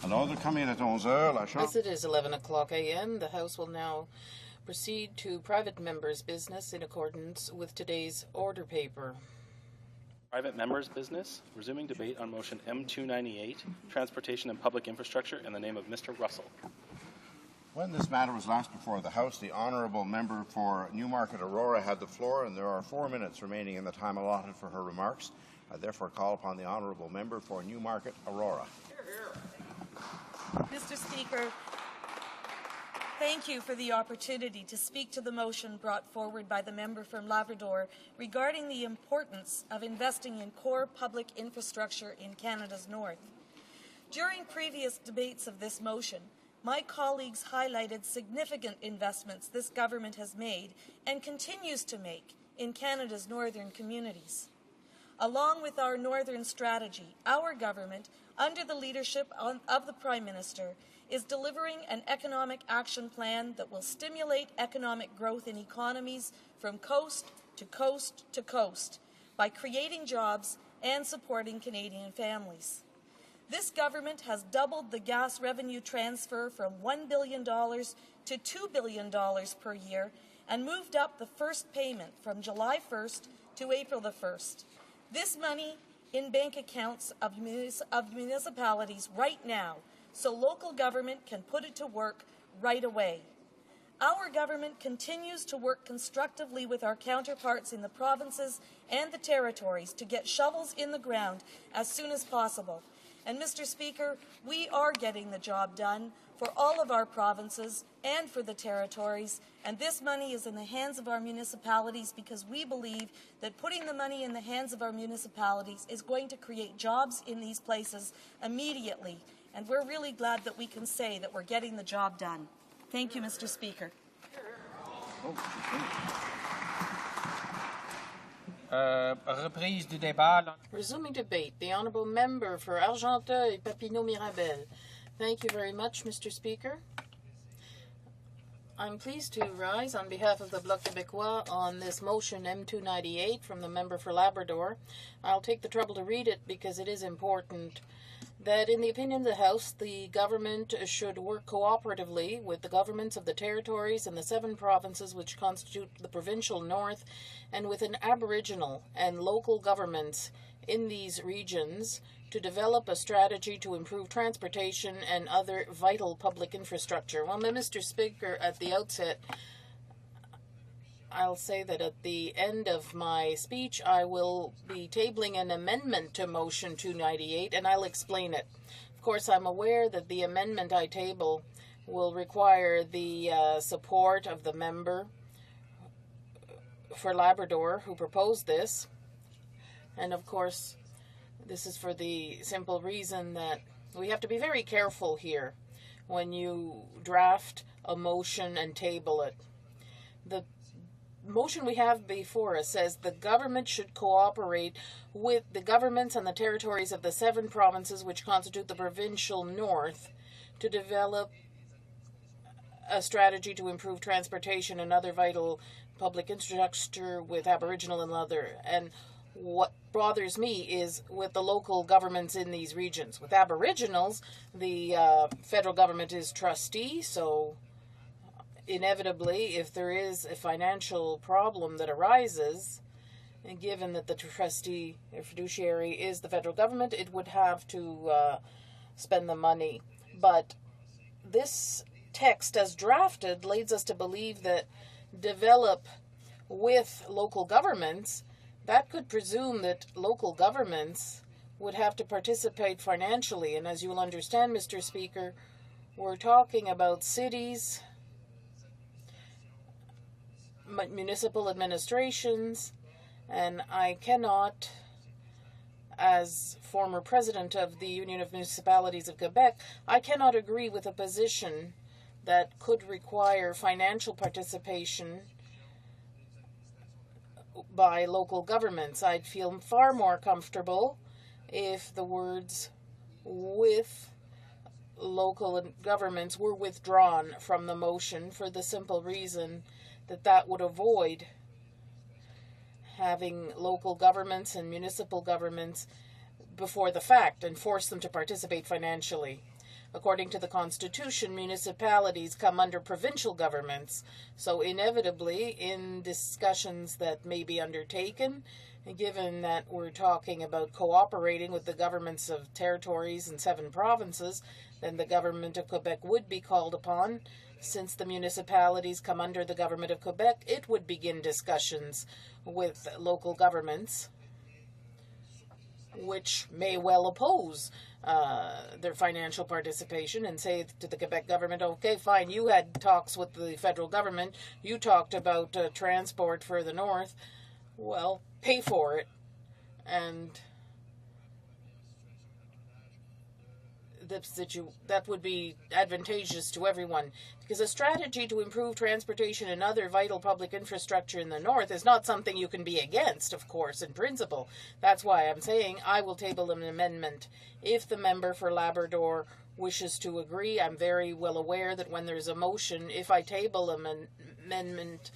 L'ordre come in at 11 la Chambre. As it is 11 o'clock a.m., the House will now proceed to private members' business in accordance with today's order paper. Private members' business, resuming debate on motion M298, Transportation and Public Infrastructure, in the name of Mr. Russell. When this matter was last before the House, the Honourable Member for Newmarket Aurora had the floor, and there are 4 minutes remaining in the time allotted for her remarks. I therefore call upon the Honourable Member for Newmarket Aurora. Mr. Speaker, thank you for the opportunity to speak to the motion brought forward by the member from Labrador regarding the importance of investing in core public infrastructure in Canada's north. During previous debates of this motion, my colleagues highlighted significant investments this government has made and continues to make in Canada's northern communities. Along with our northern strategy, our government, under the leadership of the Prime Minister, is delivering an economic action plan that will stimulate economic growth in economies from coast to coast to coast by creating jobs and supporting Canadian families. This government has doubled the gas revenue transfer from $1 billion to $2 billion per year and moved up the first payment from July 1st to April the 1st. This money in bank accounts of municipalities right now, so local government can put it to work right away. Our government continues to work constructively with our counterparts in the provinces and the territories to get shovels in the ground as soon as possible. And Mr. Speaker, we are getting the job done for all of our provinces and for the territories, and this money is in the hands of our municipalities because we believe that putting the money in the hands of our municipalities is going to create jobs in these places immediately, and we're really glad that we can say that we're getting the job done. Thank you, Mr. Speaker. Reprise du débat. Resuming debate, the Honourable Member for Argenteuil-Papineau-Mirabel. Thank you very much, Mr. Speaker. I'm pleased to rise on behalf of the Bloc Québécois on this motion M298 from the member for Labrador. I'll take the trouble to read it because it is important. That in the opinion of the House, the government should work cooperatively with the governments of the territories and the 7 provinces which constitute the provincial north, and with an Aboriginal and local governments in these regions to develop a strategy to improve transportation and other vital public infrastructure. Well, Mr. Speaker, at the outset, I'll say that at the end of my speech, I will be tabling an amendment to Motion 298, and I'll explain it. Of course, I'm aware that the amendment I table will require the support of the member for Labrador who proposed this. And of course, this is for the simple reason that we have to be very careful here when you draft a motion and table it. The motion we have before us says the government should cooperate with the governments and the territories of the 7 provinces which constitute the provincial north to develop a strategy to improve transportation and other vital public infrastructure with Aboriginal and other. And what bothers me is with the local governments in these regions. With Aboriginals, the federal government is trustee, so inevitably, if there is a financial problem that arises, and given that the trustee or fiduciary is the federal government, it would have to spend the money. But this text, as drafted, leads us to believe that develop with local governments, that could presume that local governments would have to participate financially. And as you will understand, Mr. Speaker, we're talking about cities, municipal administrations, and I cannot, as former president of the Union of Municipalities of Quebec, I cannot agree with a position that could require financial participation by local governments. I'd feel far more comfortable if the words with local governments were withdrawn from the motion, for the simple reason that that would avoid having local governments and municipal governments before the fact and force them to participate financially. According to the Constitution, municipalities come under provincial governments. So inevitably, in discussions that may be undertaken, given that we're talking about cooperating with the governments of territories and 7 provinces, then the government of Quebec would be called upon. Since the municipalities come under the government of Quebec, it would begin discussions with local governments, which may well oppose their financial participation and say to the Quebec government, okay, fine, you had talks with the federal government, you talked about transport for the north, well, pay for it. And that would be advantageous to everyone, because a strategy to improve transportation and other vital public infrastructure in the north is not something you can be against, of course, in principle. That's why I'm saying I will table an amendment. If the member for Labrador wishes to agree, I'm very well aware that when there's a motion, if I table an amendment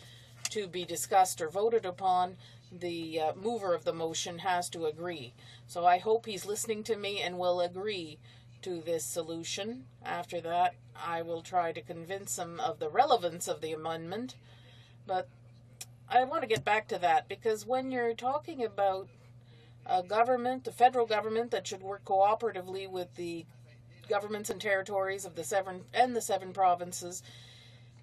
to be discussed or voted upon, the mover of the motion has to agree. So I hope he's listening to me and will agree to this solution. After that, I will try to convince him of the relevance of the amendment. But I want to get back to that, because when you're talking about a government, the federal government that should work cooperatively with the governments and territories of the 7 provinces,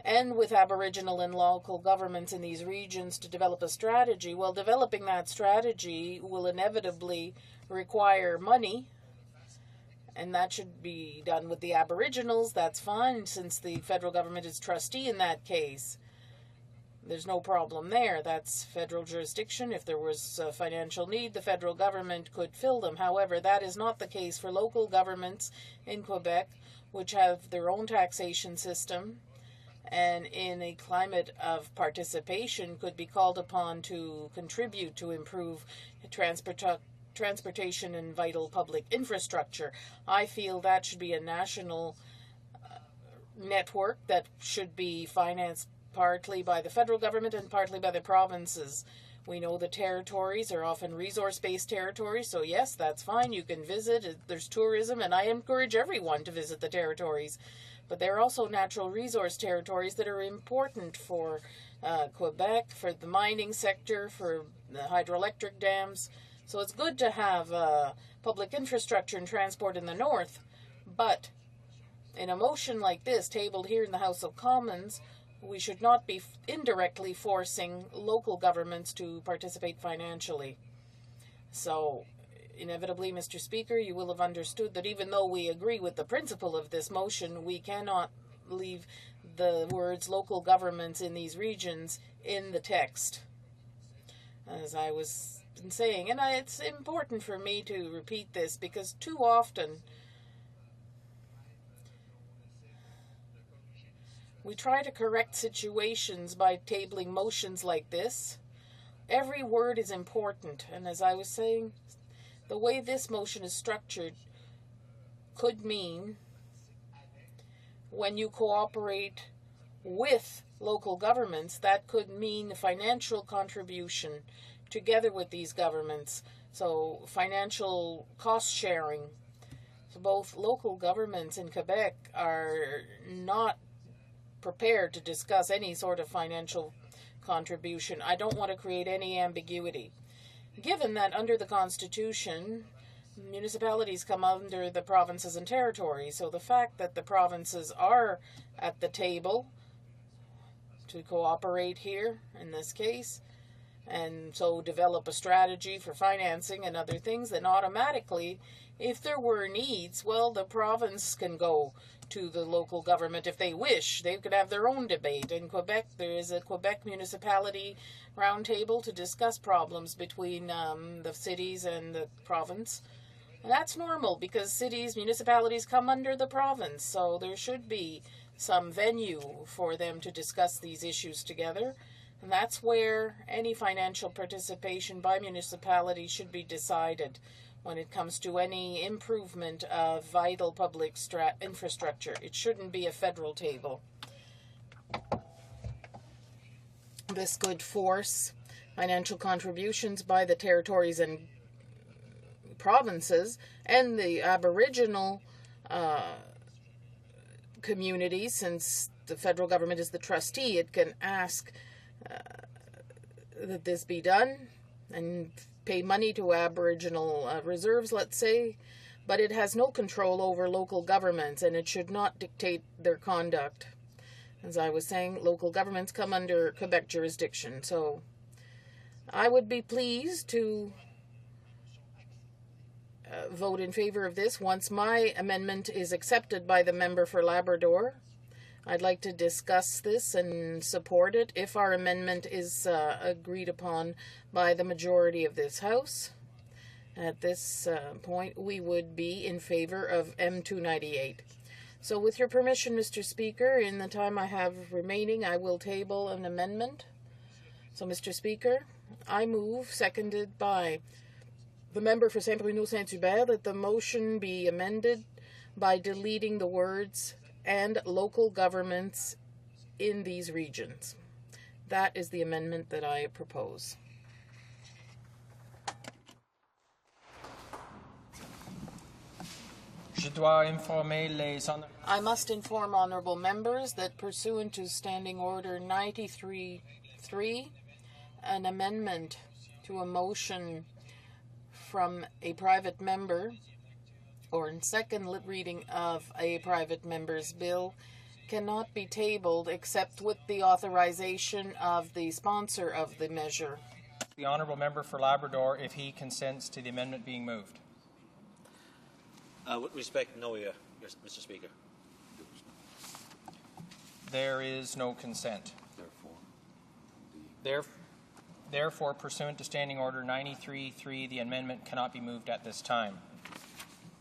and with Aboriginal and local governments in these regions to develop a strategy, well, developing that strategy will inevitably require money, and that should be done with the Aboriginals. That's fine, since the federal government is trustee in that case. There's no problem there. That's federal jurisdiction. If there was a financial need, the federal government could fill them. However, that is not the case for local governments in Quebec, which have their own taxation system, and in a climate of participation could be called upon to contribute to improve transportation and vital public infrastructure. I feel that should be a national network that should be financed partly by the federal government and partly by the provinces. We know the territories are often resource-based territories, so yes, that's fine. You can visit. There's tourism, and I encourage everyone to visit the territories. But there are also natural resource territories that are important for Quebec, for the mining sector, for the hydroelectric dams. So it's good to have public infrastructure and transport in the north. But in a motion like this, tabled here in the House of Commons, we should not be indirectly forcing local governments to participate financially. So inevitably, Mr. Speaker, you will have understood that even though we agree with the principle of this motion, we cannot leave the words local governments in these regions in the text, as I was saying. And it's important for me to repeat this, because too often we try to correct situations by tabling motions like this. Every word is important, and as I was saying, the way this motion is structured could mean when you cooperate with local governments, that could mean financial contribution together with these governments. So financial cost sharing. So both local governments in Quebec are not prepared to discuss any sort of financial contribution. I don't want to create any ambiguity. Given that under the Constitution, municipalities come under the provinces and territories, so the fact that the provinces are at the table to cooperate here, in this case, and so develop a strategy for financing and other things, then automatically, if there were needs, well, the province can go to the local government if they wish. They could have their own debate. In Quebec, there is a Quebec municipality roundtable to discuss problems between the cities and the province. And that's normal, because cities, municipalities come under the province, so there should be some venue for them to discuss these issues together. And that's where any financial participation by municipalities should be decided when it comes to any improvement of vital public infrastructure. It shouldn't be a federal table. This could force financial contributions by the territories and provinces and the Aboriginal community, since the federal government is the trustee, it can ask that this be done and pay money to Aboriginal reserves, let's say, but it has no control over local governments, and it should not dictate their conduct. As I was saying, local governments come under Quebec jurisdiction, so I would be pleased to vote in favor of this. Once my amendment is accepted by the member for Labrador, I'd like to discuss this and support it if our amendment is agreed upon by the majority of this House. At this point, we would be in favor of M298. So with your permission, Mr. Speaker, in the time I have remaining, I will table an amendment. So, Mr. Speaker, I move, seconded by the member for Saint-Bruno-Saint-Hubert, that the motion be amended by deleting the words "and local governments in these regions." That is the amendment that I propose. Je dois informer les I must inform honourable members that pursuant to Standing Order 93.3, an amendment to a motion from a private member, or in second reading of a private member's bill, cannot be tabled except with the authorization of the sponsor of the measure. The honourable member for Labrador, if he consents to the amendment being moved. With respect, no, Mr. Speaker. There is no consent. Therefore, pursuant to Standing Order 93.3, the amendment cannot be moved at this time.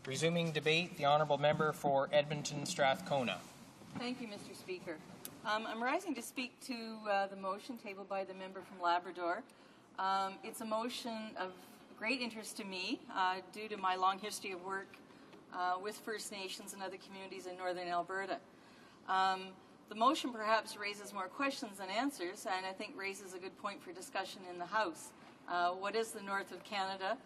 Resuming debate, the honourable member for Edmonton Strathcona. Thank you, Mr. Speaker. I'm rising to speak to the motion tabled by the member from Labrador. It's a motion of great interest to me due to my long history of work with First Nations and other communities in northern Alberta. The motion perhaps raises more questions than answers, and I think raises a good point for discussion in the House. What is the north of Canada?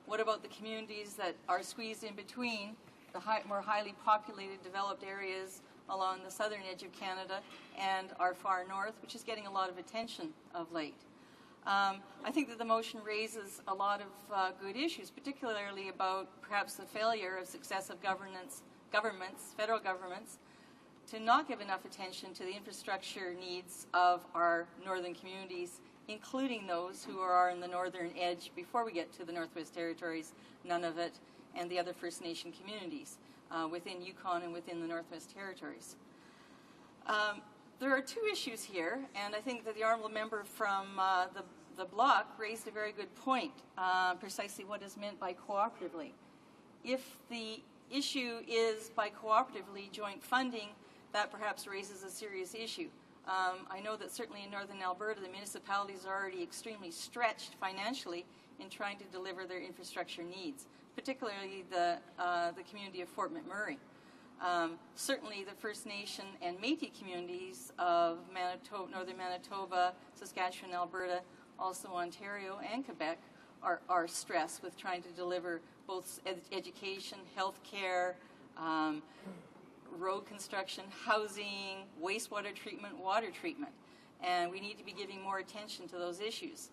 What about the communities that are squeezed in between the more highly populated, developed areas along the southern edge of Canada and our far north, which is getting a lot of attention of late? I think that the motion raises a lot of good issues, particularly about perhaps the failure of successive governments, federal governments, to not give enough attention to the infrastructure needs of our northern communities, including those who are on the northern edge before we get to the Northwest Territories, Nunavut, and the other First Nation communities within Yukon and within the Northwest Territories. There are two issues here, and I think that the honourable member from the bloc raised a very good point, precisely what is meant by cooperatively. If the issue is by cooperatively joint funding, that perhaps raises a serious issue. I know that certainly in northern Alberta, the municipalities are already extremely stretched financially in trying to deliver their infrastructure needs, particularly the community of Fort McMurray. Certainly the First Nation and Métis communities of northern Manitoba, Saskatchewan, Alberta, also Ontario and Quebec are stressed with trying to deliver both education, health care, road construction, housing, wastewater treatment, water treatment. And we need to be giving more attention to those issues.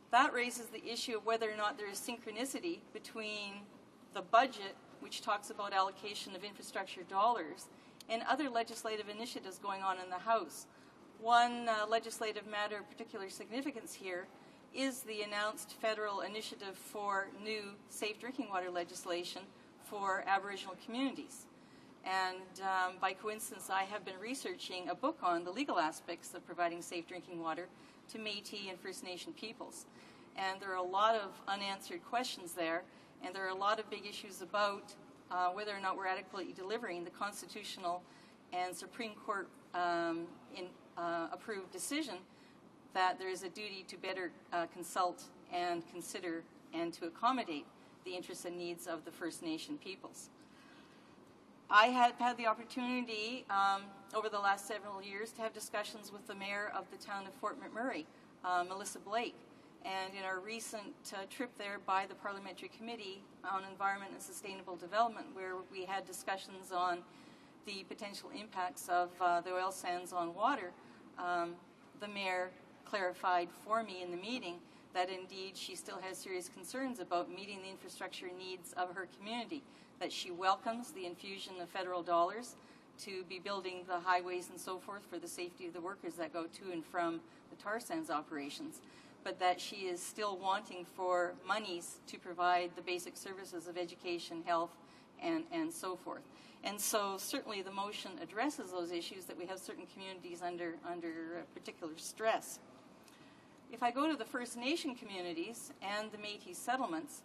That raises the issue of whether or not there is synchronicity between the budget, which talks about allocation of infrastructure dollars, and other legislative initiatives going on in the House. One legislative matter of particular significance here is the announced federal initiative for new safe drinking water legislation for Aboriginal communities. And by coincidence, I have been researching a book on the legal aspects of providing safe drinking water to Métis and First Nation peoples. And there are a lot of unanswered questions there, and there are a lot of big issues about whether or not we're adequately delivering the constitutional and Supreme Court approved decision that there is a duty to better consult and consider and to accommodate the interests and needs of the First Nation peoples. I have had the opportunity over the last several years to have discussions with the mayor of the town of Fort McMurray, Melissa Blake. And in our recent trip there by the Parliamentary Committee on Environment and Sustainable Development, where we had discussions on the potential impacts of the oil sands on water, the mayor clarified for me in the meeting that indeed she still has serious concerns about meeting the infrastructure needs of her community, that she welcomes the infusion of federal dollars to be building the highways and so forth for the safety of the workers that go to and from the tar sands operations, but that she is still wanting for monies to provide the basic services of education, health, and so forth. And so certainly the motion addresses those issues, that we have certain communities under particular stress. If I go to the First Nation communities and the Métis settlements,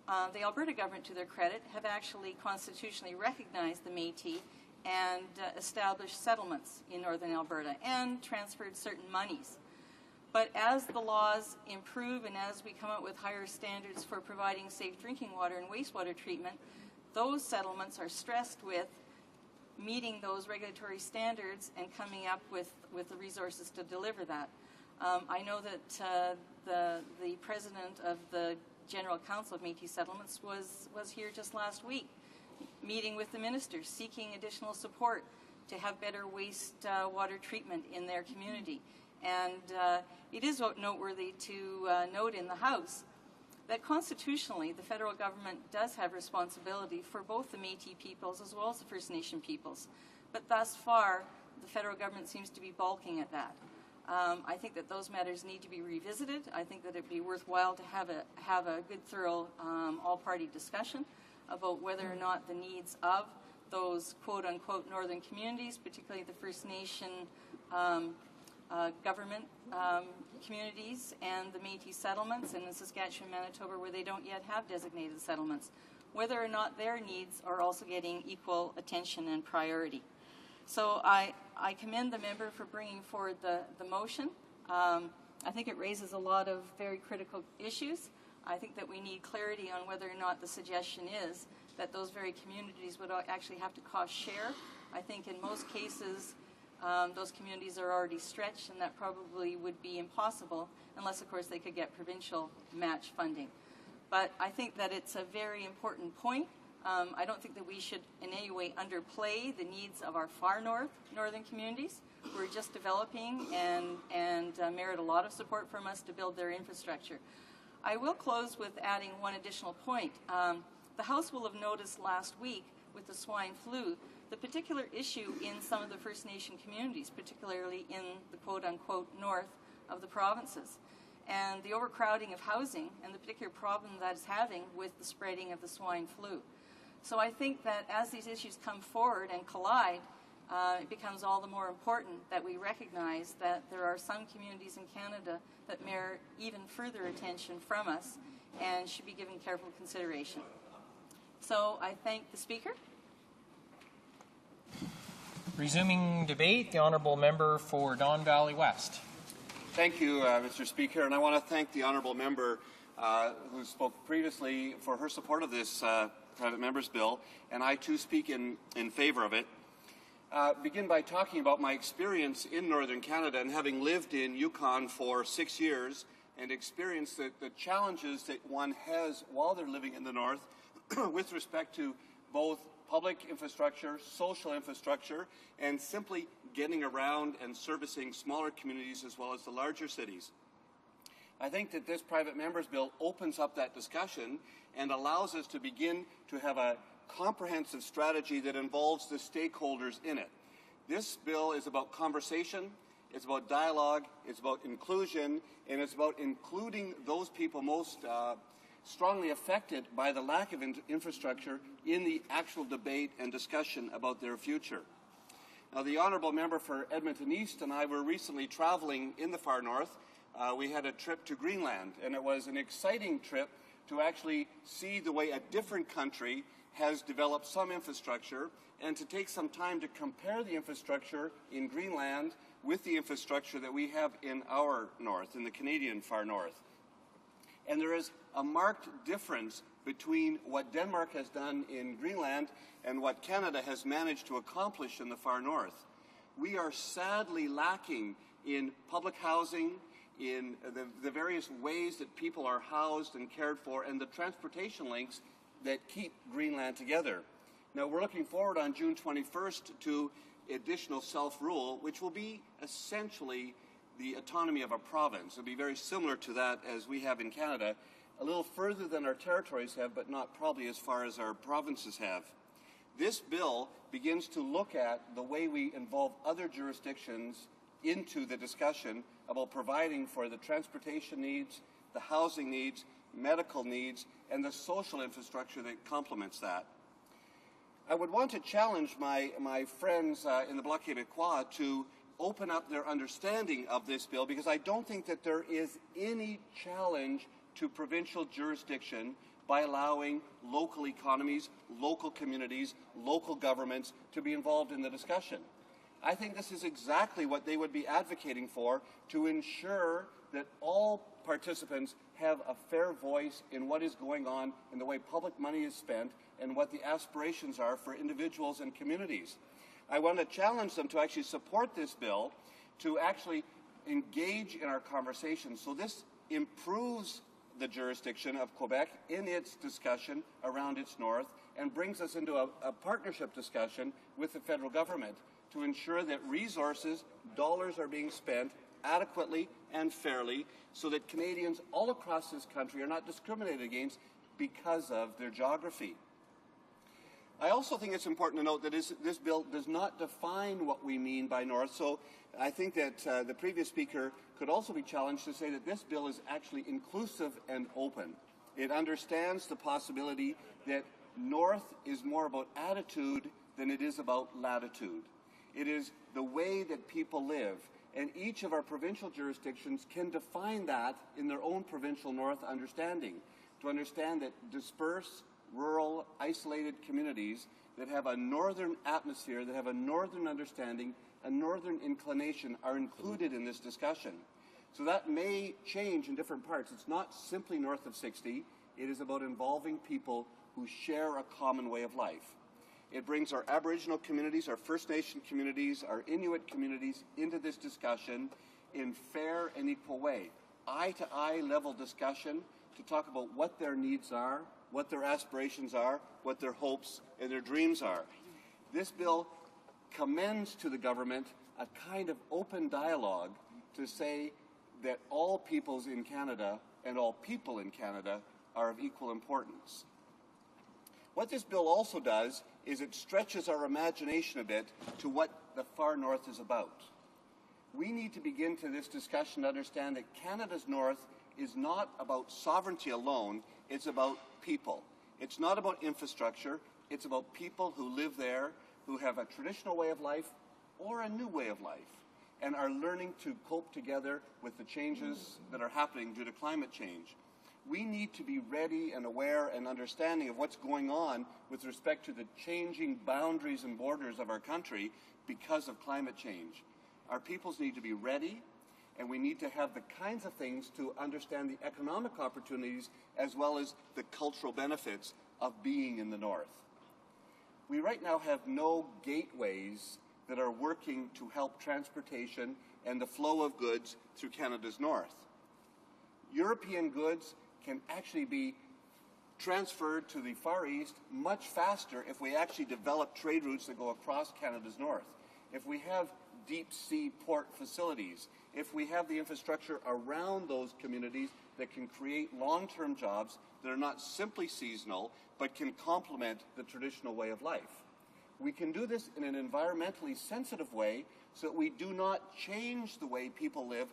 the Alberta government, to their credit, have actually constitutionally recognized the Métis and established settlements in northern Alberta and transferred certain monies. But as the laws improve and as we come up with higher standards for providing safe drinking water and wastewater treatment, those settlements are stressed with meeting those regulatory standards and coming up with the resources to deliver that. I know that the president of the General Council of Métis Settlements was here just last week, meeting with the ministers, seeking additional support to have better wastewater treatment in their community. And it is noteworthy to note in the House that constitutionally the federal government does have responsibility for both the Métis peoples as well as the First Nation peoples. But thus far, the federal government seems to be balking at that. I think that those matters need to be revisited. I think that it would be worthwhile to have a good, thorough, all-party discussion about whether or not the needs of those quote-unquote northern communities, particularly the First Nation government communities and the Métis settlements, and in Saskatchewan, Manitoba, where they don't yet have designated settlements, whether or not their needs are also getting equal attention and priority. So I commend the member for bringing forward the motion. I think it raises a lot of very critical issues. I think that we need clarity on whether or not the suggestion is that those very communities would actually have to cost share. I think in most cases, those communities are already stretched, and that probably would be impossible unless, of course, they could get provincial match funding. But I think that it's a very important point. I don't think that we should in any way underplay the needs of our far northern communities who are just developing and merit a lot of support from us to build their infrastructure. I will close with adding one additional point. The House will have noticed last week with the swine flu the particular issue in some of the First Nation communities, particularly in the quote-unquote north of the provinces, and the overcrowding of housing and the particular problem that is having with the spreading of the swine flu. So I think that as these issues come forward and collide, it becomes all the more important that we recognize that there are some communities in Canada that merit even further attention from us and should be given careful consideration. So I thank the Speaker. Resuming debate, the Honourable Member for Don Valley West. Thank you, Mr. Speaker, and I want to thank the Honourable Member who spoke previously for her support of this private member's bill, and I too speak in favour of it. Begin by talking about my experience in Northern Canada and having lived in Yukon for 6 years and experienced the challenges that one has while they're living in the North with respect to both public infrastructure, social infrastructure, and simply getting around and servicing smaller communities as well as the larger cities. I think that this private member's bill opens up that discussion and allows us to begin to have a comprehensive strategy that involves the stakeholders in it. This bill is about conversation, it's about dialogue, it's about inclusion, and it's about including those people most strongly affected by the lack of infrastructure in the actual debate and discussion about their future. Now, the Honourable Member for Edmonton East and I were recently travelling in the far north. We had a trip to Greenland, and it was an exciting trip to actually see the way a different country has developed some infrastructure and to take some time to compare the infrastructure in Greenland with the infrastructure that we have in our north, in the Canadian far north. And there is a marked difference between what Denmark has done in Greenland and what Canada has managed to accomplish in the far north. We are sadly lacking in public housing, in the various ways that people are housed and cared for, and the transportation links that keep Greenland together. Now, we're looking forward on June 21st to additional self-rule, which will be essentially the autonomy of a province. It'll be very similar to that as we have in Canada, a little further than our territories have, but not probably as far as our provinces have. This bill begins to look at the way we involve other jurisdictions into the discussion about providing for the transportation needs, the housing needs, medical needs, and the social infrastructure that complements that. I would want to challenge my friends in the Bloc Québécois to open up their understanding of this bill, because I don't think that there is any challenge to provincial jurisdiction by allowing local economies, local communities, local governments to be involved in the discussion. I think this is exactly what they would be advocating for, to ensure that all participants have a fair voice in what is going on in the way public money is spent and what the aspirations are for individuals and communities. I want to challenge them to actually support this bill, to actually engage in our conversation. So this improves the jurisdiction of Quebec in its discussion around its north and brings us into a partnership discussion with the federal government to ensure that resources, dollars are being spent adequately and fairly so that Canadians all across this country are not discriminated against because of their geography. I also think it's important to note that this bill does not define what we mean by north, so I think that the previous speaker could also be challenged to say that this bill is actually inclusive and open. It understands the possibility that north is more about attitude than it is about latitude. It is the way that people live, and each of our provincial jurisdictions can define that in their own provincial north understanding, to understand that dispersed, rural, isolated communities that have a northern atmosphere, that have a northern understanding, a northern inclination are included in this discussion. So that may change in different parts. It's not simply north of 60. It is about involving people who share a common way of life. It brings our Aboriginal communities, our First Nation communities, our Inuit communities into this discussion in fair and equal way. Eye-to-eye level discussion to talk about what their needs are, what their aspirations are, what their hopes and their dreams are. This bill commends to the government a kind of open dialogue to say that all peoples in Canada and all people in Canada are of equal importance. What this bill also does is it stretches our imagination a bit to what the far north is about. We need to begin to this discussion to understand that Canada's north is not about sovereignty alone, it's about people. It's not about infrastructure, it's about people who live there, who have a traditional way of life or a new way of life, and are learning to cope together with the changes that are happening due to climate change. We need to be ready and aware and understanding of what's going on with respect to the changing boundaries and borders of our country because of climate change. Our peoples need to be ready, and we need to have the kinds of things to understand the economic opportunities as well as the cultural benefits of being in the north. We right now have no gateways that are working to help transportation and the flow of goods through Canada's north. European goods can actually be transferred to the Far East much faster if we actually develop trade routes that go across Canada's north. If we have deep sea port facilities, if we have the infrastructure around those communities that can create long-term jobs that are not simply seasonal, but can complement the traditional way of life. We can do this in an environmentally sensitive way so that we do not change the way people live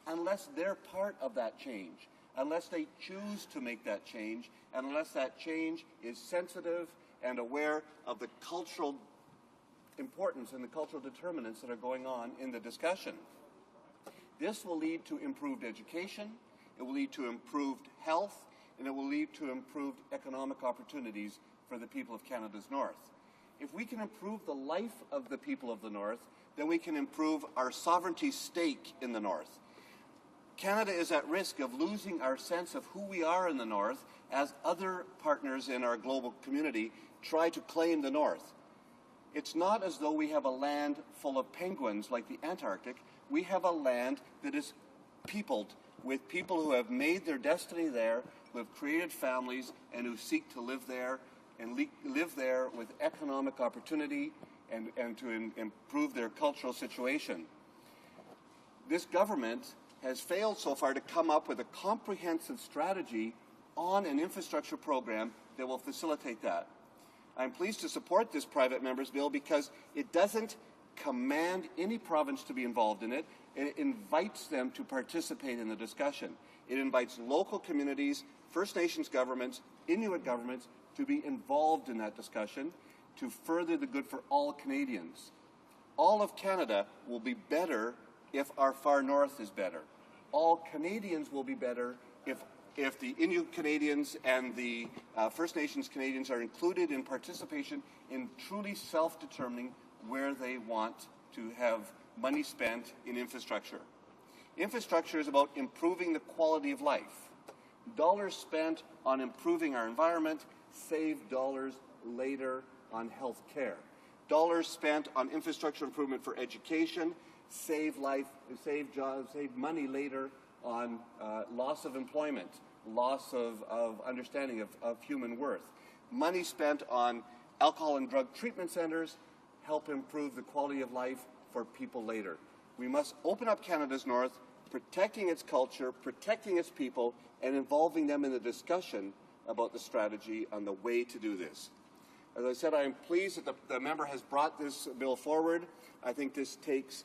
unless they're part of that change, unless they choose to make that change, and unless that change is sensitive and aware of the cultural importance and the cultural determinants that are going on in the discussion. This will lead to improved education, it will lead to improved health, and it will lead to improved economic opportunities for the people of Canada's north. If we can improve the life of the people of the north, then we can improve our sovereignty stake in the north. Canada is at risk of losing our sense of who we are in the north as other partners in our global community try to claim the north. It's not as though we have a land full of penguins like the Antarctic. We have a land that is peopled with people who have made their destiny there, who have created families, and who seek to live there and live there with economic opportunity and to improve their cultural situation. This government has failed so far to come up with a comprehensive strategy on an infrastructure program that will facilitate that. I'm pleased to support this private member's bill because it doesn't command any province to be involved in it. It invites them to participate in the discussion. It invites local communities, First Nations governments, Inuit governments to be involved in that discussion to further the good for all Canadians. All of Canada will be better if our far north is better. All Canadians will be better if the Inuit Canadians and the First Nations Canadians are included in participation in truly self-determining where they want to have money spent in infrastructure. Infrastructure is about improving the quality of life. Dollars spent on improving our environment save dollars later on health care. Dollars spent on infrastructure improvement for education save jobs, save money later on loss of employment, loss of understanding of human worth. Money spent on alcohol and drug treatment centers help improve the quality of life for people later. We must open up Canada's North, protecting its culture, protecting its people, and involving them in the discussion about the strategy on the way to do this. As I said, I am pleased that the member has brought this bill forward. I think this takes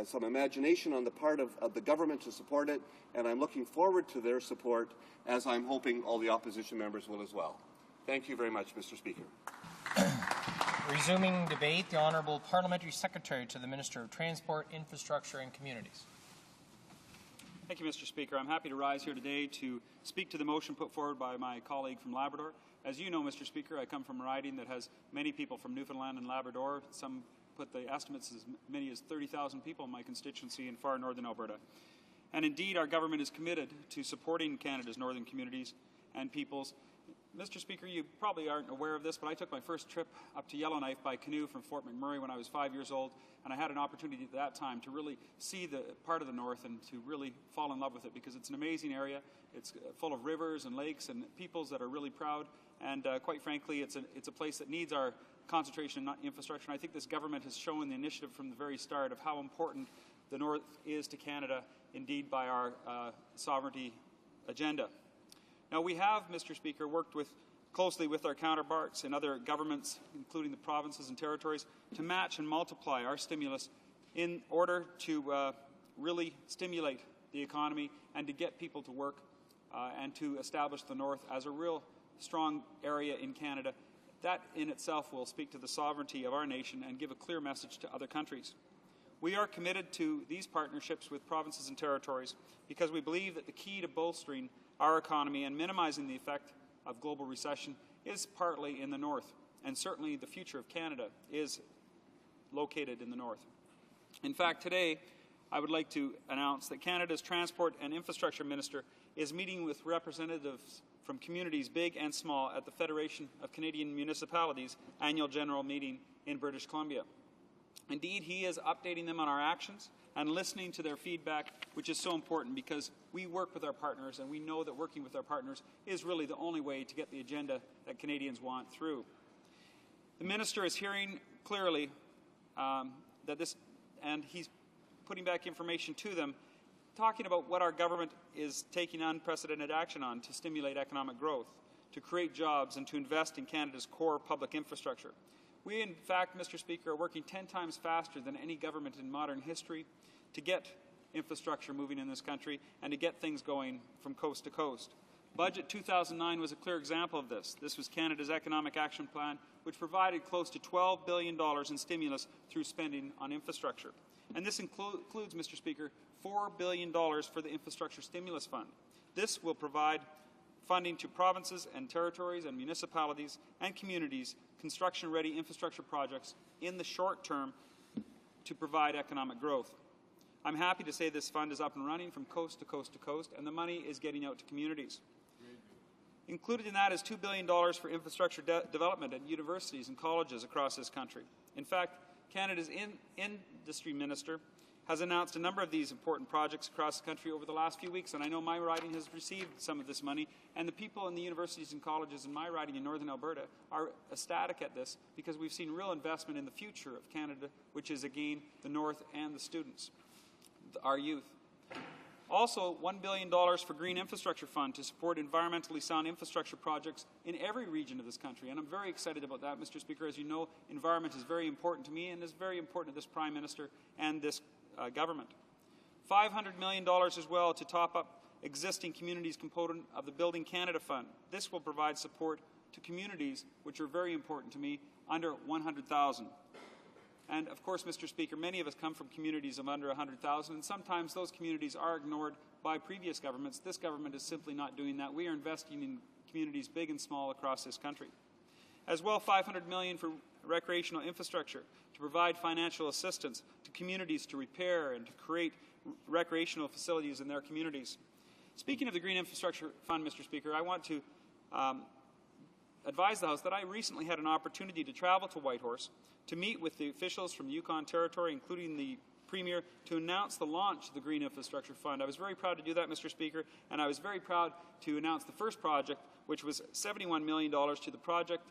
some imagination on the part of the government to support it, and I'm looking forward to their support, as I'm hoping all the opposition members will as well. Thank you very much, Mr. Speaker. Resuming debate, the Honourable Parliamentary Secretary to the Minister of Transport, Infrastructure and Communities. Thank you, Mr. Speaker. I'm happy to rise here today to speak to the motion put forward by my colleague from Labrador. As you know, Mr. Speaker, I come from a riding that has many people from Newfoundland and Labrador. Some put the estimates as many as 30,000 people in my constituency in far northern Alberta. And indeed, our government is committed to supporting Canada's northern communities and peoples. Mr. Speaker, you probably aren't aware of this, but I took my first trip up to Yellowknife by canoe from Fort McMurray when I was 5 years old, and I had an opportunity at that time to really see the part of the North and to really fall in love with it, because it's an amazing area. It's full of rivers and lakes and peoples that are really proud, and quite frankly, it's a place that needs our concentration in infrastructure. And I think this government has shown the initiative from the very start of how important the North is to Canada, indeed by our sovereignty agenda. Now, we have, Mr. Speaker, worked closely with our counterparts in other governments, including the provinces and territories, to match and multiply our stimulus in order to really stimulate the economy and to get people to work and to establish the North as a real strong area in Canada. That in itself will speak to the sovereignty of our nation and give a clear message to other countries. We are committed to these partnerships with provinces and territories because we believe that the key to bolstering our economy and minimizing the effect of global recession is partly in the North, and certainly the future of Canada is located in the North. In fact, today I would like to announce that Canada's Transport and Infrastructure Minister is meeting with representatives from communities big and small at the Federation of Canadian Municipalities annual general meeting in British Columbia. Indeed, he is updating them on our actions and listening to their feedback, which is so important because we work with our partners and we know that working with our partners is really the only way to get the agenda that Canadians want through. The Minister is hearing clearly that this, and he's putting back information to them, talking about what our government is taking unprecedented action on to stimulate economic growth, to create jobs, and to invest in Canada's core public infrastructure. We, in fact, Mr. Speaker, are working 10 times faster than any government in modern history to get infrastructure moving in this country and to get things going from coast to coast. Budget 2009 was a clear example of this. This was Canada's Economic Action Plan, which provided close to $12 billion in stimulus through spending on infrastructure. And this includes, Mr. Speaker, $4 billion for the Infrastructure Stimulus Fund. This will provide funding to provinces and territories and municipalities and communities construction-ready infrastructure projects in the short term to provide economic growth. I'm happy to say this fund is up and running from coast to coast to coast, and the money is getting out to communities. Included in that is $2 billion for infrastructure development at universities and colleges across this country. In fact, Canada's industry minister has announced a number of these important projects across the country over the last few weeks, and I know my riding has received some of this money, and the people in the universities and colleges in my riding in Northern Alberta are ecstatic at this because we've seen real investment in the future of Canada, which is, again, the North and the students, our youth. Also, $1 billion for Green Infrastructure Fund to support environmentally sound infrastructure projects in every region of this country. And I'm very excited about that, Mr. Speaker. As you know, environment is very important to me and is very important to this Prime Minister and this government. $500 million as well to top up existing communities component of the Building Canada Fund. This will provide support to communities which are very important to me under 100,000. And of course, Mr. Speaker, many of us come from communities of under 100,000, and sometimes those communities are ignored by previous governments. This government is simply not doing that. We are investing in communities big and small across this country. As well, $500 million for recreational infrastructure to provide financial assistance to communities to repair and to create recreational facilities in their communities. Speaking of the Green Infrastructure Fund, Mr. Speaker, I want to advise the House that I recently had an opportunity to travel to Whitehorse to meet with the officials from the Yukon Territory, including the Premier, to announce the launch of the Green Infrastructure Fund. I was very proud to do that, Mr. Speaker, and I was very proud to announce the first project, which was $71 million to the project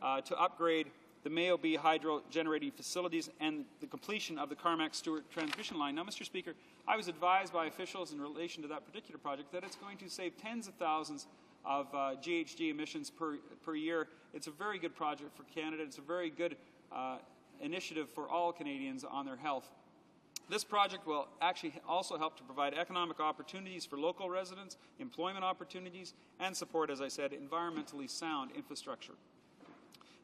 to upgrade the Mayo B hydro generating facilities and the completion of the Carmack-Stewart transmission line. Now, Mr. Speaker, I was advised by officials in relation to that particular project that it's going to save tens of thousands of GHG emissions per year. It's a very good project for Canada. It's a very good initiative for all Canadians on their health. This project will actually also help to provide economic opportunities for local residents, employment opportunities, and support, as I said, environmentally sound infrastructure.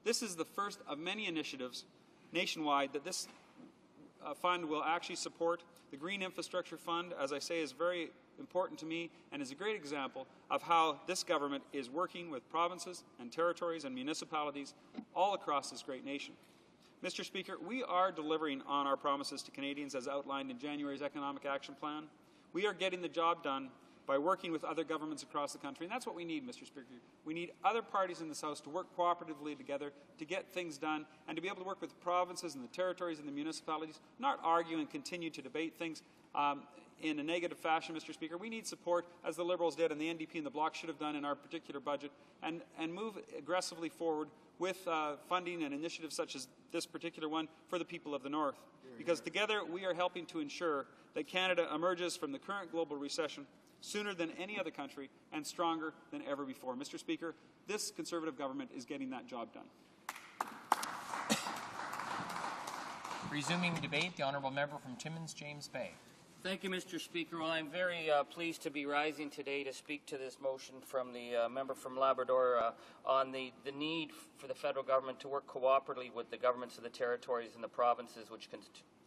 This is the first of many initiatives nationwide that this fund will actually support. The Green Infrastructure Fund, as I say, is very important to me and is a great example of how this government is working with provinces and territories and municipalities all across this great nation. Mr. Speaker, we are delivering on our promises to Canadians as outlined in January's Economic Action Plan. We are getting the job done by working with other governments across the country, and that's what we need, Mr. Speaker. We need other parties in this House to work cooperatively together to get things done and to be able to work with the provinces and the territories and the municipalities, not argue and continue to debate things in a negative fashion, Mr. Speaker. We need support, as the Liberals did and the NDP and the Bloc should have done in our particular budget, and move aggressively forward with funding and initiatives such as this particular one for the people of the North. Because together we are helping to ensure that Canada emerges from the current global recession sooner than any other country and stronger than ever before. Mr. Speaker, this Conservative government is getting that job done. Resuming debate, the Honourable Member from Timmins, James Bay. Thank you, Mr. Speaker. Well, I'm very pleased to be rising today to speak to this motion from the member from Labrador on the need for the federal government to work cooperatively with the governments of the territories and the provinces which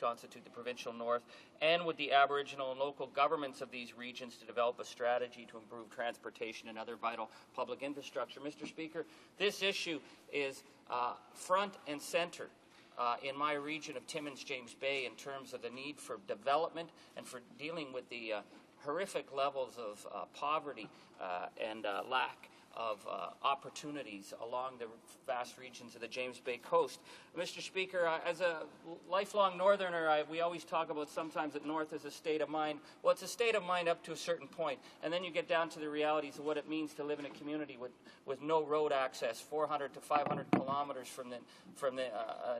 constitute the provincial north, and with the Aboriginal and local governments of these regions to develop a strategy to improve transportation and other vital public infrastructure. Mr. Speaker, this issue is front and center in my region of Timmins, James Bay, in terms of the need for development and for dealing with the horrific levels of poverty and lack of opportunities along the vast regions of the James Bay coast. Mr. Speaker, as a lifelong northerner, we always talk about sometimes that north is a state of mind. Well, it's a state of mind up to a certain point, and then you get down to the realities of what it means to live in a community with no road access, 400 to 500 kilometers from the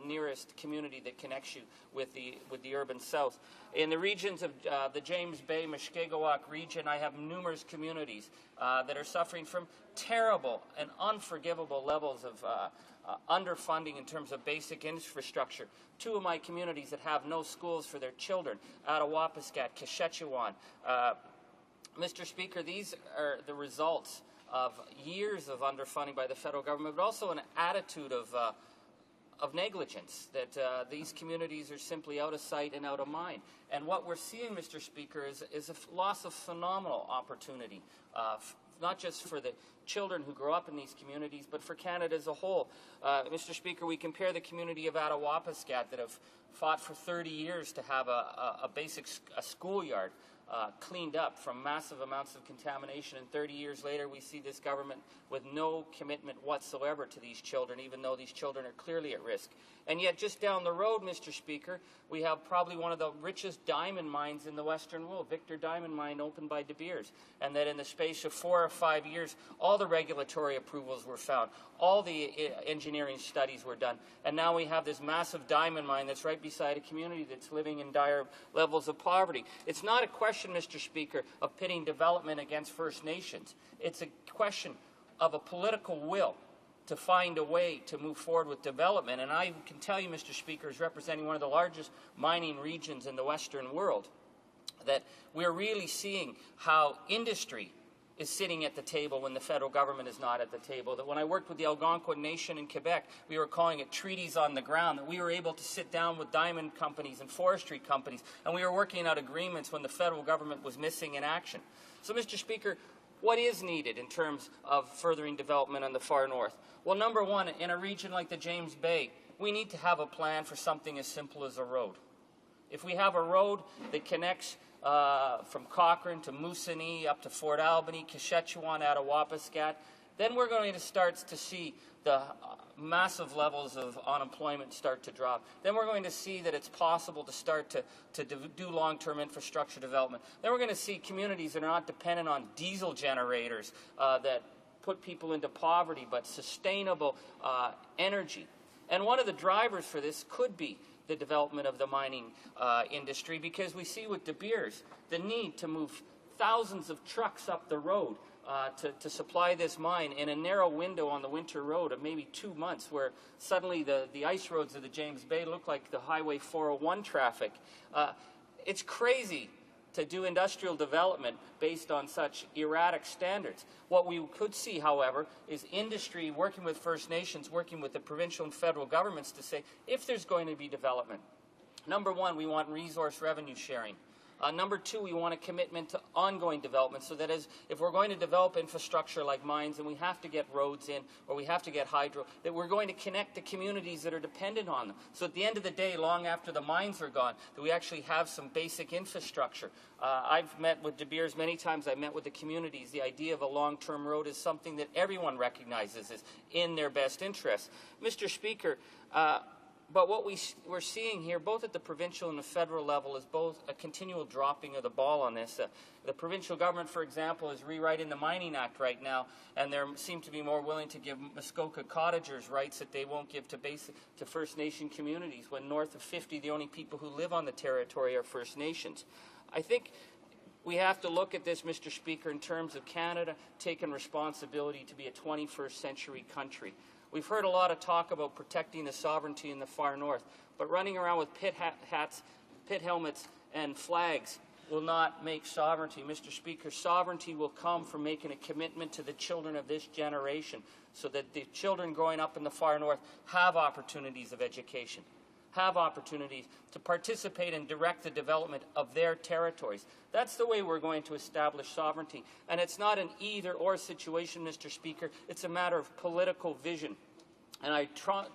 nearest community that connects you with the urban south. In the regions of the James Bay, Mushkegowuk region, I have numerous communities that are suffering from terrible and unforgivable levels of underfunding in terms of basic infrastructure. Two of my communities that have no schools for their children, Attawapiskat, Kashechewan. Mr. Speaker, these are the results of years of underfunding by the federal government, but also an attitude of negligence, that these communities are simply out of sight and out of mind. And what we're seeing, Mr. Speaker, is a loss of phenomenal opportunity, not just for the children who grow up in these communities, but for Canada as a whole. Mr. Speaker, we compare the community of Attawapiskat that have fought for 30 years to have a basic schoolyard. cleaned up from massive amounts of contamination, and 30 years later we see this government with no commitment whatsoever to these children, even though these children are clearly at risk. And yet just down the road, Mr. Speaker, we have probably one of the richest diamond mines in the Western world, Victor Diamond Mine, opened by De Beers, and that in the space of 4 or 5 years, all the regulatory approvals were found, all the engineering studies were done, and now we have this massive diamond mine that's right beside a community that's living in dire levels of poverty. It's not a question, Mr. Speaker, of pitting development against First Nations. It's a question of a political will to find a way to move forward with development. And I can tell you, Mr. Speaker, as representing one of the largest mining regions in the Western world, that we're really seeing how industry is sitting at the table when the federal government is not at the table. That when I worked with the Algonquin Nation in Quebec, we were calling it treaties on the ground, that we were able to sit down with diamond companies and forestry companies, and we were working out agreements when the federal government was missing in action. So, Mr. Speaker, what is needed in terms of furthering development on the far north? Well, number one, in a region like the James Bay, we need to have a plan for something as simple as a road. If we have a road that connects from Cochrane to Moosonee up to Fort Albany, Kashechewan, Attawapiskat, then we're going to start to see the massive levels of unemployment start to drop. Then we're going to see that it's possible to start to do long-term infrastructure development. Then we're going to see communities that are not dependent on diesel generators that put people into poverty, but sustainable energy. And one of the drivers for this could be the development of the mining industry, because we see with De Beers the need to move thousands of trucks up the road to supply this mine in a narrow window on the winter road of maybe 2 months, where suddenly the ice roads of the James Bay look like the Highway 401 traffic. It's crazy to do industrial development based on such erratic standards. What we could see, however, is industry working with First Nations, working with the provincial and federal governments to say, if there's going to be development, number one, we want resource revenue sharing. Number two, we want a commitment to ongoing development, so that if we're going to develop infrastructure like mines and we have to get roads in or we have to get hydro, that we're going to connect the communities that are dependent on them. So at the end of the day, long after the mines are gone, that we actually have some basic infrastructure. I've met with De Beers many times. I've met with the communities. The idea of a long-term road is something that everyone recognizes is in their best interest. Mr. Speaker, but what we're seeing here, both at the provincial and the federal level, is both a continual dropping of the ball on this. The provincial government, for example, is rewriting the Mining Act right now, and they seem to be more willing to give Muskoka cottagers rights that they won't give to First Nation communities, when north of 50, the only people who live on the territory are First Nations. I think we have to look at this, Mr. Speaker, in terms of Canada taking responsibility to be a 21st century country. We've heard a lot of talk about protecting the sovereignty in the far north, but running around with pit hats, pit helmets, and flags will not make sovereignty. Mr. Speaker, sovereignty will come from making a commitment to the children of this generation, so that the children growing up in the far north have opportunities of education, have opportunities to participate and direct the development of their territories. That's the way we're going to establish sovereignty. And it's not an either-or situation, Mr. Speaker. It's a matter of political vision. And I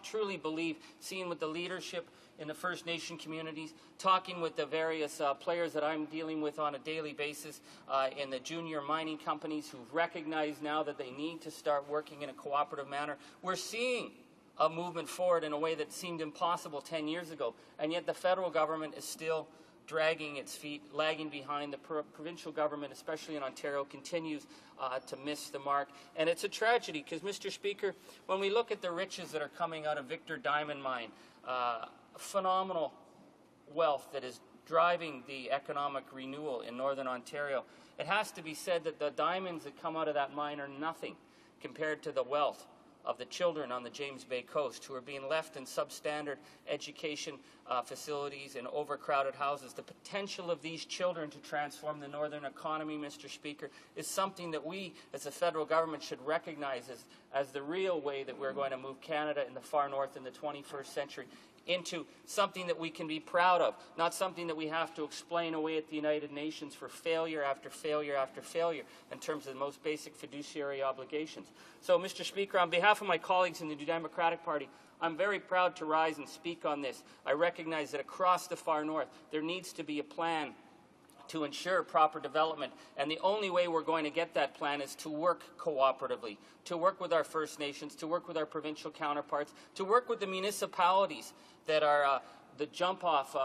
truly believe, seeing with the leadership in the First Nation communities, talking with the various players that I'm dealing with on a daily basis in the junior mining companies who recognize now that they need to start working in a cooperative manner, we're seeing a movement forward in a way that seemed impossible 10 years ago. And yet the federal government is still dragging its feet, lagging behind. The provincial government, especially in Ontario, continues to miss the mark. And it's a tragedy because, Mr. Speaker, when we look at the riches that are coming out of Victor Diamond Mine, phenomenal wealth that is driving the economic renewal in Northern Ontario, it has to be said that the diamonds that come out of that mine are nothing compared to the wealth of the children on the James Bay coast who are being left in substandard education facilities and overcrowded houses. The potential of these children to transform the northern economy, Mr. Speaker, is something that we as the federal government should recognize as the real way that we're going to move Canada in the far north in the 21st century into something that we can be proud of, not something that we have to explain away at the United Nations for failure after failure after failure in terms of the most basic fiduciary obligations. So, Mr. Speaker, on behalf of my colleagues in the New Democratic Party, I'm very proud to rise and speak on this. I recognize that across the far north, there needs to be a plan to ensure proper development. And the only way we're going to get that plan is to work cooperatively, to work with our First Nations, to work with our provincial counterparts, to work with the municipalities that are the jump-off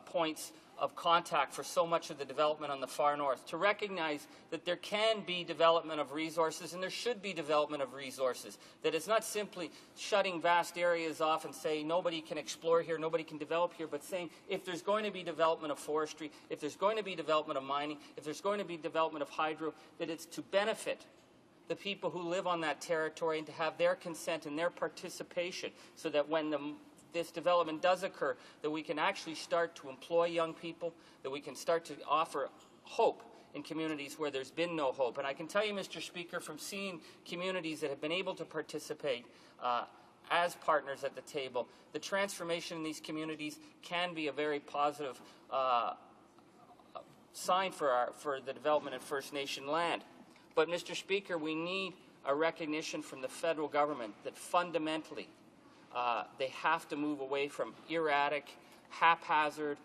points of contact for so much of the development on the far north, to recognize that there can be development of resources and there should be development of resources, that it's not simply shutting vast areas off and saying nobody can explore here, nobody can develop here, but saying if there's going to be development of forestry, if there's going to be development of mining, if there's going to be development of hydro, that it's to benefit the people who live on that territory and to have their consent and their participation so that when this development does occur, that we can actually start to employ young people, that we can start to offer hope in communities where there's been no hope. And I can tell you, Mr. Speaker, from seeing communities that have been able to participate as partners at the table, the transformation in these communities can be a very positive sign for the development of First Nation land. But, Mr. Speaker, we need a recognition from the federal government that fundamentally they have to move away from erratic, haphazard,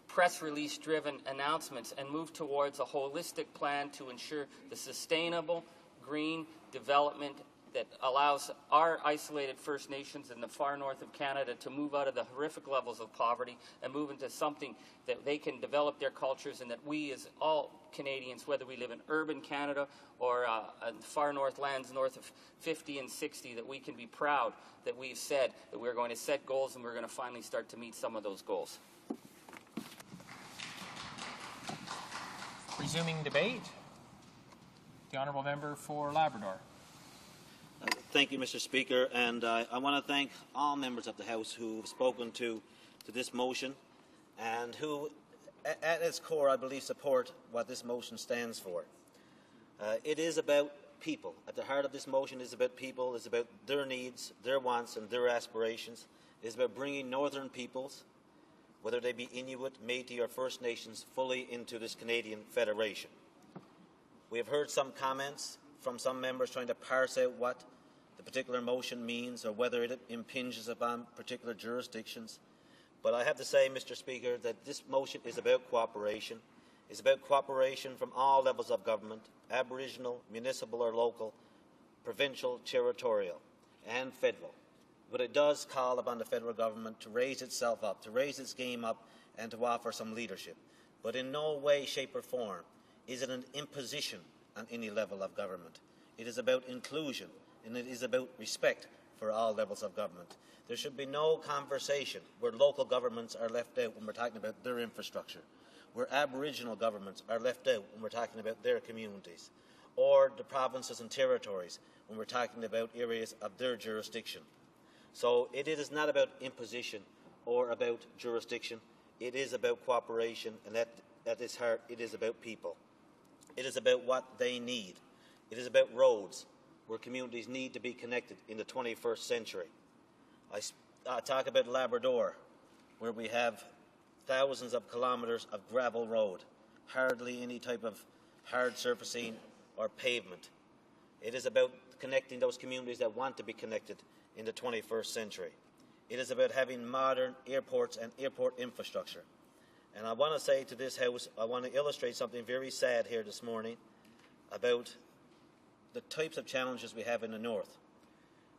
press release-driven announcements and move towards a holistic plan to ensure the sustainable, green development that allows our isolated First Nations in the far north of Canada to move out of the horrific levels of poverty and move into something that they can develop their cultures, and that we as all Canadians, whether we live in urban Canada or in far north lands north of 50 and 60, that we can be proud that we've said that we're going to set goals and we're going to finally start to meet some of those goals. Resuming debate, the honourable member for Labrador. Thank you, Mr. Speaker, and I want to thank all members of the House who have spoken to this motion and who, at its core, I believe, support what this motion stands for. It is about people. At the heart of this motion is about people. It's about their needs, their wants, and their aspirations. It's about bringing northern peoples, whether they be Inuit, Métis, or First Nations, fully into this Canadian Federation. We have heard some comments from some members trying to parse out what the particular motion means or whether it impinges upon particular jurisdictions. But I have to say, Mr. Speaker, that this motion is about cooperation. It's about cooperation from all levels of government, Aboriginal, municipal or local, provincial, territorial, and federal. But it does call upon the federal government to raise itself up, to raise its game up, and to offer some leadership. But in no way, shape or form is it an imposition on any level of government. It is about inclusion, and it is about respect for all levels of government. There should be no conversation where local governments are left out when we're talking about their infrastructure, where Aboriginal governments are left out when we're talking about their communities, or the provinces and territories when we're talking about areas of their jurisdiction. So it is not about imposition or about jurisdiction. It is about cooperation, and at its heart, it is about people. It is about what they need. It is about roads, where communities need to be connected in the 21st century. I talk about Labrador, where we have thousands of kilometres of gravel road, hardly any type of hard surfacing or pavement. It is about connecting those communities that want to be connected in the 21st century. It is about having modern airports and airport infrastructure. And I want to say to this House, I want to illustrate something very sad here this morning about the types of challenges we have in the north.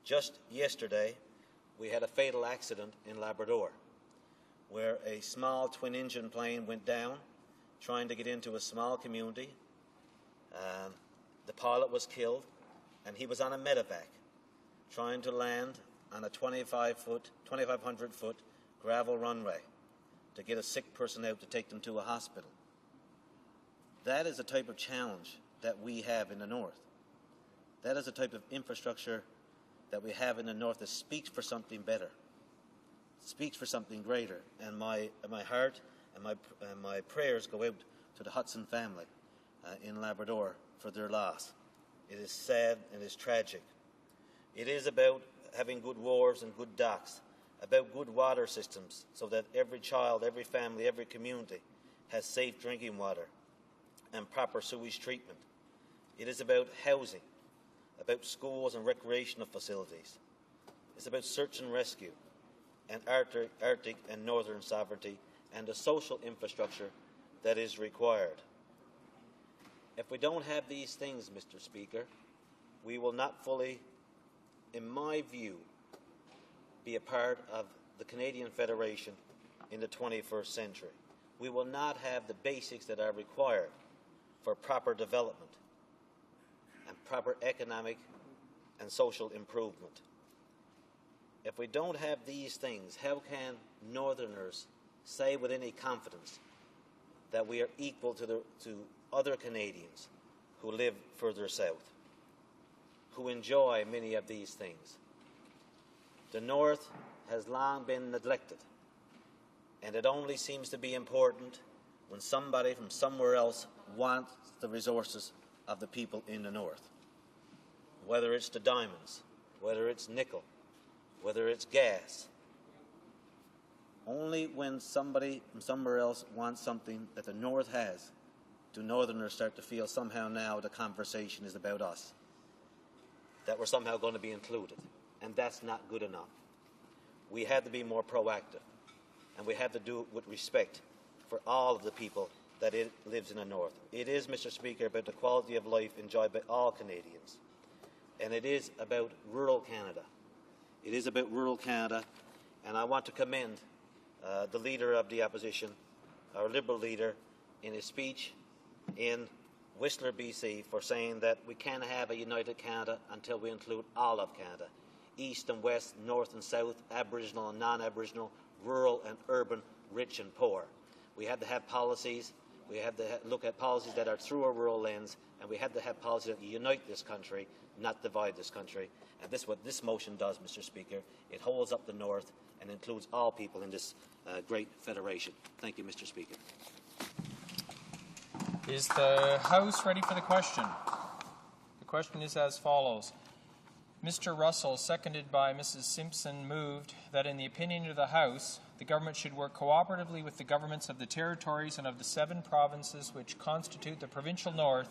Just yesterday, we had a fatal accident in Labrador, where a small twin-engine plane went down trying to get into a small community. The pilot was killed, and he was on a medevac trying to land on a 2,500-foot gravel runway to get a sick person out to take them to a hospital. That is the type of challenge that we have in the north. That is the type of infrastructure that we have in the north that speaks for something better, speaks for something greater. And my heart and my prayers go out to the Hudson family in Labrador for their loss. It is sad and it is tragic. It is about having good wharves and good docks, about good water systems so that every child, every family, every community has safe drinking water and proper sewage treatment. It is about housing, about schools and recreational facilities. It's about search and rescue and Arctic and northern sovereignty and the social infrastructure that is required. If we don't have these things, Mr. Speaker, we will not fully, in my view, be a part of the Canadian Federation in the 21st century. We will not have the basics that are required for proper development and proper economic and social improvement. If we don't have these things, how can Northerners say with any confidence that we are equal to other Canadians who live further south, who enjoy many of these things? The North has long been neglected, and it only seems to be important when somebody from somewhere else wants the resources of the people in the North. Whether it's the diamonds, whether it's nickel, whether it's gas. Only when somebody from somewhere else wants something that the North has do Northerners start to feel somehow now the conversation is about us, that we're somehow going to be included. And that's not good enough. We have to be more proactive, and we have to do it with respect for all of the people that lives in the North. It is, Mr. Speaker, about the quality of life enjoyed by all Canadians. And it is about rural Canada. It is about rural Canada, and I want to commend the Leader of the Opposition, our Liberal leader, in his speech in Whistler, BC, for saying that we can't have a united Canada until we include all of Canada. East and west, north and south, Aboriginal and non-Aboriginal, rural and urban, rich and poor. We have to have policies. We have to look at policies that are through a rural lens, and we have to have policies that unite this country, not divide this country. And this is what this motion does, Mr. Speaker. It holds up the North and includes all people in this great federation. Thank you, Mr. Speaker. Is the House ready for the question? The question is as follows. Mr. Russell, seconded by Mrs. Simpson, moved that in the opinion of the House, the government should work cooperatively with the governments of the territories and of the 7 provinces which constitute the provincial North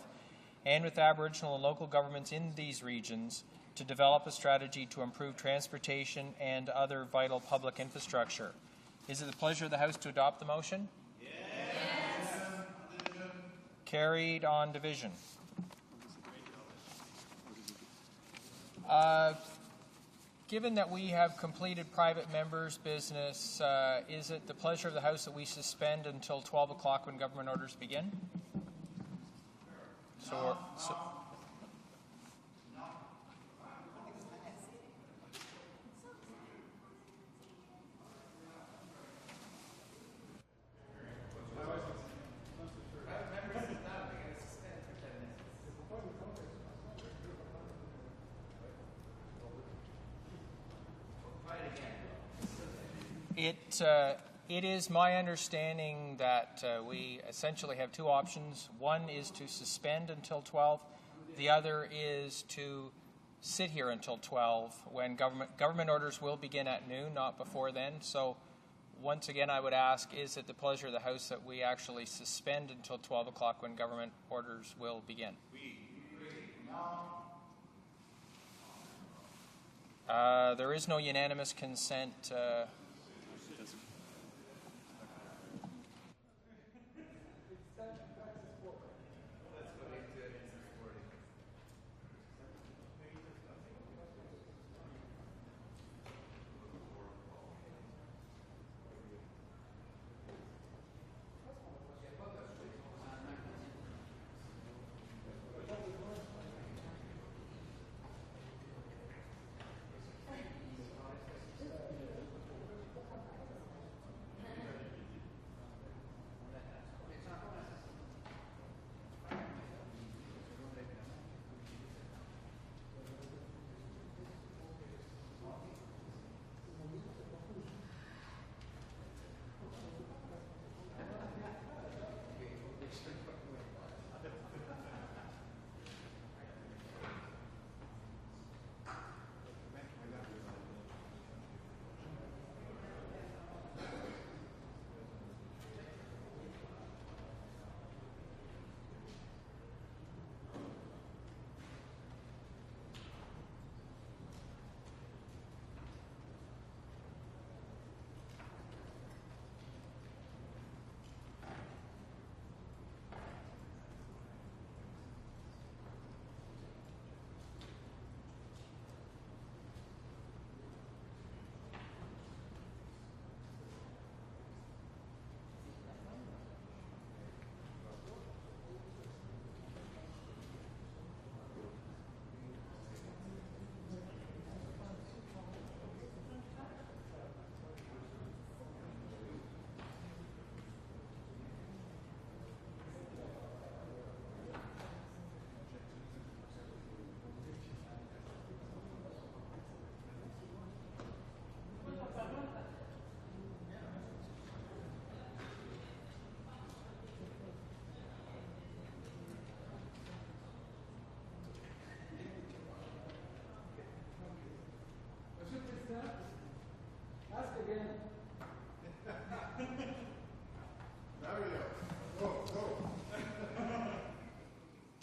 and with Aboriginal and local governments in these regions to develop a strategy to improve transportation and other vital public infrastructure. Is it the pleasure of the House to adopt the motion? Yes. Carried on division. Given that we have completed private members' business, is it the pleasure of the House that we suspend until 12 o'clock when government orders begin? It is my understanding that we essentially have 2 options. One is to suspend until 12. The other is to sit here until 12 when government orders will begin at noon, not before then. So once again, I would ask, is it the pleasure of the House that we actually suspend until 12 o'clock when government orders will begin? There is no unanimous consent.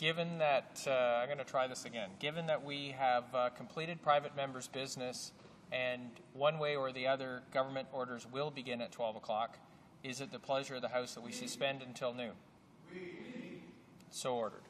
given that, I'm going to try this again, given that we have completed private members' business and one way or the other government orders will begin at 12 o'clock, is it the pleasure of the House that we suspend until noon? So ordered.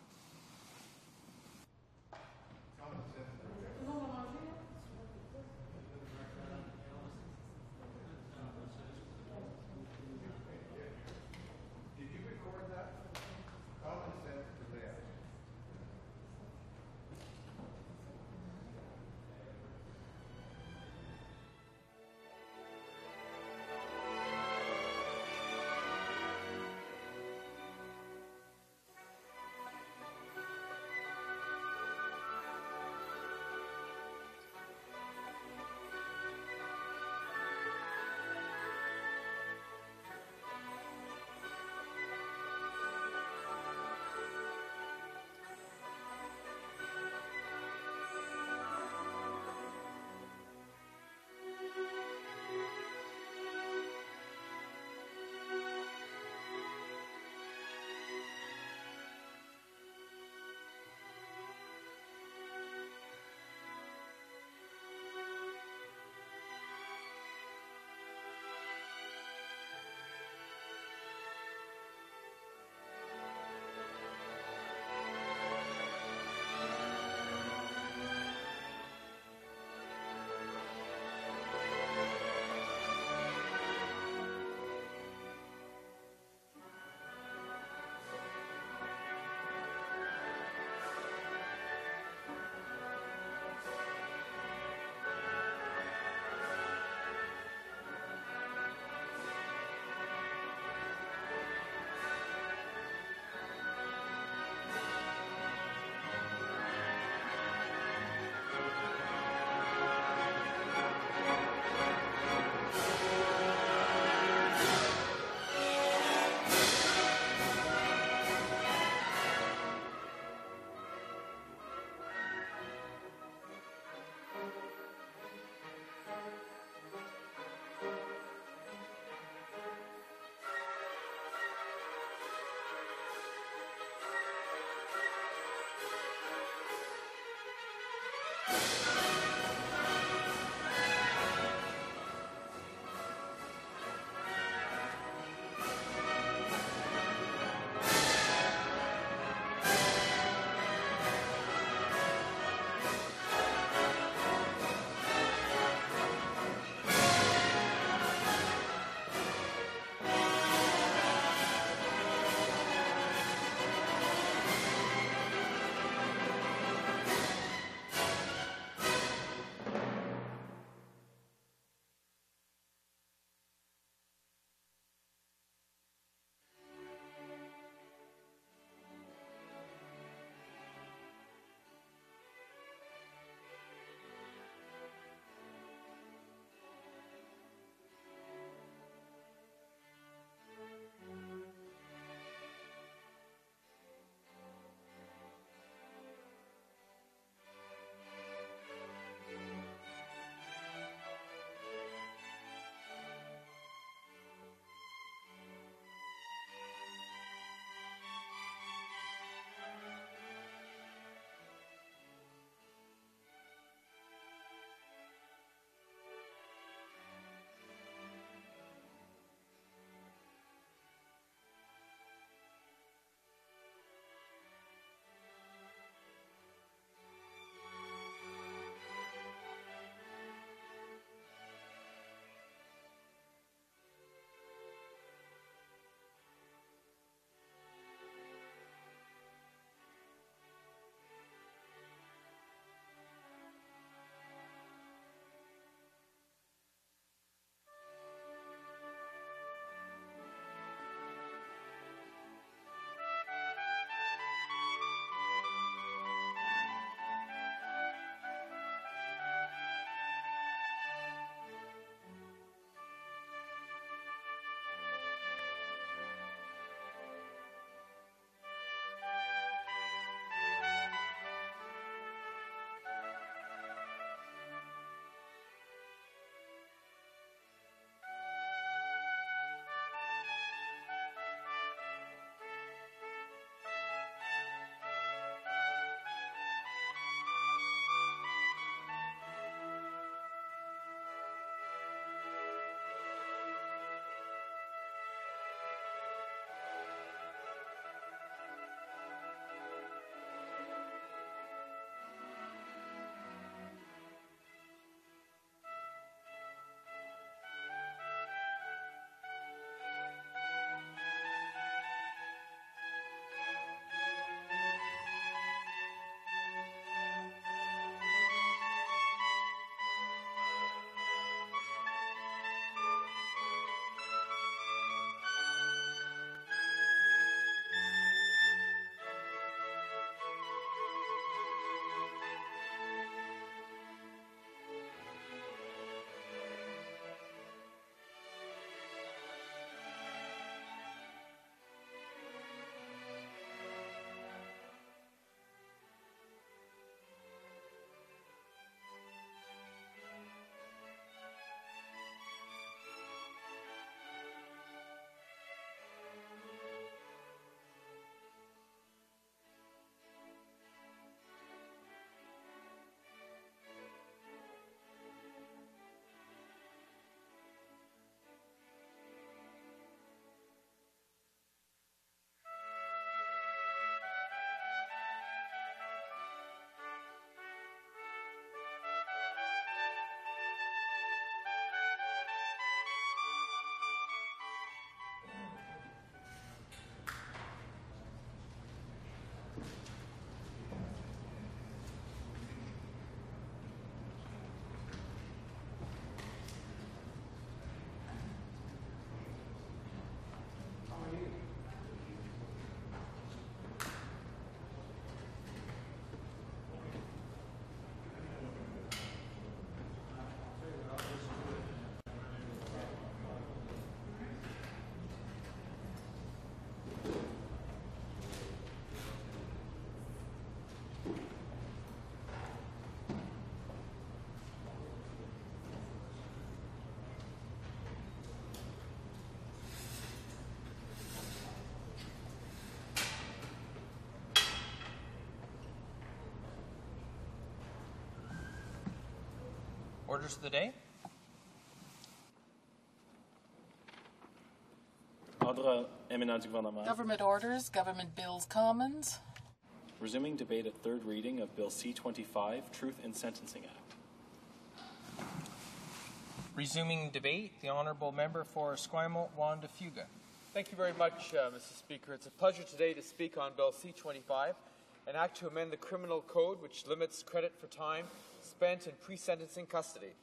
Orders of the day. Government orders, government bills, commons. Resuming debate at third reading of Bill C-25, Truth in Sentencing Act. Resuming debate, the Honourable Member for Esquimalt, Juan de Fuga. Thank you very much, Mr. Speaker. It's a pleasure today to speak on Bill C-25, an act to amend the criminal code which limits credit for time spent in pre-sentencing custody.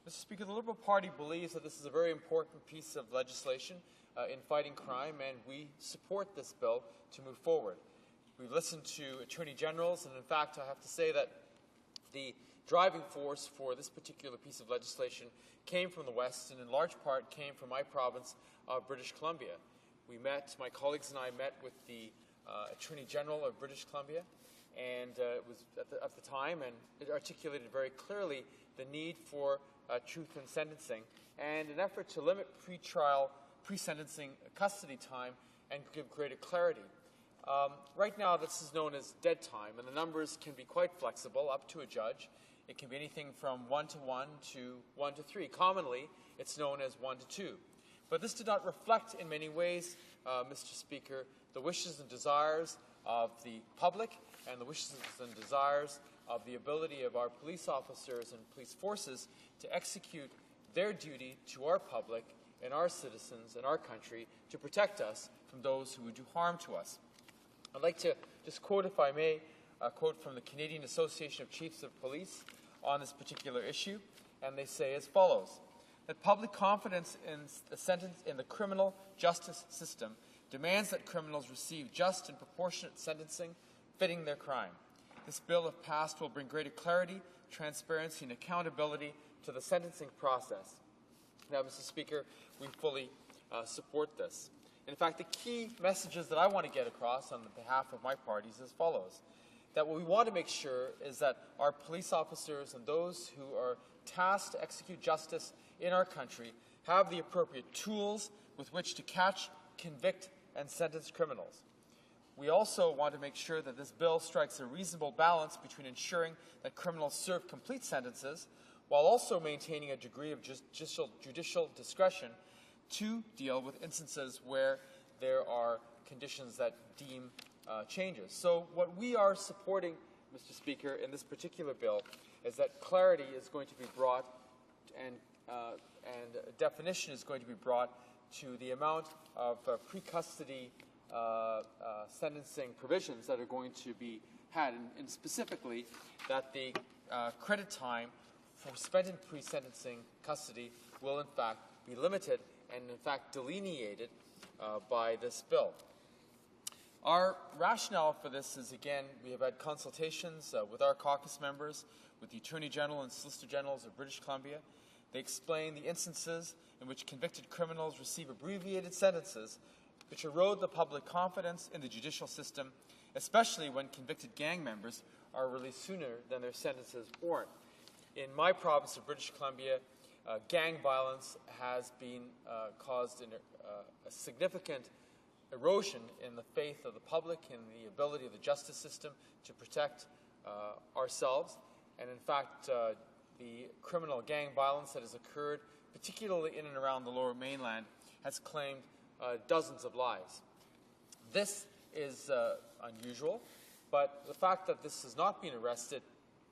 Mr. Speaker, the Liberal Party believes that this is a very important piece of legislation in fighting crime, and we support this bill to move forward. We've listened to Attorney Generals, and in fact, I have to say that the driving force for this particular piece of legislation came from the West, and in large part came from my province of British Columbia. My colleagues and I met with the Attorney General of British Columbia, and it was at the time, and it articulated very clearly the need for truth in sentencing and an effort to limit pre-sentencing custody time and give greater clarity. Right now, this is known as dead time, and the numbers can be quite flexible, up to a judge. It can be anything from 1 to 1 to 1 to 3. Commonly, it's known as 1 to 2. But this did not reflect in many ways, Mr. Speaker, the wishes and desires of the public and the wishes and desires of the ability of our police officers and police forces to execute their duty to our public and our citizens and our country to protect us from those who would do harm to us. I'd like to just quote, if I may, a quote from the Canadian Association of Chiefs of Police on this particular issue, and they say as follows: that public confidence in the criminal justice system demands that criminals receive just and proportionate sentencing fitting their crime. This bill, if passed, will bring greater clarity, transparency, and accountability to the sentencing process. Now, Mr. Speaker, we fully support this. In fact, the key messages that I want to get across on behalf of my party is as follows: that what we want to make sure is that our police officers and those who are tasked to execute justice in our country have the appropriate tools with which to catch, convict, and sentence criminals. We also want to make sure that this bill strikes a reasonable balance between ensuring that criminals serve complete sentences while also maintaining a degree of judicial discretion to deal with instances where there are conditions that deem changes. So what we are supporting, Mr. Speaker, in this particular bill is that clarity is going to be brought and definition is going to be brought to the amount of pre-custody sentencing provisions that are going to be had, and specifically that the credit time for spent in pre-sentencing custody will in fact be limited and in fact delineated by this bill. Our rationale for this is, again, we have had consultations with our caucus members, with the Attorney General and Solicitor Generals of British Columbia. They explain the instances in which convicted criminals receive abbreviated sentences which erode the public confidence in the judicial system, especially when convicted gang members are released sooner than their sentences warrant. In my province of British Columbia, gang violence has been caused a significant erosion in the faith of the public and the ability of the justice system to protect ourselves. And in fact, the criminal gang violence that has occurred, particularly in and around the Lower Mainland, has claimed dozens of lives. This is unusual, but the fact that this has not been arrested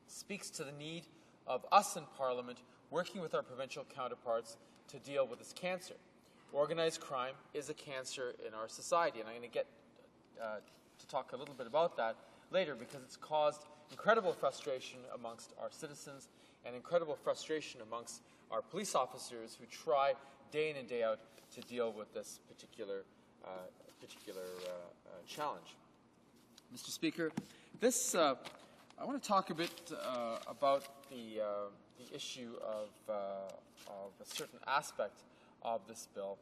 speaks to the need of us in Parliament working with our provincial counterparts to deal with this cancer. Organized crime is a cancer in our society, and I'm going to get to talk a little bit about that later, because it's caused incredible frustration amongst our citizens and incredible frustration amongst our police officers who try day in and day out to deal with this particular challenge. Mr. Speaker, I want to talk a bit about the issue of a certain aspect of this bill,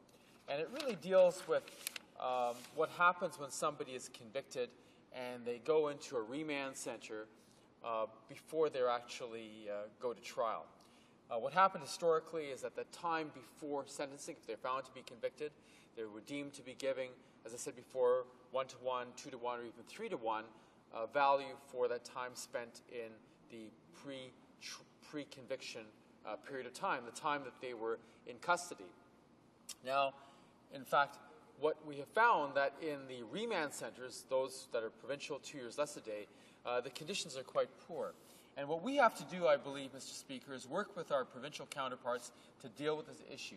and it really deals with what happens when somebody is convicted and they go into a remand center before they actually go to trial. What happened historically is at the time before sentencing, if they're found to be convicted, they were deemed to be giving, as I said before, 1 to 1, 2 to 1, or even 3 to 1 value for that time spent in the pre-conviction period of time, the time that they were in custody. Now, in fact, what we have found that in the remand centers, those that are provincial, 2 years less a day, the conditions are quite poor. And what we have to do, I believe, Mr. Speaker, is work with our provincial counterparts to deal with this issue.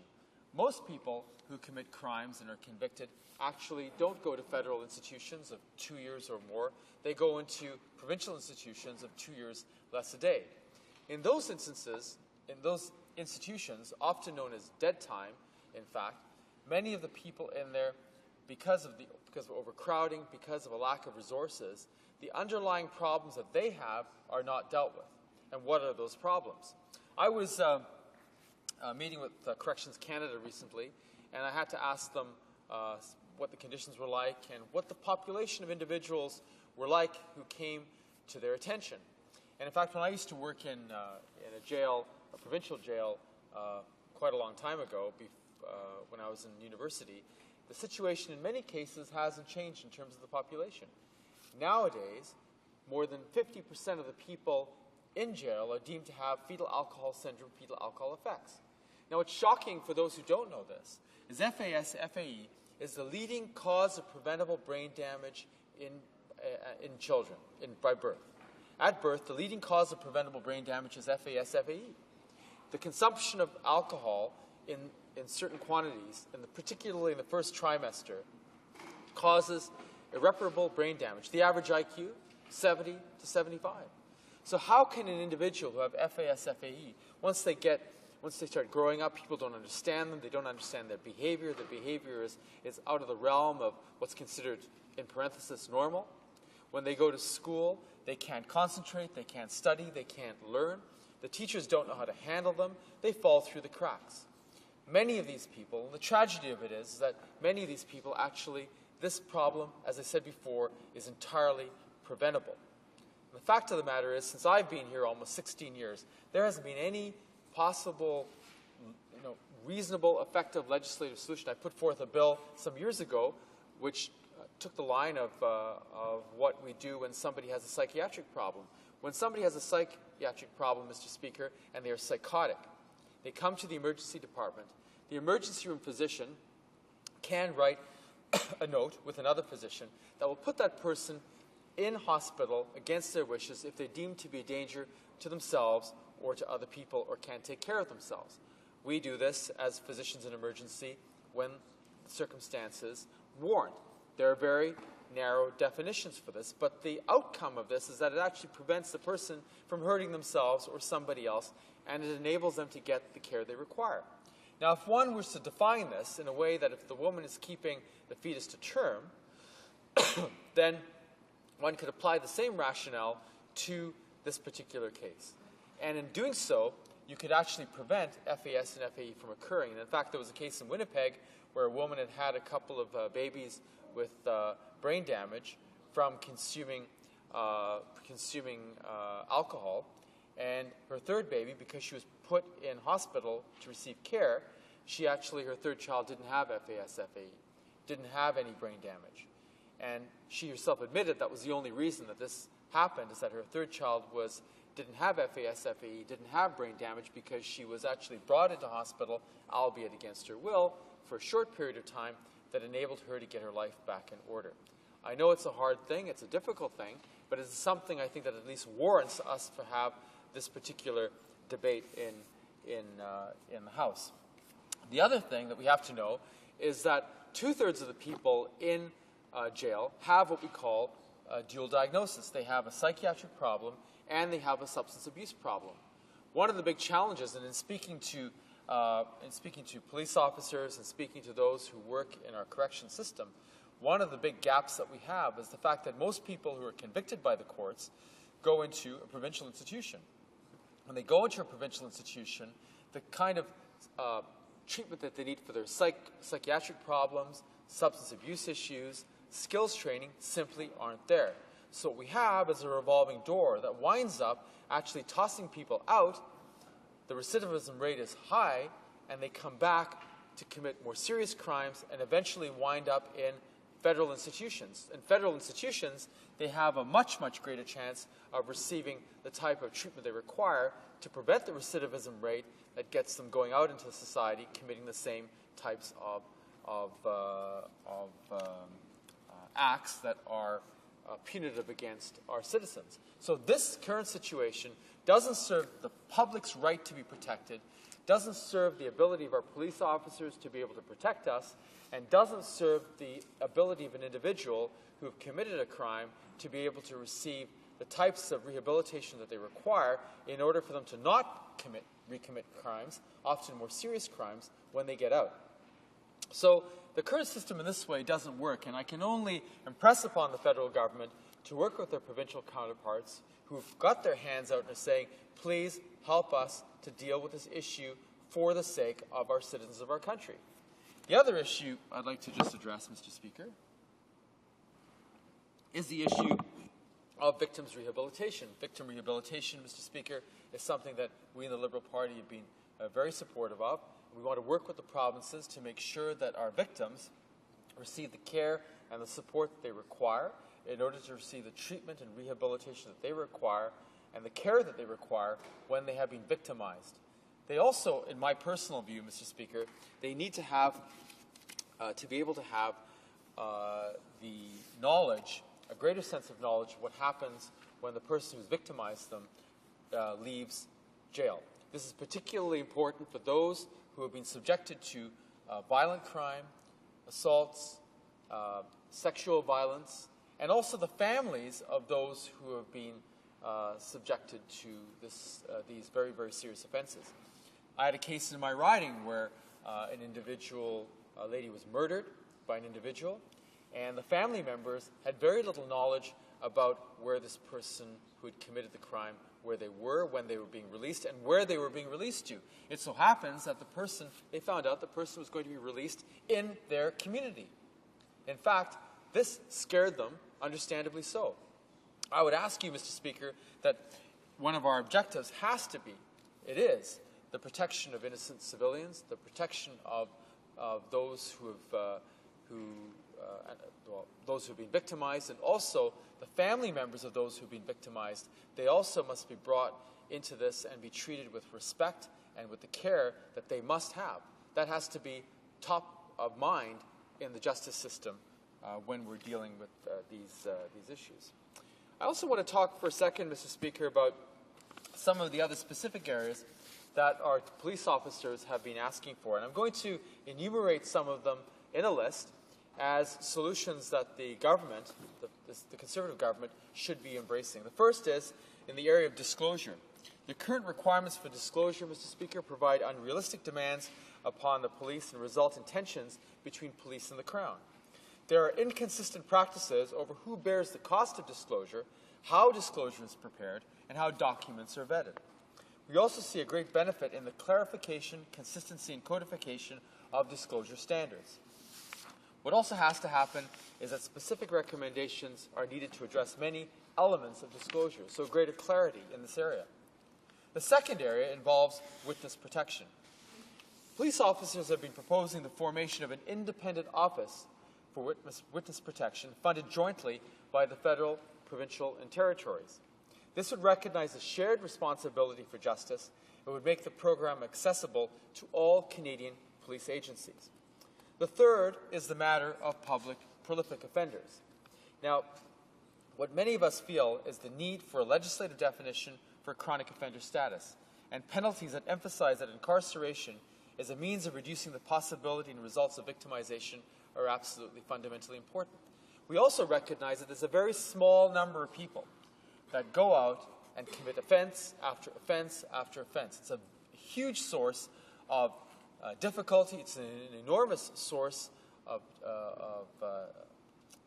Most people who commit crimes and are convicted actually don't go to federal institutions of 2 years or more. They go into provincial institutions of 2 years less a day. In those instances, in those institutions, often known as dead time, in fact, many of the people in there, because of overcrowding, because of a lack of resources, the underlying problems that they have are not dealt with. And what are those problems? I was meeting with Corrections Canada recently, and I had to ask them what the conditions were like and what the population of individuals were like who came to their attention. And in fact, when I used to work in a jail, a provincial jail, quite a long time ago, when I was in university, the situation in many cases hasn't changed in terms of the population. Nowadays, more than 50% of the people in jail are deemed to have fetal alcohol syndrome, fetal alcohol effects. Now, what's shocking for those who don't know this is FAE is the leading cause of preventable brain damage in children by birth. At birth, the leading cause of preventable brain damage is FAE. The consumption of alcohol in certain quantities, particularly in the first trimester, causes irreparable brain damage. The average IQ, 70 to 75. So how can an individual who have FAE, once they start growing up, people don't understand them, they don't understand their behavior is out of the realm of what's considered, in parenthesis, normal. When they go to school, they can't concentrate, they can't study, they can't learn. The teachers don't know how to handle them, they fall through the cracks. Many of these people, and the tragedy of it is that many of these people actually, this problem, as I said before, is entirely preventable. And the fact of the matter is, since I've been here almost 16 years, there hasn't been any possible, reasonable, effective legislative solution. I put forth a bill some years ago which took the line of what we do when somebody has a psychiatric problem. When somebody has a psychiatric problem, Mr. Speaker, and they are psychotic, they come to the emergency department. The emergency room physician can write a note with another physician that will put that person in hospital against their wishes if they deem to be a danger to themselves or to other people or can't take care of themselves. We do this as physicians in emergency when circumstances warrant. There are very narrow definitions for this, but the outcome of this is that it actually prevents the person from hurting themselves or somebody else, and it enables them to get the care they require. Now, if one was to define this in a way that if the woman is keeping the fetus to term, then one could apply the same rationale to this particular case. And in doing so, you could actually prevent FAS and FAE from occurring. And in fact, there was a case in Winnipeg where a woman had had a couple of babies with brain damage from consuming alcohol. And her third baby, because she was put in hospital to receive care, her third child didn't have FAS, FAE, didn't have any brain damage. And she herself admitted that was the only reason that this happened, is that her third child didn't have FAS, FAE, didn't have brain damage, because she was actually brought into hospital, albeit against her will, for a short period of time that enabled her to get her life back in order. I know it's a hard thing, it's a difficult thing, but it's something I think that at least warrants us to have this particular debate in the House. The other thing that we have to know is that 2/3 of the people in jail have what we call a dual diagnosis. They have a psychiatric problem and they have a substance abuse problem. One of the big challenges, and in speaking to police officers and speaking to those who work in our correction system, one of the big gaps that we have is the fact that most people who are convicted by the courts go into a provincial institution. When they go into a provincial institution, the kind of treatment that they need for their psychiatric problems, substance abuse issues, skills training simply aren't there. So what we have is a revolving door that winds up actually tossing people out. The recidivism rate is high, and they come back to commit more serious crimes and eventually wind up in federal institutions. In federal institutions, they have a much, much greater chance of receiving the type of treatment they require to prevent the recidivism rate that gets them going out into society committing the same types of acts that are punitive against our citizens. So this current situation doesn't serve the public's right to be protected, doesn't serve the ability of our police officers to be able to protect us, and doesn't serve the ability of an individual who have committed a crime to be able to receive the types of rehabilitation that they require in order for them to not recommit crimes, often more serious crimes, when they get out. So the current system in this way doesn't work, and I can only impress upon the federal government to work with their provincial counterparts who've got their hands out and are saying, please help us to deal with this issue for the sake of our citizens of our country. The other issue I'd like to just address, Mr. Speaker, is the issue of victims' rehabilitation. Victim rehabilitation, Mr. Speaker, is something that we in the Liberal Party have been very supportive of. We want to work with the provinces to make sure that our victims receive the care and the support that they require in order to receive the treatment and rehabilitation that they require and the care that they require when they have been victimized. They also, in my personal view, Mr. Speaker, they need to have, to be able to have the knowledge, a greater sense of knowledge of what happens when the person who's victimized them leaves jail. This is particularly important for those who have been subjected to violent crime, assaults, sexual violence, and also the families of those who have been subjected to these very, very serious offenses. I had a case in my riding where an individual, a lady was murdered by an individual, and the family members had very little knowledge about where this person who had committed the crime, where they were, when they were being released, and where they were being released to. It so happens that they found out the person was going to be released in their community. In fact, this scared them, understandably so. I would ask you, Mr. Speaker, that one of our objectives has to be, it is, the protection of innocent civilians, the protection of those who have those who've been victimized, and also the family members of those who've been victimized. They also must be brought into this and be treated with respect and with the care that they must have. That has to be top of mind in the justice system when we're dealing with these issues. I also want to talk for a second, Mr. Speaker, about some of the other specific areas that our police officers have been asking for. And I'm going to enumerate some of them in a list as solutions that the government, the Conservative government, should be embracing. The first is in the area of disclosure. The current requirements for disclosure, Mr. Speaker, provide unrealistic demands upon the police and result in tensions between police and the Crown. There are inconsistent practices over who bears the cost of disclosure, how disclosure is prepared, and how documents are vetted. We also see a great benefit in the clarification, consistency, and codification of disclosure standards. What also has to happen is that specific recommendations are needed to address many elements of disclosure, so greater clarity in this area. The second area involves witness protection. Police officers have been proposing the formation of an independent office for witness protection funded jointly by the federal, provincial, and territories. This would recognize a shared responsibility for justice and would make the program accessible to all Canadian police agencies. The third is the matter of public prolific offenders. Now, what many of us feel is the need for a legislative definition for chronic offender status and penalties that emphasize that incarceration is a means of reducing the possibility and results of victimization are absolutely fundamentally important. We also recognize that there's a very small number of people that go out and commit offense after offense after offense. It's a huge source of difficulty. It's an enormous source of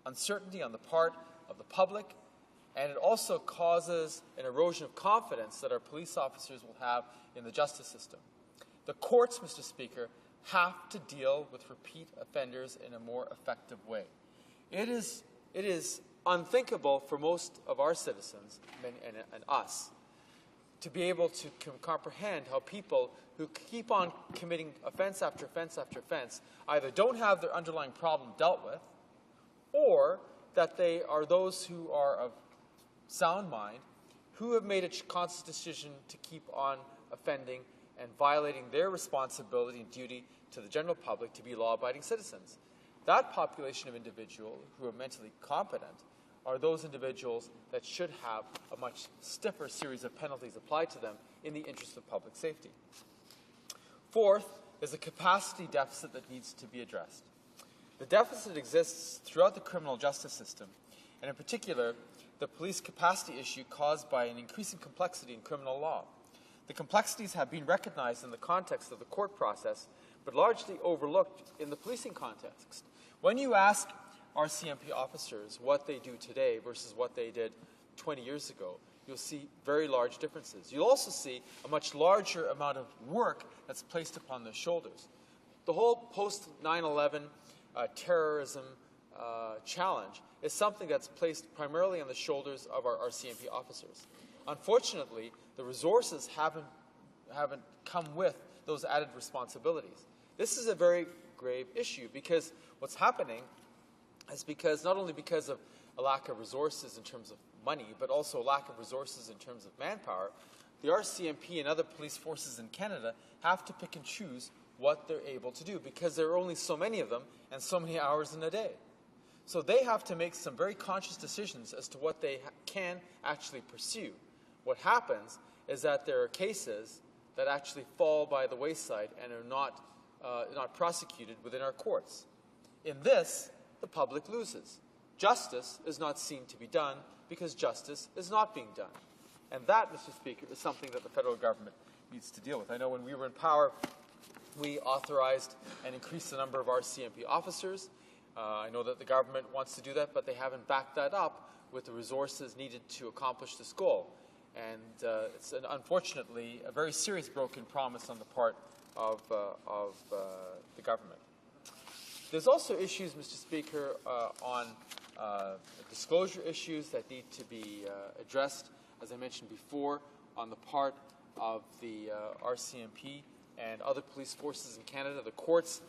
uncertainty on the part of the public, and it also causes an erosion of confidence that our police officers will have in the justice system. The courts, Mr. Speaker, have to deal with repeat offenders in a more effective way. It is unthinkable for most of our citizens and us to be able to comprehend how people who keep on committing offense after offense after offense either don't have their underlying problem dealt with, or that they are those who are of sound mind, who have made a conscious decision to keep on offending and violating their responsibility and duty to the general public to be law-abiding citizens. That population of individuals who are mentally competent are those individuals that should have a much stiffer series of penalties applied to them in the interest of public safety. Fourth is a capacity deficit that needs to be addressed. The deficit exists throughout the criminal justice system, and in particular, the police capacity issue caused by an increasing complexity in criminal law. The complexities have been recognized in the context of the court process, but largely overlooked in the policing context. When you ask RCMP officers what they do today versus what they did 20 years ago, you'll see very large differences. You'll also see a much larger amount of work that's placed upon their shoulders. The whole post-9/11 terrorism challenge is something that's placed primarily on the shoulders of our RCMP officers. Unfortunately, the resources haven't come with those added responsibilities. This is a very grave issue because what's happening is not only because of a lack of resources in terms of money, but also a lack of resources in terms of manpower, the RCMP and other police forces in Canada have to pick and choose what they're able to do because there are only so many of them and so many hours in a day. So they have to make some very conscious decisions as to what they can actually pursue. What happens is that there are cases that actually fall by the wayside and are not prosecuted within our courts. In this, the public loses. Justice is not seen to be done because justice is not being done. And that, Mr. Speaker, is something that the federal government needs to deal with. I know when we were in power, we authorized and increased the number of RCMP officers. I know that the government wants to do that, but they haven't backed that up with the resources needed to accomplish this goal. And it's unfortunately a very serious broken promise on the part of the government. There's also issues, Mr. Speaker, on disclosure issues that need to be addressed, as I mentioned before, on the part of the RCMP and other police forces in Canada, the courts.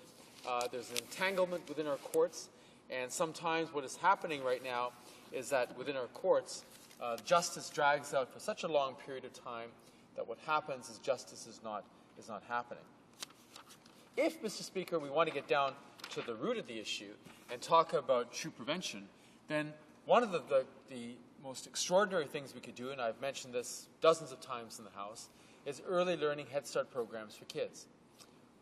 There's an entanglement within our courts, and sometimes what is happening right now is that within our courts, justice drags out for such a long period of time that what happens is justice is not happening. If, Mr. Speaker, we want to get down to the root of the issue and talk about true prevention, then one of the most extraordinary things we could do, and I've mentioned this dozens of times in the House, is early learning Head Start programs for kids.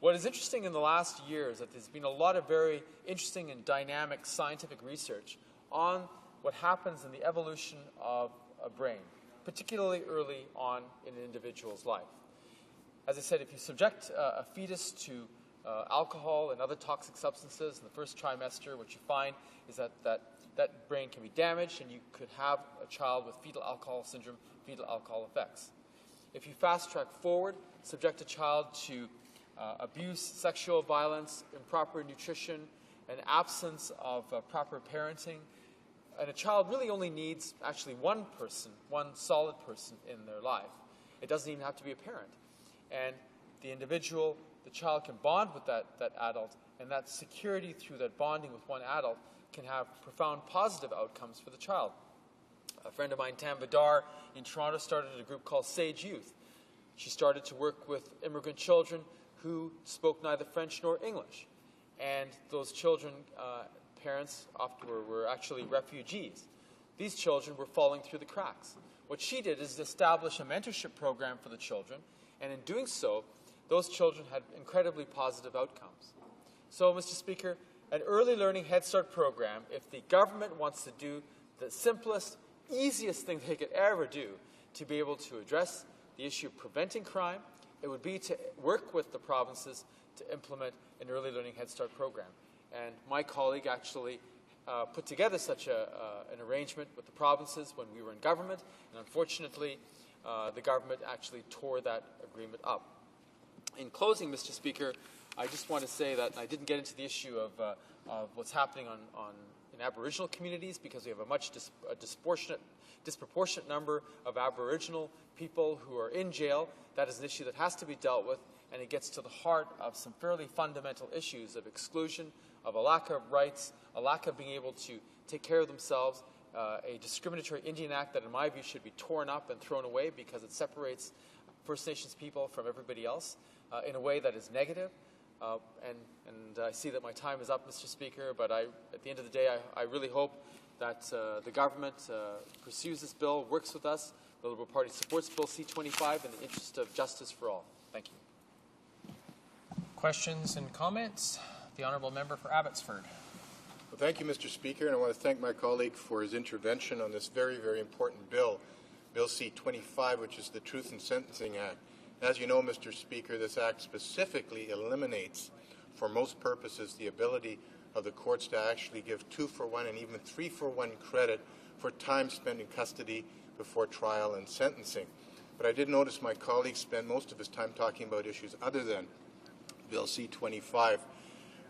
What is interesting in the last year is that there's been a lot of very interesting and dynamic scientific research on what happens in the evolution of a brain, particularly early on in an individual's life. As I said, if you subject a fetus to alcohol and other toxic substances in the first trimester, what you find is that brain can be damaged and you could have a child with fetal alcohol syndrome, fetal alcohol effects. If you fast track forward, subject a child to abuse, sexual violence, improper nutrition, an absence of proper parenting, and a child really only needs actually one person, one solid person in their life. It doesn't even have to be a parent. And the child can bond with that adult, and that security through that bonding with one adult can have profound positive outcomes for the child. A friend of mine, Tam Vidar, in Toronto, started a group called Sage Youth. She started to work with immigrant children who spoke neither French nor English. And those children, parents often were actually refugees. These children were falling through the cracks. What she did is establish a mentorship program for the children, and in doing so, those children had incredibly positive outcomes. So, Mr. Speaker, an early learning Head Start program, if the government wants to do the simplest, easiest thing they could ever do to be able to address the issue of preventing crime, it would be to work with the provinces to implement an early learning Head Start program. And my colleague actually put together such an arrangement with the provinces when we were in government, and unfortunately, the government actually tore that agreement up. In closing, Mr. Speaker, I just want to say that I didn't get into the issue of what's happening in Aboriginal communities because we have a much disproportionate number of Aboriginal people who are in jail. That is an issue that has to be dealt with, and it gets to the heart of some fairly fundamental issues of exclusion, of a lack of rights, a lack of being able to take care of themselves, a discriminatory Indian Act that in my view should be torn up and thrown away because it separates First Nations people from everybody else in a way that is negative. And I see that my time is up, Mr. Speaker, but at the end of the day, I really hope that the government pursues this bill, works with us. The Liberal Party supports Bill C-25 in the interest of justice for all. Thank you. Questions and comments? The Honourable Member for Abbotsford. Well, thank you, Mr. Speaker, and I want to thank my colleague for his intervention on this very, very important bill, Bill C-25, which is the Truth in Sentencing Act. As you know, Mr. Speaker, this act specifically eliminates, for most purposes, the ability of the courts to actually give 2-for-1 and even 3-for-1 credit for time spent in custody before trial and sentencing. But I did notice my colleague spent most of his time talking about issues other than Bill C-25.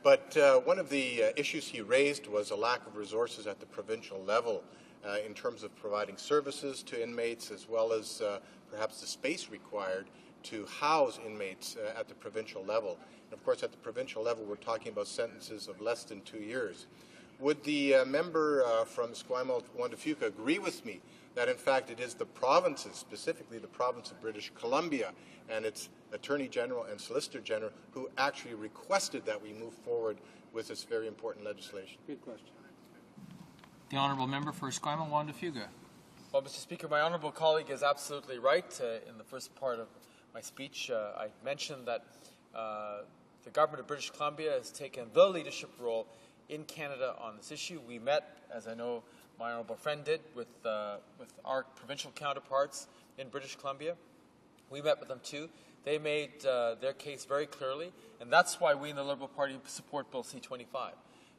But one of the issues he raised was a lack of resources at the provincial level in terms of providing services to inmates, as well as perhaps the space required to house inmates at the provincial level. And of course, at the provincial level, we're talking about sentences of less than 2 years. Would the member from Esquimalt-Juan-de-Fuca agree with me that, in fact, it is the provinces, specifically the province of British Columbia and its Attorney General and Solicitor General, who actually requested that we move forward with this very important legislation? Good question. The Honourable Member for Esquimalt-Juan-de-Fuca. Well, Mr. Speaker, my honourable colleague is absolutely right. In the first part of my speech, I mentioned that the government of British Columbia has taken the leadership role in Canada on this issue. We met, as I know my honourable friend did, with our provincial counterparts in British Columbia. We met with them too. They made their case very clearly, and that's why we in the Liberal Party support Bill C-25.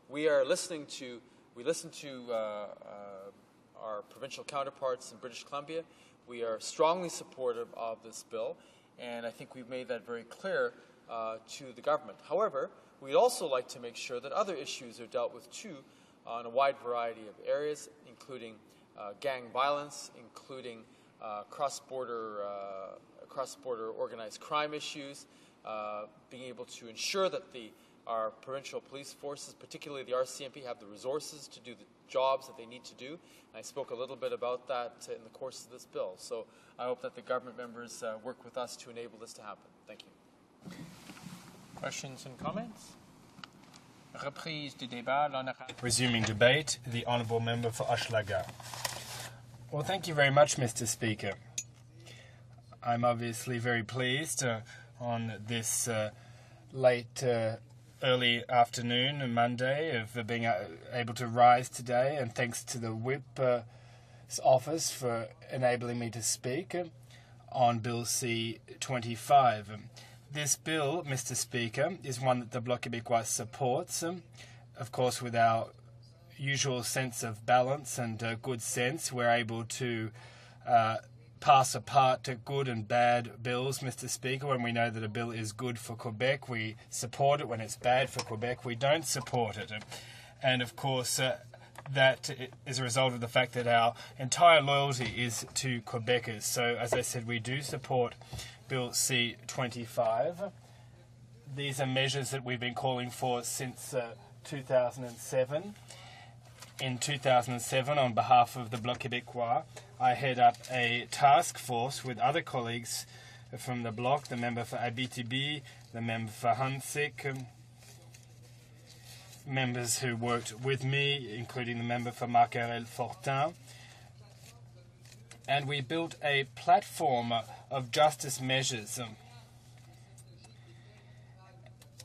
We listen to our provincial counterparts in British Columbia. We are strongly supportive of this bill, and I think we've made that very clear to the government. However, we'd also like to make sure that other issues are dealt with too on a wide variety of areas, including gang violence, including cross-border organized crime issues, being able to ensure that our provincial police forces, particularly the RCMP, have the resources to do the jobs that they need to do. And I spoke a little bit about that in the course of this bill. So I hope that the government members work with us to enable this to happen. Thank you. Questions and comments? Reprise du débat. Resuming debate, the Honourable Member for Hochelaga. Well, thank you very much, Mr. Speaker. I'm obviously very pleased on this late early afternoon, Monday, of being able to rise today, and thanks to the Whip's office for enabling me to speak on Bill C-25. This bill, Mr. Speaker, is one that the Bloc Québécois supports, of course, with our usual sense of balance and good sense. We're able to pass apart good and bad bills, Mr. Speaker. When we know that a bill is good for Quebec, we support it. When it's bad for Quebec, we don't support it. And of course, that is a result of the fact that our entire loyalty is to Quebecers. So, as I said, we do support Bill C-25. These are measures that we've been calling for since 2007. In 2007, on behalf of the Bloc Québécois, I head up a task force with other colleagues from the Bloc, the member for Abitibi, the member for HoC, members who worked with me, including the member for Marc-Aurèle-Fortin. And we built a platform of justice measures.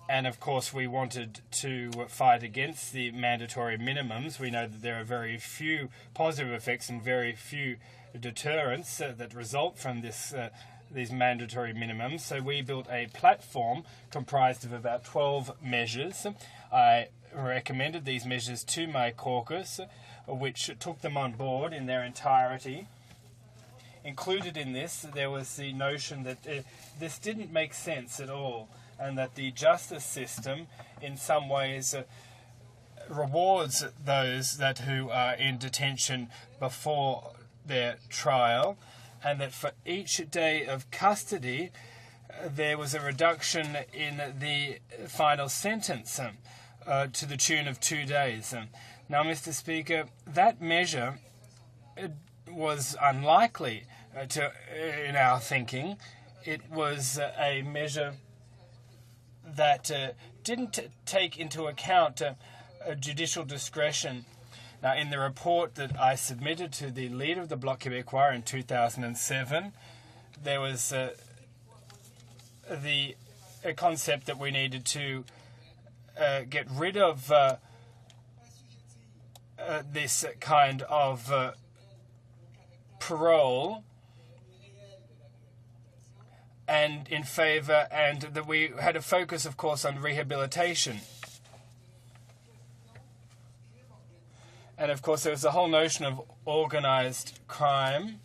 And of course, we wanted to fight against the mandatory minimums. We know that there are very few positive effects and very few deterrents that result from these mandatory minimums. So we built a platform comprised of about 12 measures. I recommended these measures to my caucus, which took them on board in their entirety. Included in this, there was the notion that this didn't make sense at all, and that the justice system in some ways rewards those who are in detention before their trial, and that for each day of custody there was a reduction in the final sentence to the tune of 2 days. Now, Mr. Speaker, that measure was unlikely in our thinking. It was a measure that didn't take into account judicial discretion. Now, in the report that I submitted to the leader of the Bloc Québécois in 2007, there was a concept that we needed to get rid of this kind of parole, and in favour, and that we had a focus, of course, on rehabilitation. And of course, there was the whole notion of organised crime,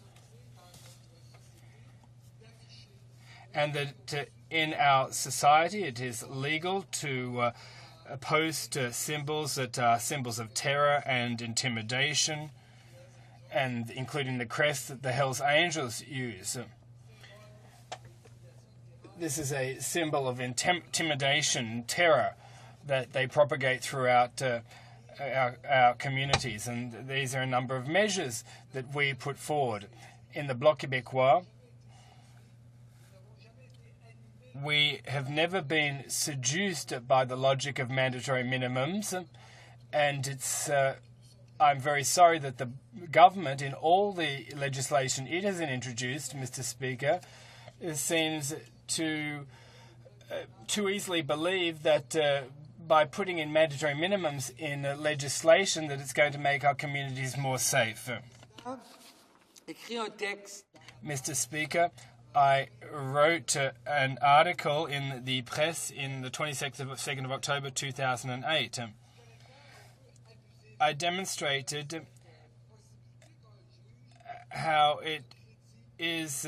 and that in our society it is legal to post symbols that are symbols of terror and intimidation, and including the crest that the Hells Angels use. This is a symbol of intimidation, terror that they propagate throughout our communities, and these are a number of measures that we put forward. In the Bloc Québécois, we have never been seduced by the logic of mandatory minimums, and it's I'm very sorry that the government, in all the legislation it has introduced, Mr. Speaker, seems to too easily believe that by putting in mandatory minimums in legislation that it's going to make our communities more safe. Mr. Speaker, I wrote an article in the press in the 22nd of October 2008. I demonstrated how it is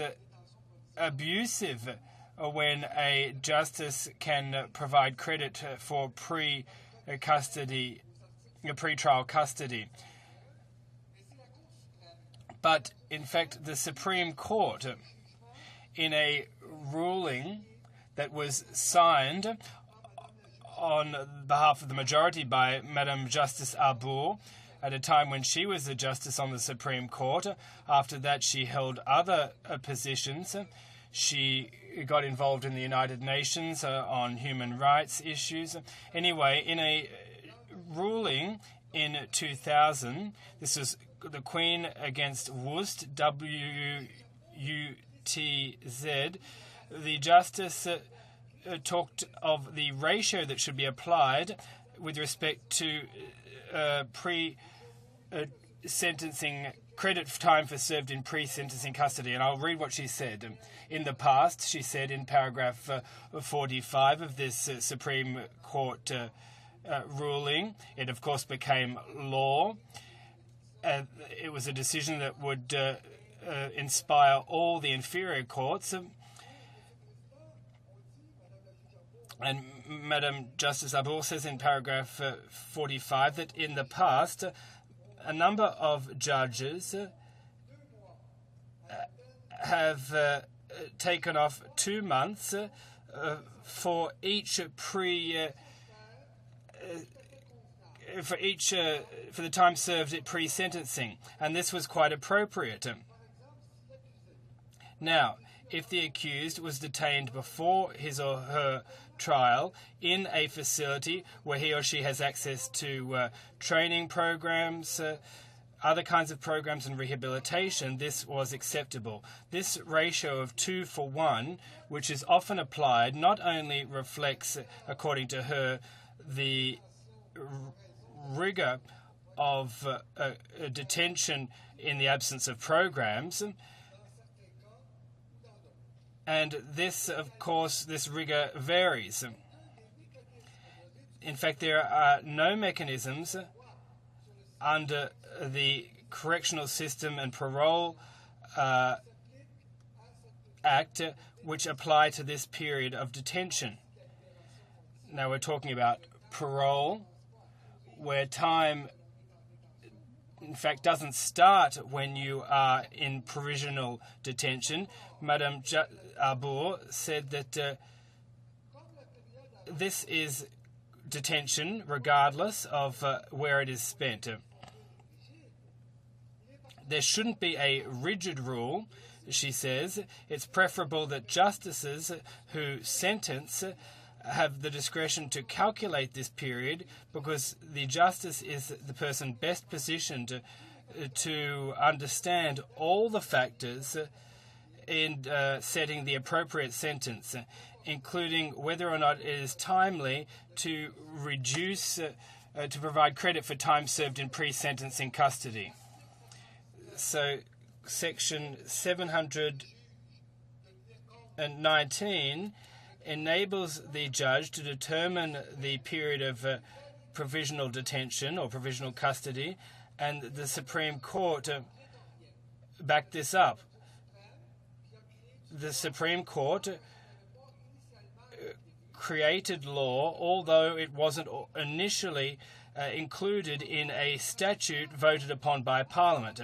abusive when a justice can provide credit for pre-trial custody. But in fact, the Supreme Court, in a ruling that was signed on behalf of the majority by Madame Justice Arbour, at a time when she was the justice on the Supreme Court. After that, she held other positions. She got involved in the United Nations on human rights issues. Anyway, in a ruling in 2000, this was the Queen against Wust, W-U-T-Z, the justice talked of the ratio that should be applied with respect to pre-sentencing credit time for served in pre-sentencing custody. And I'll read what she said. In the past, she said in paragraph 45 of this Supreme Court ruling, it of course became law. It was a decision that would inspire all the inferior courts. And Madam Justice Arbour says in paragraph 45 that in the past, a number of judges have taken off 2 months for each for the time served at pre-sentencing, and this was quite appropriate. Now, if the accused was detained before his or her trial in a facility where he or she has access to training programs, other kinds of programs and rehabilitation, this was acceptable. This ratio of 2-for-1, which is often applied, not only reflects, according to her, the rigor of detention in the absence of programs, and this, of course, this rigor varies. In fact, there are no mechanisms under the Correctional System and Parole Act which apply to this period of detention. Now we're talking about parole, where time, in fact, doesn't start when you are in provisional detention. Madame Arbour said that this is detention regardless of where it is spent. There shouldn't be a rigid rule, she says. It's preferable that justices who sentence have the discretion to calculate this period, because the justice is the person best positioned to understand all the factors in setting the appropriate sentence, including whether or not it is timely to reduce, to provide credit for time served in pre-sentencing custody. So, Section 719 enables the judge to determine the period of provisional detention or provisional custody, and the Supreme Court backed this up. The Supreme Court created law, although it wasn't initially included in a statute voted upon by Parliament.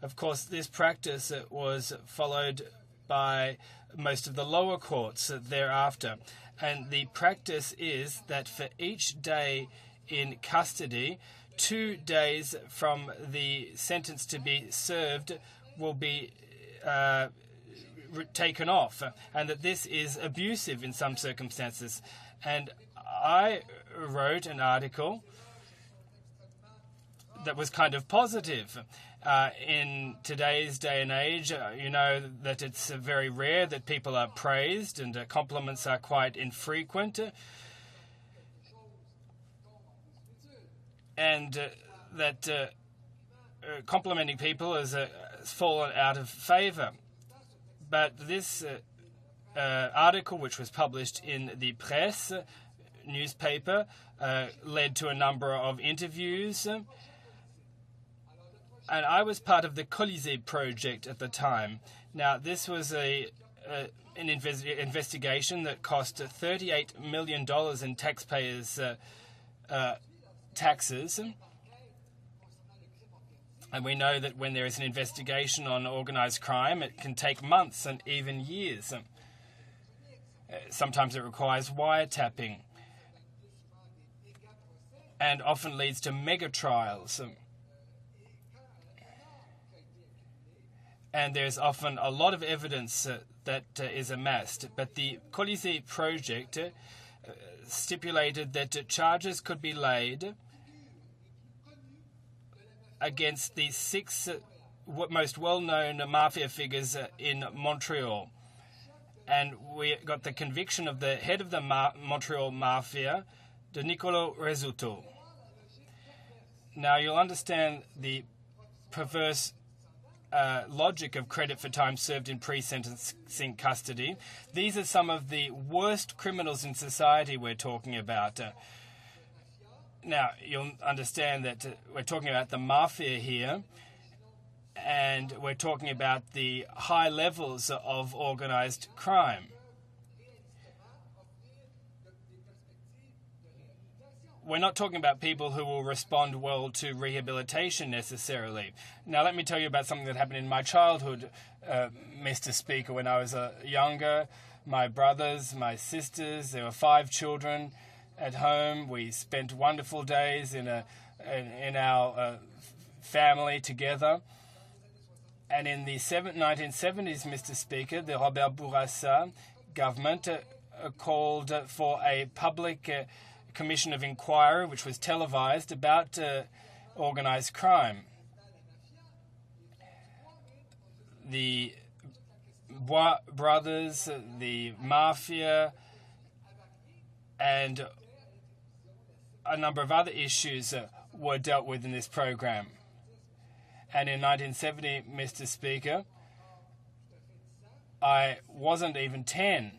Of course, this practice was followed by most of the lower courts thereafter. And the practice is that for each day in custody, 2 days from the sentence to be served will be taken off, and that this is abusive in some circumstances. And I wrote an article that was kind of positive. In today's day and age, you know that it's very rare that people are praised, and compliments are quite infrequent. And that complimenting people has fallen out of favour. But this article, which was published in the Presse newspaper, led to a number of interviews. And I was part of the Colisée project at the time. Now, this was an investigation that cost $38 million in taxpayers' taxes. And we know that when there is an investigation on organised crime, it can take months and even years. Sometimes it requires wiretapping, and often leads to mega trials. And there's often a lot of evidence that is amassed. But the Colisée project stipulated that charges could be laid against the 6 most well-known mafia figures in Montreal. And we got the conviction of the head of the Montreal Mafia, de Nicolas Rizzuto. Now, you'll understand the perverse logic of credit for time served in pre-sentencing custody. These are some of the worst criminals in society we're talking about. Now, you'll understand that we're talking about the mafia here, and we're talking about the high levels of organized crime. We're not talking about people who will respond well to rehabilitation necessarily. Now, let me tell you about something that happened in my childhood, Mr. Speaker. When I was younger, my brothers, my sisters, there were 5 children at home. We spent wonderful days in our family together. And in the 1970s, Mr. Speaker, the Robert Bourassa government called for a public commission of inquiry, which was televised, about organised crime. The Bois brothers, the mafia, and a number of other issues were dealt with in this program. And in 1970, Mr. Speaker, I wasn't even 10.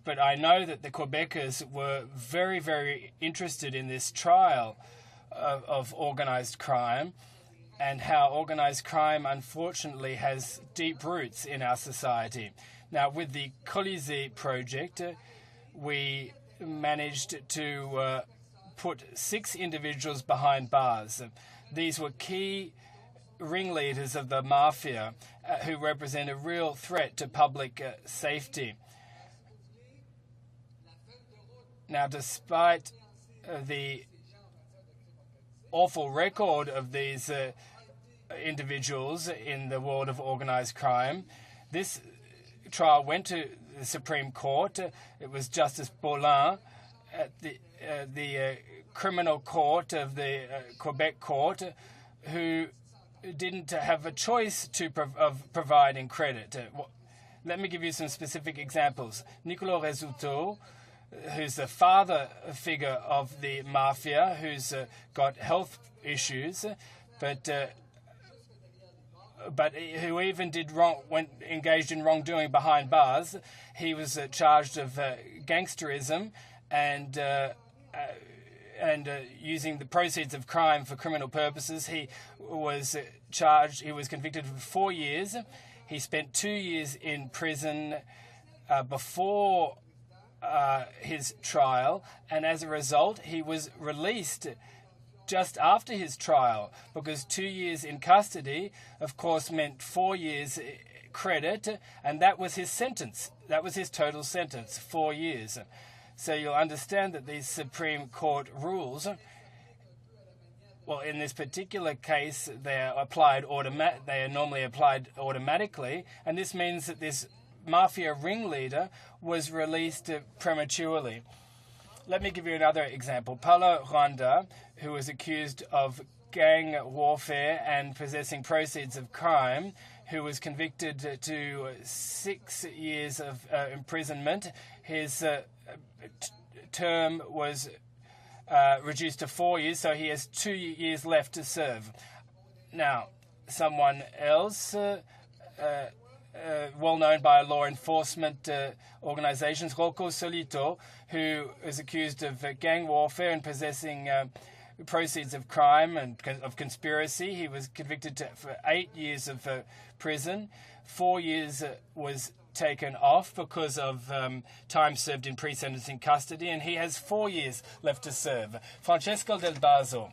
But I know that the Quebecers were very, very interested in this trial of organised crime, and how organised crime, unfortunately, has deep roots in our society. Now, with the Colisée project, we managed to put 6 individuals behind bars. These were key ringleaders of the mafia who represent a real threat to public safety. Now, despite the awful record of these individuals in the world of organized crime, this trial went to the Supreme Court. It was Justice Paulin at the criminal court of the Quebec court who didn't have a choice of providing credit. Let me give you some specific examples. Nicolas Resultaud, who's the father figure of the mafia, who's got health issues, but who even engaged in wrongdoing behind bars. He was charged of gangsterism and using the proceeds of crime for criminal purposes. He was convicted for 4 years. He spent 2 years in prison before his trial, and as a result, he was released just after his trial, because 2 years in custody, of course, meant 4 years credit, and that was his sentence. That was his total sentence, 4 years. So you'll understand that these Supreme Court rules, well, in this particular case, they are normally applied automatically, and this means that this mafia ringleader was released prematurely. Let me give you another example. Paulo Rwanda, who was accused of gang warfare and possessing proceeds of crime, who was convicted to 6 years of imprisonment. His term was reduced to 4 years, so he has 2 years left to serve. Now, someone else, well known by law enforcement organizations, Rocco Solito, who is accused of gang warfare and possessing proceeds of crime and of conspiracy. He was convicted for 8 years of prison. 4 years was taken off because of time served in pre-sentencing custody, and he has 4 years left to serve. Francesco Del Bazo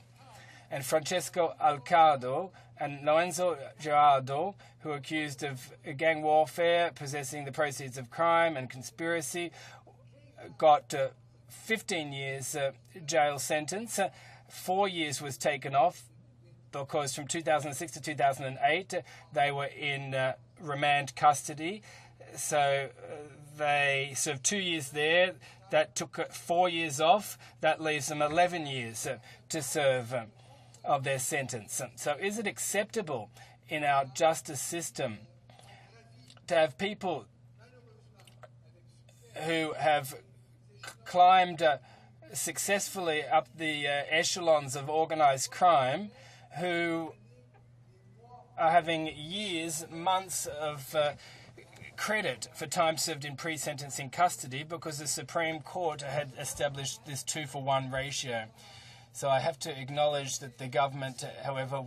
and Francesco Alcado and Lorenzo Gerardo, who are accused of gang warfare, possessing the proceeds of crime and conspiracy, got 15 years jail sentence. 4 years was taken off because from 2006 to 2008 they were in remand custody. So they served 2 years there. That took 4 years off. That leaves them 11 years to serve of their sentence. So is it acceptable in our justice system to have people who have climbed successfully up the echelons of organized crime, who are having years, months of credit for time served in pre-sentencing custody because the Supreme Court had established this 2-for-1 ratio? So I have to acknowledge that the government, however,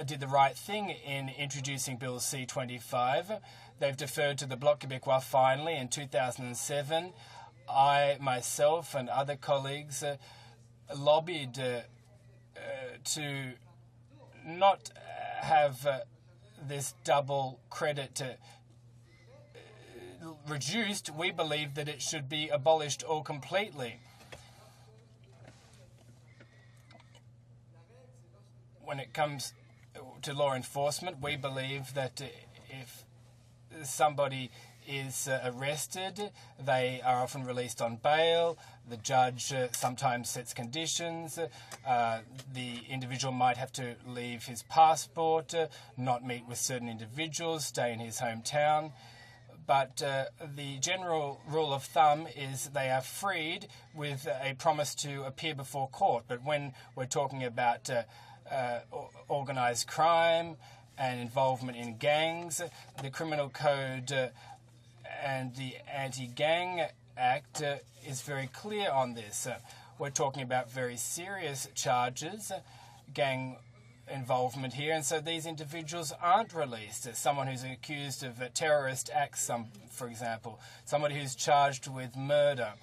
did the right thing in introducing Bill C-25. They've deferred to the Bloc Québécois finally in 2007. I, myself, and other colleagues lobbied to not have this double credit reduced. We believe that it should be abolished all completely. When it comes to law enforcement, we believe that if somebody is arrested, they are often released on bail. The judge sometimes sets conditions. The individual might have to leave his passport, not meet with certain individuals, stay in his hometown. But the general rule of thumb is they are freed with a promise to appear before court. But when we're talking about organized crime and involvement in gangs, the Criminal Code and the Anti-Gang Act is very clear on this. We're talking about very serious charges, gang involvement here, and so these individuals aren't released. Someone who's accused of terrorist acts, for example, somebody who's charged with murder,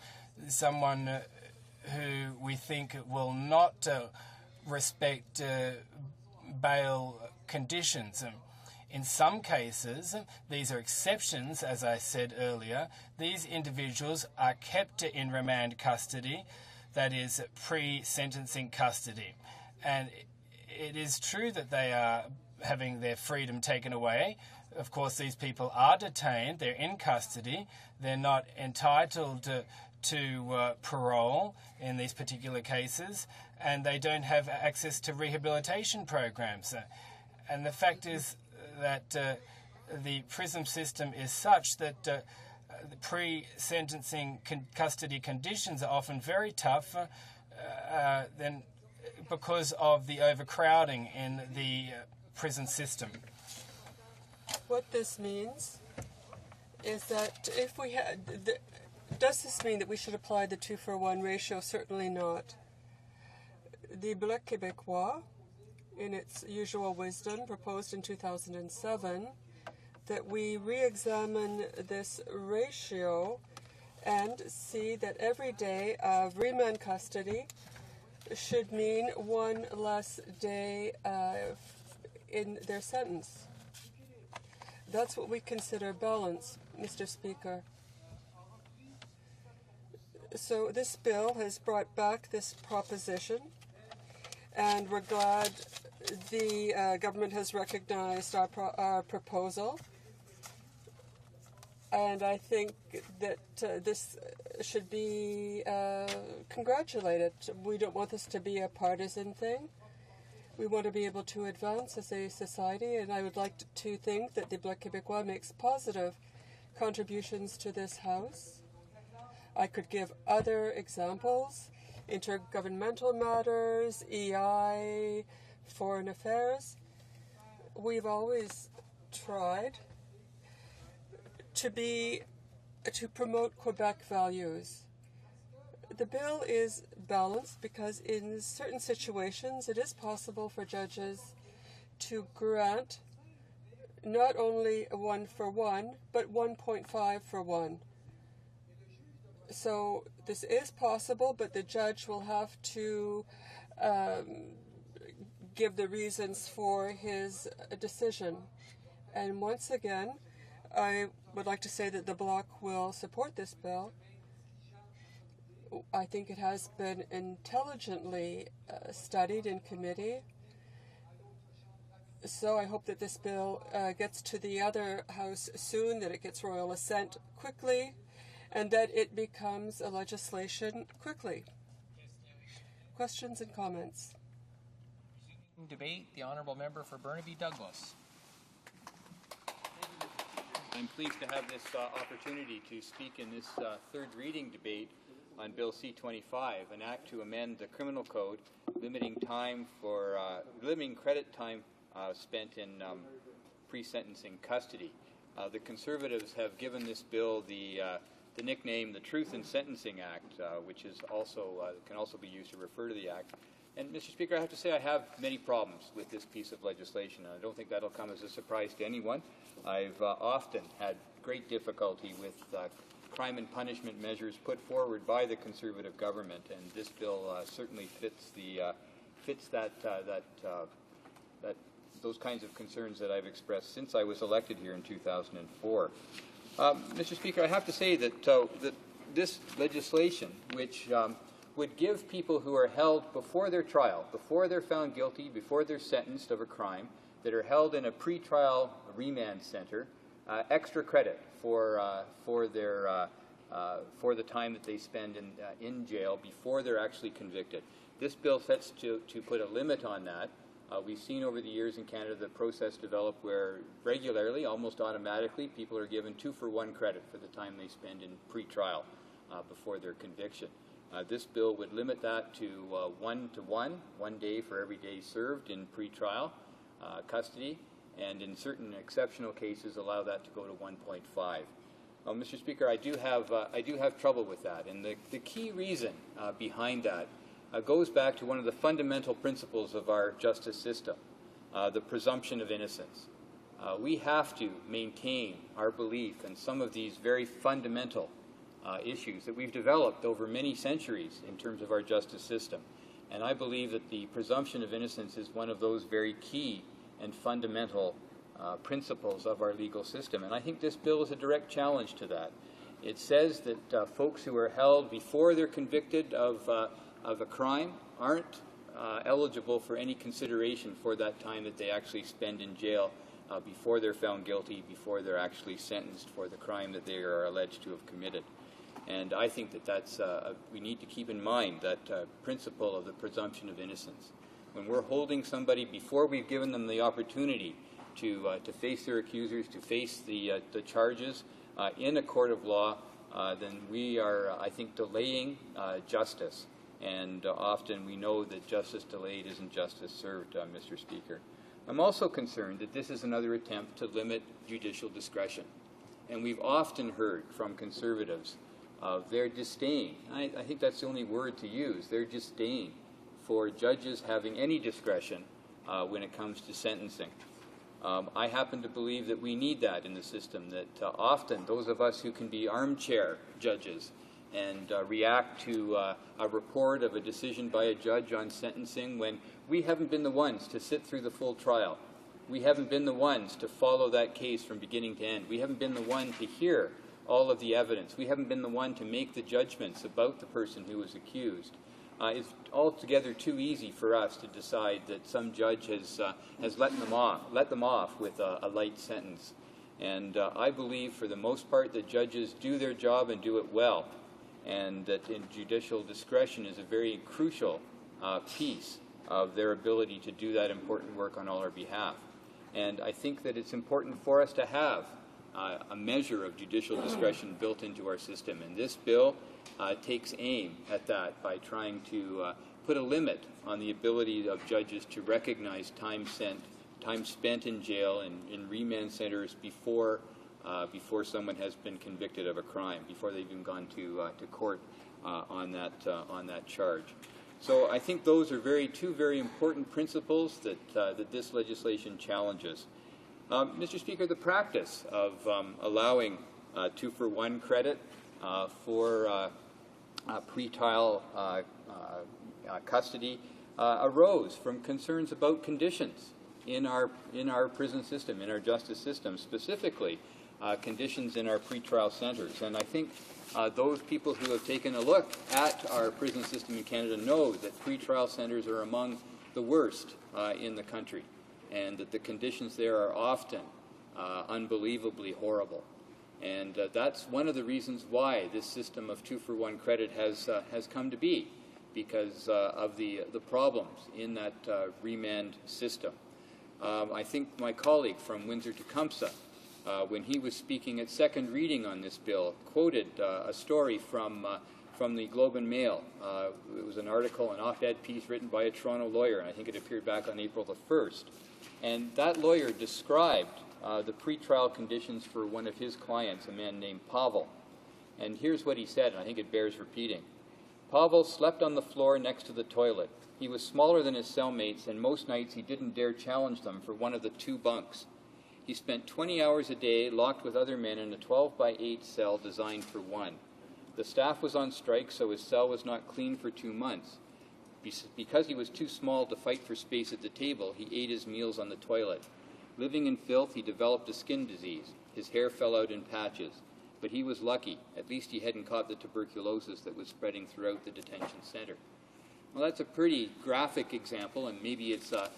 someone who we think will not respect bail conditions. In some cases, these are exceptions, as I said earlier, these individuals are kept in remand custody, that is pre-sentencing custody. And it is true that they are having their freedom taken away. Of course, these people are detained, they're in custody, they're not entitled to parole in these particular cases, and they don't have access to rehabilitation programs. And the fact is that the prison system is such that the pre-sentencing custody conditions are often very tough then because of the overcrowding in the prison system. What this means is that if we had... Does this mean that we should apply the 2-for-1 ratio? Certainly not. The Bloc Québécois, in its usual wisdom, proposed in 2007 that we re-examine this ratio and see that every day of remand custody should mean one less day in their sentence. That's what we consider balance, Mr. Speaker. So this bill has brought back this proposition, and we're glad the government has recognized our proposal. And I think that this should be congratulated. We don't want this to be a partisan thing. We want to be able to advance as a society, and I would like to think that the Bloc Québécois makes positive contributions to this House. I could give other examples: intergovernmental matters, EI, foreign affairs. We've always tried to promote Quebec values. The bill is balanced because in certain situations it is possible for judges to grant not only 1-for-1, but 1.5-for-1. So this is possible, but the judge will have to give the reasons for his decision. And once again, I would like to say that the Bloc will support this bill. I think it has been intelligently studied in committee. So I hope that this bill gets to the other House soon, that it gets royal assent quickly, and that it becomes a legislation quickly. Questions and comments? Debate, the Honourable Member for Burnaby Douglas. I'm pleased to have this opportunity to speak in this third reading debate on Bill C-25, an act to amend the criminal code limiting credit time spent in pre-sentencing custody. The Conservatives have given this bill the nickname the Truth in Sentencing Act, which is also can also be used to refer to the act. And, Mr. Speaker, I have to say I have many problems with this piece of legislation. I don't think that'll come as a surprise to anyone. I've often had great difficulty with crime and punishment measures put forward by the Conservative government, and this bill certainly fits those kinds of concerns that I've expressed since I was elected here in 2004. Mr. Speaker, I have to say that this legislation, which would give people who are held before their trial, before they're found guilty, before they're sentenced of a crime, that are held in a pre-trial remand center, extra credit for the time that they spend in jail before they're actually convicted. This bill sets to put a limit on that. We've seen over the years in Canada the process develop where regularly, almost automatically, people are given 2-for-1 credit for the time they spend in pre-trial before their conviction. This bill would limit that to 1-to-1, 1 day for every day served in pre-trial custody, and in certain exceptional cases allow that to go to 1.5. Mr. Speaker, I do have trouble with that, and the key reason behind that goes back to one of the fundamental principles of our justice system, the presumption of innocence. We have to maintain our belief in some of these very fundamental issues that we've developed over many centuries in terms of our justice system. And I believe that the presumption of innocence is one of those very key and fundamental principles of our legal system. And I think this bill is a direct challenge to that. It says that folks who are held before they're convicted of a crime aren't eligible for any consideration for that time that they actually spend in jail before they're found guilty, before they're actually sentenced for the crime that they are alleged to have committed. And I think that that's, we need to keep in mind that principle of the presumption of innocence. When we're holding somebody before we've given them the opportunity to face their accusers, to face the charges in a court of law, then we are, I think, delaying justice. And often we know that justice delayed isn't justice served, Mr. Speaker. I'm also concerned that this is another attempt to limit judicial discretion. And we've often heard from conservatives of their disdain, I think that's the only word to use, their disdain for judges having any discretion when it comes to sentencing. I happen to believe that we need that in the system, that often those of us who can be armchair judges and react to a report of a decision by a judge on sentencing when we haven't been the ones to sit through the full trial. We haven't been the ones to follow that case from beginning to end. We haven't been the one to hear all of the evidence. We haven't been the one to make the judgments about the person who was accused. It's altogether too easy for us to decide that some judge has let them off with a light sentence. And I believe, for the most part, that judges do their job and do it well, and that judicial discretion is a very crucial piece of their ability to do that important work on all our behalf. And I think that it's important for us to have a measure of judicial discretion built into our system. And this bill takes aim at that by trying to put a limit on the ability of judges to recognize time spent in jail and in remand centers before someone has been convicted of a crime, before they've even gone to court on that charge. So I think those are two very important principles that this legislation challenges. Mr. Speaker, the practice of allowing 2-for-1 credit for pretrial custody arose from concerns about conditions in our prison system, in our justice system, specifically conditions in our pretrial centers. And I think those people who have taken a look at our prison system in Canada know that pretrial centers are among the worst in the country, and that the conditions there are often unbelievably horrible. And that's one of the reasons why this system of 2-for-1 credit has come to be, because of the problems in that remand system. I think my colleague from Windsor-Tecumseh, when he was speaking at second reading on this bill, quoted a story from the Globe and Mail. It was an article, an op-ed piece written by a Toronto lawyer, and I think it appeared back on April the 1st. And that lawyer described the pretrial conditions for one of his clients, a man named Pavel. And here's what he said, and I think it bears repeating. Pavel slept on the floor next to the toilet. He was smaller than his cellmates, and most nights he didn't dare challenge them for one of the 2 bunks. He spent 20 hours a day locked with other men in a 12-by-8 cell designed for one. The staff was on strike, so his cell was not clean for 2 months. Because he was too small to fight for space at the table, he ate his meals on the toilet. Living in filth, he developed a skin disease. His hair fell out in patches. But he was lucky. At least he hadn't caught the tuberculosis that was spreading throughout the detention center. Well, that's a pretty graphic example, and maybe it's a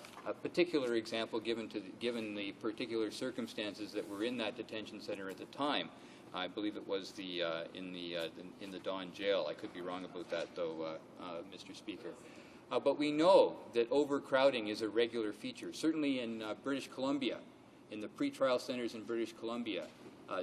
particular example given the particular circumstances that were in that detention center at the time. I believe it was in the Dawn jail. I could be wrong about that, though, Mr. Speaker. But we know that overcrowding is a regular feature. Certainly in British Columbia, in the pretrial centers in British Columbia,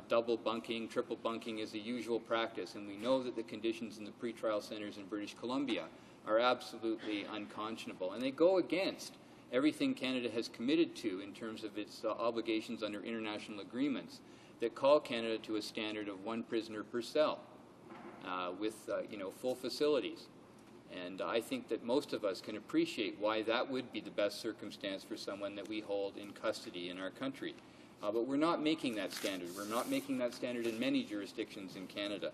double bunking, triple bunking is the usual practice, and we know that the conditions in the pretrial centers in British Columbia are absolutely unconscionable, and they go against everything Canada has committed to in terms of its obligations under international agreements that call Canada to a standard of 1 prisoner per cell with full facilities. And I think that most of us can appreciate why that would be the best circumstance for someone that we hold in custody in our country. But we're not making that standard. We're not making that standard in many jurisdictions in Canada.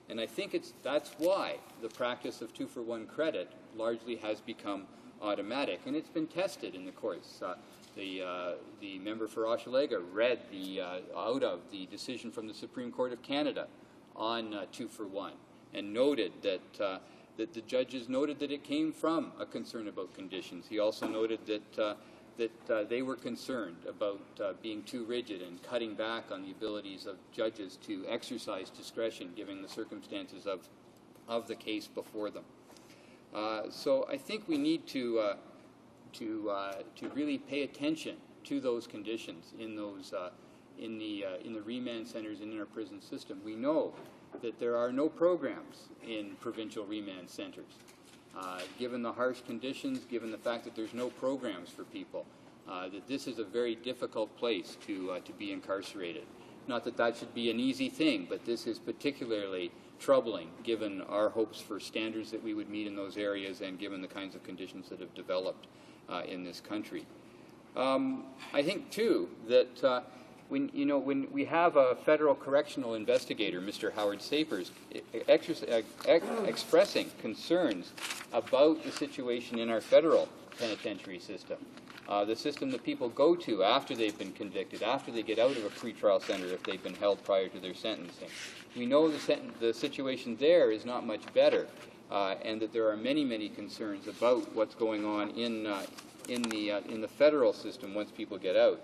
And I think that's why the practice of 2-for-1 credit largely has become automatic, and it's been tested in the courts. The member for Hochelaga read out of the decision from the Supreme Court of Canada on 2-for-1 and noted that the judges noted that it came from a concern about conditions. He also noted that they were concerned about being too rigid and cutting back on the abilities of judges to exercise discretion given the circumstances of the case before them. So I think we need to really pay attention to those conditions in the remand centers and in our prison system. We know that there are no programs in provincial remand centers. Given the harsh conditions, given the fact that there's no programs for people, that this is a very difficult place to be incarcerated. Not that that should be an easy thing, but this is particularly troubling given our hopes for standards that we would meet in those areas and given the kinds of conditions that have developed in this country. I think, too, that when we have a federal correctional investigator, Mr. Howard Sapers, expressing concerns about the situation in our federal penitentiary system, the system that people go to after they've been convicted, after they get out of a pretrial center if they've been held prior to their sentencing. We know the situation there is not much better, and that there are many, many concerns about what's going on in the federal system once people get out.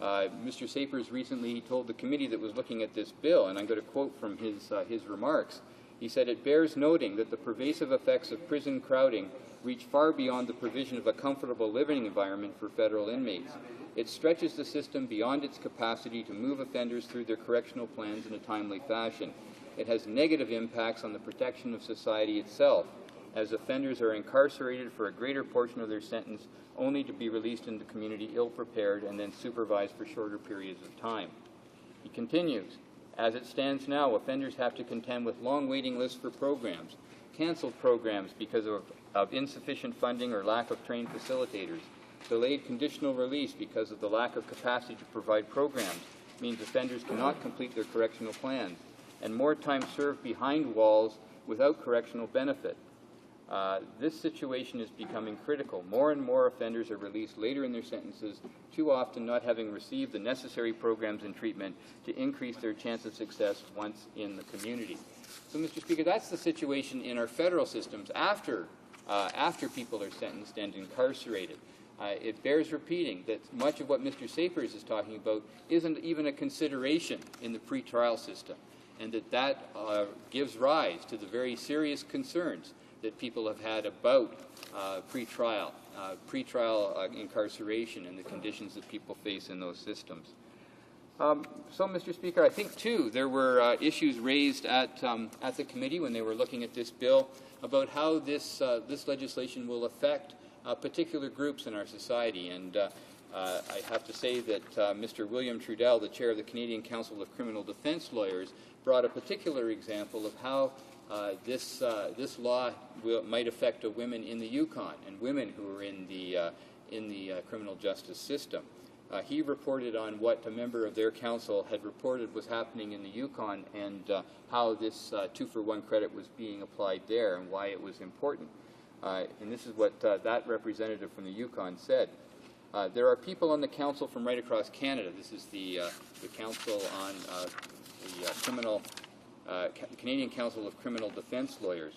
Mr. Sapers recently told the committee that was looking at this bill, and I'm going to quote from his remarks. He said, "It bears noting that the pervasive effects of prison crowding reach far beyond the provision of a comfortable living environment for federal inmates. It stretches the system beyond its capacity to move offenders through their correctional plans in a timely fashion. It has negative impacts on the protection of society itself, as offenders are incarcerated for a greater portion of their sentence only to be released into the community ill-prepared and then supervised for shorter periods of time." He continues, "As it stands now, offenders have to contend with long waiting lists for programs, canceled programs because of insufficient funding or lack of trained facilitators. Delayed conditional release because of the lack of capacity to provide programs means offenders cannot complete their correctional plans, and more time served behind walls without correctional benefit. This situation is becoming critical. More and more offenders are released later in their sentences, too often not having received the necessary programs and treatment to increase their chance of success once in the community." So, Mr. Speaker, that's the situation in our federal systems after people are sentenced and incarcerated. It bears repeating that much of what Mr. Sapers is talking about isn't even a consideration in the pretrial system, and that gives rise to the very serious concerns that people have had about pretrial incarceration and the conditions that people face in those systems. So, Mr. Speaker, I think, too, there were issues raised at the committee when they were looking at this bill about how this legislation will affect particular groups in our society. And I have to say that Mr. William Trudell, the chair of the Canadian Council of Criminal Defence Lawyers, brought a particular example of how this law might affect women in the Yukon and women who are in the criminal justice system. He reported on what a member of their council had reported was happening in the Yukon and how this 2-for-1 credit was being applied there and why it was important. And this is what that representative from the Yukon said. "There are people on the council from right across Canada." This is the council on the Canadian Council of Criminal Defence Lawyers.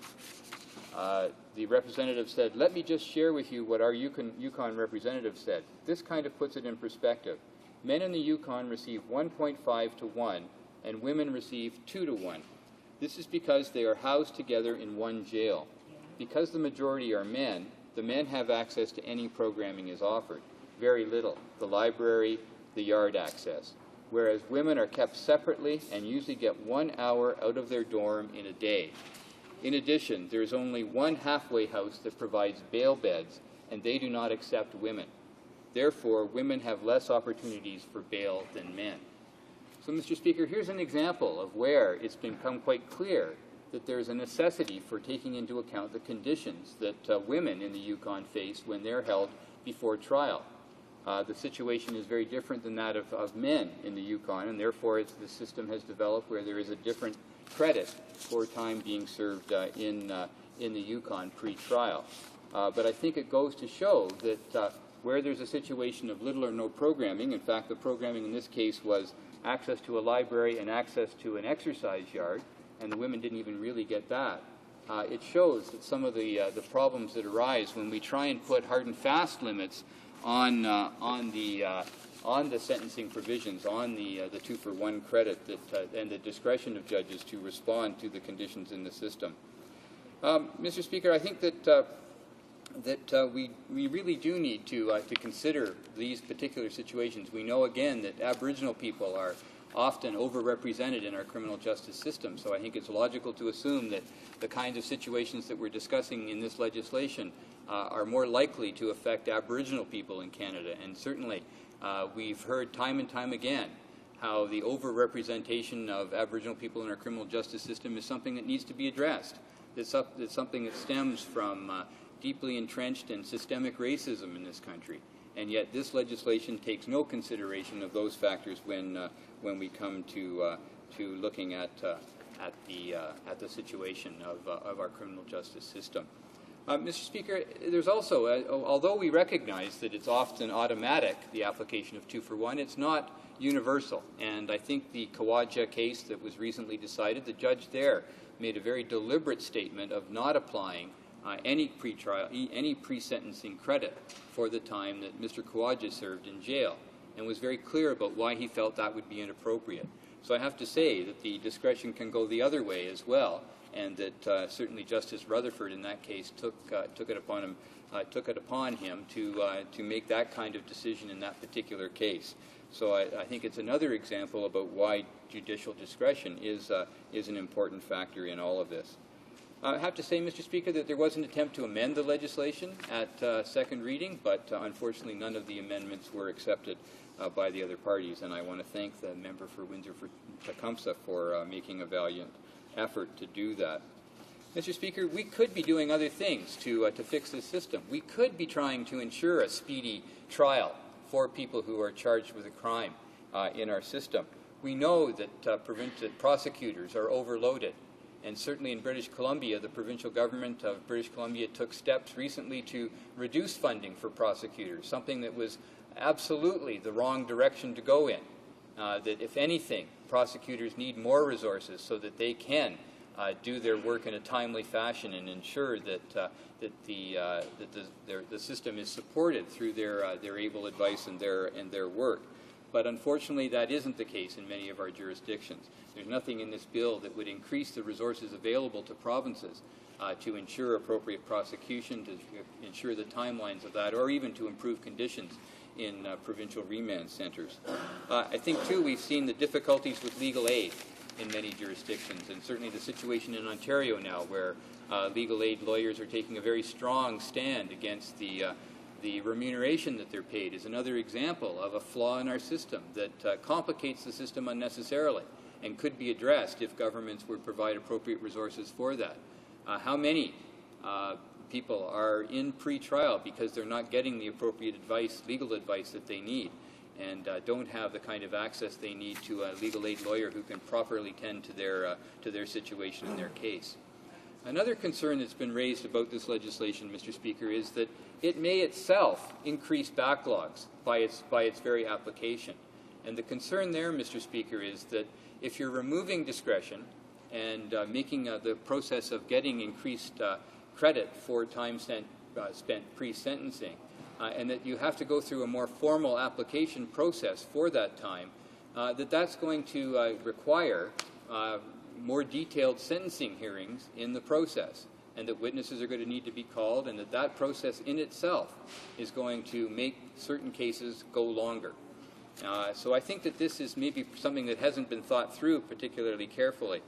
The representative said, "Let me just share with you what our Yukon representative said. This kind of puts it in perspective. Men in the Yukon receive 1.5 to 1, and women receive 2 to 1. This is because they are housed together in one jail. Because the majority are men, the men have access to any programming is offered. Very little, the library, the yard access. Whereas women are kept separately and usually get 1 hour out of their dorm in a day. In addition, there is only one halfway house that provides bail beds, and they do not accept women. Therefore, women have less opportunities for bail than men." So, Mr. Speaker, here's an example of where it's become quite clear that there's a necessity for taking into account the conditions that women in the Yukon face when they're held before trial. The situation is very different than that of men in the Yukon, and therefore the system has developed where there is a different credit for time being served in the Yukon pre-trial. But I think it goes to show that where there's a situation of little or no programming, in fact the programming in this case was access to a library and access to an exercise yard, and the women didn't even really get that. It shows that some of the problems that arise when we try and put hard and fast limits on the sentencing provisions, on the 2-for-1 credit and the discretion of judges to respond to the conditions in the system. Mr. Speaker, I think that we really do need to consider these particular situations. We know again that Aboriginal people are often overrepresented in our criminal justice system, so I think it's logical to assume that the kinds of situations that we're discussing in this legislation are more likely to affect Aboriginal people in Canada. And certainly we've heard time and time again how the overrepresentation of Aboriginal people in our criminal justice system is something that needs to be addressed. It's something that stems from deeply entrenched and systemic racism in this country. And yet this legislation takes no consideration of those factors when we come to looking at the situation of our criminal justice system. Mr. Speaker, there's also, although we recognize that it's often automatic, the application of 2-for-1, it's not universal. And I think the Kawaja case that was recently decided, the judge there made a very deliberate statement of not applying any pre-sentencing credit for the time that Mr. Kawaja served in jail, and was very clear about why he felt that would be inappropriate. So I have to say that the discretion can go the other way as well, and that certainly Justice Rutherford in that case took it upon him to make that kind of decision in that particular case. So I think it's another example about why judicial discretion is an important factor in all of this. I have to say, Mr. Speaker, that there was an attempt to amend the legislation at second reading, but unfortunately none of the amendments were accepted by the other parties, and I want to thank the member for Windsor for Tecumseh for making a valiant effort to do that. Mr. Speaker, we could be doing other things to fix this system. We could be trying to ensure a speedy trial for people who are charged with a crime in our system. We know that prosecutors are overloaded. And certainly in British Columbia, the provincial government of British Columbia took steps recently to reduce funding for prosecutors, something that was absolutely the wrong direction to go in. That if anything, prosecutors need more resources so that they can do their work in a timely fashion and ensure that the system is supported through their able advice and their work. But unfortunately, that isn't the case in many of our jurisdictions. There's nothing in this bill that would increase the resources available to provinces to ensure appropriate prosecution, to ensure the timelines of that, or even to improve conditions in provincial remand centres. I think, too, we've seen the difficulties with legal aid in many jurisdictions, and certainly the situation in Ontario now, where legal aid lawyers are taking a very strong stand against the remuneration that they're paid, is another example of a flaw in our system that complicates the system unnecessarily and could be addressed if governments would provide appropriate resources for that. How many people are in pre-trial because they're not getting the appropriate advice, legal advice that they need, and don't have the kind of access they need to a legal aid lawyer who can properly tend to their situation and their case. Another concern that's been raised about this legislation, Mr. Speaker, is that it may itself increase backlogs by its very application. And the concern there, Mr. Speaker, is that if you're removing discretion and making the process of getting increased credit for time spent pre-sentencing, and that you have to go through a more formal application process for that time, that's going to require more detailed sentencing hearings in the process, and that witnesses are going to need to be called, and that process in itself is going to make certain cases go longer. So I think that this is maybe something that hasn't been thought through particularly carefully.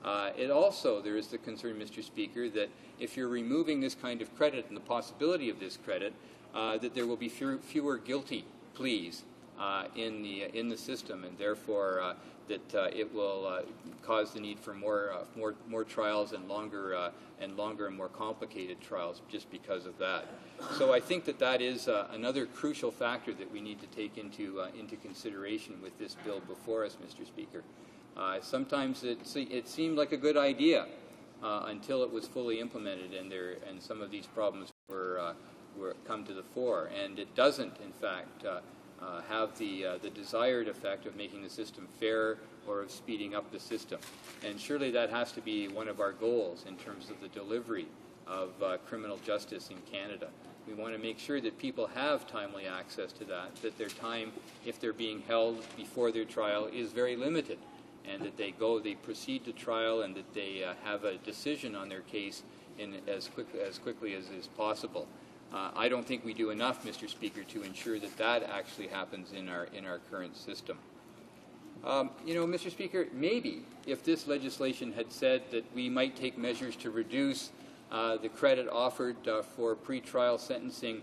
There is the concern, Mr. Speaker, that if you're removing this kind of credit and the possibility of this credit, that there will be fewer guilty pleas in the system, and therefore that it will cause the need for more trials and longer and more complicated trials just because of that. So I think that is another crucial factor that we need to take into consideration with this bill before us, Mr. Speaker. Sometimes it seemed like a good idea until it was fully implemented, and some of these problems were come to the fore, and it doesn't, in fact, have the desired effect of making the system fair or of speeding up the system. And surely that has to be one of our goals in terms of the delivery of criminal justice in Canada. We want to make sure that people have timely access to that their time, if they're being held before their trial, is very limited, and that they proceed to trial, and that they have a decision on their case in as quickly as is possible. I don't think we do enough, Mr. Speaker, to ensure that actually happens in our current system. Mr. Speaker, maybe if this legislation had said that we might take measures to reduce the credit offered for pretrial sentencing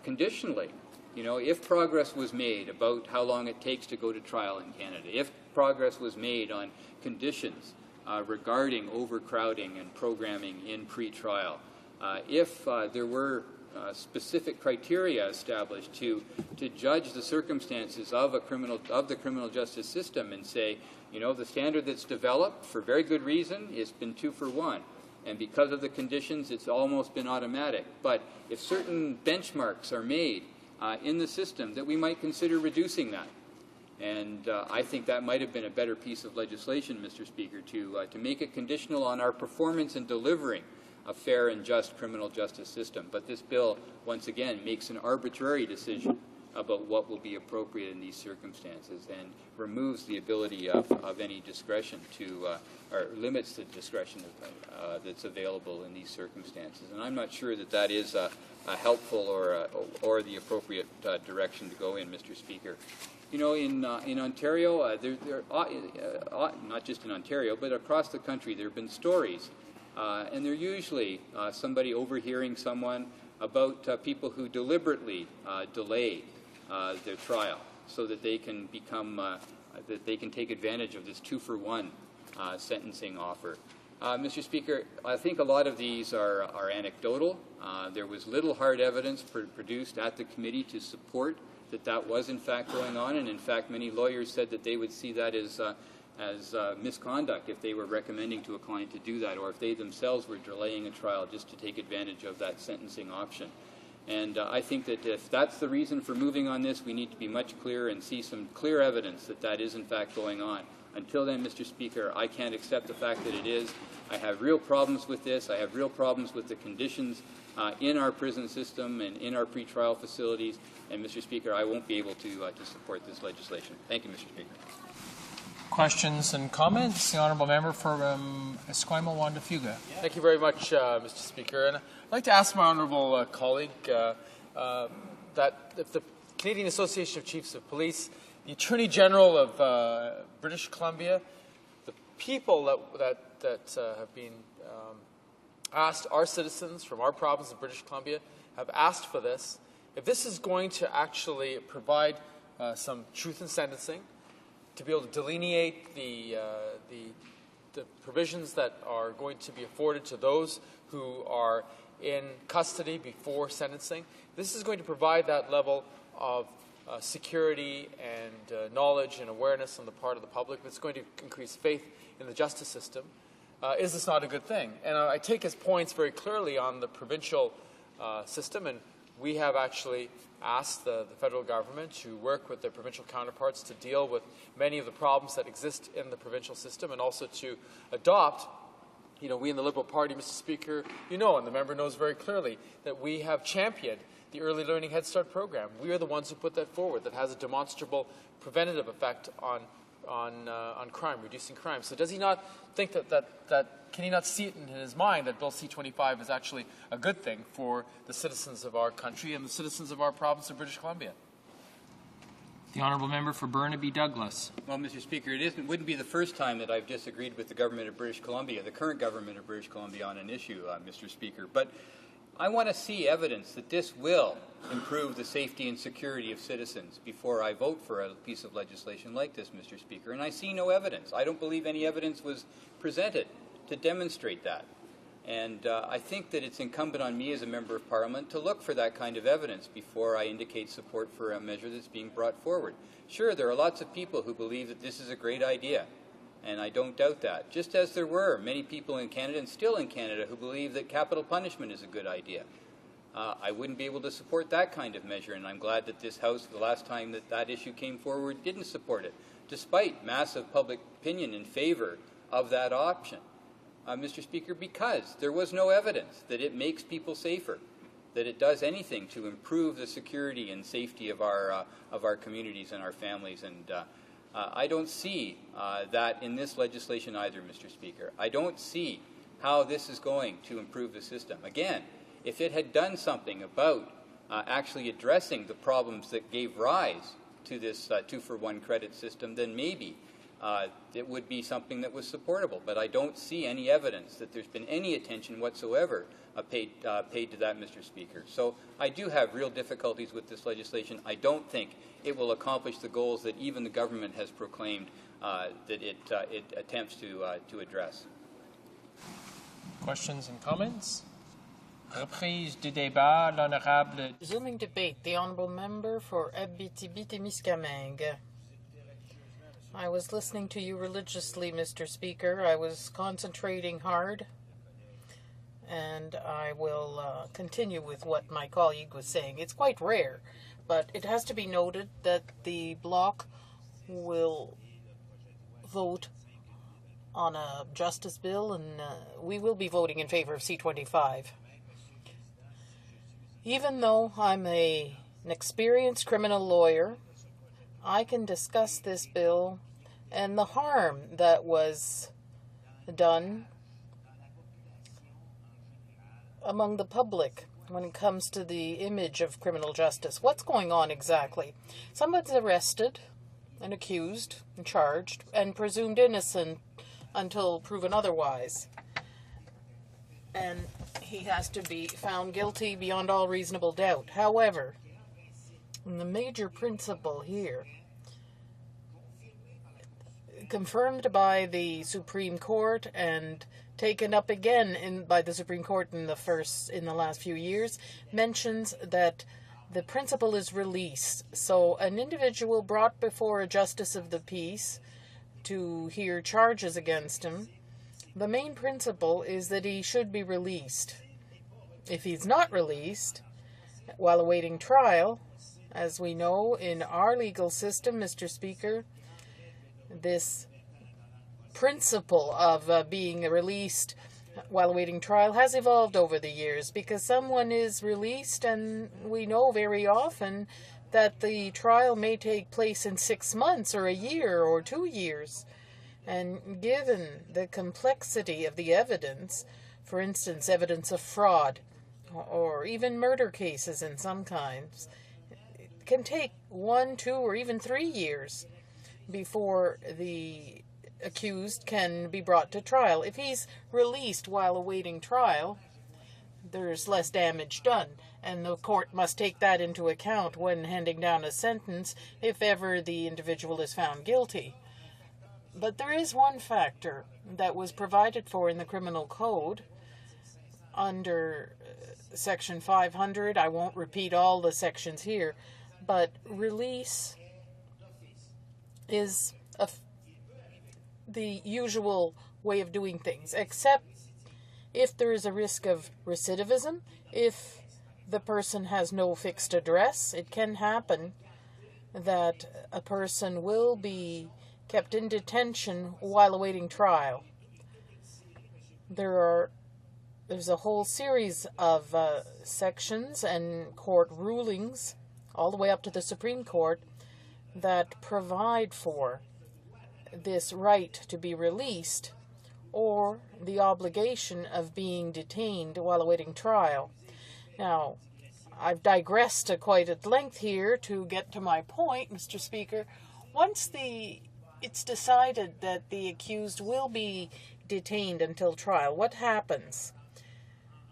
conditionally, if progress was made about how long it takes to go to trial in Canada, if progress was made on conditions regarding overcrowding and programming in pretrial, if there were specific criteria established to judge the circumstances of the criminal justice system and say, the standard that's developed for very good reason has been 2 for 1, and because of the conditions it's almost been automatic. But if certain benchmarks are made in the system, that we might consider reducing that. And I think that might have been a better piece of legislation, Mr. Speaker, to make it conditional on our performance in delivering a fair and just criminal justice system. But this bill, once again, makes an arbitrary decision about what will be appropriate in these circumstances and removes the ability of any discretion or limits the discretion that's available in these circumstances. And I'm not sure that is a helpful or the appropriate direction to go in, Mr. Speaker. In Ontario, not just in Ontario, but across the country, there have been stories, and they're usually somebody overhearing someone about people who deliberately delay their trial so that they can take advantage of this 2 for 1 sentencing offer. Mr. Speaker, I think a lot of these are anecdotal. There was little hard evidence produced at the committee to support that was in fact going on, and in fact many lawyers said that they would see that as misconduct if they were recommending to a client to do that, or if they themselves were delaying a trial just to take advantage of that sentencing option. And I think that if that's the reason for moving on this, we need to be much clearer and see some clear evidence that is in fact going on. Until then, Mr. Speaker, I can't accept the fact that it is. I have real problems with this. I have real problems with the conditions in our prison system and in our pretrial facilities. And, Mr. Speaker, I won't be able to support this legislation. Thank you, Mr. Speaker. Questions and comments? The Honourable Member for Esquimalt-Juan-de-Fuga. Thank you very much, Mr. Speaker. And I'd like to ask my honourable colleague that if the Canadian Association of Chiefs of Police, the Attorney General of British Columbia, the people that have been asked, our citizens from our province of British Columbia, have asked for this, if this is going to actually provide some truth in sentencing, to be able to delineate the provisions that are going to be afforded to those who are in custody before sentencing. This is going to provide that level of security and knowledge and awareness on the part of the public. It's going to increase faith in the justice system. Is this not a good thing? And I take his points very clearly on the provincial system, and we have actually asked the federal government to work with their provincial counterparts to deal with many of the problems that exist in the provincial system, and also to adopt, we in the Liberal Party, Mr. Speaker, and the member knows very clearly that we have championed the Early Learning Head Start program. We are the ones who put that forward, that has a demonstrable preventative effect on crime, reducing crime. So does he not think can he not see it in his mind that Bill C-25 is actually a good thing for the citizens of our country and the citizens of our province of British Columbia? The Honourable Member for Burnaby Douglas. Well, Mr. Speaker, it wouldn't be the first time that I've disagreed with the government of British Columbia, the current government of British Columbia, on an issue, Mr. Speaker. But I want to see evidence that this will improve the safety and security of citizens before I vote for a piece of legislation like this, Mr. Speaker. And I see no evidence. I don't believe any evidence was presented to demonstrate that. And I think that it's incumbent on me as a Member of Parliament to look for that kind of evidence before I indicate support for a measure that's being brought forward. Sure, there are lots of people who believe that this is a great idea, and I don't doubt that. Just as there were many people in Canada and still in Canada who believe that capital punishment is a good idea. I wouldn't be able to support that kind of measure, and I'm glad that this House, the last time that that issue came forward, didn't support it, despite massive public opinion in favor of that option. Mr. Speaker, because there was no evidence that it makes people safer, that it does anything to improve the security and safety of our communities and our families. And I don't see that in this legislation either, Mr. Speaker. I don't see how this is going to improve the system. Again, if it had done something about actually addressing the problems that gave rise to this 2-for-1 credit system, then maybe it would be something that was supportable. But I don't see any evidence that there's been any attention whatsoever paid to that, Mr. Speaker. So I do have real difficulties with this legislation. I don't think it will accomplish the goals that even the government has proclaimed that it attempts to address. Questions and comments? Reprise du débat, l'honorable. Resuming debate, the honourable member for Abitibi-Témiscamingue. I was listening to you religiously, Mr. Speaker. I was concentrating hard, and I will continue with what my colleague was saying. It's quite rare, but it has to be noted that the Bloc will vote on a justice bill, and we will be voting in favor of C-25. Even though I'm an experienced criminal lawyer, I can discuss this bill and the harm that was done among the public when it comes to the image of criminal justice. What's going on exactly? Someone's arrested and accused and charged and presumed innocent until proven otherwise. And he has to be found guilty beyond all reasonable doubt. However, the major principle here, confirmed by the Supreme Court and taken up again by the Supreme Court in the last few years, mentions that the principle is release. So an individual brought before a justice of the peace to hear charges against him, the main principle is that he should be released. If he's not released while awaiting trial, as we know in our legal system, Mr. Speaker, this principle of being released while awaiting trial has evolved over the years, because someone is released and we know very often that the trial may take place in 6 months or a year or 2 years. And given the complexity of the evidence, for instance, evidence of fraud or even murder cases in some kinds, it can take 1, 2, or even 3 years before the accused can be brought to trial. If he's released while awaiting trial, there's less damage done, and the court must take that into account when handing down a sentence if ever the individual is found guilty. But there is one factor that was provided for in the criminal code under Section 500. I won't repeat all the sections here, but release is the usual way of doing things, except if there is a risk of recidivism. If the person has no fixed address, it can happen that a person will be kept in detention while awaiting trial. There's a whole series of sections and court rulings, all the way up to the Supreme Court, that provide for this right to be released or the obligation of being detained while awaiting trial. Now, I've digressed quite at length here to get to my point, Mr. Speaker. Once it's decided that the accused will be detained until trial, what happens?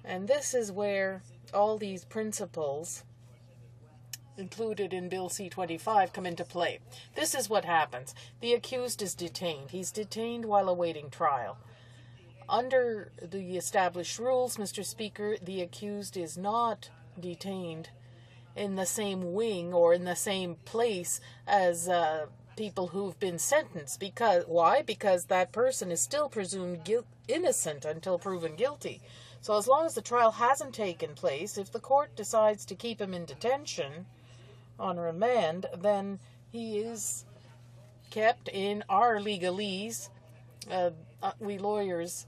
And this is where all these principles included in Bill C-25 come into play. This is what happens. The accused is detained. He's detained while awaiting trial. Under the established rules, Mr. Speaker, the accused is not detained in the same wing or in the same place as people who've been sentenced. Why? Because that person is still presumed innocent until proven guilty. So as long as the trial hasn't taken place, if the court decides to keep him in detention on remand, then he is kept in our legalese. We lawyers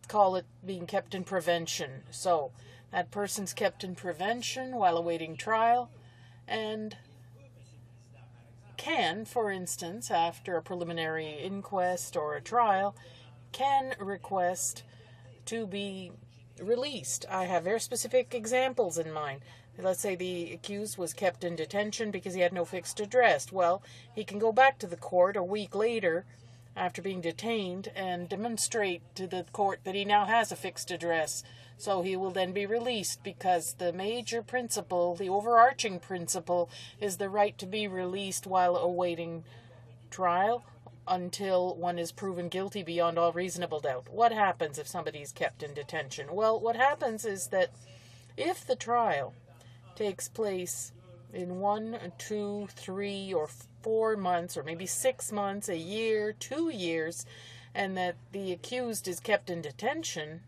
call it being kept in prevention. So that person's kept in prevention while awaiting trial and can, for instance, after a preliminary inquest or a trial, can request to be released. I have very specific examples in mind. Let's say the accused was kept in detention because he had no fixed address. Well, he can go back to the court a week later after being detained and demonstrate to the court that he now has a fixed address. So he will then be released because the major principle, the overarching principle, is the right to be released while awaiting trial until one is proven guilty beyond all reasonable doubt. What happens if somebody is kept in detention? Well, what happens is that if the trial takes place in 1, 2, 3, or 4 months, or maybe 6 months, a year, 2 years, and that the accused is kept in detention,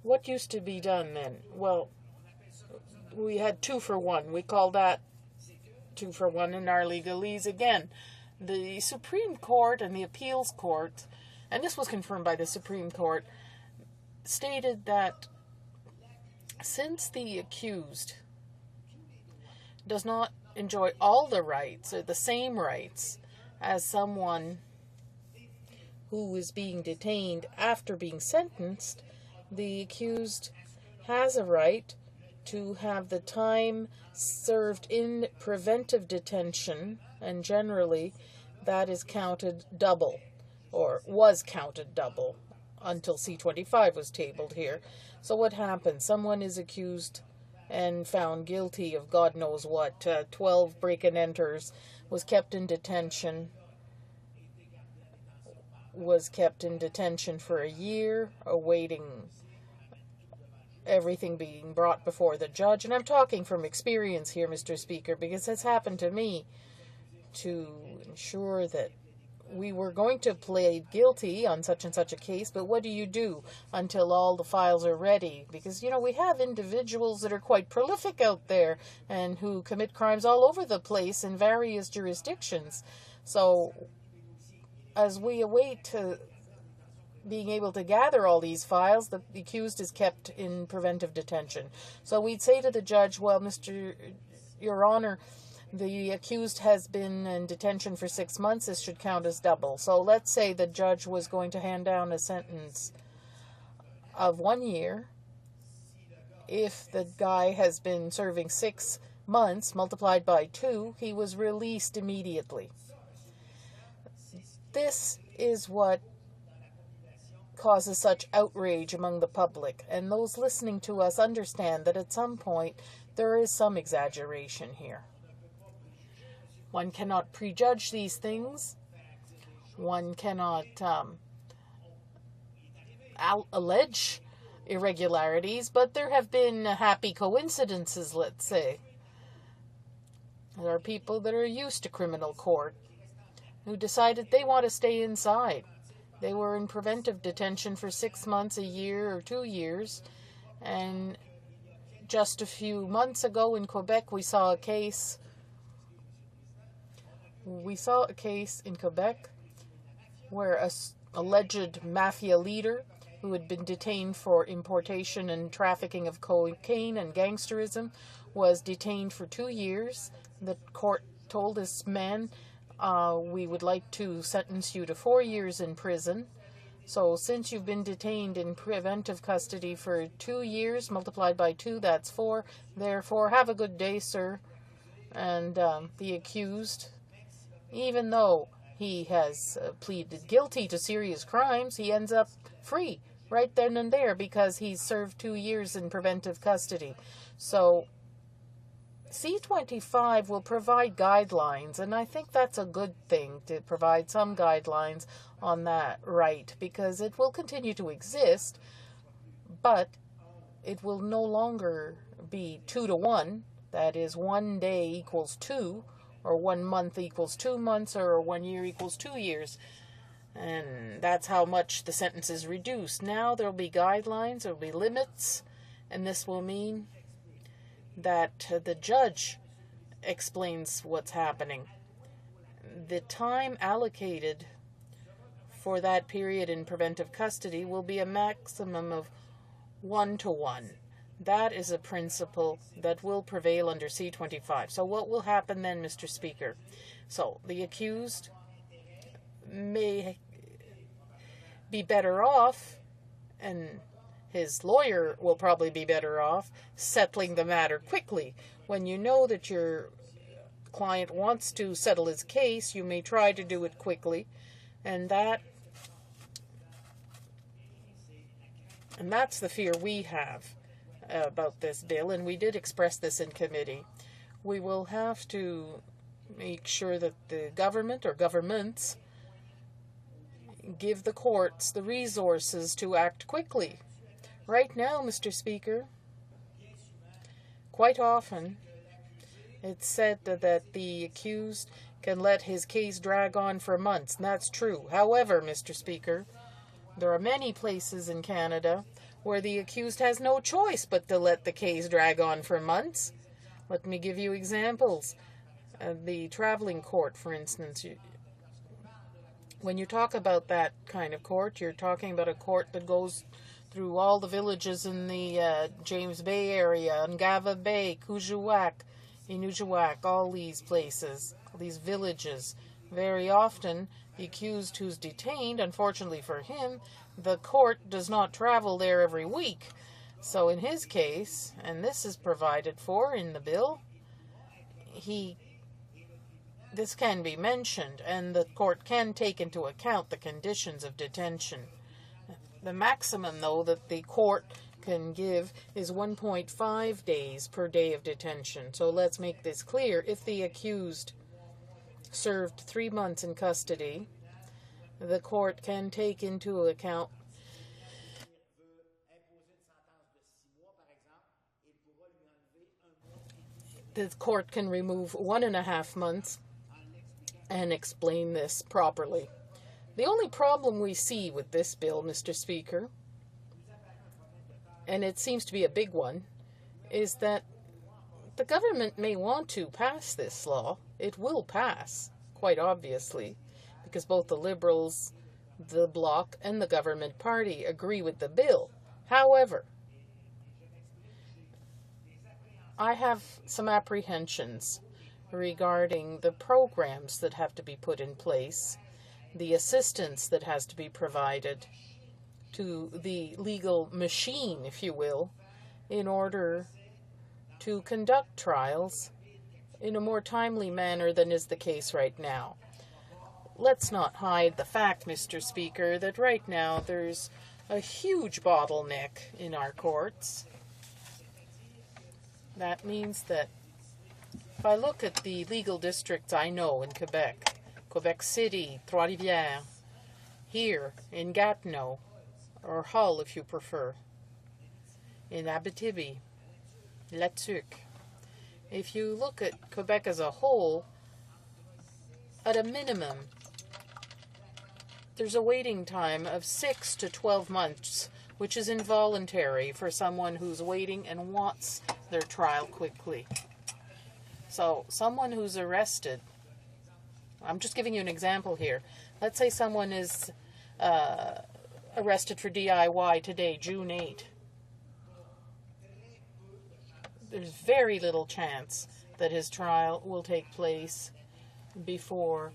what used to be done then? Well, we had 2 for 1. We call that 2 for 1 in our legalese again. The Supreme Court and the Appeals Court, and this was confirmed by the Supreme Court, stated that since the accused does not enjoy all the rights or the same rights as someone who is being detained after being sentenced, the accused has a right to have the time served in preventive detention, and generally that is counted double, or was counted double, until C-25 was tabled here. So what happens? Someone is accused and found guilty of God knows what, 12 break-and-enters, was kept in detention for a year, awaiting everything being brought before the judge. And I'm talking from experience here, Mr. Speaker, because it's happened to me, to ensure that we were going to plead guilty on such and such a case, but what do you do until all the files are ready? Because, we have individuals that are quite prolific out there and who commit crimes all over the place in various jurisdictions. So as we await being able to gather all these files, the accused is kept in preventive detention. So we'd say to the judge, well, Your Honor, the accused has been in detention for 6 months. This should count as double. So let's say the judge was going to hand down a sentence of 1 year. If the guy has been serving 6 months multiplied by 2, he was released immediately. This is what causes such outrage among the public, and those listening to us understand that at some point there is some exaggeration here. One cannot prejudge these things. One cannot allege irregularities, but there have been happy coincidences, let's say. There are people that are used to criminal court who decided they want to stay inside. They were in preventive detention for 6 months, a year, or 2 years, and just a few months ago in Quebec we saw a case in Quebec where an alleged mafia leader who had been detained for importation and trafficking of cocaine and gangsterism was detained for 2 years. The court told this man, we would like to sentence you to 4 years in prison. So since you've been detained in preventive custody for 2 years, multiplied by 2, that's 4. Therefore, have a good day, sir. And the accused, even though he has pleaded guilty to serious crimes, he ends up free right then and there because he's served 2 years in preventive custody. So C-25 will provide guidelines, and I think that's a good thing to provide some guidelines on that right, because it will continue to exist, but it will no longer be 2 to 1. That is, 1 day equals 2, or 1 month equals 2 months, or 1 year equals 2 years. And that's how much the sentence is reduced. Now there will be guidelines, there will be limits, and this will mean that the judge explains what's happening. The time allocated for that period in preventive custody will be a maximum of 1 to 1. That is a principle that will prevail under C-25. So what will happen then, Mr. Speaker? So the accused may be better off, and his lawyer will probably be better off, settling the matter quickly. When you know that your client wants to settle his case, you may try to do it quickly, and that's the fear we have about this bill, and we did express this in committee. We will have to make sure that the government or governments give the courts the resources to act quickly. Right now, Mr. Speaker, quite often it's said that the accused can let his case drag on for months, and that's true. However, Mr. Speaker, there are many places in Canada where the accused has no choice but to let the case drag on for months. Let me give you examples. The traveling court, for instance. When you talk about that kind of court, you're talking about a court that goes through all the villages in the James Bay area, Ngava Bay, Kuujjuaq, Inujuaq, all these places, these villages. Very often, the accused who's detained, unfortunately for him, the court does not travel there every week. So in his case, and this is provided for in the bill, this can be mentioned, and the court can take into account the conditions of detention. The maximum, though, that the court can give is 1.5 days per day of detention. So let's make this clear. If the accused served 3 months in custody, the court can take into account the court can remove 1.5 months and explain this properly. The only problem we see with this bill, Mr. Speaker, and it seems to be a big one, is that the government may want to pass this law. It will pass, quite obviously, because both the Liberals, the Bloc, and the government party agree with the bill. However, I have some apprehensions regarding the programs that have to be put in place, the assistance that has to be provided to the legal machine, if you will, in order to conduct trials in a more timely manner than is the case right now. Let's not hide the fact, Mr. Speaker, that right now there's a huge bottleneck in our courts. That means that if I look at the legal districts I know in Quebec, Quebec City, Trois-Rivières, here in Gatineau, or Hull if you prefer, in Abitibi, Latuc. If you look at Quebec as a whole, at a minimum, there's a waiting time of 6 to 12 months, which is involuntary for someone who's waiting and wants their trial quickly. So someone who's arrested, I'm just giving you an example here. Let's say someone is arrested for DIY today, June 8. There's very little chance that his trial will take place before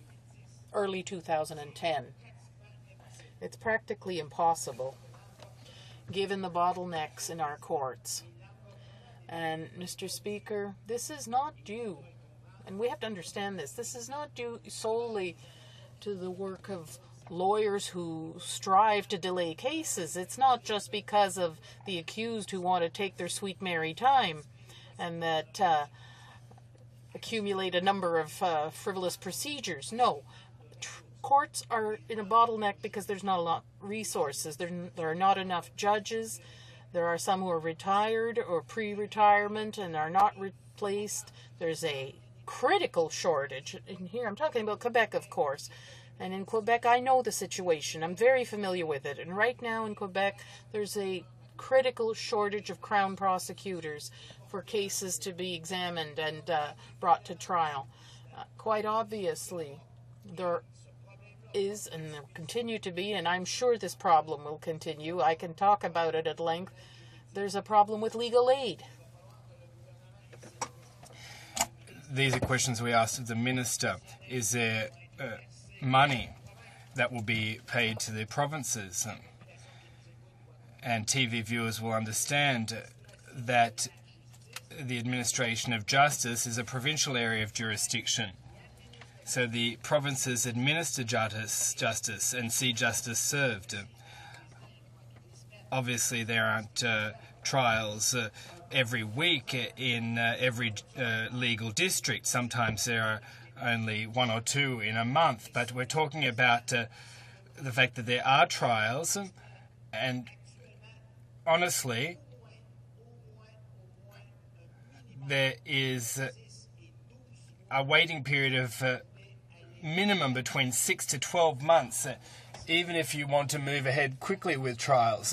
early 2010. It's practically impossible, given the bottlenecks in our courts. And, Mr. Speaker, this is not due, and we have to understand this is not due solely to the work of lawyers who strive to delay cases. It's not just because of the accused who want to take their sweet merry time and that accumulate a number of frivolous procedures. No. Courts are in a bottleneck because there's not a lot of resources. There are not enough judges. There are some who are retired or pre-retirement and are not replaced. There's a critical shortage. And here I'm talking about Quebec, of course. And in Quebec, I know the situation. I'm very familiar with it. And right now in Quebec, there's a critical shortage of Crown prosecutors for cases to be examined and brought to trial. Quite obviously, there is and there continue to be, and I'm sure this problem will continue. I can talk about it at length. There's a problem with legal aid. These are questions we asked of the Minister. Is there money that will be paid to the provinces? And TV viewers will understand that the administration of justice is a provincial area of jurisdiction. So the provinces administer justice and see justice served. Obviously, there aren't trials every week in every legal district. Sometimes there are only one or two in a month. But we're talking about the fact that there are trials, and honestly, there is a waiting period of minimum between 6 to 12 months, even if you want to move ahead quickly with trials.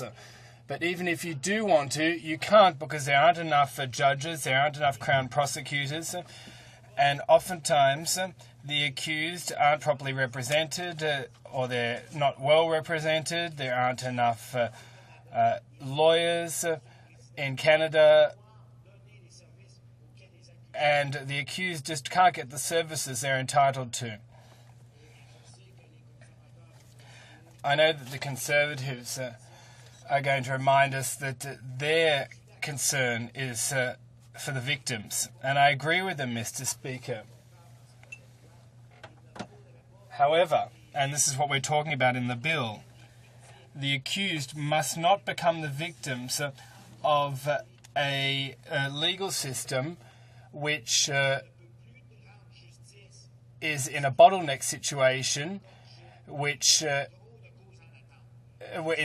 But even if you do want to, you can't, because there aren't enough judges, there aren't enough Crown prosecutors, and oftentimes the accused aren't properly represented, or they're not well represented. There aren't enough lawyers in Canada, and the accused just can't get the services they're entitled to. I know that the Conservatives are going to remind us that their concern is for the victims, and I agree with them, Mr. Speaker. However, and this is what we're talking about in the bill, the accused must not become the victims of a legal system which is in a bottleneck situation, in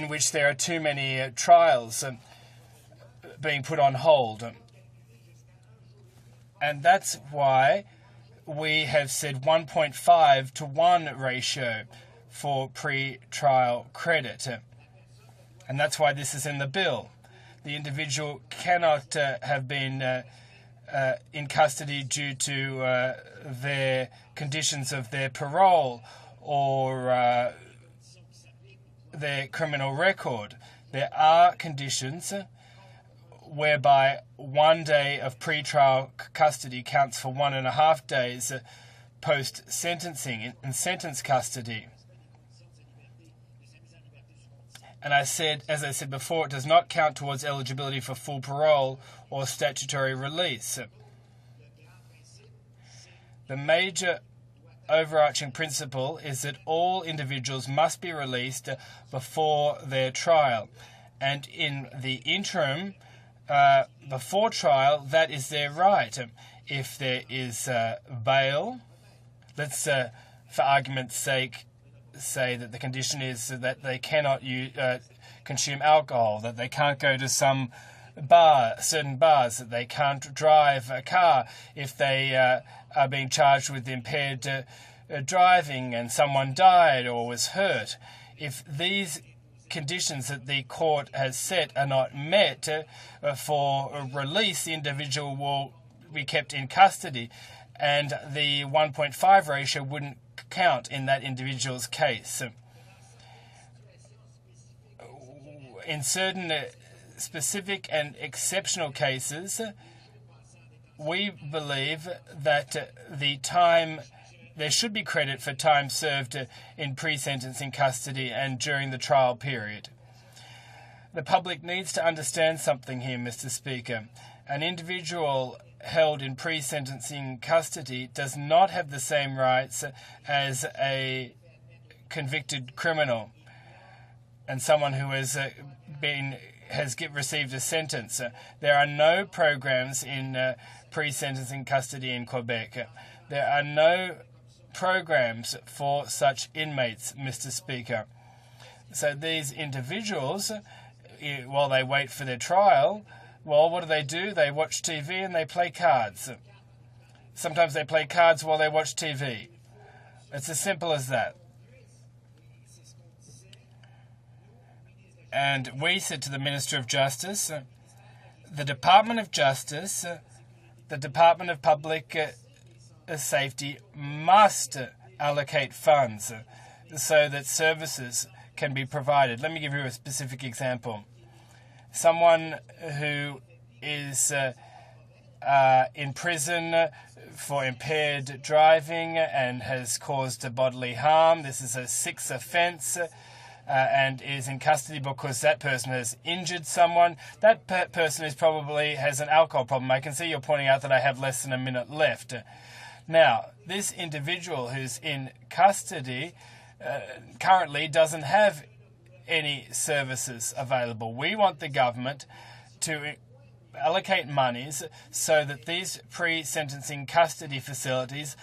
which there are too many trials being put on hold. And that's why we have said 1.5 to 1 ratio for pre-trial credit. And that's why this is in the bill. The individual cannot have been in custody due to their conditions of their parole or their criminal record. There are conditions whereby 1 day of pre-trial custody counts for 1.5 days post-sentencing in sentence custody. And as I said before, it does not count towards eligibility for full parole or statutory release. The major overarching principle is that all individuals must be released before their trial. And in the interim, before trial, that is their right. If there is bail, let's, for argument's sake, say that the condition is that they cannot consume alcohol, that they can't go to some certain bars, that they can't drive a car if they are being charged with impaired driving and someone died or was hurt. If these conditions that the court has set are not met for release, the individual will be kept in custody, and the 1.5 ratio wouldn't count in that individual's case. In certain specific and exceptional cases, we believe that there should be credit for time served in pre-sentencing custody and during the trial period. The public needs to understand something here, Mr. Speaker. An individual held in pre-sentencing custody does not have the same rights as a convicted criminal and someone who has received a sentence. There are no programs in pre-sentencing custody in Quebec. There are no programs for such inmates, Mr. Speaker. So these individuals, while they wait for their trial, well, what do? They watch TV and they play cards. Sometimes they play cards while they watch TV. It's as simple as that. And we said to the Minister of Justice, the Department of Justice, the Department of Public Safety must allocate funds so that services can be provided. Let me give you a specific example. Someone who is in prison for impaired driving and has caused bodily harm. This is a 6th offence. And is in custody because that person has injured someone. That person has an alcohol problem. I can see you're pointing out that I have less than a minute left. Now, this individual who's in custody currently doesn't have any services available. We want the government to allocate monies so that these pre-sentencing custody facilities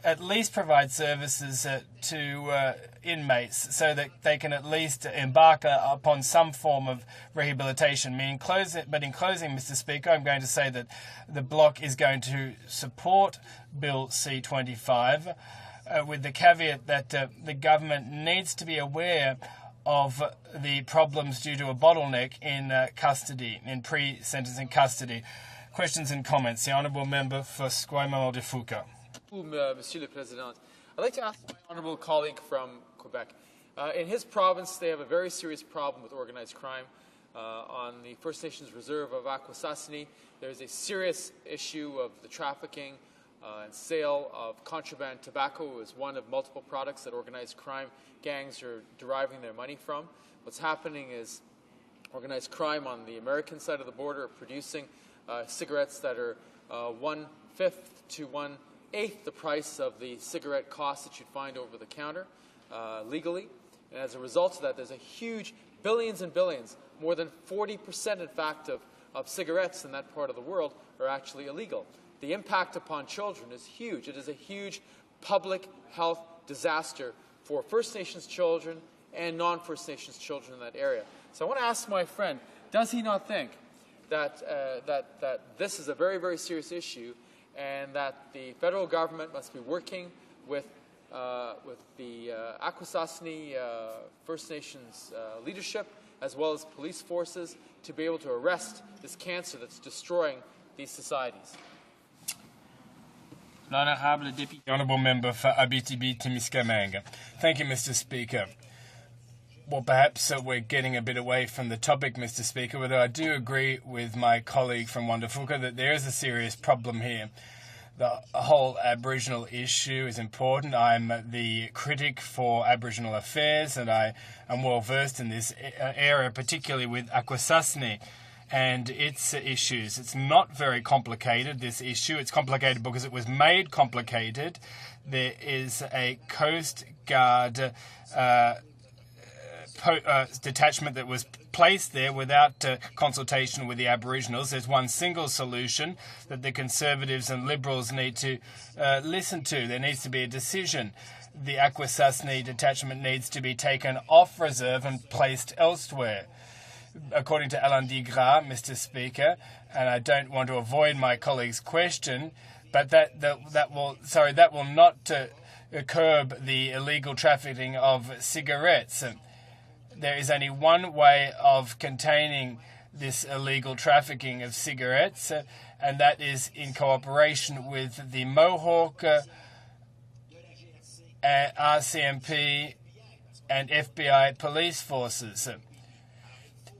at least provide services to inmates so that they can at least embark upon some form of rehabilitation. In closing, Mr. Speaker, I'm going to say that the Bloc is going to support Bill C-25 with the caveat that the government needs to be aware of the problems due to a bottleneck in custody, in pre-sentencing custody. Questions and comments. The Honourable Member for Esquimalt-de-Foucault. Monsieur le Président. I'd like to ask my honourable colleague from Quebec. In his province, they have a very serious problem with organized crime. On the First Nations Reserve of Akwesasne, there's a serious issue of the trafficking and sale of contraband tobacco as one of multiple products that organized crime gangs are deriving their money from. What's happening is organized crime on the American side of the border are producing cigarettes that are 1/5 to 1/8 the price of the cigarette cost that you'd find over the counter legally. And as a result of that, there's a huge billions and billions, more than 40% in fact of cigarettes in that part of the world are actually illegal. The impact upon children is huge. It is a huge public health disaster for First Nations children and non-First Nations children in that area. So I want to ask my friend, does he not think that this is a very, very serious issue and that the federal government must be working with the Akwesasne First Nations leadership as well as police forces to be able to arrest this cancer that's destroying these societies? The Honourable Member for Abitibi-Témiscamingue. Thank you, Mr. Speaker. Well, perhaps we're getting a bit away from the topic, Mr. Speaker, but I do agree with my colleague from Wandafuka that there is a serious problem here. The whole Aboriginal issue is important. I'm the critic for Aboriginal affairs, and I am well versed in this area, particularly with Akwesasne and its issues. It's not very complicated, this issue. It's complicated because it was made complicated. There is a Coast Guard detachment that was placed there without consultation with the Aboriginals. There's one single solution that the Conservatives and Liberals need to listen to. There needs to be a decision. The Akwesasne detachment needs to be taken off reserve and placed elsewhere. According to Alain Digras, Mr. Speaker, and I don't want to avoid my colleague's question, but that will not curb the illegal trafficking of cigarettes. There is only one way of containing this illegal trafficking of cigarettes, and that is in cooperation with the Mohawk, RCMP, and FBI police forces,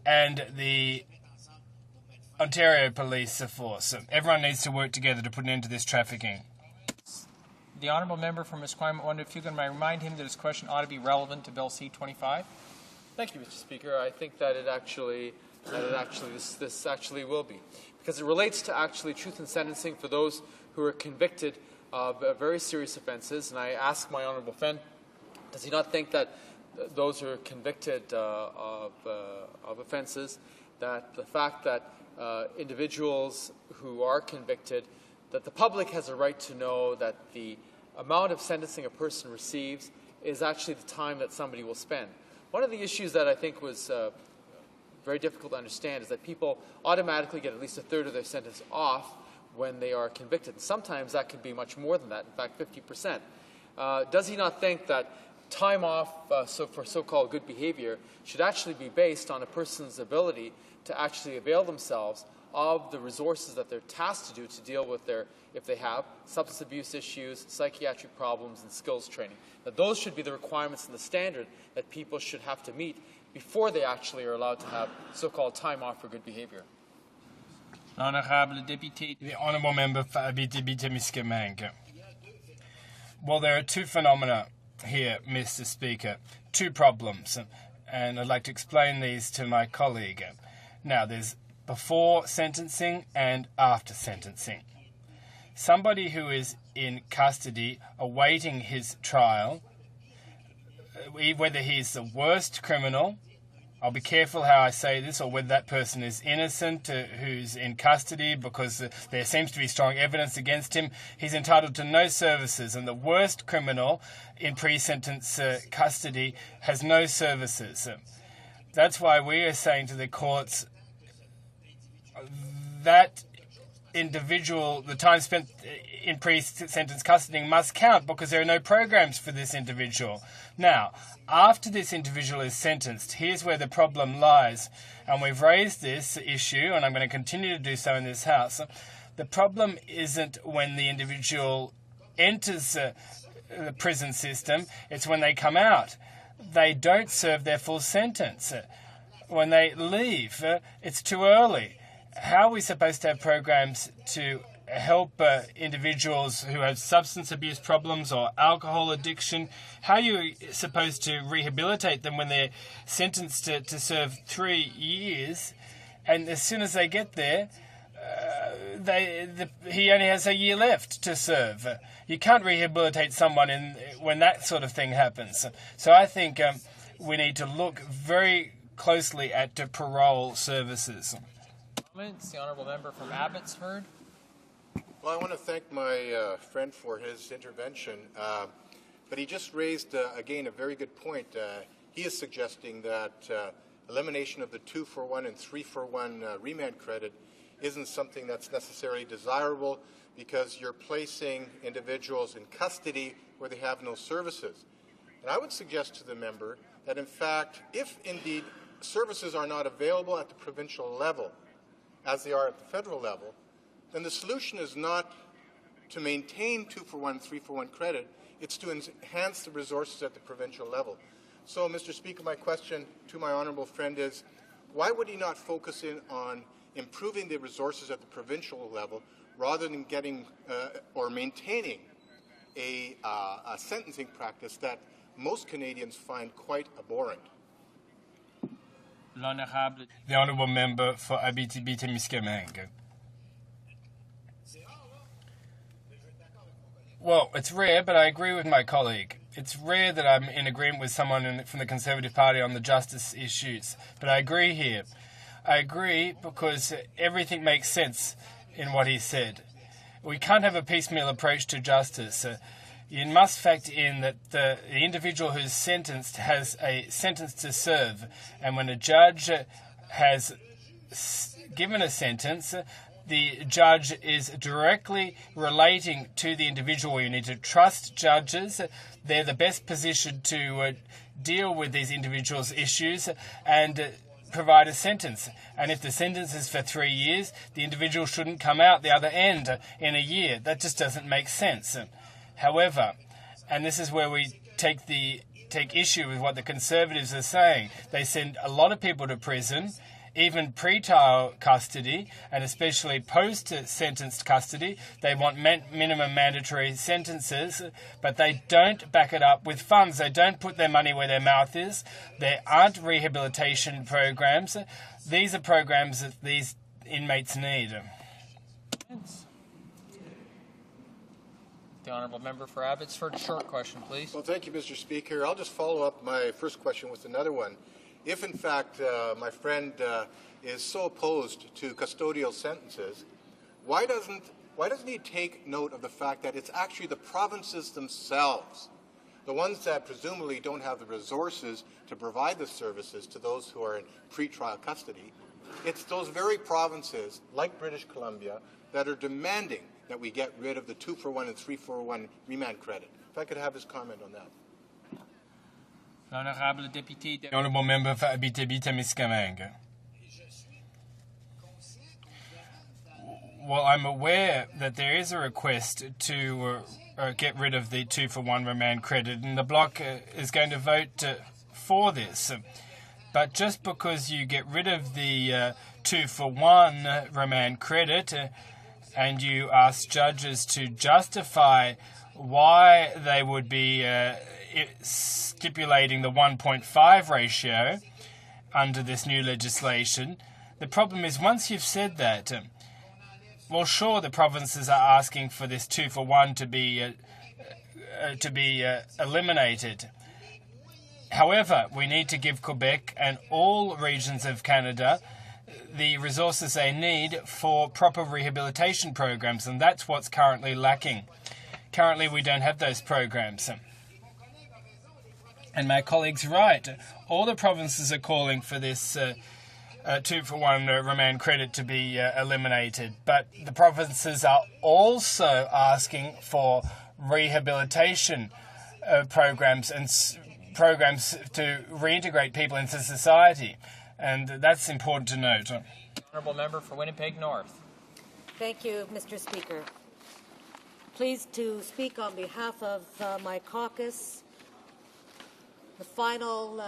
and the Ontario Police Force. Everyone needs to work together to put an end to this trafficking. The Honourable Member from Esquimalt-Wandafuka, may I remind him that his question ought to be relevant to Bill C-25? Thank you, Mr. Speaker. I think that this actually will be, because it relates to actually truth in sentencing for those who are convicted of very serious offences. And I ask my honourable friend Does he not think that those who are convicted of offences, that the fact that individuals who are convicted, that the public has a right to know that the amount of sentencing a person receives is actually the time that somebody will spend? One of the issues that I think was very difficult to understand is that people automatically get at least a third of their sentence off when they are convicted. And sometimes that could be much more than that, in fact 50%. Does he not think that time off for so-called good behavior should actually be based on a person's ability to actually avail themselves of the resources that they're tasked to do to deal with their, if they have, substance abuse issues, psychiatric problems, and skills training? That those should be the requirements and the standard that people should have to meet before they actually are allowed to have so-called time off for good behavior. The Honourable Member for Abitibi-Témiscamingue. Well, there are two phenomena here, Mr. Speaker, two problems, and I'd like to explain these to my colleague. Now, there's before sentencing and after sentencing. Somebody who is in custody awaiting his trial, whether he's the worst criminal, I'll be careful how I say this, or whether that person is innocent, who's in custody because there seems to be strong evidence against him, he's entitled to no services. And the worst criminal in pre-sentence custody has no services. That's why we are saying to the courts that individual, the time spent in pre-sentence custody must count because there are no programs for this individual. Now, after this individual is sentenced, here's where the problem lies. And we've raised this issue, and I'm going to continue to do so in this House. The problem isn't when the individual enters the prison system, it's when they come out. They don't serve their full sentence. When they leave, it's too early. How are we supposed to have programs to help individuals who have substance abuse problems or alcohol addiction? How are you supposed to rehabilitate them when they're sentenced to serve 3 years, and as soon as they get there, he only has a year left to serve? You can't rehabilitate someone when that sort of thing happens. So I think we need to look very closely at parole services. The Honourable Member from Abbotsford. Well, I want to thank my friend for his intervention, but he just raised, again, a very good point. He is suggesting that elimination of the 2-for-1 and 3-for-1 remand credit isn't something that's necessarily desirable because you're placing individuals in custody where they have no services. And I would suggest to the member that, in fact, if indeed services are not available at the provincial level, as they are at the federal level, then the solution is not to maintain 2-for-1, 3-for-1 credit, it's to enhance the resources at the provincial level. So, Mr. Speaker, my question to my honourable friend is, why would he not focus in on improving the resources at the provincial level rather than getting or maintaining a sentencing practice that most Canadians find quite abhorrent? The Honourable Member for Abitibi-Témiscamingue. Well, it's rare, but I agree with my colleague. It's rare that I'm in agreement with someone from the Conservative Party on the justice issues, but I agree here. I agree because everything makes sense in what he said. We can't have a piecemeal approach to justice. You must factor in that the individual who's sentenced has a sentence to serve, and when a judge has given a sentence, the judge is directly relating to the individual. You need to trust judges. They're the best positioned to deal with these individuals' issues and provide a sentence. And if the sentence is for 3 years, the individual shouldn't come out the other end in a year. That just doesn't make sense. However, and this is where we take issue with what the Conservatives are saying, they send a lot of people to prison, even pre-trial custody, and especially post-sentenced custody. They want minimum mandatory sentences, but they don't back it up with funds. They don't put their money where their mouth is. There aren't rehabilitation programs. These are programs that these inmates need. The honourable member for Abbotsford. Short question, please. Well, thank you, Mr. Speaker. I'll just follow up my first question with another one. If, in fact, my friend is so opposed to custodial sentences, why doesn't he take note of the fact that it's actually the provinces themselves, the ones that presumably don't have the resources to provide the services to those who are in pretrial custody? It's those very provinces, like British Columbia, that are demanding that we get rid of the 2-for-1 and 3-for-1 remand credit. If I could have his comment on that. The honourable member for Abitibi-Témiscamingue. Well, I'm aware that there is a request to get rid of the 2-for-1 remand credit, and the Bloc is going to vote for this. But just because you get rid of the 2-for-1 remand credit and you ask judges to justify why they would be stipulating the 1.5 ratio under this new legislation, the problem is once you've said that, well, sure, the provinces are asking for this 2-for-1 to be eliminated. However, we need to give Quebec and all regions of Canada the resources they need for proper rehabilitation programs, and that's what's currently lacking. Currently, we don't have those programs. And my colleague's right. All the provinces are calling for this 2-for-1 remand credit to be eliminated, but the provinces are also asking for rehabilitation programs and programs to reintegrate people into society, and that's important to note. Honourable member for Winnipeg North. Thank you, Mr. Speaker. Pleased to speak on behalf of my caucus. The final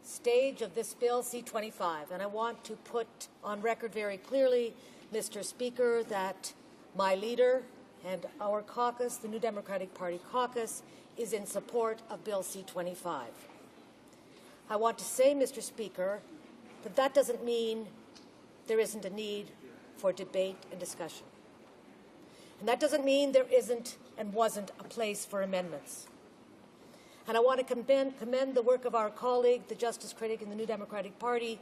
stage of this bill, C-25, and I want to put on record very clearly, Mr. Speaker, that my leader and our caucus, the New Democratic Party caucus, is in support of Bill C-25. I want to say, Mr. Speaker, that doesn't mean there isn't a need for debate and discussion. And that doesn't mean there isn't and wasn't a place for amendments. And I want to commend the work of our colleague, the Justice Critic in the New Democratic Party,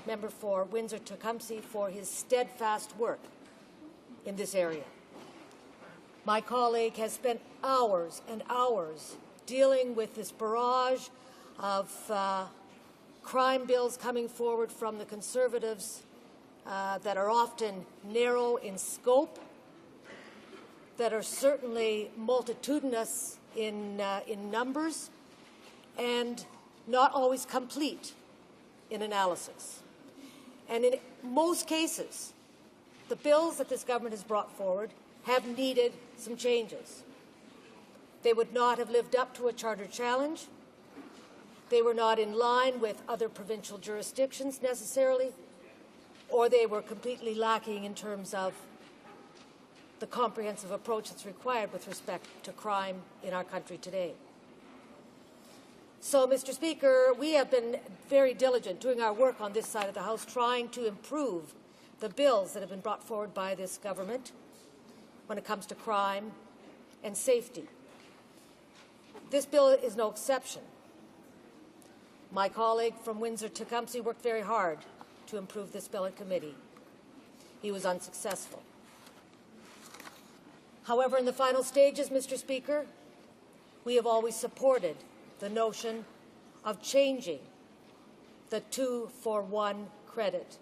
member for Windsor-Tecumseh, for his steadfast work in this area. My colleague has spent hours and hours dealing with this barrage of crime bills coming forward from the Conservatives that are often narrow in scope, that are certainly multitudinous in numbers, and not always complete in analysis. And in most cases, the bills that this government has brought forward have needed some changes. They would not have lived up to a charter challenge. They were not in line with other provincial jurisdictions necessarily, or they were completely lacking in terms of the comprehensive approach that's required with respect to crime in our country today. So, Mr. Speaker, we have been very diligent doing our work on this side of the House, trying to improve the bills that have been brought forward by this government when it comes to crime and safety. This bill is no exception. My colleague from Windsor-Tecumseh worked very hard to improve this bill in committee. He was unsuccessful. However, in the final stages, Mr. Speaker, we have always supported the notion of changing the 2-for-1 credit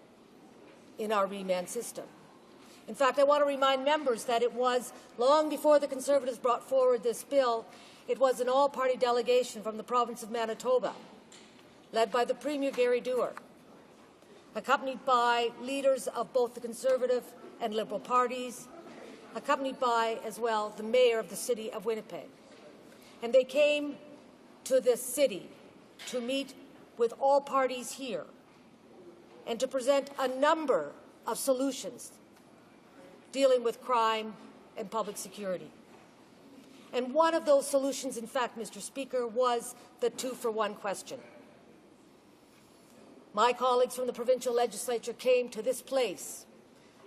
in our remand system. In fact, I want to remind members that it was long before the Conservatives brought forward this bill, it was an all-party delegation from the province of Manitoba, led by the Premier Gary Dewar, accompanied by leaders of both the Conservative and Liberal parties, accompanied by, as well, the mayor of the city of Winnipeg. And they came to this city to meet with all parties here and to present a number of solutions dealing with crime and public security. And one of those solutions, in fact, Mr. Speaker, was the 2-for-1 question. My colleagues from the provincial legislature came to this place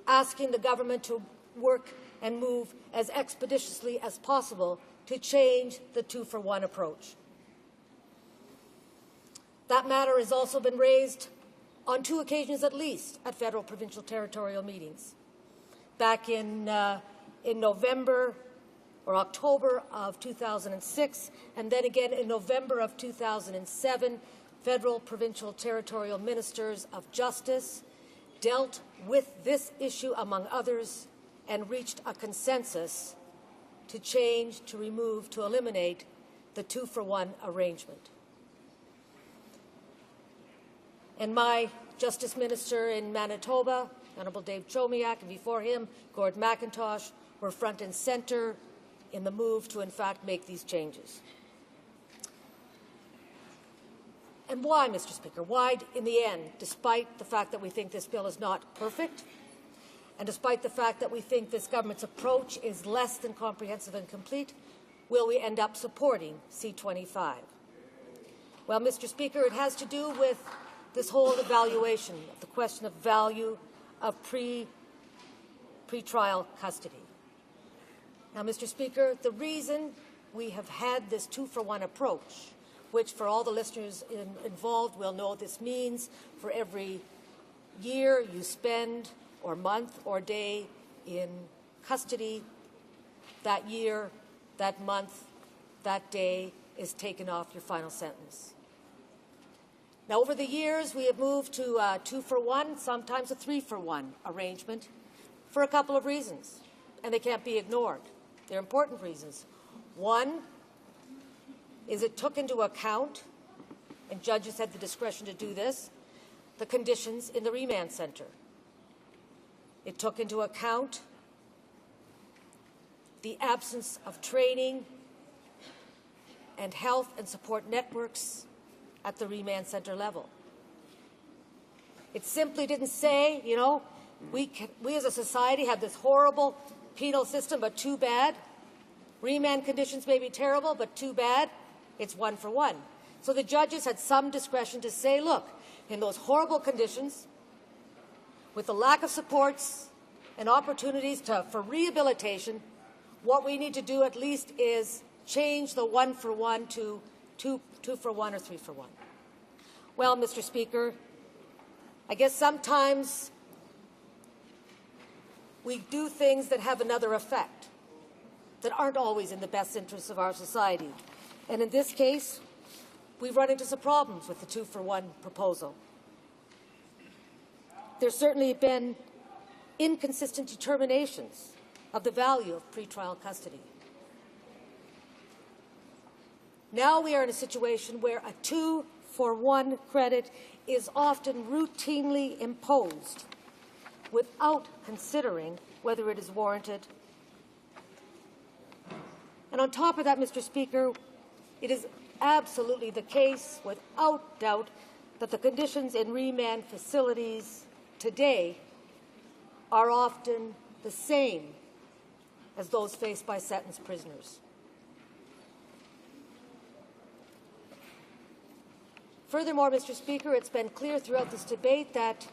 asking the government to work and move as expeditiously as possible to change the 2-for-1 approach. That matter has also been raised on 2 occasions at least at federal, provincial, territorial meetings. Back in November or October of 2006, and then again in November of 2007, federal, provincial, territorial ministers of justice dealt with this issue, among others, and reached a consensus to change, to remove, to eliminate the 2-for-1 arrangement. And my Justice Minister in Manitoba, Honourable Dave Chomiak, and before him, Gord McIntosh, were front and centre in the move to, in fact, make these changes. And why, Mr. Speaker? Why, in the end, despite the fact that we think this bill is not perfect, and despite the fact that we think this government's approach is less than comprehensive and complete, will we end up supporting C-25? Well, Mr. Speaker, it has to do with this whole evaluation of the question of value of pre-trial custody. Now, Mr. Speaker, the reason we have had this 2-for-1 approach, which for all the listeners involved will know this means for every year you spend, or month, or day in custody, that year, that month, that day is taken off your final sentence. Now, over the years, we have moved to a 2-for-1, sometimes a 3-for-1 arrangement for a couple of reasons, and they can't be ignored. They're important reasons. One is it took into account, and judges had the discretion to do this, the conditions in the remand centre. It took into account the absence of training and health and support networks at the remand centre level. It simply didn't say, you know, we as a society have this horrible penal system, but too bad. Remand conditions may be terrible, but too bad. It's 1-for-1. So the judges had some discretion to say, look, in those horrible conditions, with the lack of supports and opportunities for rehabilitation, what we need to do at least is change the 1-for-1 to 2-for-1 or 3-for-1. Well, Mr. Speaker, I guess sometimes we do things that have another effect that aren't always in the best interests of our society. And in this case, we've run into some problems with the 2-for-1 proposal. There's certainly been inconsistent determinations of the value of pretrial custody. Now we are in a situation where a 2-for-1 credit is often routinely imposed without considering whether it is warranted. And on top of that, Mr. Speaker, it is absolutely the case, without doubt, that the conditions in remand facilities today are often the same as those faced by sentenced prisoners. Furthermore, Mr. Speaker, it's been clear throughout this debate that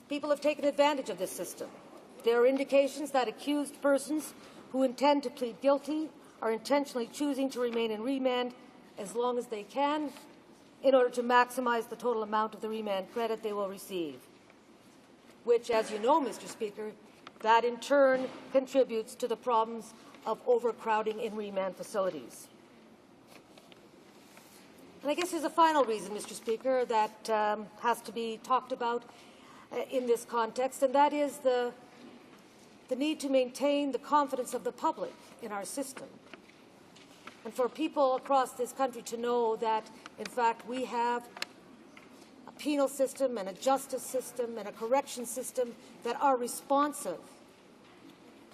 people have taken advantage of this system. There are indications that accused persons who intend to plead guilty are intentionally choosing to remain in remand as long as they can in order to maximize the total amount of the remand credit they will receive, which, as you know, Mr. Speaker, that in turn contributes to the problems of overcrowding in remand facilities. And I guess there's a final reason, Mr. Speaker, that has to be talked about in this context, and that is the need to maintain the confidence of the public in our system. And for people across this country to know that, in fact, we have a penal system and a justice system and a correction system that are responsive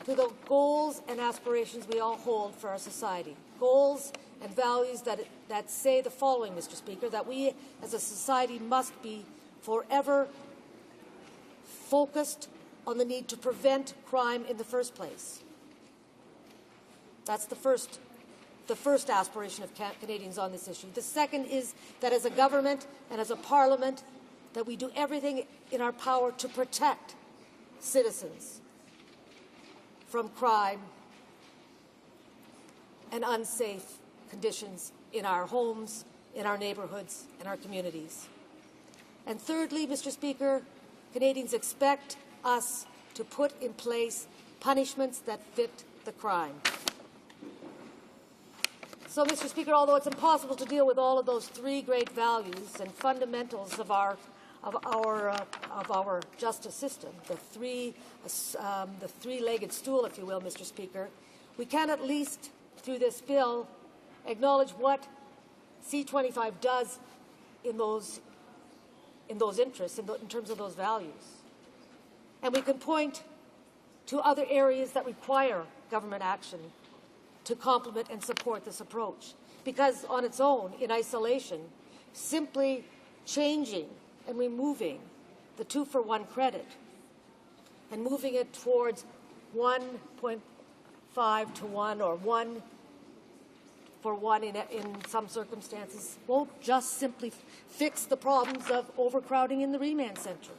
to the goals and aspirations we all hold for our society. Goals and values that say the following, Mr. Speaker, that we as a society must be forever focused on the need to prevent crime in the first place. That's the first aspiration of Canadians on this issue. The second is that as a government and as a parliament, that we do everything in our power to protect citizens from crime and unsafe conditions in our homes, in our neighbourhoods, in our communities. And thirdly, Mr. Speaker, Canadians expect us to put in place punishments that fit the crime. So, Mr. Speaker, although it's impossible to deal with all of those three great values and fundamentals of our justice system, the three-legged stool, if you will, Mr. Speaker, we can at least, through this bill, acknowledge what C-25 does in those interests, in terms of those values. And we can point to other areas that require government action to complement and support this approach. Because on its own, in isolation, simply changing and removing the 2-for-1 credit and moving it towards 1.5 to 1 or 1 for 1 in some circumstances won't just simply fix the problems of overcrowding in the remand centre.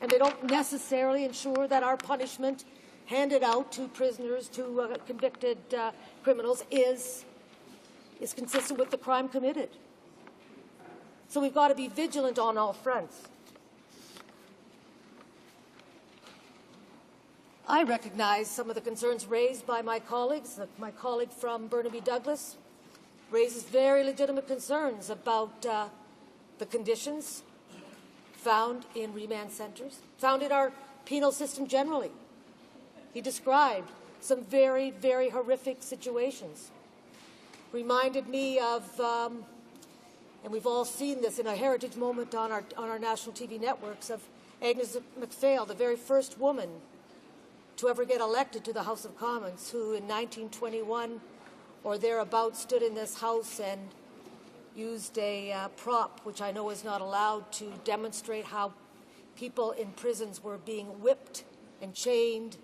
And they don't necessarily ensure that our punishment handed out to prisoners, to convicted criminals, is consistent with the crime committed. So we've got to be vigilant on all fronts. I recognize some of the concerns raised by my colleagues. My colleague from Burnaby Douglas raises very legitimate concerns about the conditions found in remand centres, found in our penal system generally. He described some very, very horrific situations. Reminded me of, and we've all seen this in a heritage moment on our national TV networks, of Agnes MacPhail, the very first woman to ever get elected to the House of Commons, who in 1921 or thereabouts stood in this House and used a prop, which I know is not allowed, to demonstrate how people in prisons were being whipped and chained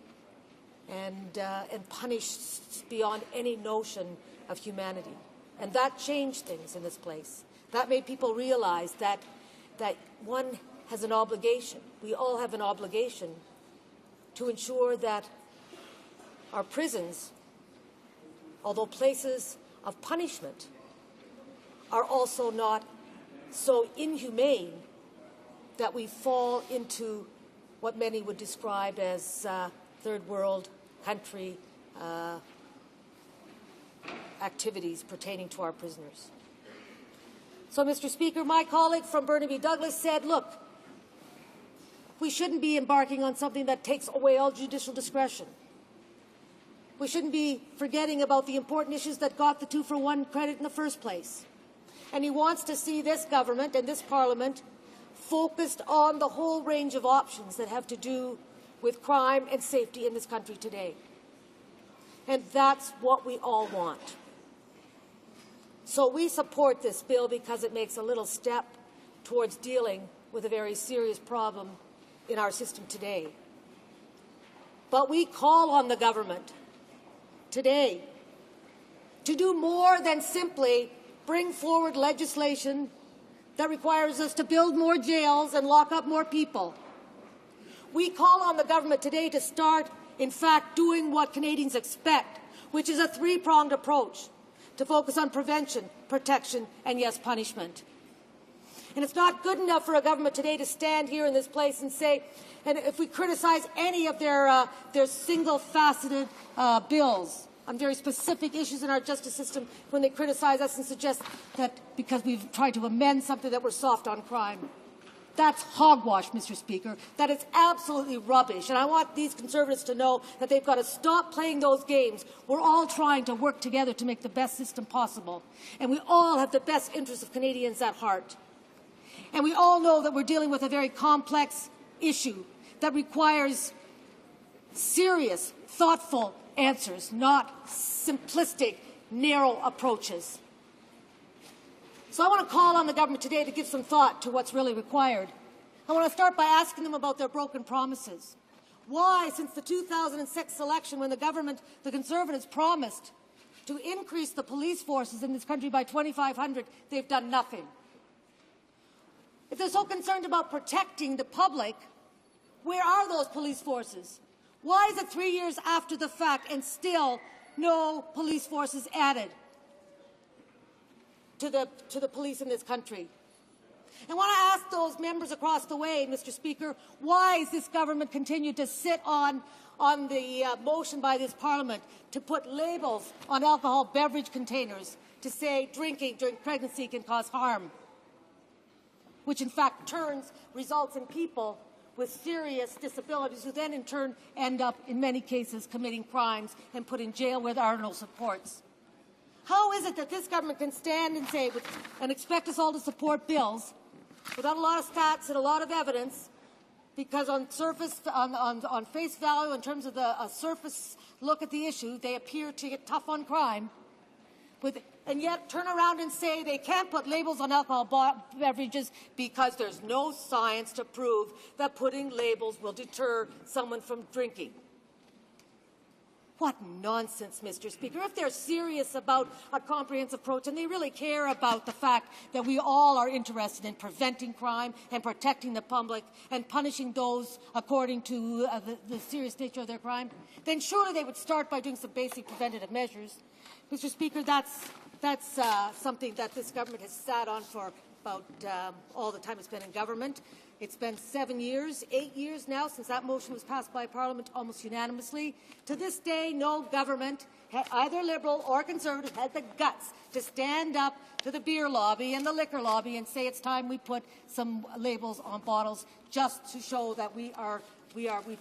and punished beyond any notion of humanity. And that changed things in this place. That made people realize that one has an obligation, we all have an obligation, to ensure that our prisons, although places of punishment, are also not so inhumane that we fall into what many would describe as third world country activities pertaining to our prisoners. So, Mr. Speaker, my colleague from Burnaby Douglas said, look, we shouldn't be embarking on something that takes away all judicial discretion. We shouldn't be forgetting about the important issues that got the 2-for-1 credit in the first place. And he wants to see this government and this Parliament focused on the whole range of options that have to do with crime and safety in this country today. And that's what we all want. So we support this bill because it makes a little step towards dealing with a very serious problem in our system today. But we call on the government today to do more than simply bring forward legislation that requires us to build more jails and lock up more people. We call on the government today to start, in fact, doing what Canadians expect, which is a three-pronged approach to focus on prevention, protection, and, yes, punishment. And it's not good enough for a government today to stand here in this place and say, and if we criticize any of their single-faceted bills on very specific issues in our justice system, when they criticize us and suggest that because we've tried to amend something that we're soft on crime. That's hogwash, Mr. Speaker. That is absolutely rubbish. And I want these Conservatives to know that they've got to stop playing those games. We're all trying to work together to make the best system possible. And we all have the best interests of Canadians at heart. And we all know that we're dealing with a very complex issue that requires serious, thoughtful answers, not simplistic, narrow approaches. So I want to call on the government today to give some thought to what's really required. I want to start by asking them about their broken promises. Why, since the 2006 election, when the Conservatives promised to increase the police forces in this country by 2,500, they've done nothing? If they're so concerned about protecting the public, where are those police forces? Why is it 3 years after the fact and still no police forces added to the police in this country? I want to ask those members across the way, Mr. Speaker, why has this government continued to sit on the motion by this Parliament to put labels on alcohol beverage containers to say drinking during pregnancy can cause harm, which in fact results in people with serious disabilities who then in turn end up in many cases committing crimes and put in jail where there are no supports. How is it that this government can stand and say and expect us all to support bills without a lot of stats and a lot of evidence, because on face value, in terms of a surface look at the issue, they appear to get tough on crime, and yet turn around and say they can't put labels on alcohol beverages because there's no science to prove that putting labels will deter someone from drinking. What nonsense, Mr. Speaker. If they're serious about a comprehensive approach and they really care about the fact that we all are interested in preventing crime and protecting the public and punishing those according to the serious nature of their crime, then surely they would start by doing some basic preventative measures. Mr. Speaker, that's something that this government has sat on for about all the time it's been in government. It's been 8 years now since that motion was passed by Parliament almost unanimously. To this day, no government, either Liberal or Conservative, had the guts to stand up to the beer lobby and the liquor lobby and say it's time we put some labels on bottles just to show that we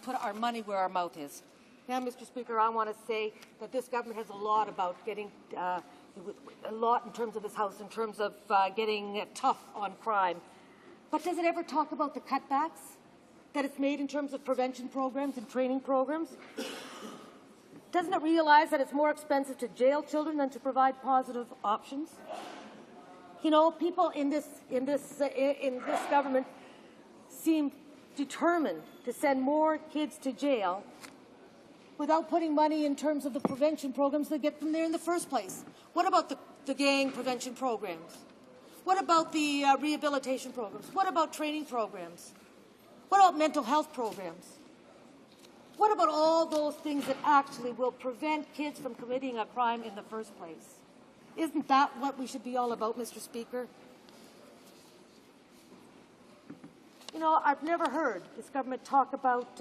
put our money where our mouth is. Now, Mr. Speaker, I want to say that this government has a lot about getting a lot in terms of this House, in terms of getting tough on crime. But does it ever talk about the cutbacks that it's made in terms of prevention programs and training programs? Doesn't it realize that it's more expensive to jail children than to provide positive options? You know, people in this government seem determined to send more kids to jail without putting money in terms of the prevention programs that get them there in the first place. What about the gang prevention programs? What about the rehabilitation programs? What about training programs? What about mental health programs? What about all those things that actually will prevent kids from committing a crime in the first place? Isn't that what we should be all about, Mr. Speaker? You know, I've never heard this government talk about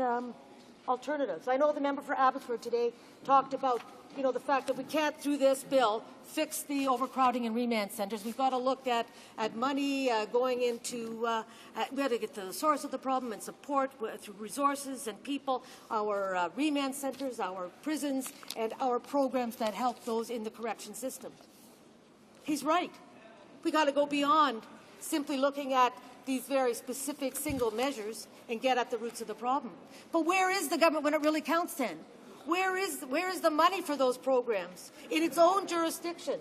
alternatives. I know the member for Abbotsford today talked about, you know, the fact that we can't, through this bill, fix the overcrowding in remand centres. We've got to look at money going into, we have to get to the source of the problem and support through resources and people, our remand centres, our prisons, and our programs that help those in the correction system. He's right. We've got to go beyond simply looking at these very specific single measures and get at the roots of the problem. But where is the government when it really counts then? Where is the money for those programs in its own jurisdiction?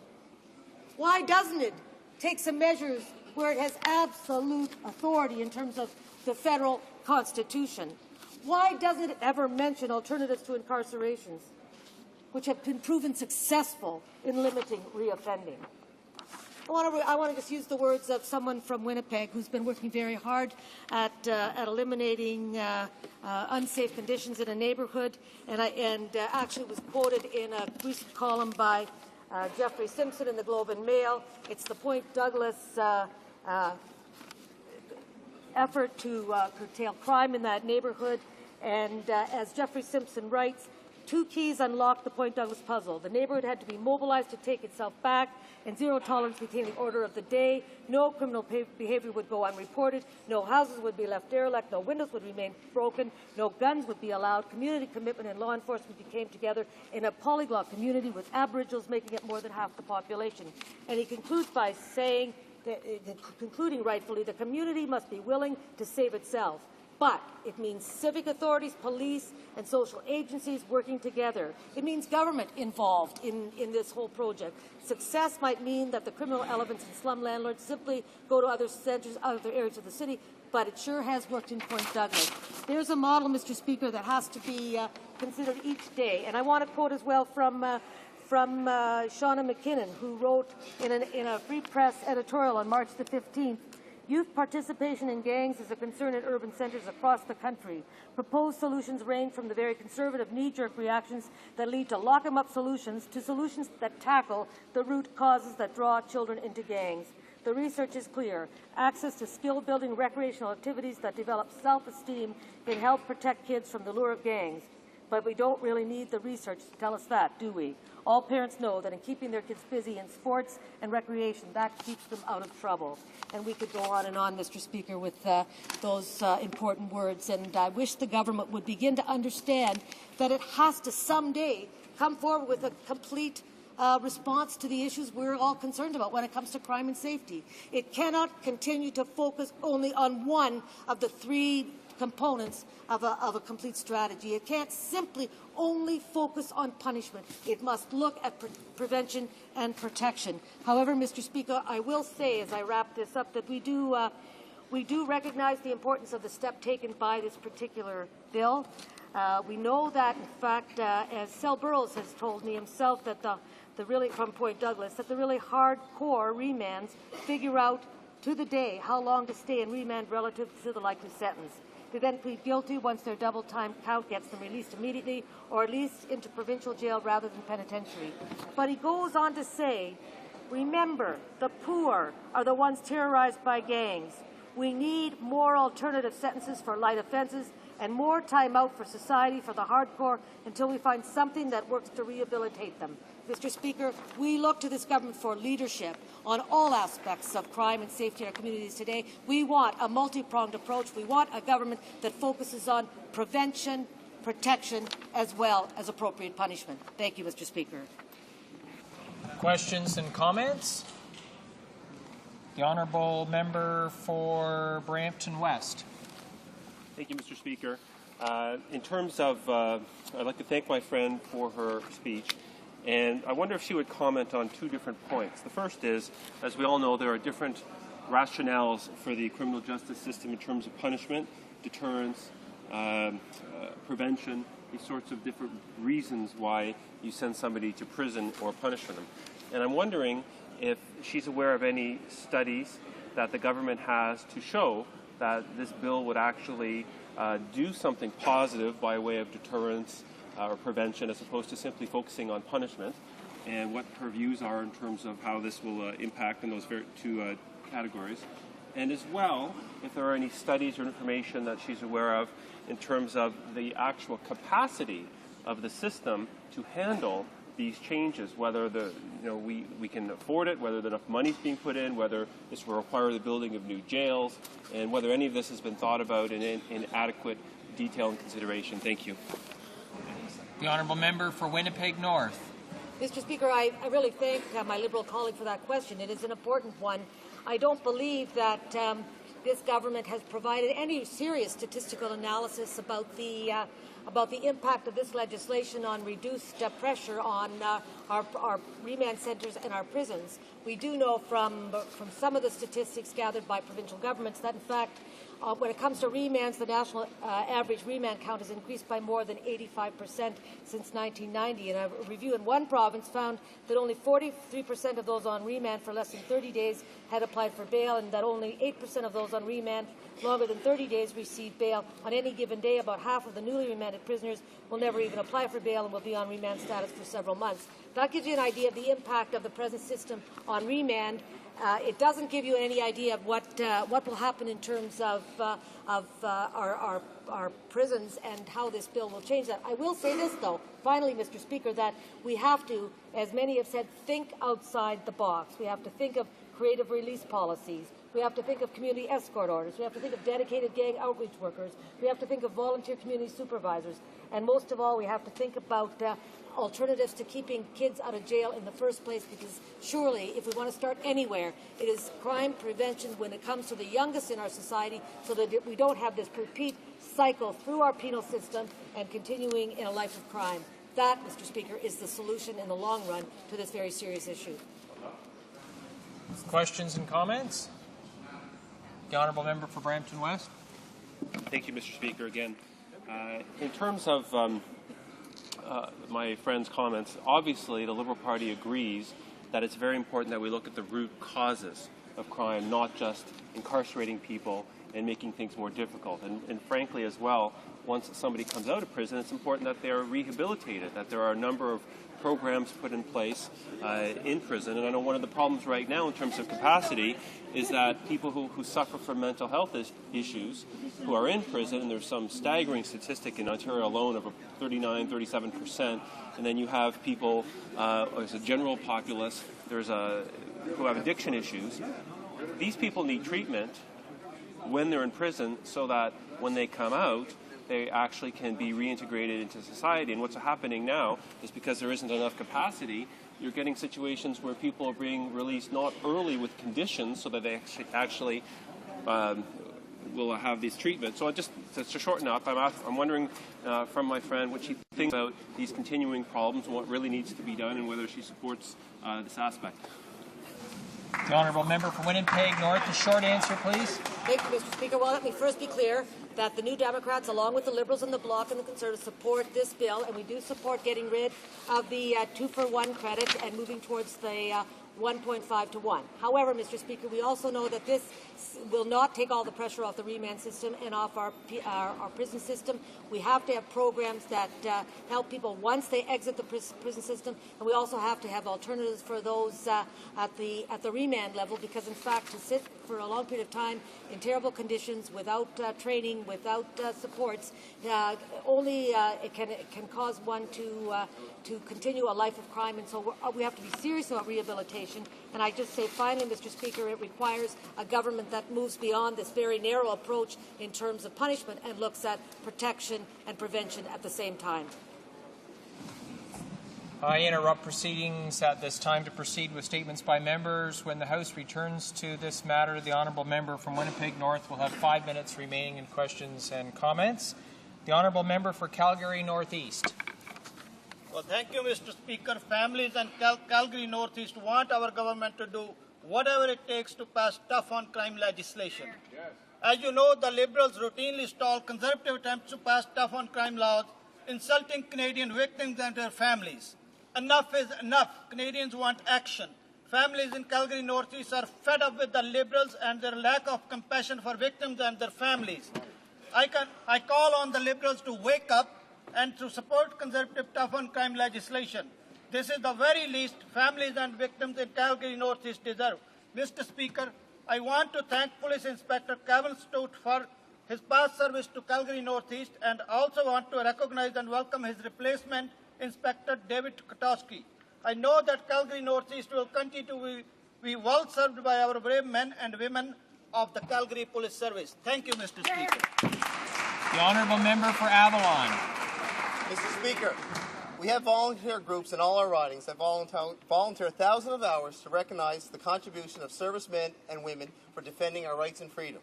Why doesn't it take some measures where it has absolute authority in terms of the federal constitution? Why doesn't it ever mention alternatives to incarcerations, which have been proven successful in limiting reoffending? I want to just use the words of someone from Winnipeg who's been working very hard at eliminating unsafe conditions in a neighbourhood, and actually was quoted in a recent column by Jeffrey Simpson in the Globe and Mail. It's the Point Douglas effort to curtail crime in that neighbourhood, and as Jeffrey Simpson writes, 2 keys unlocked the Point Douglas puzzle. The neighbourhood had to be mobilized to take itself back, and zero tolerance became the order of the day. No criminal behaviour would go unreported. No houses would be left derelict. No windows would remain broken. No guns would be allowed. Community commitment and law enforcement became together in a polyglot community with Aboriginals making up more than half the population. And he concludes by saying, concluding rightfully, the community must be willing to save itself. But it means civic authorities, police, and social agencies working together. It means government involved in this whole project. Success might mean that the criminal elements and slum landlords simply go to other centres, other areas of the city, but it sure has worked in Point Douglas. There's a model, Mr. Speaker, that has to be considered each day. And I want to quote as well from Shauna McKinnon, who wrote in a Free Press editorial on March the 15th, Youth participation in gangs is a concern in urban centres across the country. Proposed solutions range from the very conservative knee-jerk reactions that lead to lock-em-up solutions to solutions that tackle the root causes that draw children into gangs. The research is clear. Access to skill-building recreational activities that develop self-esteem can help protect kids from the lure of gangs. But we don't really need the research to tell us that, do we? All parents know that in keeping their kids busy in sports and recreation, that keeps them out of trouble. And we could go on and on, Mr. Speaker, with those important words. And I wish the government would begin to understand that it has to someday come forward with a complete response to the issues we're all concerned about when it comes to crime and safety. It cannot continue to focus only on one of the three components of a complete strategy. It can't simply only focus on punishment. It must look at prevention and protection. However, Mr. Speaker, I will say as I wrap this up that we do recognize the importance of the step taken by this particular bill. We know that, in fact, as Sel Burrows has told me himself, that the really, from Point Douglas, that the really hardcore remands figure out to the day how long to stay in remand relative to the likely sentence. They then plead guilty once their double time count gets them released immediately or at least into provincial jail rather than penitentiary. But he goes on to say, remember, the poor are the ones terrorized by gangs. We need more alternative sentences for light offenses and more time out for society for the hardcore until we find something that works to rehabilitate them. Mr. Speaker, we look to this government for leadership on all aspects of crime and safety in our communities today. We want a multi-pronged approach. We want a government that focuses on prevention, protection, as well as appropriate punishment. Thank you, Mr. Speaker. Questions and comments? The Honourable Member for Brampton West. Thank you, Mr. Speaker. In terms of, I'd like to thank my friend for her speech. And I wonder if she would comment on two different points. The first is, as we all know, there are different rationales for the criminal justice system in terms of punishment, deterrence, prevention, these sorts of different reasons why you send somebody to prison or punish them. And I'm wondering if she's aware of any studies that the government has to show that this bill would actually do something positive by way of deterrence or prevention as opposed to simply focusing on punishment, and what her views are in terms of how this will impact in those two categories. And as well, if there are any studies or information that she's aware of in terms of the actual capacity of the system to handle these changes, whether we can afford it, whether enough money is being put in, whether this will require the building of new jails, and whether any of this has been thought about in adequate detail and consideration. Thank you. The Honourable Member for Winnipeg North. Mr. Speaker, I really thank my Liberal colleague for that question. It is an important one. I don't believe that this government has provided any serious statistical analysis about the impact of this legislation on reduced pressure on our remand centres and our prisons. We do know from some of the statistics gathered by provincial governments that, in fact, when it comes to remands, the national average remand count has increased by more than 85% since 1990. And a review in one province found that only 43% of those on remand for less than 30 days had applied for bail, and that only 8% of those on remand longer than 30 days received bail. On any given day, about half of the newly remanded prisoners will never even apply for bail and will be on remand status for several months. That gives you an idea of the impact of the present system on remand. It doesn't give you any idea of what will happen in terms of our prisons and how this bill will change that. I will say this, though, finally, Mr. Speaker, that we have to, as many have said, think outside the box. We have to think of creative release policies. We have to think of community escort orders. We have to think of dedicated gang outreach workers. We have to think of volunteer community supervisors. And most of all, we have to think about alternatives to keeping kids out of jail in the first place, because surely, if we want to start anywhere, it is crime prevention when it comes to the youngest in our society, so that we don't have this repeat cycle through our penal system and continuing in a life of crime. That, Mr. Speaker, is the solution in the long run to this very serious issue. Questions and comments? The Honourable Member for Brampton West. Thank you, Mr. Speaker, again. In terms of my friend's comments, obviously the Liberal Party agrees that it's very important that we look at the root causes of crime, not just incarcerating people and making things more difficult. And frankly, as well, once somebody comes out of prison, it's important that they're rehabilitated, that there are a number of programs put in place in prison. And I know one of the problems right now in terms of capacity is that people who suffer from mental health issues who are in prison, and there's some staggering statistic in Ontario alone of 37%, and then you have people, as a general populace, who have addiction issues. These people need treatment when they're in prison so that when they come out, they actually can be reintegrated into society. And what's happening now is because there isn't enough capacity, you're getting situations where people are being released not early with conditions so that they actually will have these treatments. So just to shorten up, I'm wondering from my friend what she thinks about these continuing problems and what really needs to be done and whether she supports this aspect. The Honourable Member for Winnipeg North, a short answer, please. Thank you, Mr. Speaker. Well, let me first be clear that the New Democrats, along with the Liberals and the Bloc and the Conservatives, support this bill, and we do support getting rid of the 2-for-1 credit and moving towards the 1.5 to 1. However, Mr. Speaker, we also know that this will not take all the pressure off the remand system and off our prison system. We have to have programs that help people once they exit the prison system, and we also have to have alternatives for those at the remand level, because in fact to sit for a long period of time in terrible conditions without training, without supports, only it can cause one to continue a life of crime, and so we have to be serious about rehabilitation. And I just say finally, Mr. Speaker, it requires a government that moves beyond this very narrow approach in terms of punishment and looks at protection and prevention at the same time. I interrupt proceedings at this time to proceed with statements by members. When the House returns to this matter, the Honourable Member from Winnipeg North will have 5 minutes remaining in questions and comments. The Honourable Member for Calgary North East. Well, thank you, Mr. Speaker. Families in Calgary Northeast want our government to do whatever it takes to pass tough on crime legislation. Yes. As you know, the Liberals routinely stall Conservative attempts to pass tough on crime laws, insulting Canadian victims and their families. Enough is enough. Canadians want action. Families in Calgary Northeast are fed up with the Liberals and their lack of compassion for victims and their families. I call on the Liberals to wake up and to support Conservative tough on crime legislation. This is the very least families and victims in Calgary Northeast deserve. Mr. Speaker, I want to thank Police Inspector Kevin Stout for his past service to Calgary Northeast, and also want to recognize and welcome his replacement, Inspector David Kotowski. I know that Calgary Northeast will continue to be well served by our brave men and women of the Calgary Police Service. Thank you, Mr. Speaker. The Honourable Member for Avalon. Mr. Speaker, we have volunteer groups in all our ridings that volunteer thousands of hours to recognize the contribution of servicemen and women for defending our rights and freedom.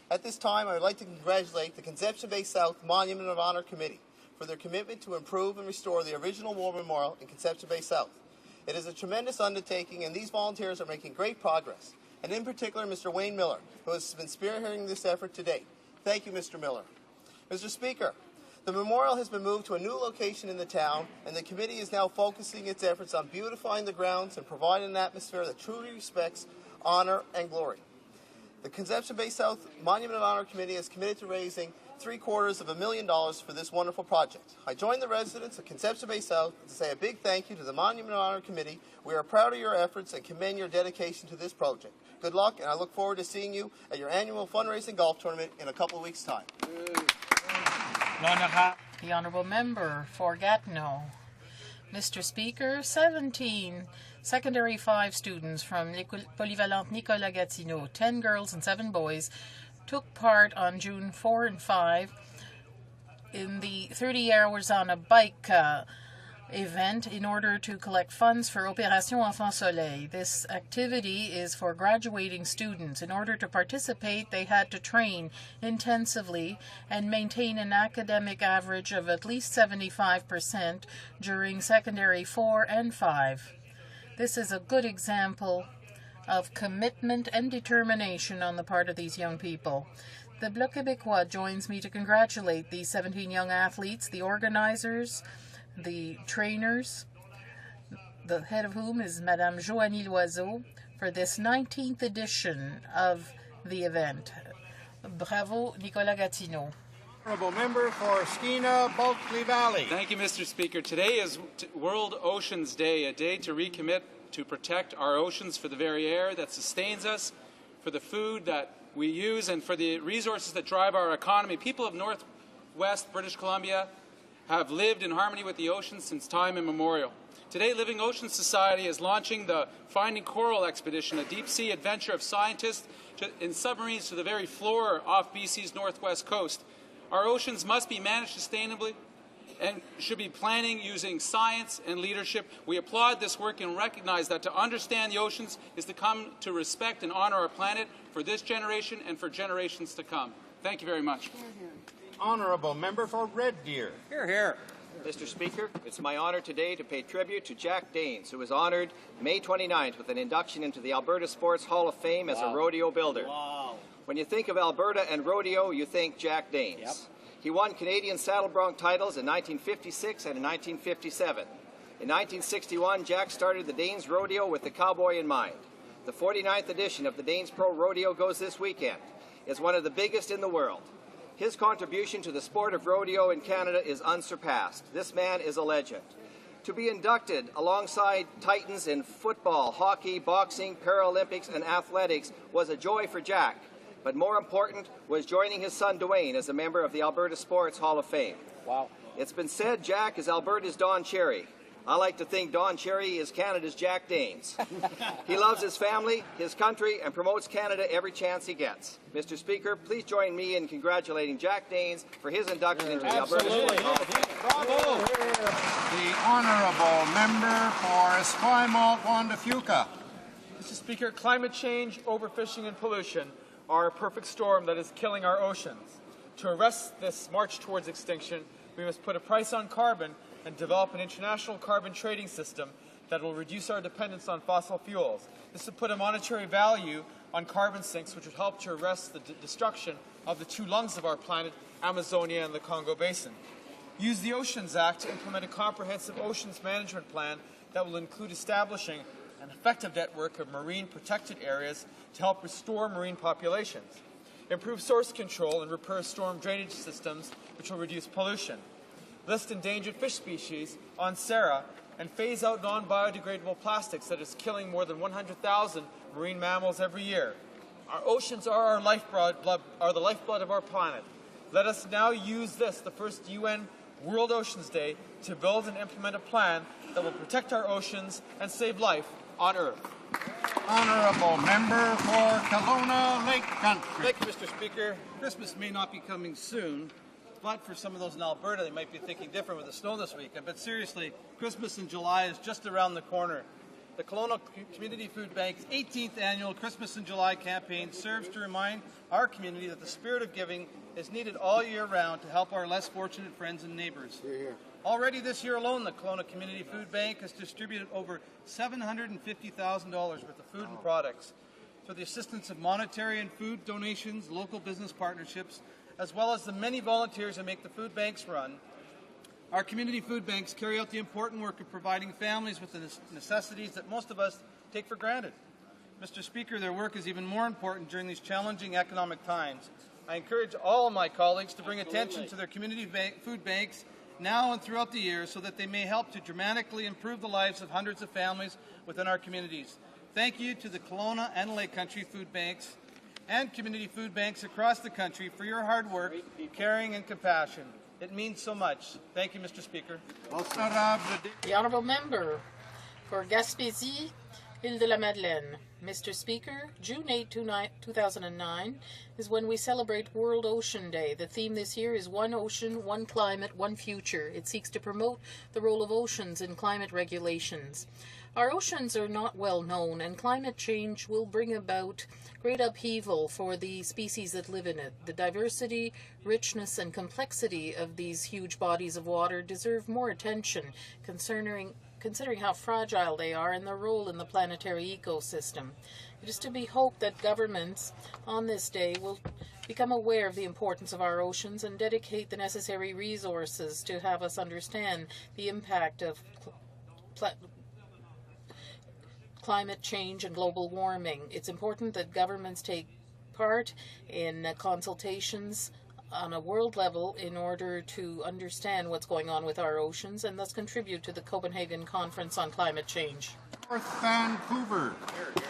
At this time, I would like to congratulate the Conception Bay South Monument of Honor Committee for their commitment to improve and restore the original war memorial in Conception Bay South. It is a tremendous undertaking, and these volunteers are making great progress, and in particular, Mr. Wayne Miller, who has been spearheading this effort to date. Thank you, Mr. Miller. Mr. Speaker, the memorial has been moved to a new location in the town, and the committee is now focusing its efforts on beautifying the grounds and providing an atmosphere that truly respects honor and glory. The Conception Bay South Monument of Honor Committee is committed to raising $750,000 for this wonderful project. I join the residents of Conception Bay South to say a big thank you to the Monument of Honor Committee. We are proud of your efforts and commend your dedication to this project. Good luck, and I look forward to seeing you at your annual fundraising golf tournament in a couple of weeks' time. The Honourable Member for Gatineau. Mr. Speaker, 17 Secondary 5 students from Polyvalente Nicolas Gatineau, 10 girls and 7 boys, took part on June 4 and 5 in the 30 Hours on a Bike event in order to collect funds for Opération Enfant Soleil. This activity is for graduating students. In order to participate, they had to train intensively and maintain an academic average of at least 75% during secondary 4 and 5. This is a good example of commitment and determination on the part of these young people. The Bloc Québécois joins me to congratulate these 17 young athletes, the organizers, the trainers, the head of whom is Madame Joanie Loiseau, for this 19th edition of the event. Bravo, Nicolas Gatineau. Honourable Member for Skeena, Bulkley Valley. Thank you, Mr. Speaker. Today is World Oceans Day, a day to recommit to protect our oceans for the very air that sustains us, for the food that we use, and for the resources that drive our economy. People of Northwest British Columbia have lived in harmony with the oceans since time immemorial. Today, Living Oceans Society is launching the Finding Coral Expedition, a deep-sea adventure of scientists in submarines to the very floor off BC's northwest coast. Our oceans must be managed sustainably and should be planning using science and leadership. We applaud this work and recognize that to understand the oceans is to come to respect and honor our planet for this generation and for generations to come. Thank you very much. Honourable Member for Red Deer. Hear, hear. Mr. Speaker, it's my honour today to pay tribute to Jack Danes, who was honoured May 29th with an induction into the Alberta Sports Hall of Fame as a rodeo builder. Wow. When you think of Alberta and rodeo, you think Jack Danes. Yep. He won Canadian saddle bronc titles in 1956 and in 1957. In 1961, Jack started the Danes Rodeo with the cowboy in mind. The 49th edition of the Danes Pro Rodeo goes this weekend. It's one of the biggest in the world. His contribution to the sport of rodeo in Canada is unsurpassed. This man is a legend. To be inducted alongside titans in football, hockey, boxing, Paralympics, and athletics was a joy for Jack. But more important was joining his son Dwayne as a member of the Alberta Sports Hall of Fame. Wow. It's been said Jack is Alberta's Don Cherry. I like to think Don Cherry is Canada's Jack Danes. He loves his family, his country, and promotes Canada every chance he gets. Mr. Speaker, please join me in congratulating Jack Danes for his induction into the Alberta Sports Hall of Fame. The Honourable Member for Esquimalt, Wandafuca. Mr. Speaker, climate change, overfishing, and pollution are a perfect storm that is killing our oceans. To arrest this march towards extinction, we must put a price on carbon and develop an international carbon trading system that will reduce our dependence on fossil fuels. This would put a monetary value on carbon sinks, which would help to arrest the destruction of the two lungs of our planet, Amazonia and the Congo Basin. Use the Oceans Act to implement a comprehensive oceans management plan that will include establishing an effective network of marine protected areas to help restore marine populations. Improve source control and repair storm drainage systems, which will reduce pollution. List endangered fish species on SARA and phase out non-biodegradable plastics that is killing more than 100,000 marine mammals every year. Our oceans are the lifeblood of our planet. Let us now use this, the first UN World Oceans Day, to build and implement a plan that will protect our oceans and save life on Earth. Honourable Member for Kelowna Lake Country. Thank you, Mr. Speaker. Christmas may not be coming soon, but for some of those in Alberta, they might be thinking different with the snow this weekend. But seriously, Christmas in July is just around the corner. The Kelowna Community Food Bank's 18th annual Christmas in July campaign serves to remind our community that the spirit of giving is needed all year round to help our less fortunate friends and neighbours. Already this year alone, the Kelowna Community Food Bank has distributed over $750,000 worth of food and products through the assistance of monetary and food donations, local business partnerships, as well as the many volunteers who make the food banks run. Our community food banks carry out the important work of providing families with the necessities that most of us take for granted. Mr. Speaker, their work is even more important during these challenging economic times. I encourage all of my colleagues to bring attention to their community food banks now and throughout the year so that they may help to dramatically improve the lives of hundreds of families within our communities. Thank you to the Kelowna and Lake Country food banks and community food banks across the country for your hard work, caring, and compassion. It means so much. Thank you, Mr. Speaker. The Honourable Member for Gaspésie, Île-de-la-Madeleine. Mr. Speaker, June 8, 2009 is when we celebrate World Ocean Day. The theme this year is One Ocean, One Climate, One Future. It seeks to promote the role of oceans in climate regulations. Our oceans are not well known, and climate change will bring about great upheaval for the species that live in it. The diversity, richness, and complexity of these huge bodies of water deserve more attention, considering how fragile they are and their role in the planetary ecosystem. It is to be hoped that governments on this day will become aware of the importance of our oceans and dedicate the necessary resources to have us understand the impact of climate change and global warming. It's important that governments take part in consultations on a world level in order to understand what's going on with our oceans and thus contribute to the Copenhagen Conference on Climate Change. North Vancouver.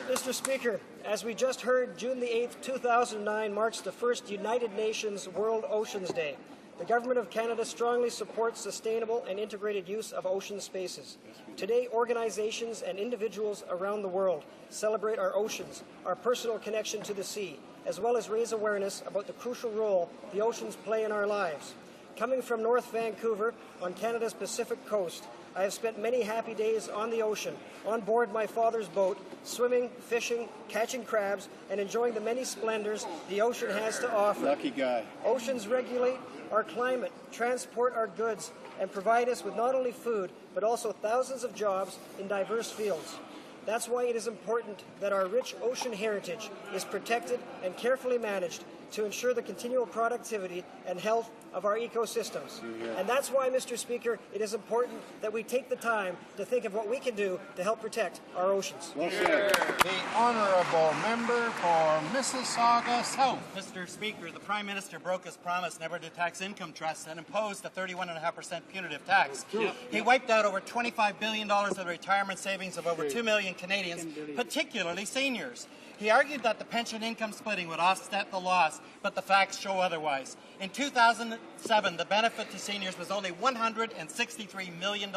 Mr. Speaker, as we just heard, June the 8th, 2009 marks the first United Nations World Oceans Day. The Government of Canada strongly supports sustainable and integrated use of ocean spaces. Today, organizations and individuals around the world celebrate our oceans, our personal connection to the sea, as well as raise awareness about the crucial role the oceans play in our lives. Coming from North Vancouver on Canada's Pacific coast, I have spent many happy days on the ocean, on board my father's boat, swimming, fishing, catching crabs, and enjoying the many splendors the ocean has to offer. Lucky guy. Oceans regulate our climate, transport our goods, and provide us with not only food, but also thousands of jobs in diverse fields. That's why it is important that our rich ocean heritage is protected and carefully managed to ensure the continual productivity and health of our ecosystems. And that's why, Mr. Speaker, it is important that we take the time to think of what we can do to help protect our oceans. The Honourable Member for Mississauga South. Mr. Speaker, the Prime Minister broke his promise never to tax income trusts and imposed a 31.5% punitive tax. He wiped out over $25 billion of the retirement savings of over 2 million Canadians, particularly seniors. He argued that the pension income splitting would offset the loss, but the facts show otherwise. In 2007, the benefit to seniors was only $163 million.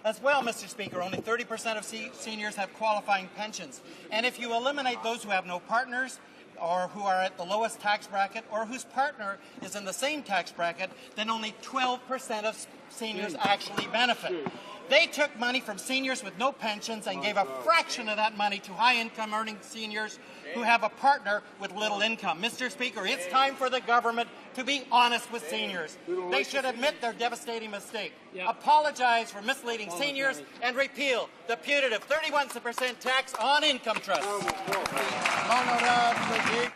As well, Mr. Speaker, only 30% of seniors have qualifying pensions. And if you eliminate those who have no partners, or who are at the lowest tax bracket, or whose partner is in the same tax bracket, then only 12% of seniors actually benefit. They took money from seniors with no pensions and gave a fraction of that money to high-income earning seniors who have a partner with little income. Mr. Speaker, it's time for the government to be honest with seniors. They should admit their devastating mistake, apologize for misleading seniors, and repeal the punitive 31% tax on income trusts.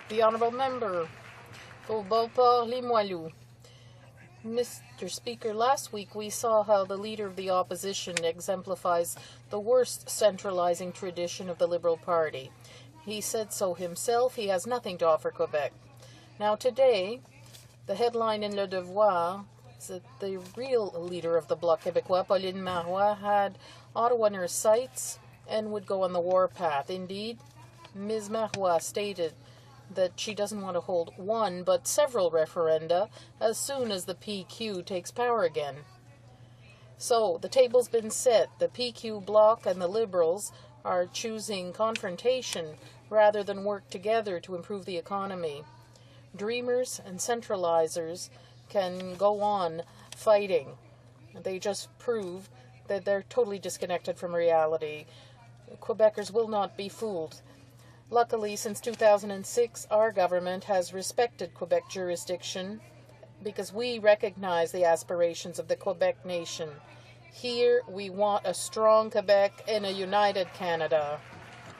The Honourable Member for Beauport-Limoilou. Mr. Speaker, last week we saw how the Leader of the Opposition exemplifies the worst centralizing tradition of the Liberal Party. He said so himself. He has nothing to offer Quebec. Now today, the headline in Le Devoir is that the real leader of the Bloc Québécois, Pauline Marois, had Ottawa in her sights and would go on the warpath. Indeed, Ms. Marois stated that she doesn't want to hold one but several referenda as soon as the PQ takes power again. So, the table's been set. The PQ bloc and the Liberals are choosing confrontation rather than work together to improve the economy. Dreamers and centralizers can go on fighting. They just prove that they're totally disconnected from reality. Quebecers will not be fooled. Luckily, since 2006, our government has respected Quebec jurisdiction because we recognize the aspirations of the Quebec nation. Here, we want a strong Quebec and a united Canada.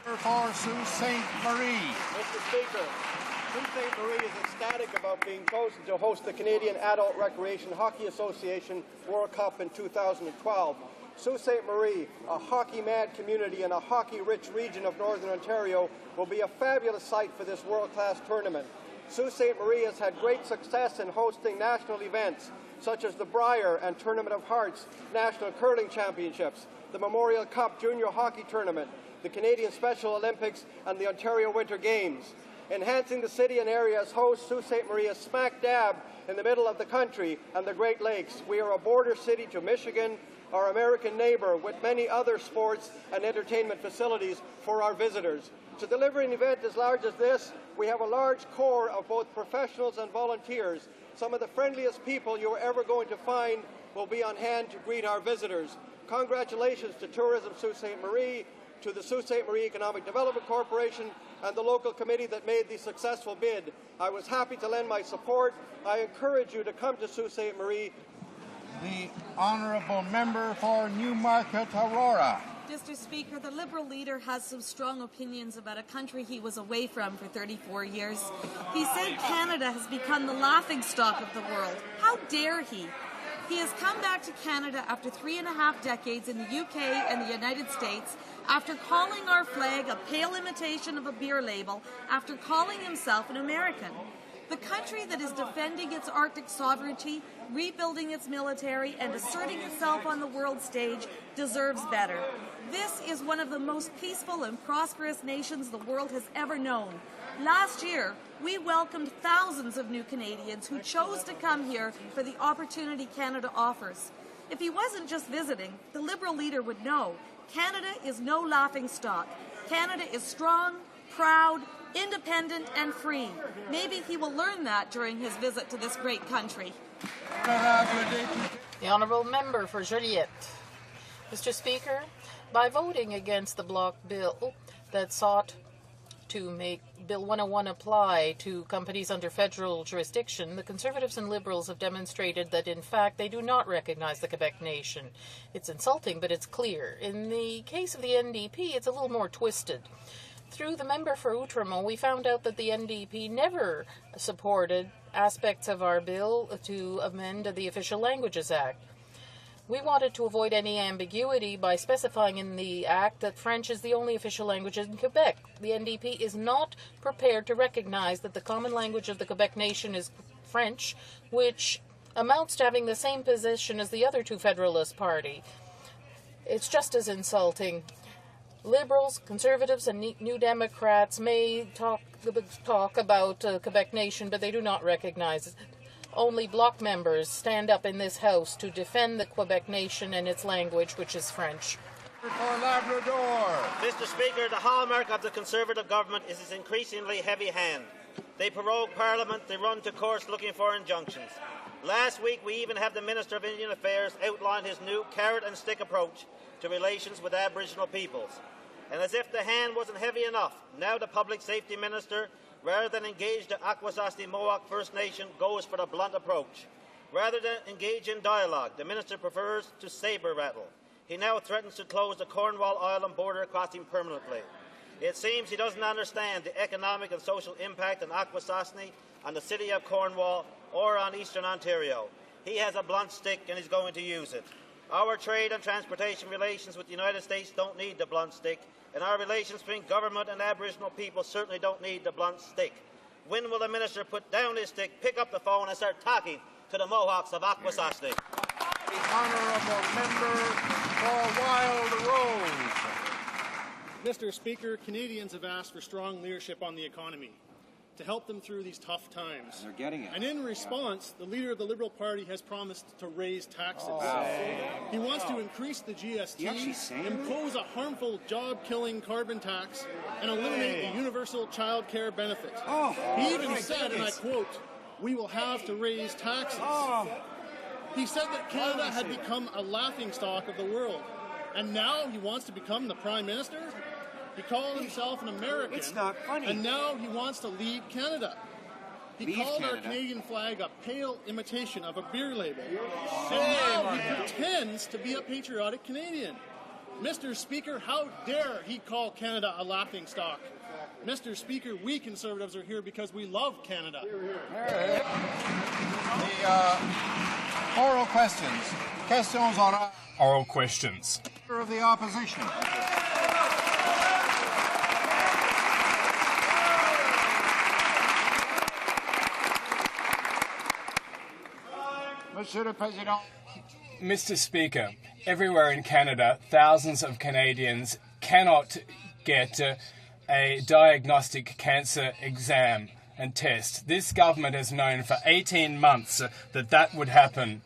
For Sault Ste. Marie. Mr. Speaker, Sault Ste. Marie is ecstatic about being chosen to host the Canadian Adult Recreation Hockey Association World Cup in 2012. Sault Ste. Marie, a hockey-mad community in a hockey-rich region of Northern Ontario, will be a fabulous site for this world-class tournament. Sault Ste. Marie has had great success in hosting national events, such as the Brier and Tournament of Hearts National Curling Championships, the Memorial Cup Junior Hockey Tournament, the Canadian Special Olympics, and the Ontario Winter Games. Enhancing the city and area as host, Sault Ste. Marie is smack dab in the middle of the country and the Great Lakes. We are a border city to Michigan, our American neighbor, with many other sports and entertainment facilities for our visitors. To deliver an event as large as this, we have a large core of both professionals and volunteers. Some of the friendliest people you are ever going to find will be on hand to greet our visitors. Congratulations to Tourism Sault Ste. Marie, to the Sault Ste. Marie Economic Development Corporation, and the local committee that made the successful bid. I was happy to lend my support. I encourage you to come to Sault Ste. Marie. The Honourable Member for Newmarket Aurora. Mr. Speaker, the Liberal leader has some strong opinions about a country he was away from for 34 years. He said Canada has become the laughingstock of the world. How dare he? He has come back to Canada after 3.5 decades in the UK and the United States, after calling our flag a pale imitation of a beer label, after calling himself an American. The country that is defending its Arctic sovereignty, rebuilding its military, and asserting itself on the world stage deserves better. This is one of the most peaceful and prosperous nations the world has ever known. Last year, we welcomed thousands of new Canadians who chose to come here for the opportunity Canada offers. If he wasn't just visiting, the Liberal leader would know Canada is no laughing stock. Canada is strong, proud, independent, and free. Maybe he will learn that during his visit to this great country. The Honourable Member for Joliette. Mr. Speaker, by voting against the block bill that sought to make Bill 101 apply to companies under federal jurisdiction, the Conservatives and Liberals have demonstrated that, in fact, they do not recognize the Quebec nation. It's insulting, but it's clear. In the case of the NDP, it's a little more twisted. Through the member for Outremont, we found out that the NDP never supported aspects of our bill to amend the Official Languages Act. We wanted to avoid any ambiguity by specifying in the Act that French is the only official language in Quebec. The NDP is not prepared to recognize that the common language of the Quebec nation is French, which amounts to having the same position as the other two Federalist Party. It's just as insulting. Liberals, Conservatives, and New Democrats may talk about Quebec nation, but they do not recognize it. Only bloc members stand up in this House to defend the Quebec nation and its language, which is French. For Labrador. Mr. Speaker, the hallmark of the Conservative government is its increasingly heavy hand. They prorogue Parliament, they run to courts looking for injunctions. Last week, we even had the Minister of Indian Affairs outline his new carrot-and-stick approach to relations with Aboriginal peoples. And as if the hand wasn't heavy enough, now the Public Safety Minister, rather than engage the Akwesasne Mohawk First Nation, goes for the blunt approach. Rather than engage in dialogue, the Minister prefers to sabre rattle. He now threatens to close the Cornwall Island border crossing permanently. It seems he doesn't understand the economic and social impact on Akwesasne, on the city of Cornwall, or on Eastern Ontario. He has a blunt stick and he's going to use it. Our trade and transportation relations with the United States don't need the blunt stick, and our relations between government and Aboriginal people certainly don't need the blunt stick. When will the Minister put down his stick, pick up the phone and start talking to the Mohawks of Akwesasne? The Honourable Member for Wild Rose. Mr. Speaker, Canadians have asked for strong leadership on the economy to help them through these tough times. They're getting it. And in response, the leader of the Liberal Party has promised to raise taxes. He wants to increase the GST, impose a harmful job-killing carbon tax, and eliminate the universal child care benefit. He even said, and I quote, "We will have to raise taxes." He said that Canada had become a laughingstock of the world, and now he wants to become the Prime Minister? He called himself an American. It's not funny. And now he wants to lead Canada. He called our Canadian flag a pale imitation of a beer label. And now he pretends to be a patriotic Canadian. Mr. Speaker, how dare he call Canada a laughingstock? Mr. Speaker, we Conservatives are here because we love Canada. The oral questions. Questions on Oral questions. of the opposition. Monsieur le Président. Mr. Speaker, everywhere in Canada, thousands of Canadians cannot get a diagnostic cancer exam and test. This government has known for 18 months that would happen.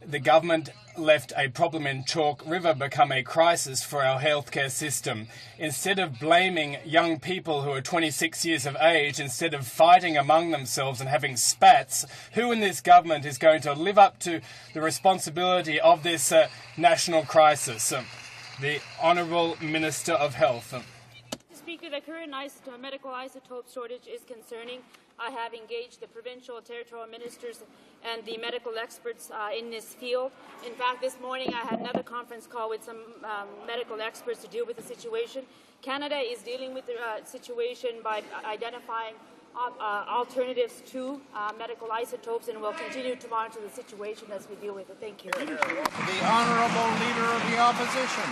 The government left a problem in Chalk River become a crisis for our healthcare system. Instead of blaming young people who are 26 years of age, instead of fighting among themselves and having spats, who in this government is going to live up to the responsibility of this national crisis? The Honourable Minister of Health. Mr. Speaker, the current medical isotope shortage is concerning. I have engaged the provincial, territorial ministers and the medical experts in this field. In fact, this morning I had another conference call with some medical experts to deal with the situation. Canada is dealing with the situation by identifying alternatives to medical isotopes, and we'll continue to monitor the situation as we deal with it. Thank you. The Honourable Leader of the Opposition.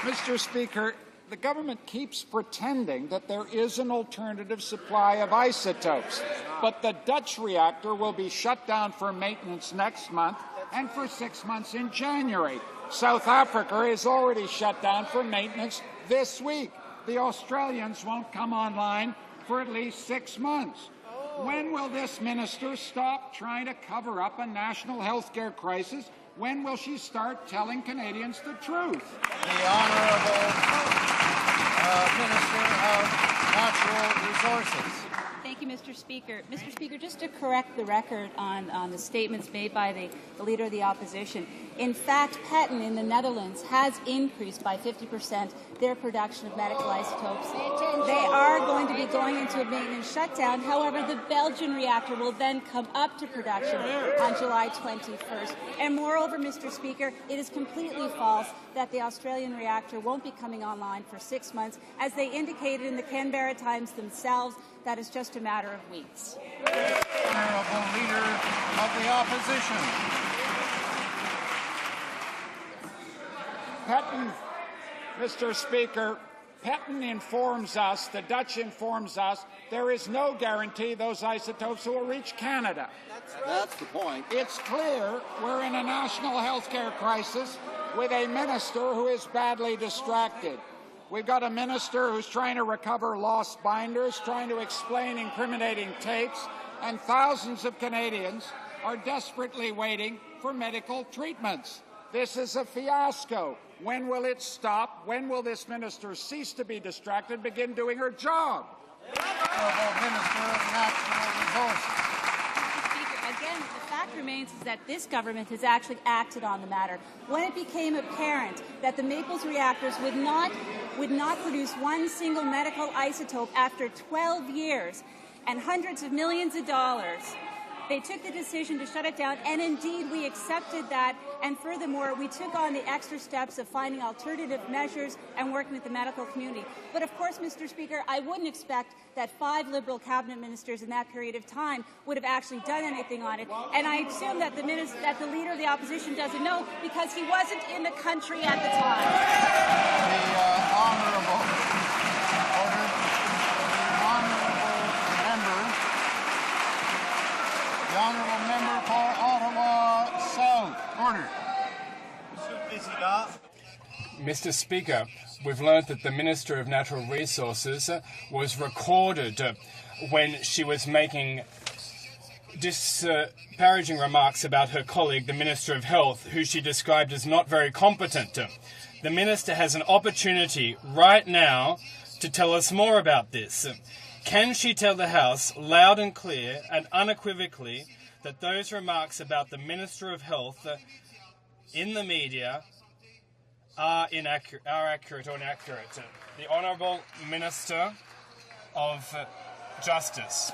Mr. Speaker, the government keeps pretending that there is an alternative supply of isotopes, but the Dutch reactor will be shut down for maintenance next month and for 6 months in January. South Africa is already shut down for maintenance this week. The Australians won't come online for at least 6 months. When will this minister stop trying to cover up a national health care crisis? When will she start telling Canadians the truth? The Honourable Minister of Natural Resources. Thank you, Mr. Speaker. Mr. Speaker, just to correct the record on the statements made by the Leader of the Opposition, in fact, Petten in the Netherlands has increased by 50% their production of medical isotopes. They are going to be going into a maintenance shutdown. However, the Belgian reactor will then come up to production on July 21st. And moreover, Mr. Speaker, it is completely false that the Australian reactor won't be coming online for 6 months. As they indicated in the Canberra Times themselves, that is just a matter of weeks. Honourable Leader of the Opposition. Petten, Mr. Speaker, Petten informs us, the Dutch informs us, there is no guarantee those isotopes will reach Canada. That's the point. It's clear we're in a national health care crisis with a minister who is badly distracted. We've got a minister who's trying to recover lost binders, trying to explain incriminating tapes, and thousands of Canadians are desperately waiting for medical treatments. This is a fiasco. When will it stop? When will this minister cease to be distracted and begin doing her job? Honourable Minister of Natural Resources. Again, the fact remains is that this government has actually acted on the matter. When it became apparent that the Maples reactors would not produce one single medical isotope after 12 years and hundreds of millions of dollars, they took the decision to shut it down, and indeed we accepted that, and furthermore we took on the extra steps of finding alternative measures and working with the medical community. But of course, Mr. Speaker, I wouldn't expect that 5 Liberal cabinet ministers in that period of time would have actually done anything on it, and I assume that the Leader of the Opposition doesn't know because he wasn't in the country at the time. The Honourable Member for Ottawa South. Order. Mr. Speaker, we've learned that the Minister of Natural Resources was recorded when she was making disparaging remarks about her colleague, the Minister of Health, who she described as not very competent. The Minister has an opportunity right now to tell us more about this. Can she tell the House loud and clear and unequivocally that those remarks about the Minister of Health in the media are accurate or inaccurate? The Honourable Minister of Justice.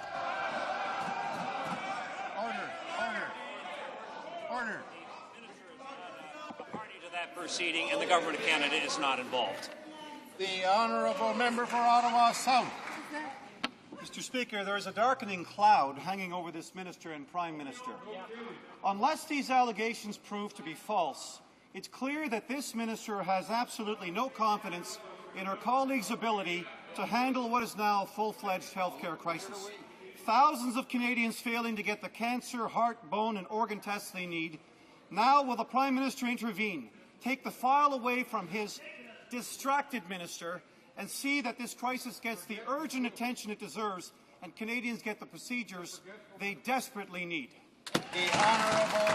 Order. Party to that proceeding, and the Government of Canada is not involved. The Honourable Member for Ottawa South. Mr. Speaker, there is a darkening cloud hanging over this minister and Prime Minister. Unless these allegations prove to be false, it's clear that this minister has absolutely no confidence in her colleagues' ability to handle what is now a full-fledged healthcare crisis. Thousands of Canadians failing to get the cancer, heart, bone and organ tests they need. Now will the Prime Minister intervene, take the file away from his distracted minister, and see that this crisis gets the urgent attention it deserves and Canadians get the procedures they desperately need. The Honourable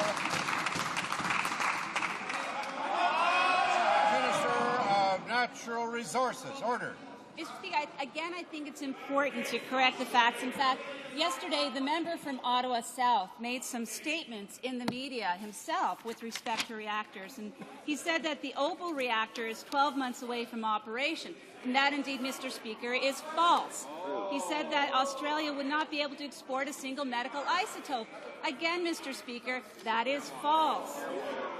Minister of Natural Resources. Order. Mr. Speaker, I think it's important to correct the facts. In fact, yesterday the member from Ottawa South made some statements in the media himself with respect to reactors, and he said that the Opal reactor is 12 months away from operation. And that indeed, Mr. Speaker, is false. He said that Australia would not be able to export a single medical isotope. Again, Mr. Speaker, that is false.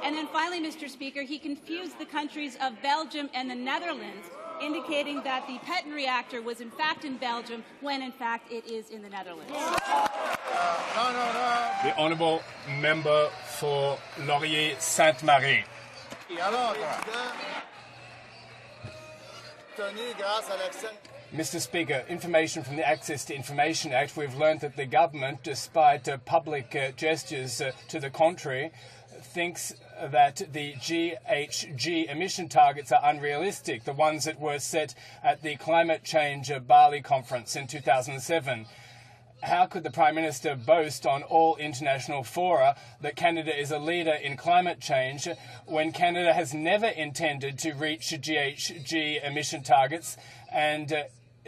And then finally, Mr. Speaker, he confused the countries of Belgium and the Netherlands. indicating that the Petten reactor was in fact in Belgium when in fact it is in the Netherlands. The Honourable Member for Laurier-Sainte-Marie. Mr. Speaker, information from the Access to Information Act, we've learned that the government, despite public gestures to the contrary, thinks that the GHG emission targets are unrealistic, the ones that were set at the Climate Change Bali Conference in 2007. How could the Prime Minister boast on all international fora that Canada is a leader in climate change when Canada has never intended to reach GHG emission targets and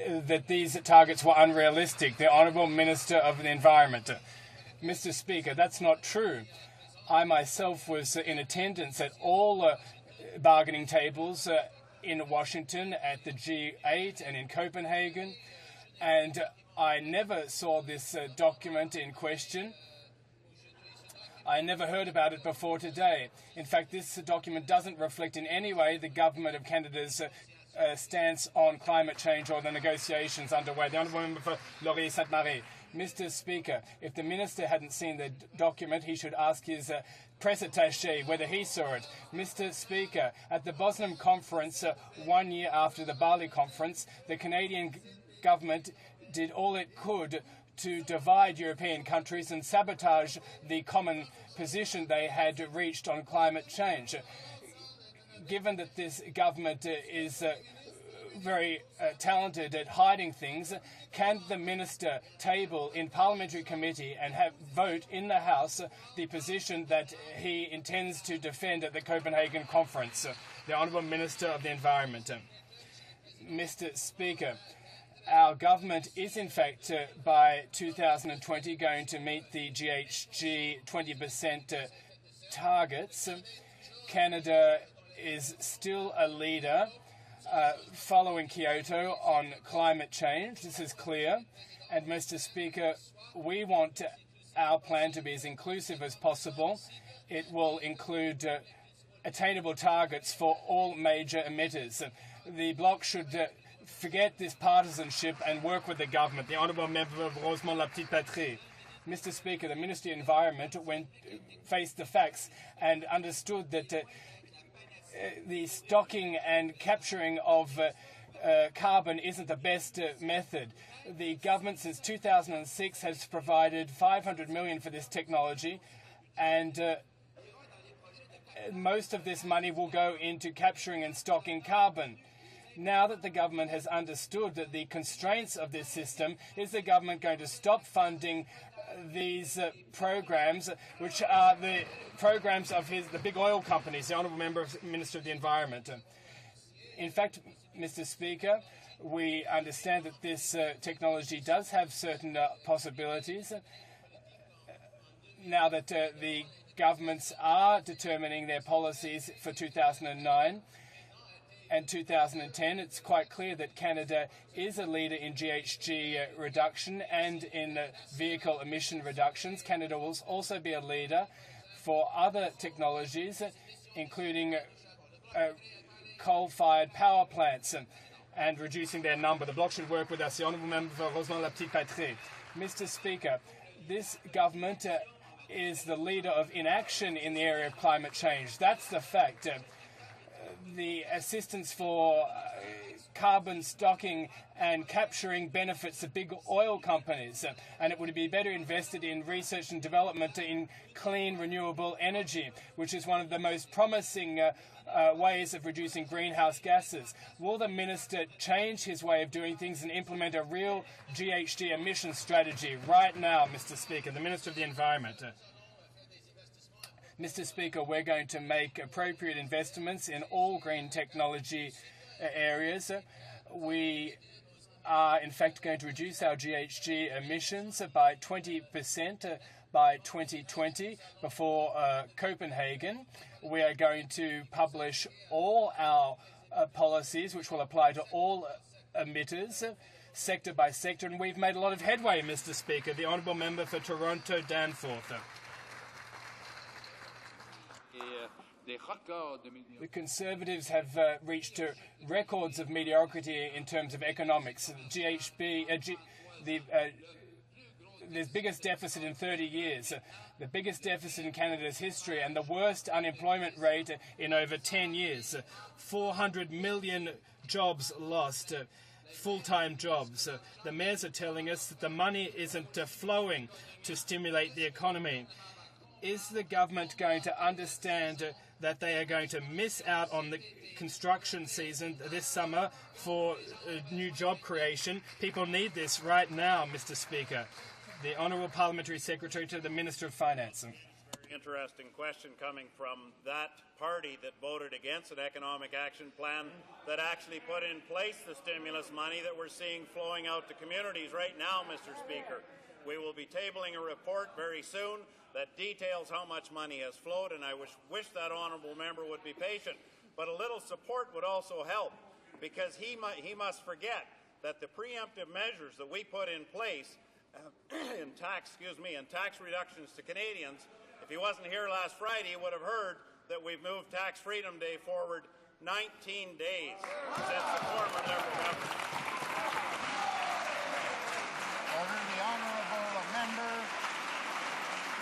that these targets were unrealistic? The Honourable Minister of the Environment. Mr. Speaker, that's not true. I myself was in attendance at all bargaining tables in Washington, at the G8 and in Copenhagen, and I never saw this document in question. I never heard about it before today. In fact, this document doesn't reflect in any way the Government of Canada's stance on climate change or the negotiations underway. The Honourable Member for Laurier-Sainte-Marie. Mr. Speaker, if the Minister hadn't seen the document, he should ask his press attaché whether he saw it. Mr. Speaker, at the Boston Conference, 1 year after the Bali Conference, the Canadian government did all it could to divide European countries and sabotage the common position they had reached on climate change. Given that this government is very talented at hiding things, can the minister table in parliamentary committee and vote in the House the position that he intends to defend at the Copenhagen conference? The Honourable Minister of the Environment. Mr. Speaker, our government is in fact by 2020 going to meet the GHG 20% targets. Canada is still a leader following Kyoto on climate change. This is clear. And Mr. Speaker, we want our plan to be as inclusive as possible. It will include attainable targets for all major emitters. The Bloc should forget this partisanship and work with the government. The Honourable Member of Rosemont-la-Petite-Patrie. Mr. Speaker, the Ministry of Environment faced the facts and understood that the stocking and capturing of carbon isn't the best method. The government since 2006 has provided $500 million for this technology, and most of this money will go into capturing and stocking carbon. Now that the government has understood that the constraints of this system, is the government going to stop funding these programs, which are the programs of the big oil companies? The Honourable Minister of the Environment. In fact, Mr. Speaker, we understand that this technology does have certain possibilities. Now that the governments are determining their policies for 2009 and 2010, it's quite clear that Canada is a leader in GHG reduction and in vehicle emission reductions. Canada will also be a leader for other technologies, including coal-fired power plants and reducing their number. The Bloc should work with us. The Honourable Member for Rosemont-la-Petite-Patrie. Mr. Speaker, this government is the leader of inaction in the area of climate change. That's the fact. The assistance for carbon stocking and capturing benefits of big oil companies, and it would be better invested in research and development in clean, renewable energy, which is one of the most promising ways of reducing greenhouse gases. Will the minister change his way of doing things and implement a real GHG emission strategy right now, Mr. Speaker? The Minister of the Environment. Mr. Speaker, we're going to make appropriate investments in all green technology areas. We are, in fact, going to reduce our GHG emissions by 20% by 2020 before Copenhagen. We are going to publish all our policies, which will apply to all emitters, sector by sector, and we've made a lot of headway, Mr. Speaker. The Honourable Member for Toronto Danforth. The Conservatives have reached records of mediocrity in terms of economics. The biggest deficit in 30 years, the biggest deficit in Canada's history, and the worst unemployment rate in over 10 years. 400 million jobs lost, full-time jobs. The mayors are telling us that the money isn't flowing to stimulate the economy. Is the government going to understand that they are going to miss out on the construction season this summer for new job creation? People need this right now, Mr. Speaker. The Honourable Parliamentary Secretary to the Minister of Finance. Very interesting question coming from that party that voted against an economic action plan that actually put in place the stimulus money that we're seeing flowing out to communities right now, Mr. Speaker. We will be tabling a report very soon that details how much money has flowed, and I wish that honourable member would be patient. But a little support would also help, because he must forget that the preemptive measures that we put in place in tax reductions to Canadians, if he wasn't here last Friday, he would have heard that we've moved Tax Freedom Day forward 19 days since the former Liberal government. Order the honourable member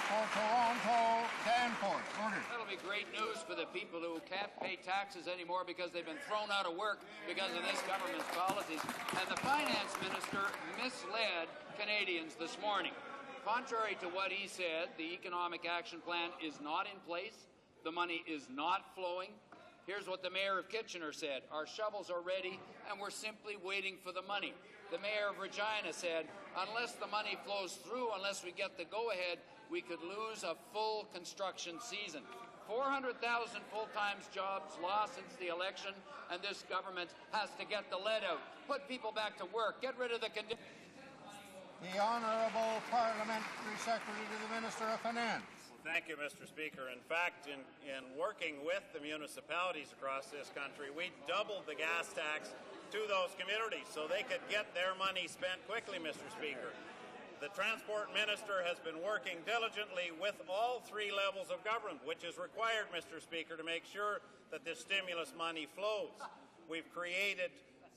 for Toronto, Danforth. Order. That'll be great news for the people who can't pay taxes anymore because they've been thrown out of work because of this government's policies. And the finance minister misled Canadians this morning. Contrary to what he said, the economic action plan is not in place. The money is not flowing. Here's what the mayor of Kitchener said. Our shovels are ready and we're simply waiting for the money. The mayor of Regina said, unless the money flows through, unless we get the go-ahead, we could lose a full construction season. 400,000 full-time jobs lost since the election, and this government has to get the lead out. Put people back to work. Get rid of the conditions. The Honourable Parliamentary Secretary to the Minister of Finance. Thank you, Mr. Speaker. In fact, in working with the municipalities across this country, we doubled the gas tax to those communities so they could get their money spent quickly, Mr. Speaker. The Transport Minister has been working diligently with all three levels of government, which is required, Mr. Speaker, to make sure that this stimulus money flows. We've created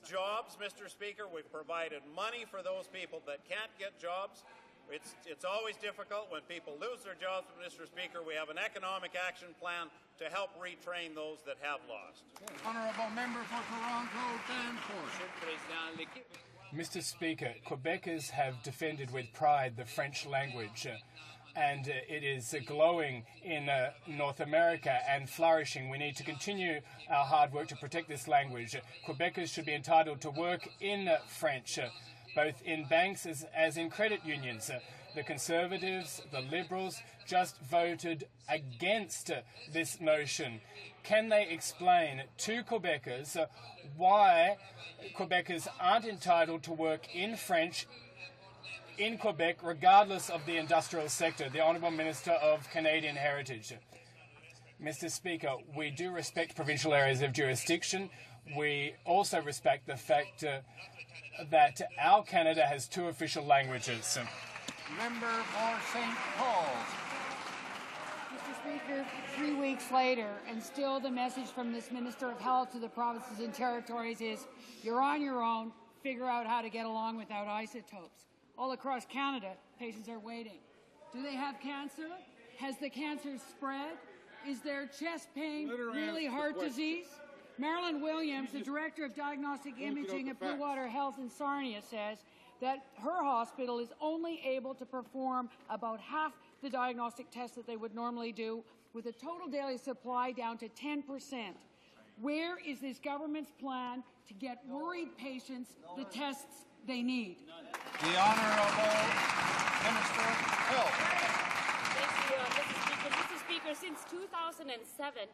jobs, Mr. Speaker. We've provided money for those people that can't get jobs. It's always difficult when people lose their jobs, Mr. Speaker. We have an economic action plan to help retrain those that have lost. Honourable member for Toronto, Danforth. Mr. Speaker, Quebecers have defended with pride the French language, and it is glowing in North America and flourishing. We need to continue our hard work to protect this language. Quebecers should be entitled to work in French, both in banks as in credit unions. The Conservatives, the Liberals, just voted against this notion. Can they explain to Quebecers why Quebecers aren't entitled to work in French in Quebec, regardless of the industrial sector? The Honourable Minister of Canadian Heritage. Mr. Speaker, we do respect provincial areas of jurisdiction. We also respect the fact that our Canada has two official languages. Member for St. Paul's. Mr. Speaker, 3 weeks later, and still the message from this Minister of Health to the provinces and territories is, you're on your own, figure out how to get along without isotopes. All across Canada, patients are waiting. Do they have cancer? Has the cancer spread? Is their chest pain really heart disease? Marilyn Williams, the Director of Diagnostic Imaging at Blue Water Health in Sarnia, says that her hospital is only able to perform about half the diagnostic tests that they would normally do, with a total daily supply down to 10%. Where is this government's plan to get worried patients the tests they need? The Honourable Minister of Health. Thank you, Mr. Speaker. Since 2007,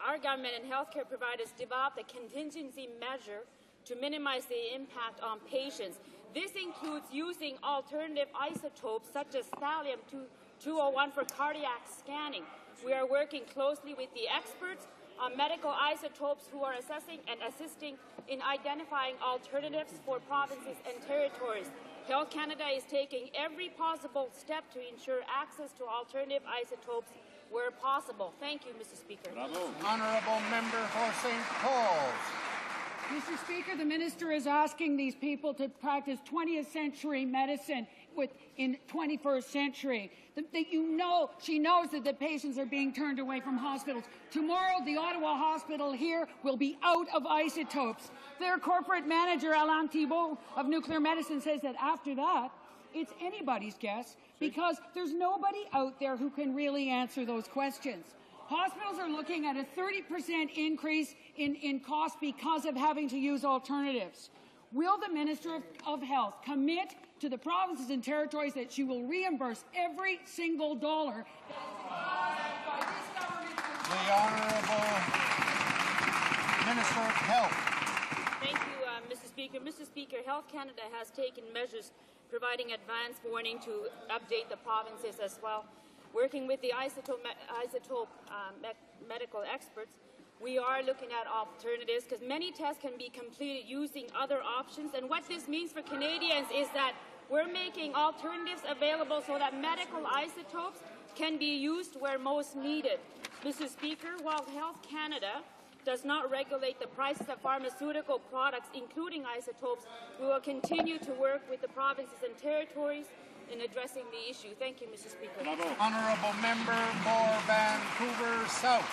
our government and healthcare providers developed a contingency measure to minimize the impact on patients. This includes using alternative isotopes such as thallium-201 for cardiac scanning. We are working closely with the experts on medical isotopes who are assessing and assisting in identifying alternatives for provinces and territories. Health Canada is taking every possible step to ensure access to alternative isotopes where possible. Thank you, Mr. Speaker. Honourable member for St. Paul's. Mr. Speaker, the minister is asking these people to practice 20th century medicine in 21st century. She knows that the patients are being turned away from hospitals. Tomorrow, the Ottawa hospital here will be out of isotopes. Their corporate manager, Alain Thibault of nuclear medicine, says that after that, it's anybody's guess because there's nobody out there who can really answer those questions. Hospitals are looking at a 30% increase in cost because of having to use alternatives. Will the Minister of Health commit to the provinces and territories that she will reimburse every single dollar? The Honourable Minister of Health. Thank you, Mr. Speaker. Mr. Speaker, Health Canada has taken measures providing advance warning to update the provinces as well. Working with the medical experts, we are looking at alternatives because many tests can be completed using other options. And what this means for Canadians is that we're making alternatives available so that medical isotopes can be used where most needed. Mr. Speaker, while Health Canada does not regulate the prices of pharmaceutical products, including isotopes, we will continue to work with the provinces and territories in addressing the issue. Thank you, Mr. Speaker. Honourable member for Vancouver South.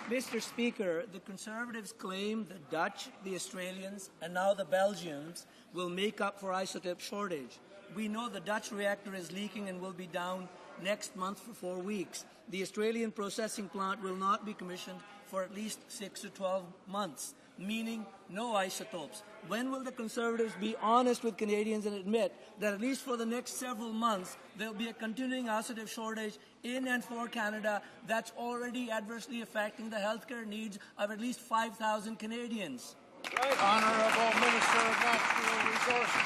Mr. Speaker, the Conservatives claim the Dutch, the Australians, and now the Belgians will make up for isotope shortage. We know the Dutch reactor is leaking and will be down next month for 4 weeks. The Australian processing plant will not be commissioned for at least 6 to 12 months, meaning no isotopes. When will the Conservatives be honest with Canadians and admit that at least for the next several months there will be a continuing isotope shortage in and for Canada that's already adversely affecting the healthcare needs of at least 5,000 Canadians? Honourable Minister of Natural Resources.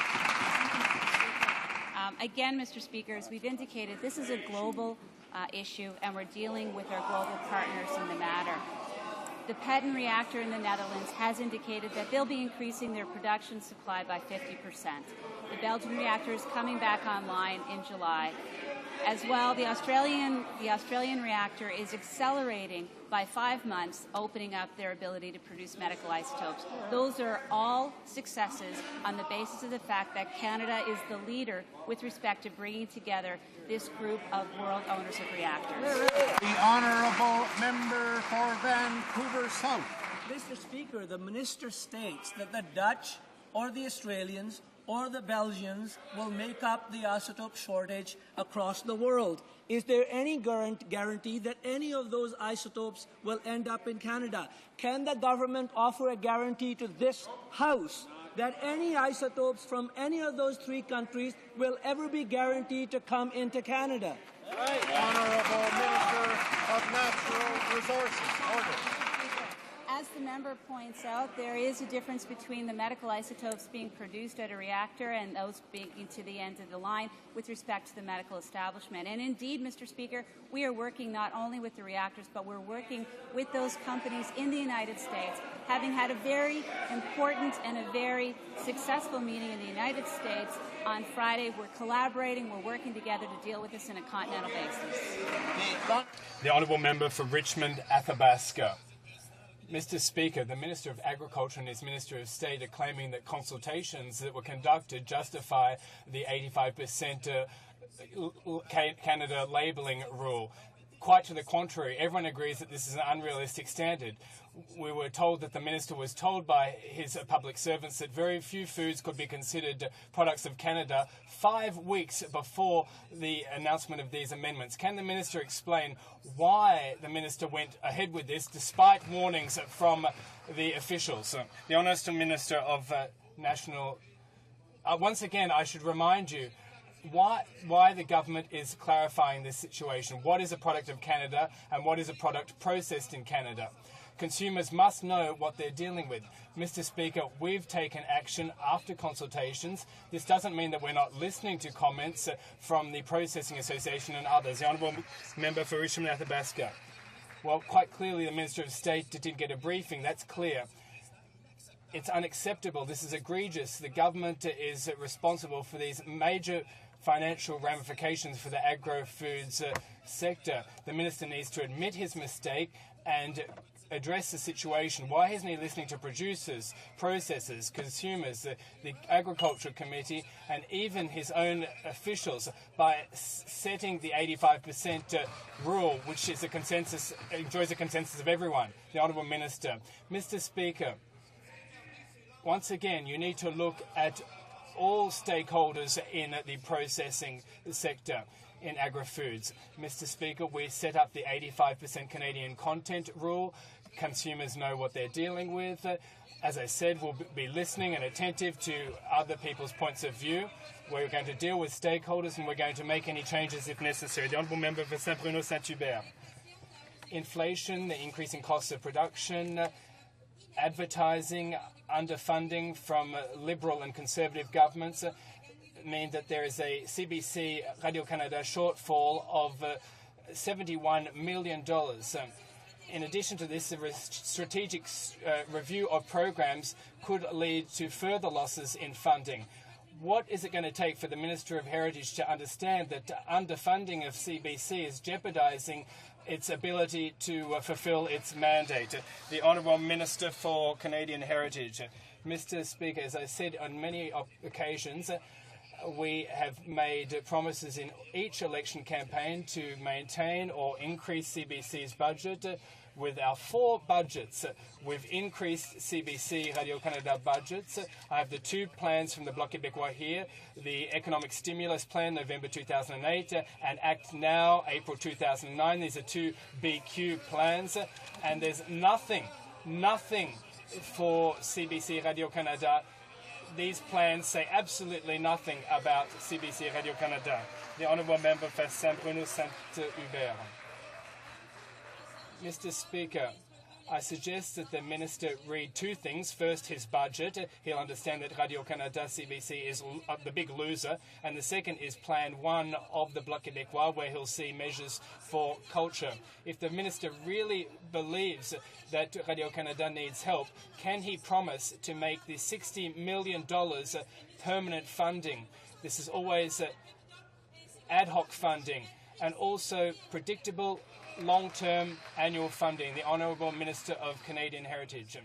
Again, Mr. Speaker, as we've indicated, this is a global issue, and we're dealing with our global partners in the matter. The Petten reactor in the Netherlands has indicated that they'll be increasing their production supply by 50%. The Belgian reactor is coming back online in July. As well, the Australian reactor is accelerating by 5 months, opening up their ability to produce medical isotopes. Those are all successes on the basis of the fact that Canada is the leader with respect to bringing together this group of world owners of reactors. The Honourable Member for Vancouver South. Mr. Speaker, the Minister states that the Dutch or the Australians or the Belgians will make up the isotope shortage across the world. Is there any guarantee that any of those isotopes will end up in Canada? Can the government offer a guarantee to this House that any isotopes from any of those 3 countries will ever be guaranteed to come into Canada? Honourable Minister of Natural Resources. Order. As the member points out, there is a difference between the medical isotopes being produced at a reactor and those being to the end of the line with respect to the medical establishment. And indeed, Mr. Speaker, we are working not only with the reactors, but we're working with those companies in the United States. Having had a very important and a very successful meeting in the United States on Friday, we're collaborating, we're working together to deal with this in a continental basis. The Honourable Member for Richmond, Athabasca. Mr. Speaker, the Minister of Agriculture and his Minister of State are claiming that consultations that were conducted justify the 85% Canada labelling rule. Quite to the contrary, everyone agrees that this is an unrealistic standard. We were told that the Minister was told by his public servants that very few foods could be considered products of Canada 5 weeks before the announcement of these amendments. Can the Minister explain why the Minister went ahead with this despite warnings from the officials? The Honourable Minister of National... once again, I should remind you why the government is clarifying this situation. What is a product of Canada and what is a product processed in Canada? Consumers must know what they're dealing with. Mr. Speaker, we've taken action after consultations. This doesn't mean that we're not listening to comments from the Processing Association and others. The Honourable Member for Richmond Athabasca. Well, quite clearly the Minister of State did get a briefing, that's clear. It's unacceptable. This is egregious. The government is responsible for these major financial ramifications for the agro-foods sector. The Minister needs to admit his mistake and address the situation. Why isn't he listening to producers, processors, consumers, the Agriculture Committee, and even his own officials by setting the 85% rule, which is a consensus, enjoys the consensus of everyone? The Honourable Minister. Mr. Speaker, once again, you need to look at all stakeholders in the processing sector in agri-foods. Mr. Speaker, we set up the 85% Canadian content rule. Consumers know what they're dealing with. As I said, we'll be listening and attentive to other people's points of view. We're going to deal with stakeholders and we're going to make any changes if necessary. The Honourable Member for Saint-Bruno-Saint-Hubert. Inflation, the increasing costs of production, advertising, underfunding from Liberal and Conservative governments mean that there is a CBC Radio-Canada shortfall of $71 million. In addition to this, a strategic review of programs could lead to further losses in funding. What is it going to take for the Minister of Heritage to understand that underfunding of CBC is jeopardising its ability to fulfil its mandate? The Honourable Minister for Canadian Heritage. Mr. Speaker, as I said on many occasions, we have made promises in each election campaign to maintain or increase CBC's budget. With our 4 budgets, we've increased CBC Radio-Canada budgets. I have the 2 plans from the Bloc Québécois here, the Economic Stimulus Plan, November 2008, and Act Now, April 2009. These are 2 BQ plans, and there's nothing for CBC Radio-Canada. These plans say absolutely nothing about CBC Radio-Canada. The Honourable Member for Saint-Bruno-Saint-Hubert. Mr. Speaker, I suggest that the Minister read 2 things. First, his budget. He'll understand that Radio-Canada CBC is the big loser. And the second is Plan 1 of the Bloc Québécois, where he'll see measures for culture. If the Minister really believes that Radio-Canada needs help, can he promise to make the $60 million permanent funding? This is always ad hoc funding and also predictable long-term annual funding. The Honourable Minister of Canadian Heritage.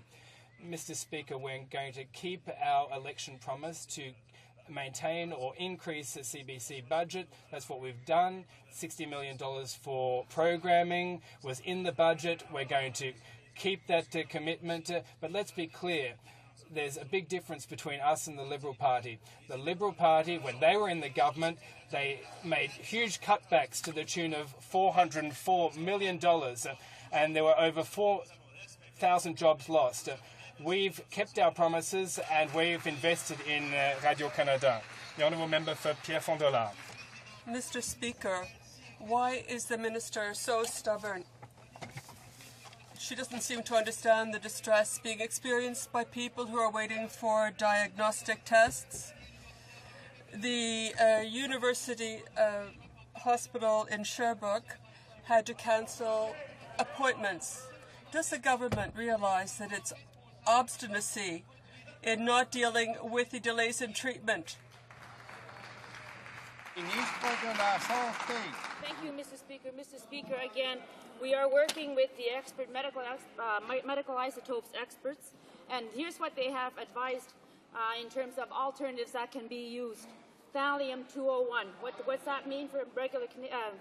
Mr. Speaker, we're going to keep our election promise to maintain or increase the CBC budget. That's what we've done. $60 million for programming was in the budget. We're going to keep that commitment. But let's be clear. There's a big difference between us and the Liberal Party. The Liberal Party, when they were in the government, they made huge cutbacks to the tune of $404 million, and there were over 4,000 jobs lost. We've kept our promises, and we've invested in Radio-Canada. The Honourable Member for Pierre-Fond-Dollard. Mr. Speaker, why is the Minister so stubborn? She doesn't seem to understand the distress being experienced by people who are waiting for diagnostic tests. The university hospital in Sherbrooke had to cancel appointments. Does the government realize that its obstinacy in not dealing with the delays in treatment? Thank you, Mr. Speaker. Mr. Speaker, again, we are working with the expert medical isotopes experts, and here's what they have advised in terms of alternatives that can be used. Thallium-201. What's that mean for regular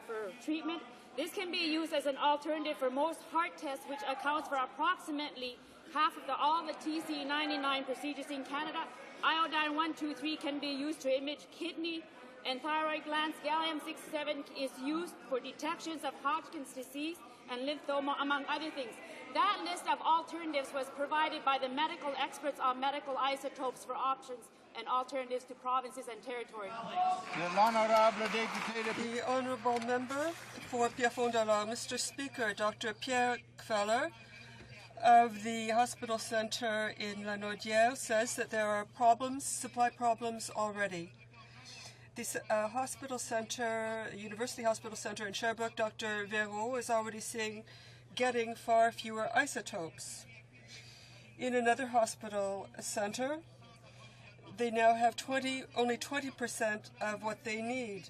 for treatment? This can be used as an alternative for most heart tests, which accounts for approximately half of all the TC99 procedures in Canada. Iodine-123 can be used to image kidney and thyroid glands. Gallium-67 is used for detections of Hodgkin's disease and lymphoma, among other things. That list of alternatives was provided by the medical experts on medical isotopes for options and alternatives to provinces and territories. The Honourable Member for Pierre-Fond-Dollard. Mr. Speaker, Dr. Pierre Kveller of the Hospital Centre in La Naudière says that there are supply problems already. This hospital centre, University Hospital Centre in Sherbrooke, Dr. Verreau is already getting far fewer isotopes. In another hospital centre, they now have only 20% of what they need.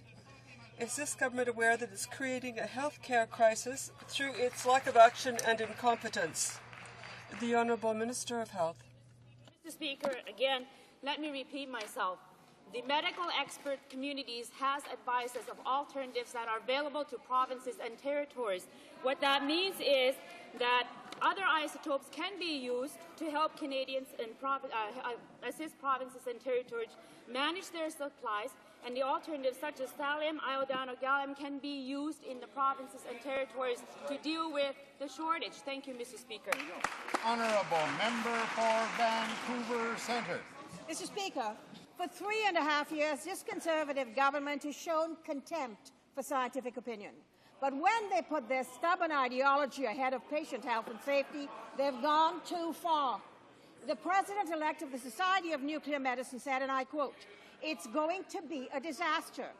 Is this government aware that it's creating a healthcare crisis through its lack of action and incompetence? The Honourable Minister of Health. Mr. Speaker, again, let me repeat myself. The medical expert communities has advised us of alternatives that are available to provinces and territories. What that means is that other isotopes can be used to help Canadians and assist provinces and territories manage their supplies, and the alternatives such as thallium, iodine, or gallium can be used in the provinces and territories to deal with the shortage. Thank you, Mr. Speaker. Honourable Member for Vancouver Centre. Mr. Speaker, for 3.5 years, this Conservative government has shown contempt for scientific opinion. But when they put their stubborn ideology ahead of patient health and safety, they've gone too far. The President-elect of the Society of Nuclear Medicine said, and I quote, "It's going to be a disaster."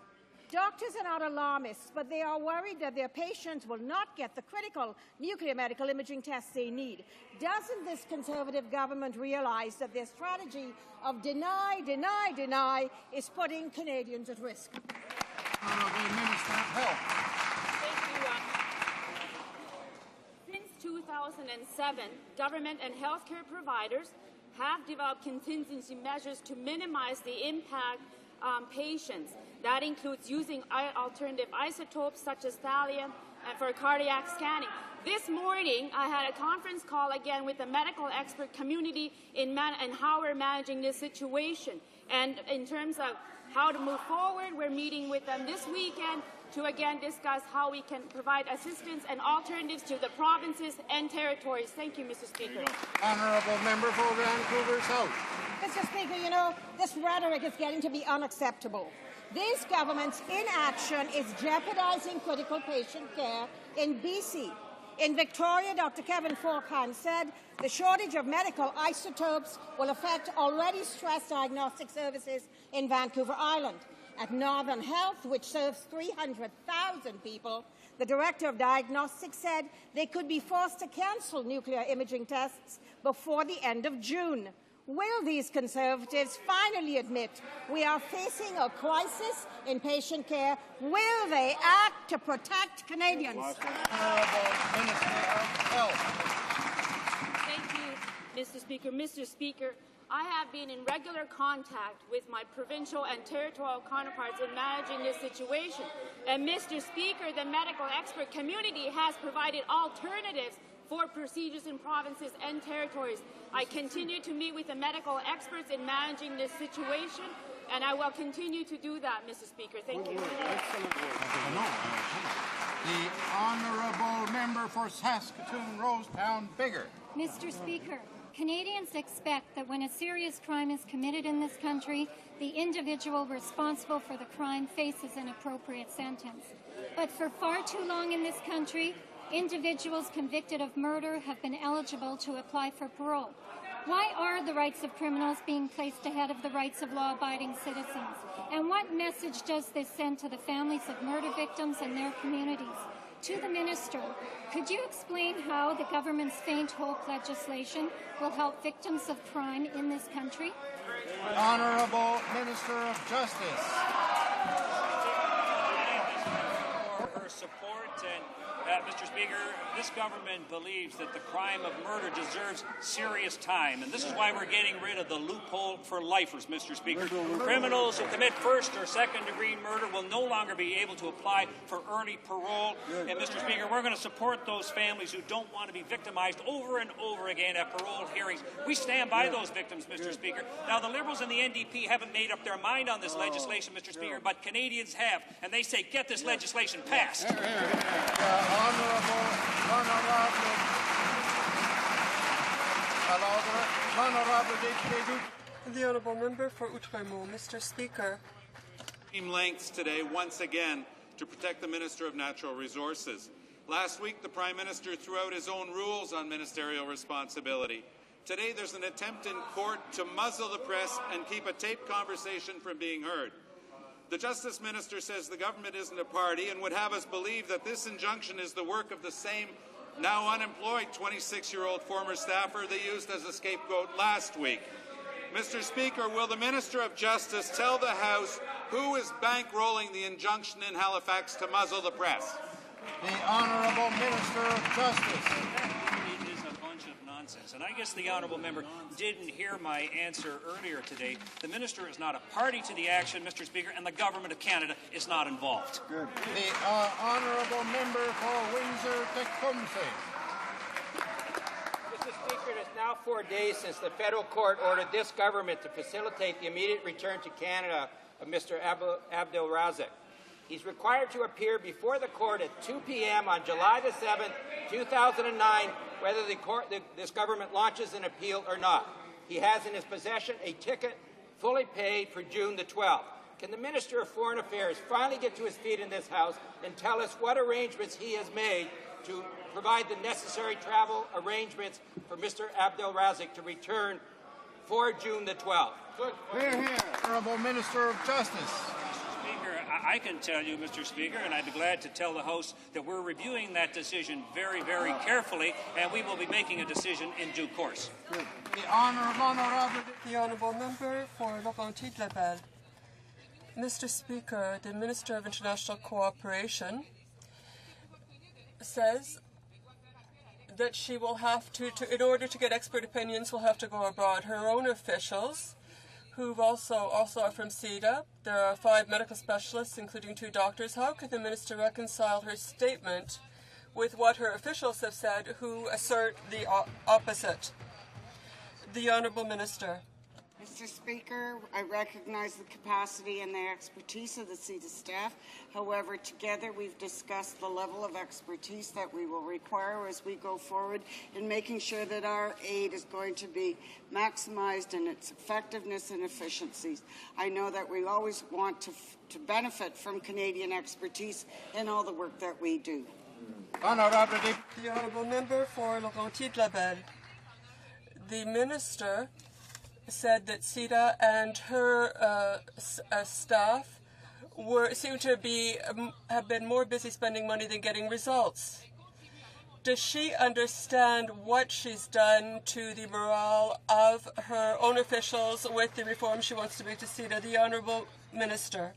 Doctors are not alarmists, but they are worried that their patients will not get the critical nuclear medical imaging tests they need. Doesn't this Conservative government realize that their strategy of deny, deny, deny is putting Canadians at risk? Honourable Minister of Health. Since 2007, government and healthcare providers have developed contingency measures to minimize the impact on patients. That includes using alternative isotopes such as thallium and for cardiac scanning. This morning, I had a conference call again with the medical expert community in how we're managing this situation. And in terms of how to move forward, we're meeting with them this weekend to again discuss how we can provide assistance and alternatives to the provinces and territories. Thank you, Mr. Speaker. Honourable Member for Vancouver South. Mr. Speaker, you know, this rhetoric is getting to be unacceptable. This government's inaction is jeopardizing critical patient care in BC. In Victoria, Dr. Kevin Forkhan said the shortage of medical isotopes will affect already stressed diagnostic services in Vancouver Island. At Northern Health, which serves 300,000 people, the Director of Diagnostics said they could be forced to cancel nuclear imaging tests before the end of June. Will these Conservatives finally admit we are facing a crisis in patient care? Will they act to protect Canadians? Honourable Minister of Health. Thank you, Mr. Speaker. Mr. Speaker, I have been in regular contact with my provincial and territorial counterparts in managing this situation. And Mr. Speaker, the medical expert community has provided alternatives for procedures in provinces and territories. I continue to meet with the medical experts in managing this situation, and I will continue to do that, Mr. Speaker. Thank you. The Honourable Member for Saskatoon, Rosetown, Bigger. Mr. Speaker, Canadians expect that when a serious crime is committed in this country, the individual responsible for the crime faces an appropriate sentence. But for far too long in this country, individuals convicted of murder have been eligible to apply for parole. Why are the rights of criminals being placed ahead of the rights of law-abiding citizens? And what message does this send to the families of murder victims and their communities? To the Minister, could you explain how the government's faint HoC legislation will help victims of crime in this country? Honourable Minister of Justice. For her support, and Mr. Speaker, this government believes that the crime of murder deserves serious time, and this is why we're getting rid of the loophole for lifers, Mr. Speaker. Criminals who commit first or second-degree murder will no longer be able to apply for early parole. And, Mr. Speaker, we're going to support those families who don't want to be victimized over and over again at parole hearings. We stand by those victims, Mr. Speaker. Now, the Liberals and the NDP haven't made up their mind on this legislation, Mr. Speaker, but Canadians have, and they say, get this legislation passed. The Honourable Member for Outremont. Mr. Speaker. Lengths today once again to protect the Minister of Natural Resources. Last week, the Prime Minister threw out his own rules on ministerial responsibility. Today, there's an attempt in court to muzzle the press and keep a taped conversation from being heard. The Justice Minister says the government isn't a party and would have us believe that this injunction is the work of the same now unemployed 26-year-old former staffer they used as a scapegoat last week. Mr. Speaker, will the Minister of Justice tell the House who is bankrolling the injunction in Halifax to muzzle the press? The Honourable Minister of Justice. It is a bunch of nonsense. And I guess the honourable member didn't hear my answer earlier today. The minister is not a party to the action, Mr. Speaker, and the Government of Canada is not involved. Good. The Honourable Member for Windsor-Tecumseh. Mr. Speaker, it is now 4 days since the federal court ordered this government to facilitate the immediate return to Canada of Mr. Abdel Razak. He's required to appear before the court at 2 p.m. on July the 7th, 2009, whether this government launches an appeal or not. He has in his possession a ticket fully paid for June the 12th. Can the Minister of Foreign Affairs finally get to his feet in this House and tell us what arrangements he has made to provide the necessary travel arrangements for Mr. Abdel Razak to return for June the 12th? Hear, hear. Honourable Minister of Justice. Speaker, I can tell you, Mr. Speaker, and I'd be glad to tell the House that we're reviewing that decision very, very carefully, and we will be making a decision in due course. The Honourable Member for Laurentides-Labelle. Mr. Speaker, the Minister of International Cooperation says that she will have to, in order to get expert opinions, will have to go abroad. Her own officials, who also are from CEDA, there are 5 medical specialists, including 2 doctors. How could the minister reconcile her statement with what her officials have said, who assert the opposite? The Honourable Minister. Mr. Speaker, I recognize the capacity and the expertise of the CEDA staff. However, together we've discussed the level of expertise that we will require as we go forward in making sure that our aid is going to be maximized in its effectiveness and efficiencies. I know that we always want to benefit from Canadian expertise in all the work that we do. The Honourable Member for Laurentides-Labelle. The Minister said that CEDA and her staff seem to have been more busy spending money than getting results. Does she understand what she's done to the morale of her own officials with the reform she wants to make to CEDA? The Honourable Minister.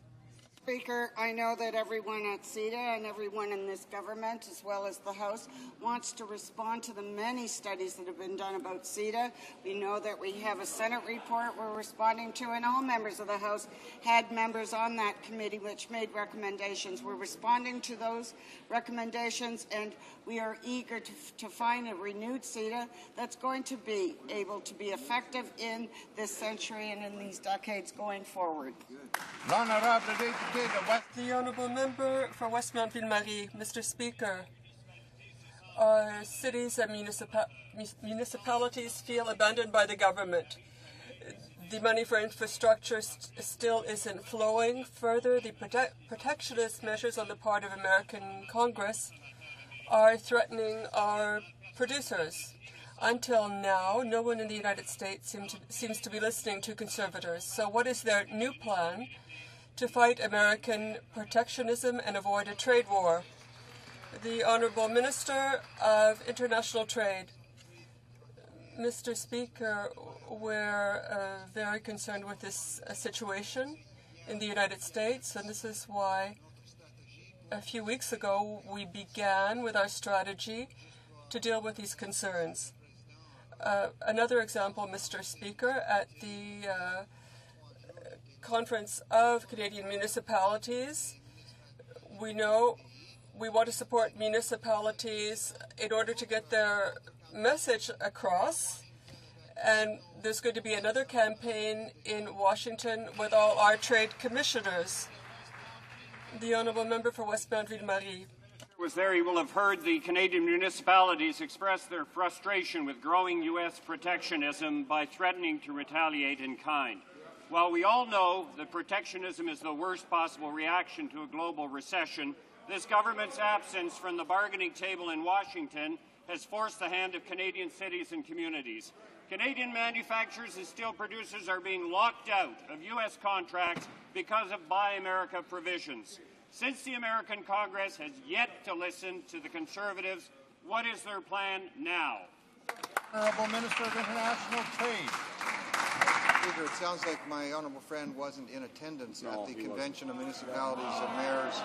Speaker, I know that everyone at CEDA and everyone in this government, as well as the House, wants to respond to the many studies that have been done about CEDA. We know that we have a Senate report we're responding to, and all members of the House had members on that committee which made recommendations. We're responding to those recommendations, and we are eager to find a renewed CEDA that's going to be able to be effective in this century and in these decades going forward. The Honourable Member for Westmount Ville-Marie. Mr. Speaker, our cities and municipalities feel abandoned by the government. The money for infrastructure still isn't flowing. Further, the protectionist measures on the part of American Congress are threatening our producers. Until now, no one in the United States seems to be listening to conservators. So what is their new plan to fight American protectionism and avoid a trade war? The Honourable Minister of International Trade. Mr. Speaker, we're very concerned with this situation in the United States, and this is why a few weeks ago we began with our strategy to deal with these concerns. Another example, Mr. Speaker, at the Conference of Canadian Municipalities, we know we want to support municipalities in order to get their message across, and there's going to be another campaign in Washington with all our trade commissioners. The Honourable Member for Westmount Ville-Marie. Was there, you will have heard the Canadian municipalities express their frustration with growing U.S. protectionism by threatening to retaliate in kind. While we all know that protectionism is the worst possible reaction to a global recession, this government's absence from the bargaining table in Washington has forced the hand of Canadian cities and communities. Canadian manufacturers and steel producers are being locked out of U.S. contracts because of Buy America provisions. Since the American Congress has yet to listen to the Conservatives, what is their plan now? Honourable Minister of International Trade. Speaker, it sounds like my honourable friend wasn't in attendance at the Convention of Municipalities and Mayors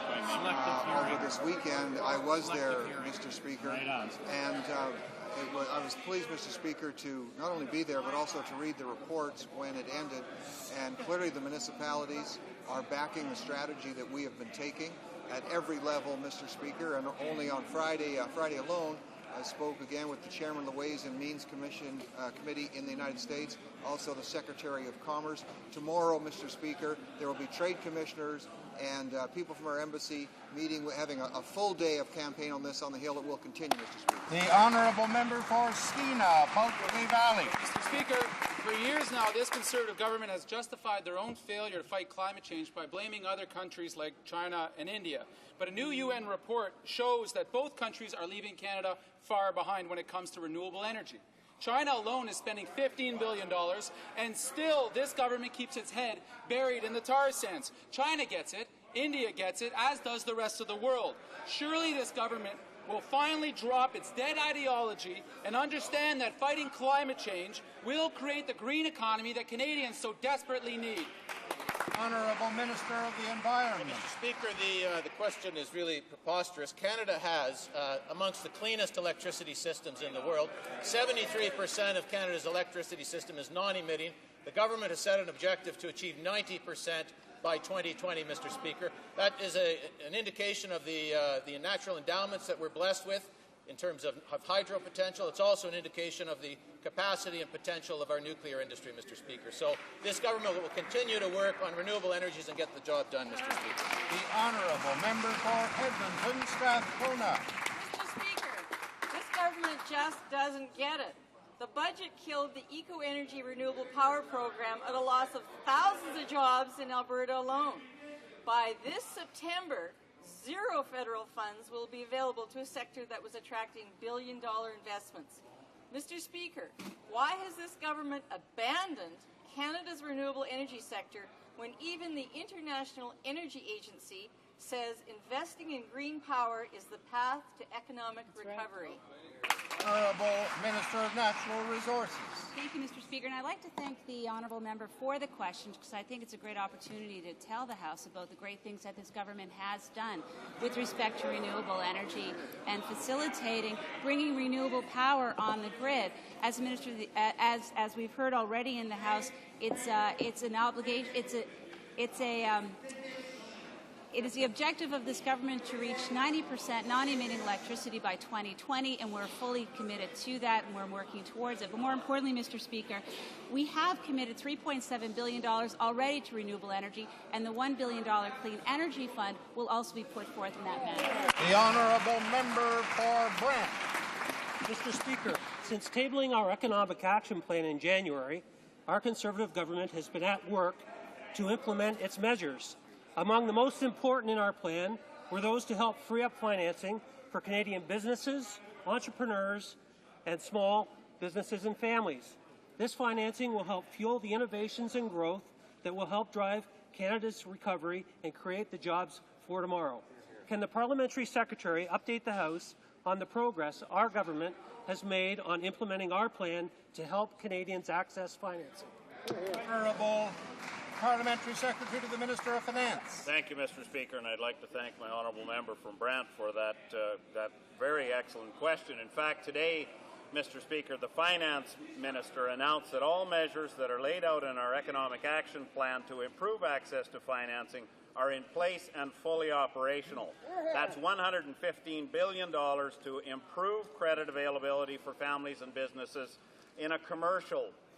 over this weekend. I was there, Mr. Speaker, and I was pleased, Mr. Speaker, to not only be there but also to read the reports when it ended. And clearly the municipalities are backing the strategy that we have been taking at every level, Mr. Speaker, and only on Friday alone, I spoke again with the chairman of the Ways and Means Committee in the United States, also the Secretary of Commerce. Tomorrow, Mr. Speaker, there will be trade commissioners and people from our embassy meeting, having a full day of campaign on this on the Hill. It will continue, Mr. Speaker. The honourable member for Skeena, Bulkley Valley. Mr. Speaker, for years now, this Conservative government has justified their own failure to fight climate change by blaming other countries like China and India. But a new UN report shows that both countries are leaving Canada far behind when it comes to renewable energy. China alone is spending $15 billion, and still this government keeps its head buried in the tar sands. China gets it, India gets it, as does the rest of the world. Surely this government will finally drop its dead ideology and understand that fighting climate change will create the green economy that Canadians so desperately need. Honourable Minister of the Environment. Mr. Speaker, the question is really preposterous. Canada has amongst the cleanest electricity systems in the world. 73% of Canada's electricity system is non-emitting. The government has set an objective to achieve 90% by 2020, Mr. Speaker. That is an indication of the natural endowments that we're blessed with in terms of hydro potential. It's also an indication of the capacity and potential of our nuclear industry, Mr. Speaker. So this government will continue to work on renewable energies and get the job done, Mr. Speaker. The honourable member for Edmonton, Strathcona. Mr. Speaker, this government just doesn't get it. The budget killed the Eco-Energy Renewable Power Program at a loss of thousands of jobs in Alberta alone. By this September, zero federal funds will be available to a sector that was attracting billion-dollar investments. Mr. Speaker, why has this government abandoned Canada's renewable energy sector when even the International Energy Agency says investing in green power is the path to economic recovery? Honourable Minister of Natural Resources. Thank you, Mr. Speaker. And I'd like to thank the honourable member for the question, because I think it's a great opportunity to tell the House about the great things that this government has done with respect to renewable energy and facilitating bringing renewable power on the grid. As Minister, as we've heard already in the House, it's an obligation. It is the objective of this government to reach 90% non-emitting electricity by 2020, and we're fully committed to that, and we're working towards it. But more importantly, Mr. Speaker, we have committed $3.7 billion already to renewable energy, and the $1 billion Clean Energy Fund will also be put forth in that manner. The honourable member for Brant. Mr. Speaker, since tabling our economic action plan in January, our Conservative government has been at work to implement its measures. Among the most important in our plan were those to help free up financing for Canadian businesses, entrepreneurs, and small businesses and families. This financing will help fuel the innovations and growth that will help drive Canada's recovery and create the jobs for tomorrow. Can the Parliamentary Secretary update the House on the progress our government has made on implementing our plan to help Canadians access financing? Honourable Parliamentary Secretary to the Minister of Finance. Thank you, Mr. Speaker, and I'd like to thank my honourable member from Brant for that very excellent question. In fact, today, Mr. Speaker, the Finance Minister announced that all measures that are laid out in our Economic Action Plan to improve access to financing are in place and fully operational. That's $115 billion to improve credit availability for families and businesses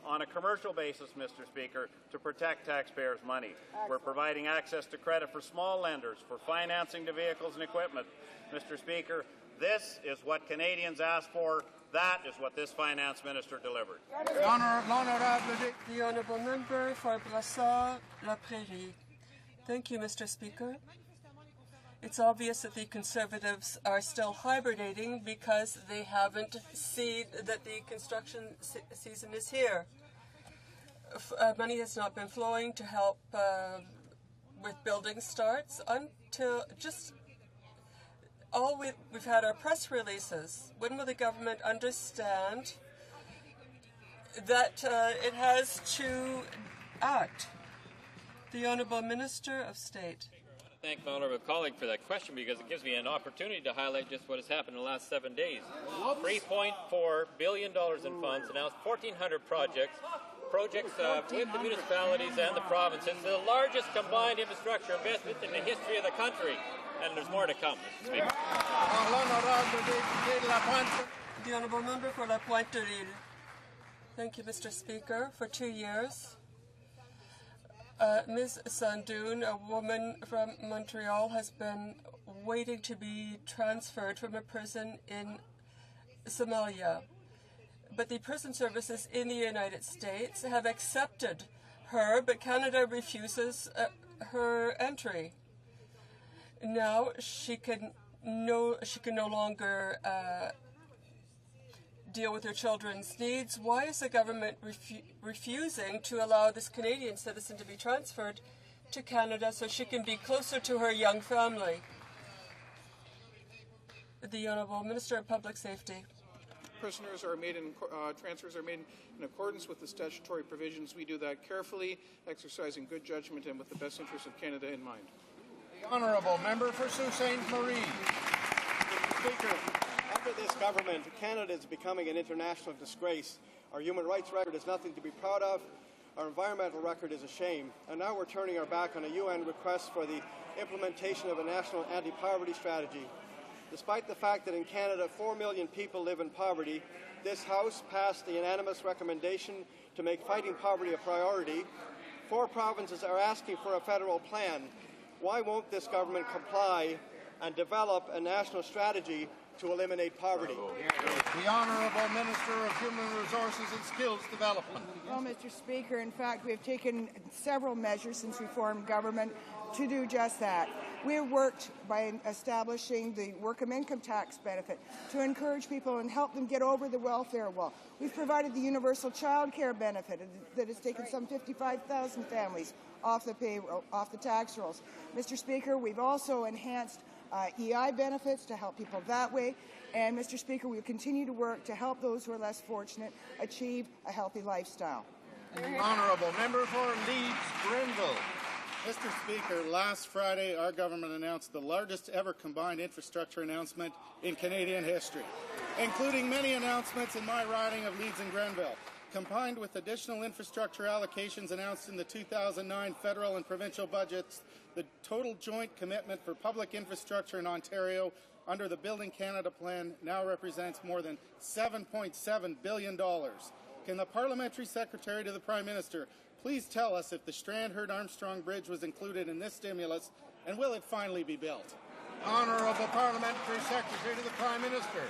on a commercial basis, Mr. Speaker, to protect taxpayers' money. We're providing access to credit for small lenders, for financing to vehicles and equipment. Mr. Speaker, this is what Canadians asked for. That is what this Finance Minister delivered. The Honourable Member for Brassard-La Prairie. Thank you, Mr. Speaker. It's obvious that the Conservatives are still hibernating because they haven't seen that the construction season is here. Money has not been flowing to help with building starts until just we've had our press releases. When will the government understand that it has to act? The Honourable Minister of State. Thank my honourable colleague for that question, because it gives me an opportunity to highlight just what has happened in the last 7 days. $3.4 billion in funds, announced 1,400 projects with the municipalities and the provinces, the largest combined infrastructure investment in the history of the country. And there's more to come, Mr. Speaker. The Honourable Member for La Pointe-de-l'Île. Thank you, Mr. Speaker. For 2 years, Ms. Sandoun, a woman from Montreal, has been waiting to be transferred from a prison in Somalia. But the prison services in the United States have accepted her, but Canada refuses her entry. Now she can no longer deal with her children's needs. Why is the government refusing to allow this Canadian citizen to be transferred to Canada so she can be closer to her young family? The Honourable Minister of Public Safety. Prisoners are made transfers are made in accordance with the statutory provisions. We do that carefully, exercising good judgment and with the best interests of Canada in mind. The Honourable Member for Sault Ste. Marie. Speaker, under this government, Canada is becoming an international disgrace. Our human rights record is nothing to be proud of. Our environmental record is a shame. And now we're turning our back on a UN request for the implementation of a national anti-poverty strategy. Despite the fact that in Canada 4 million people live in poverty, this House passed the unanimous recommendation to make fighting poverty a priority. 4 provinces are asking for a federal plan. Why won't this government comply and develop a national strategy to eliminate poverty? The Honourable Minister of Human Resources and Skills Development. Well, Mr. Speaker, in fact, we have taken several measures since we formed government to do just that. We have worked by establishing the work income tax benefit to encourage people and help them get over the welfare wall. We've provided the universal child care benefit that has taken some 55,000 families off the payroll, off the tax rolls. Mr. Speaker, we've also enhanced EI benefits to help people that way. And, Mr. Speaker, we will continue to work to help those who are less fortunate achieve a healthy lifestyle. The Honourable Member for Leeds-Grenville. Mr. Speaker, last Friday our government announced the largest ever combined infrastructure announcement in Canadian history, including many announcements in my riding of Leeds and Grenville. Combined with additional infrastructure allocations announced in the 2009 federal and provincial budgets, the total joint commitment for public infrastructure in Ontario under the Building Canada Plan now represents more than $7.7 billion. Can the Parliamentary Secretary to the Prime Minister please tell us if the Strand-Heard-Armstrong Bridge was included in this stimulus, and will it finally be built? Honourable Parliamentary Secretary to the Prime Minister.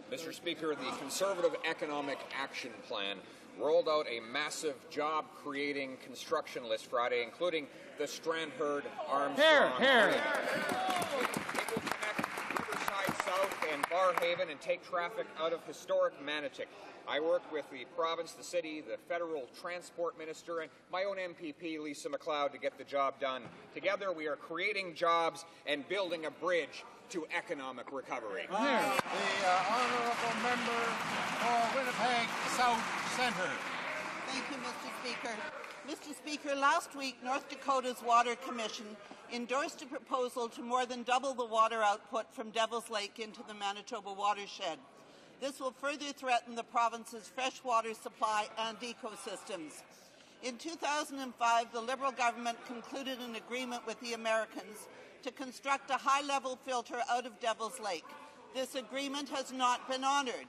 Mr. Speaker, the Conservative Economic Action Plan rolled out a massive job-creating construction list Friday, including the Strand-Heard-Armstrong Bridge. It will connect Riverside South and Barrhaven and take traffic out of historic Manotick. I worked with the province, the city, the federal transport minister, and my own MPP, Lisa MacLeod, to get the job done. Together, we are creating jobs and building a bridge to economic recovery. The Honourable Member for Winnipeg South Centre. Thank you, Mr. Speaker. Mr. Speaker, last week, North Dakota's Water Commission endorsed a proposal to more than double the water output from Devil's Lake into the Manitoba watershed. This will further threaten the province's freshwater supply and ecosystems. In 2005, the Liberal government concluded an agreement with the Americans to construct a high-level filter out of Devil's Lake. This agreement has not been honoured.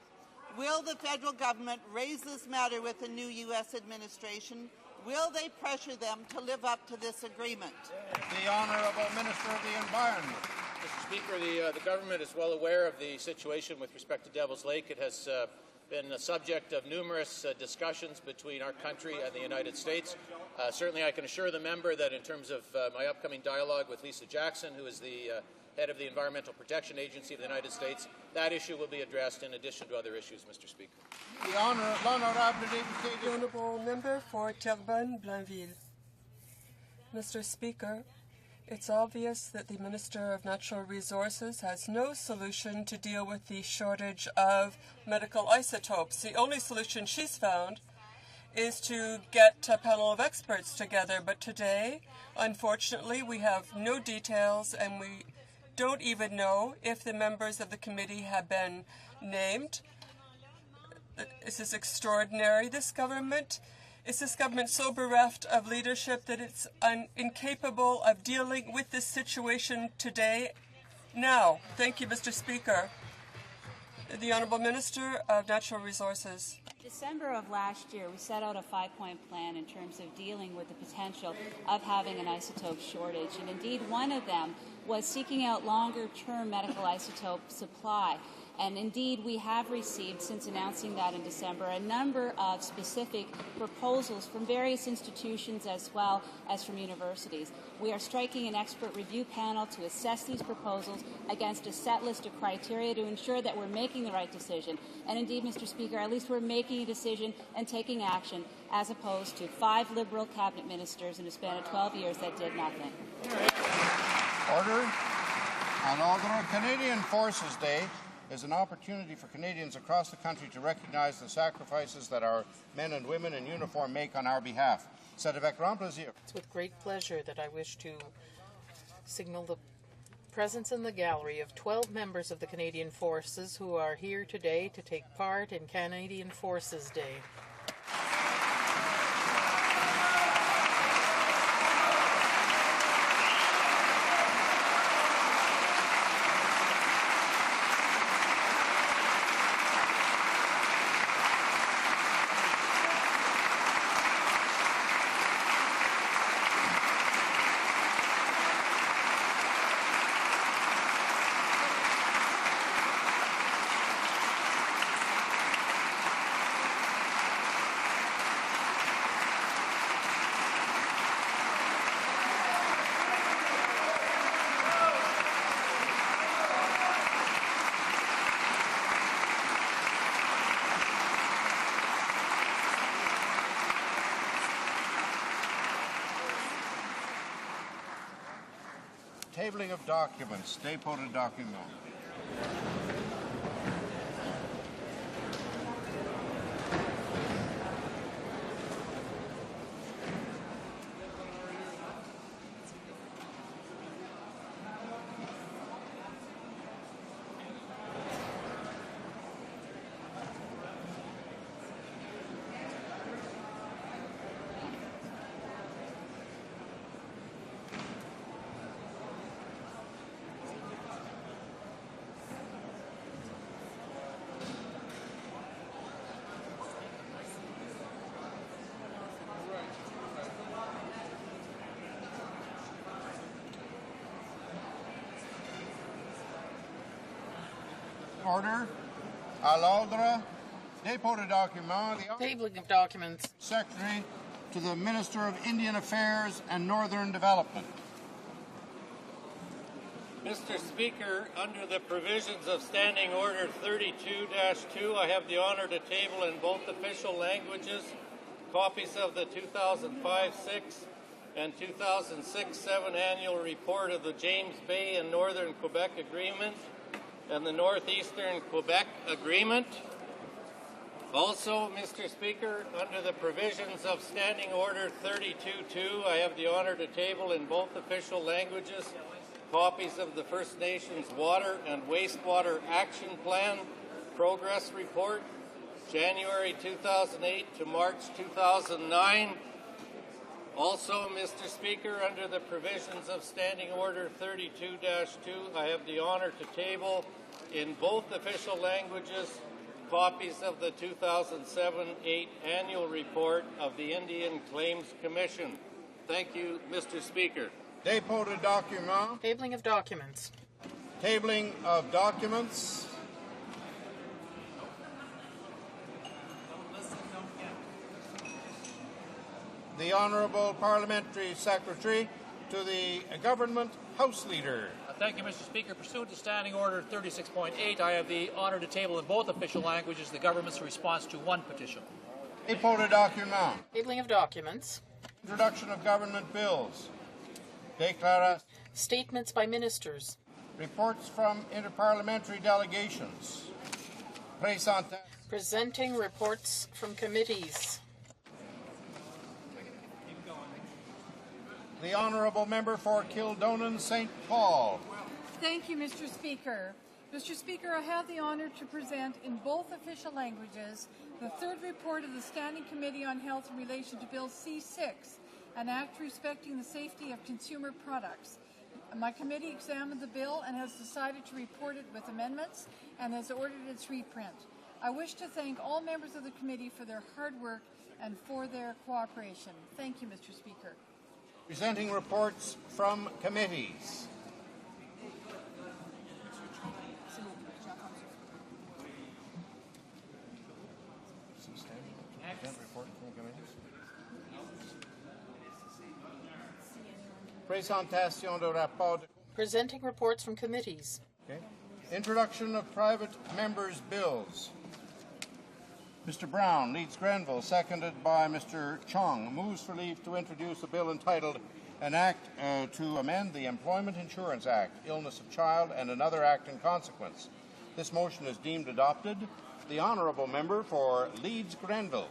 Will the federal government raise this matter with the new U.S. administration? Will they pressure them to live up to this agreement? The Honourable Minister of the Environment. Mr. Speaker, the government is well aware of the situation with respect to Devil's Lake. It has been the subject of numerous discussions between our country and the United States. Certainly I can assure the member that in terms of my upcoming dialogue with Lisa Jackson, who is the head of the Environmental Protection Agency of the United States, that issue will be addressed in addition to other issues, Mr. Speaker. The Honourable Member for Terrebonne-Blainville. Mr. Speaker, it's obvious that the Minister of Natural Resources has no solution to deal with the shortage of medical isotopes. The only solution she's found is to get a panel of experts together. But today, unfortunately, we have no details, and we don't even know if the members of the committee have been named. This is extraordinary. This government so bereft of leadership that it's incapable of dealing with this situation today, now. Thank you, Mr. Speaker. The Honourable Minister of Natural Resources. December of last year, we set out a 5-point plan in terms of dealing with the potential of having an isotope shortage. And indeed, one of them was seeking out longer-term medical isotope supply. And indeed, we have received, since announcing that in December, a number of specific proposals from various institutions as well as from universities. We are striking an expert review panel to assess these proposals against a set list of criteria to ensure that we're making the right decision. And indeed, Mr. Speaker, at least we're making a decision and taking action, as opposed to 5 Liberal cabinet ministers in a span of 12 years that did nothing. Order. On Alderman Canadian Forces Day is an opportunity for Canadians across the country to recognize the sacrifices that our men and women in uniform make on our behalf. C'est avec grand plaisir. It's with great pleasure that I wish to signal the presence in the gallery of 12 members of the Canadian Forces who are here today to take part in Canadian Forces Day. Tabling of documents. Dépôt de documents. Order. À l'ordre. Dépôt de documents. Tabling of documents. Secretary to the Minister of Indian Affairs and Northern Development. Mr. Speaker, under the provisions of Standing Order 32-2, I have the honor to table in both official languages copies of the 2005-6 and 2006-7 annual report of the James Bay and Northern Quebec Agreement and the Northeastern Quebec Agreement. Also, Mr. Speaker, under the provisions of Standing Order 32-2, I have the honor to table in both official languages copies of the First Nations Water and Wastewater Action Plan Progress Report, January 2008 to March 2009. Also, Mr. Speaker, under the provisions of Standing Order 32-2, I have the honor to table in both official languages copies of the 2007-8 annual report of the Indian Claims Commission. Thank you, Mr. Speaker. Dépôt de documents. Tabling of documents. Tabling of documents. The Honourable Parliamentary Secretary to the Government House Leader. Thank you, Mr. Speaker. Pursuant to Standing Order 36.8, I have the honour to table in both official languages the government's response to one petition. Dépôt de documents. Tabling of documents. Introduction of government bills. Déclaration. Statements by ministers. Reports from interparliamentary delegations. Presenting reports from committees. The honourable member for Kildonan St. Paul. Thank you, Mr. Speaker. Mr. Speaker, I have the honour to present in both official languages the third report of the Standing Committee on Health in relation to Bill C-6, an act respecting the safety of consumer products. My committee examined the bill and has decided to report it with amendments and has ordered its reprint. I wish to thank all members of the committee for their hard work and for their cooperation. Thank you, Mr. Speaker. Presenting reports from committees. Présentation de rapport. Presenting reports from committees. Okay. Introduction of private members' bills. Mr. Brown leads Grenville, seconded by Mr. Chung, moves for leave to introduce a bill entitled An Act to Amend the Employment Insurance Act, Illness of Child, and another act in consequence. This motion is deemed adopted. The honourable member for Leeds Grenville.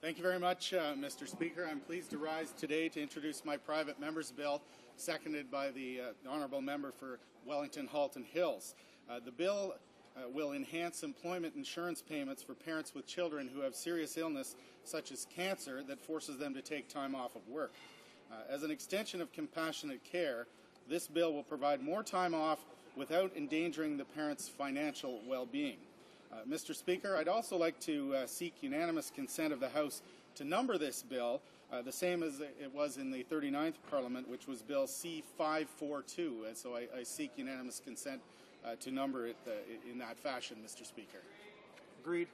Thank you very much, Mr. Speaker. I'm pleased to rise today to introduce my private member's bill, seconded by the honourable member for Wellington Halton Hills. The bill will enhance employment insurance payments for parents with children who have serious illness, such as cancer, that forces them to take time off of work. As an extension of compassionate care, this bill will provide more time off without endangering the parent's financial well-being. Mr. Speaker, I'd also like to seek unanimous consent of the House to number this bill the same as it was in the 39th Parliament, which was Bill C-542, and so I seek unanimous consent to number it in that fashion, Mr. Speaker. Agreed.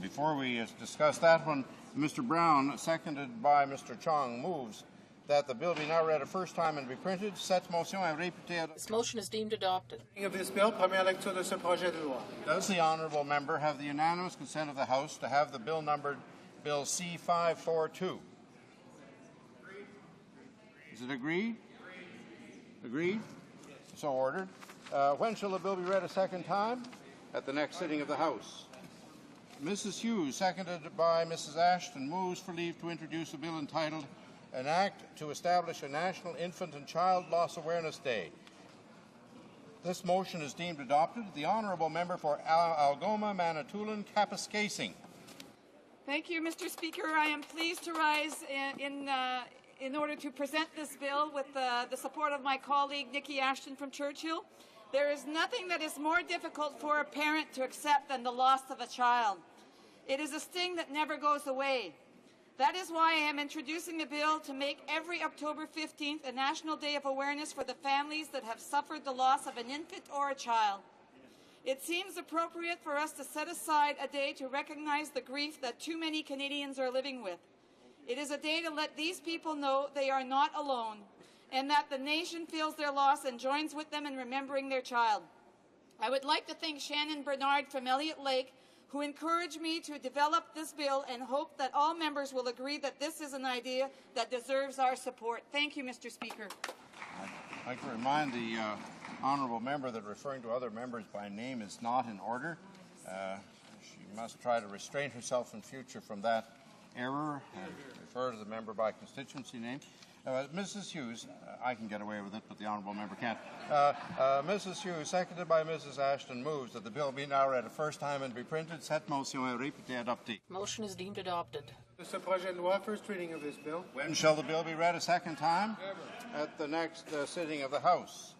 Before we discuss that one, Mr. Brown, seconded by Mr. Chong, moves that the bill be now read a first time and be printed. Cette motion est répétée. This motion is deemed adopted. Of this bill, première lecture de ce projet de loi. Does the honourable member have the unanimous consent of the House to have the bill numbered Bill C-542? Is it agreed? Agreed? So ordered. When shall the bill be read a second time? At the next sitting of the House. Mrs. Hughes, seconded by Mrs. Ashton, moves for leave to introduce a bill entitled An Act to Establish a National Infant and Child Loss Awareness Day. This motion is deemed adopted. The honourable member for Algoma, Manitoulin, Kapuskasing. Thank you, Mr. Speaker. I am pleased to rise in order to present this bill with the support of my colleague Nikki Ashton from Churchill. There is nothing that is more difficult for a parent to accept than the loss of a child. It is a sting that never goes away. That is why I am introducing the bill to make every October 15th a National Day of Awareness for the families that have suffered the loss of an infant or a child. It seems appropriate for us to set aside a day to recognize the grief that too many Canadians are living with. It is a day to let these people know they are not alone and that the nation feels their loss and joins with them in remembering their child. I would like to thank Shannon Bernard from Elliott Lake, who encouraged me to develop this bill, and hope that all members will agree that this is an idea that deserves our support. Thank you, Mr. Speaker. I'd like to remind the honourable member that referring to other members by name is not in order. She must try to restrain herself in future from that error and refer to the member by constituency name. Mrs. Hughes, I can get away with it, but the honourable member can't. Mrs. Hughes, seconded by Mrs. Ashton, moves that the bill be now read a first time and be printed. Cette motion est répétée adoptée. Motion is deemed adopted. Ce projet de loi, first reading of this bill. When shall the bill be read a second time? At the next sitting of the House.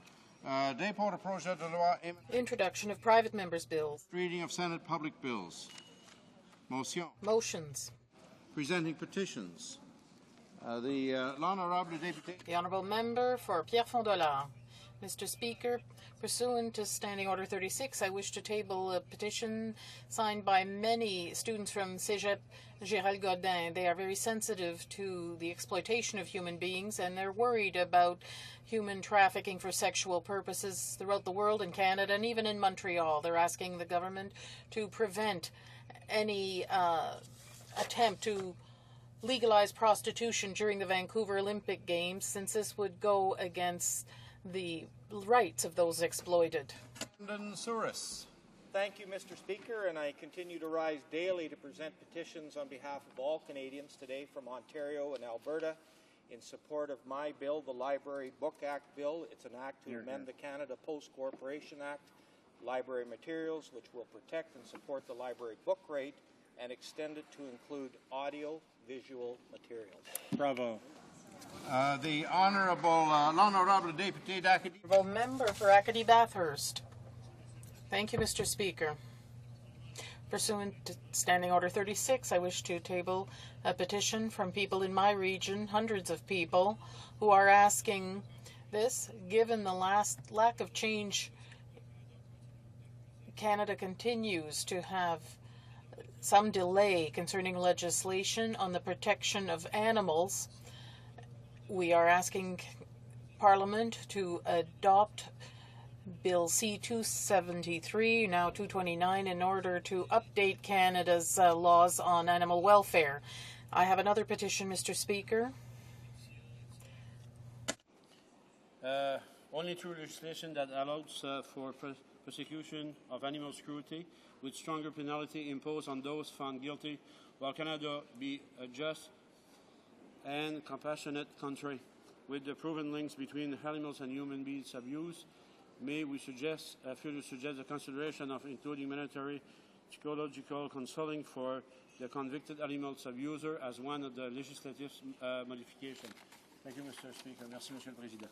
Dépôt de projet de loi. Introduction of private members' bills. Reading of Senate public bills. Motion. Motions. Presenting petitions. L'honorable député. The honourable member for Pierrefonds-Dollard. Mr. Speaker, pursuant to Standing Order 36, I wish to table a petition signed by many students from Cégep Gérald Godin. They are very sensitive to the exploitation of human beings, and they're worried about human trafficking for sexual purposes throughout the world, in Canada, and even in Montreal. They're asking the government to prevent any attempt to legalize prostitution during the Vancouver Olympic Games, since this would go against the rights of those exploited. Thank you, Mr. Speaker, and I continue to rise daily to present petitions on behalf of all Canadians today from Ontario and Alberta in support of my bill, the Library Book Act bill. It's an act to amend the Canada Post Corporation Act, library materials, which will protect and support the library book rate and extend it to include audio-visual materials. Bravo. The Honourable, l'Honourable Député d'Acadie. Member for Acadie Bathurst. Thank you, Mr. Speaker. Pursuant to Standing Order 36, I wish to table a petition from people in my region, hundreds of people, who are asking this. Given the lack of change, Canada continues to have some delay concerning legislation on the protection of animals. We are asking Parliament to adopt Bill C-273, now 229, in order to update Canada's laws on animal welfare. I have another petition, Mr. Speaker. Only through legislation that allows for prosecution of animal cruelty with stronger penalty imposed on those found guilty, while Canada be a just and compassionate country with the proven links between animals and human beings abuse. May we suggest, further suggest the consideration of including mandatory psychological counseling for the convicted animals abuser as one of the legislative modifications. Thank you, Mr. Speaker. Merci, Monsieur le Président.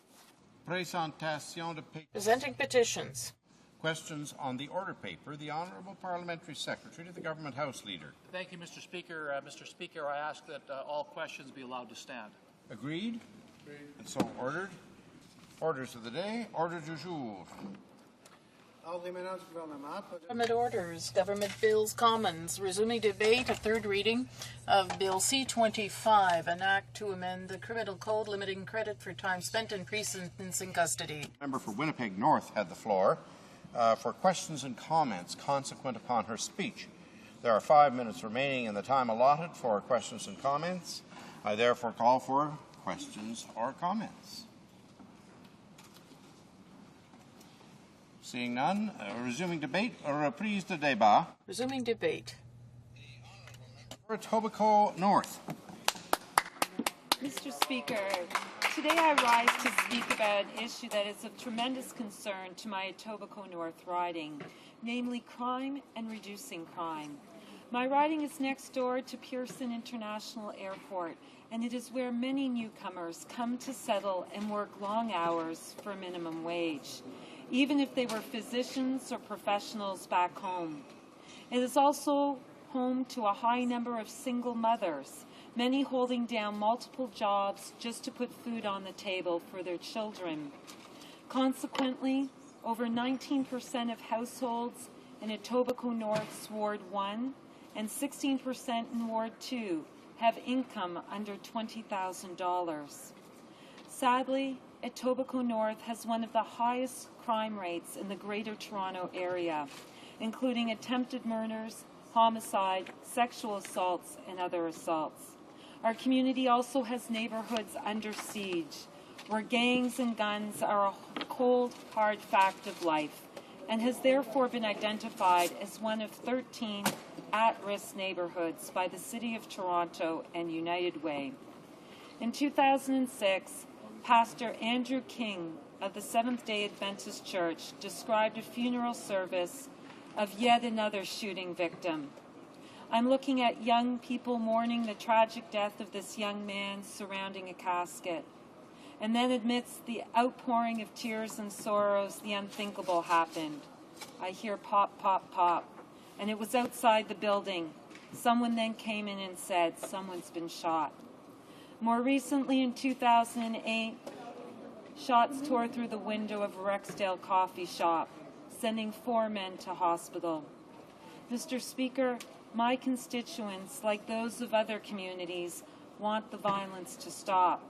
Présentation de Presenting petitions. Questions on the order paper. The Honourable Parliamentary Secretary to the Government House Leader. Thank you, Mr. Speaker. Mr. Speaker, I ask that all questions be allowed to stand. Agreed? Agreed. And so ordered. Orders of the day. Order du jour. Government orders, government bills, commons, resuming debate, a third reading of Bill C-25, an act to amend the Criminal Code limiting credit for time spent in pre-sentencing custody. Member for Winnipeg North had the floor for questions and comments consequent upon her speech. There are 5 minutes remaining in the time allotted for questions and comments. I therefore call for questions or comments. Seeing none, resuming debate, reprise de débat. Resuming debate. For Etobicoke North. Mr. Speaker, today I rise to speak about an issue that is of tremendous concern to my Etobicoke North riding, namely crime and reducing crime. My riding is next door to Pearson International Airport, and it is where many newcomers come to settle and work long hours for a minimum wage, even if they were physicians or professionals back home. It is also home to a high number of single mothers, many holding down multiple jobs just to put food on the table for their children. Consequently, over 19% of households in Etobicoke North's Ward 1 and 16% in Ward 2 have income under $20,000. Sadly, Etobicoke North has one of the highest crime rates in the Greater Toronto Area, including attempted murders, homicide, sexual assaults, and other assaults. Our community also has neighborhoods under siege, where gangs and guns are a cold, hard fact of life, and has therefore been identified as one of 13 at-risk neighborhoods by the City of Toronto and United Way. In 2006, Pastor Andrew King of the Seventh-day Adventist Church described a funeral service of yet another shooting victim. I'm looking at young people mourning the tragic death of this young man surrounding a casket. And then amidst the outpouring of tears and sorrows, the unthinkable happened. I hear pop, pop, pop. And it was outside the building. Someone then came in and said, someone's been shot. More recently, in 2008, shots tore through the window of a Rexdale coffee shop, sending 4 men to hospital. Mr. Speaker, my constituents, like those of other communities, want the violence to stop.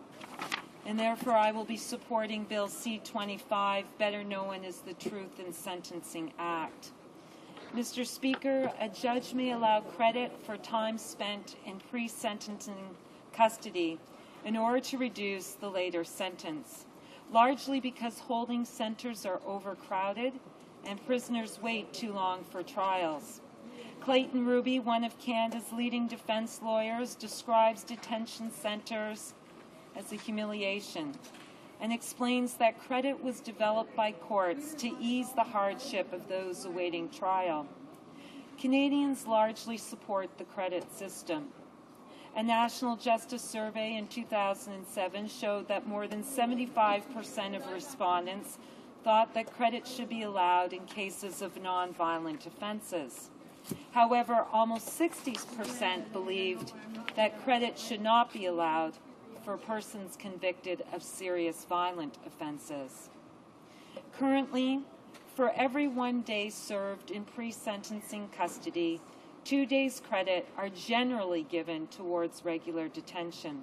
And therefore I will be supporting Bill C-25, better known as the Truth in Sentencing Act. Mr. Speaker, a judge may allow credit for time spent in pre-sentencing custody in order to reduce the later sentence, largely because holding centers are overcrowded and prisoners wait too long for trials. Clayton Ruby, one of Canada's leading defense lawyers, describes detention centers as a humiliation, and explains that credit was developed by courts to ease the hardship of those awaiting trial. Canadians largely support the credit system. A National Justice survey in 2007 showed that more than 75% of respondents thought that credit should be allowed in cases of nonviolent offenses. However, almost 60% believed that credit should not be allowed for persons convicted of serious violent offenses. Currently, for every 1 day served in pre-sentencing custody, 2 days credit are generally given towards regular detention.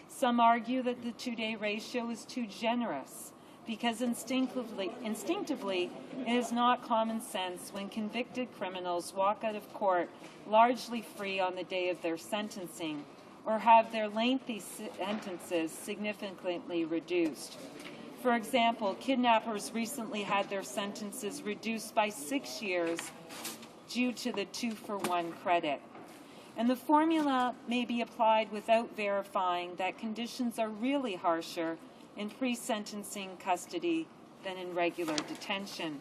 Some argue that the 2-day ratio is too generous because instinctively it is not common sense when convicted criminals walk out of court largely free on the day of their sentencing or have their lengthy sentences significantly reduced. For example, kidnappers recently had their sentences reduced by 6 years due to the 2-for-1 credit. And the formula may be applied without verifying that conditions are really harsher in pre-sentencing custody than in regular detention.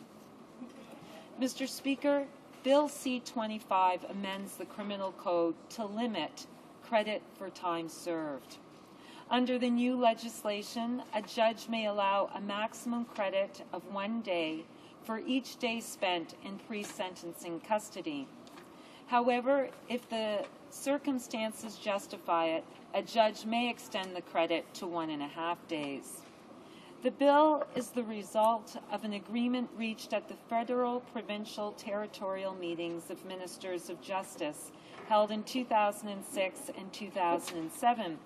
Mr. Speaker, Bill C-25 amends the Criminal Code to limit credit for time served. Under the new legislation, a judge may allow a maximum credit of 1 day for each day spent in pre-sentencing custody. However, if the circumstances justify it, a judge may extend the credit to 1.5 days. The bill is the result of an agreement reached at the federal, provincial, territorial meetings of ministers of justice held in 2006 and 2007,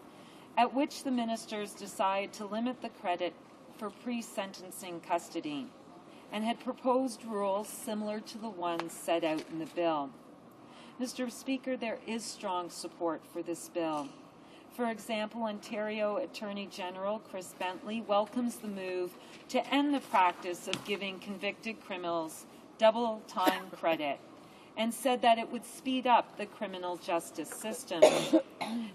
at which the ministers decided to limit the credit for pre-sentencing custody and had proposed rules similar to the ones set out in the bill. Mr. Speaker, there is strong support for this bill. For example, Ontario Attorney General Chris Bentley welcomes the move to end the practice of giving convicted criminals double time credit and said that it would speed up the criminal justice system.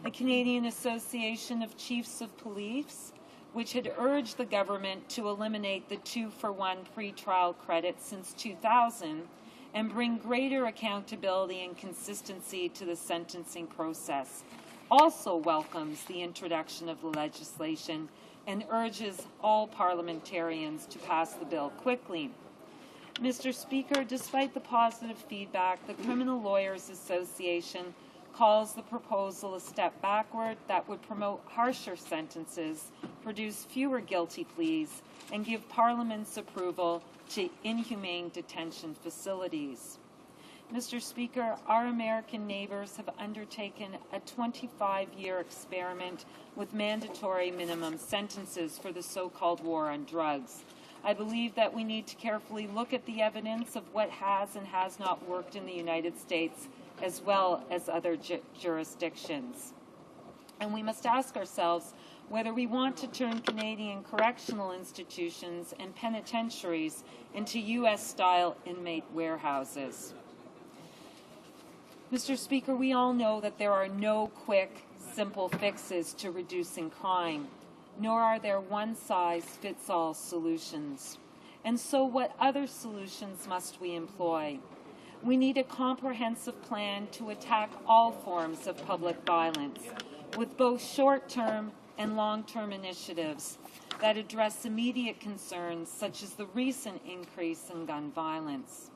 The Canadian Association of Chiefs of Police, which had urged the government to eliminate the 2-for-1 pretrial credit since 2000 and bring greater accountability and consistency to the sentencing process, also welcomes the introduction of the legislation and urges all parliamentarians to pass the bill quickly. Mr. Speaker, despite the positive feedback, the Criminal Lawyers Association calls the proposal a step backward that would promote harsher sentences, produce fewer guilty pleas, and give Parliament's approval to inhumane detention facilities. Mr. Speaker, our American neighbours have undertaken a 25-year experiment with mandatory minimum sentences for the so-called war on drugs. I believe that we need to carefully look at the evidence of what has and has not worked in the United States as well as other jurisdictions. And we must ask ourselves whether we want to turn Canadian correctional institutions and penitentiaries into U.S.-style inmate warehouses. Mr. Speaker, we all know that there are no quick, simple fixes to reducing crime, nor are there one-size-fits-all solutions. And so what other solutions must we employ? We need a comprehensive plan to attack all forms of public violence, with both short-term and long-term initiatives that address immediate concerns such as the recent increase in gun violence.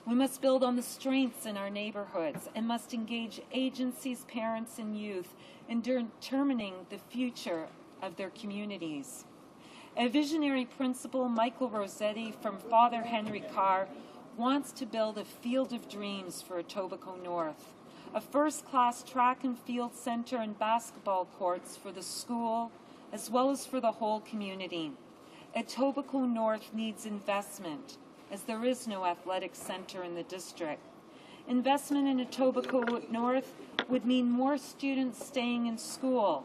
We must build on the strengths in our neighborhoods and must engage agencies, parents, and youth in determining the future of their communities. A visionary principal, Michael Rossetti from Father Henry Carr, wants to build a field of dreams for Etobicoke North, a first-class track and field center and basketball courts for the school as well as for the whole community. Etobicoke North needs investment, as there is no athletic center in the district. Investment in Etobicoke North would mean more students staying in school,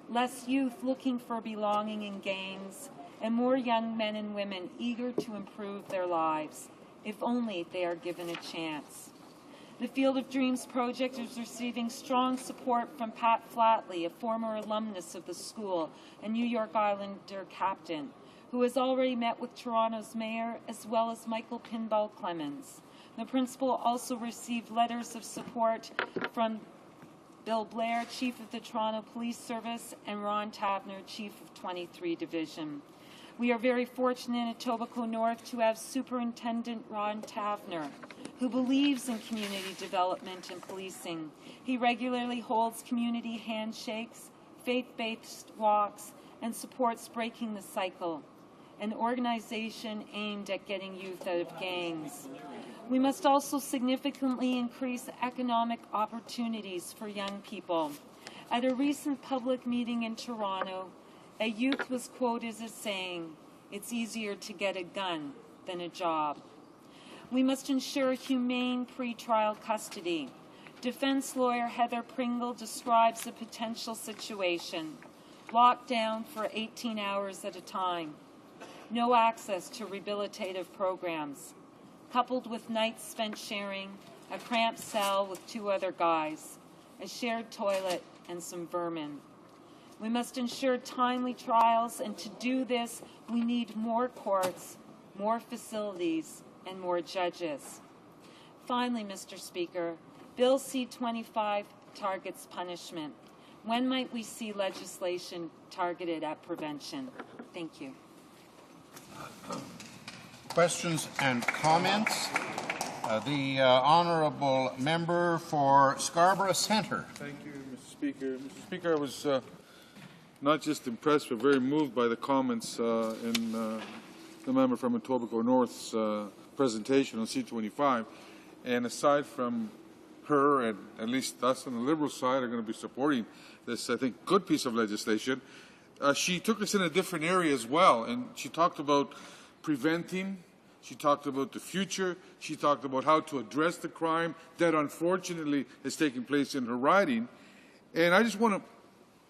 less youth looking for belonging in gangs, and more young men and women eager to improve their lives, if only they are given a chance. The Field of Dreams project is receiving strong support from Pat Flatley, a former alumnus of the school and New York Islander captain, who has already met with Toronto's mayor, as well as Michael Pinball Clemens. The principal also received letters of support from Bill Blair, Chief of the Toronto Police Service, and Ron Tavner, Chief of 23 Division. We are very fortunate in Etobicoke North to have Superintendent Ron Tavner, who believes in community development and policing. He regularly holds community handshakes, faith-based walks, and supports Breaking the Cycle, an organization aimed at getting youth out of gangs. We must also significantly increase economic opportunities for young people. At a recent public meeting in Toronto, a youth was quoted as saying, "It's easier to get a gun than a job." We must ensure humane pretrial custody. Defense lawyer Heather Pringle describes a potential situation: locked down for 18 hours at a time, no access to rehabilitative programs, coupled with nights spent sharing a cramped cell with 2 other guys, a shared toilet, and some vermin. We must ensure timely trials, and to do this, we need more courts, more facilities, and more judges. Finally, Mr. Speaker, Bill C-25 targets punishment. When might we see legislation targeted at prevention? Thank you. Questions and comments? The honourable member for Scarborough Centre. Thank you, Mr. Speaker. Mr. Speaker, I was not just impressed but very moved by the comments in the member from Etobicoke North's presentation on C-25. And aside from her, and at least us on the Liberal side are going to be supporting this, I think, good piece of legislation, she took us in a different area as well. And she talked about preventing, she talked about the future, she talked about how to address the crime that unfortunately is taking place in her riding. And I just want to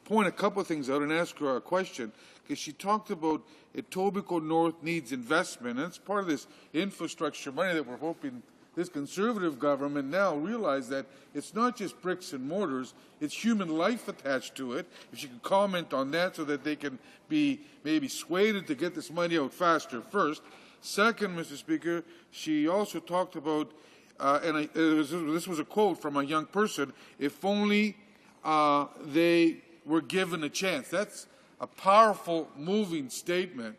point a couple of things out and ask her a question, because she talked about Etobicoke North needs investment, and it's part of this infrastructure money that we're hoping this Conservative government now realize that it's not just bricks and mortars, it's human life attached to it. If she could comment on that so that they can be maybe swayed to get this money out faster first. Second, Mr. Speaker, she also talked about, this was a quote from a young person, if only they were given a chance. That's a powerful, moving statement.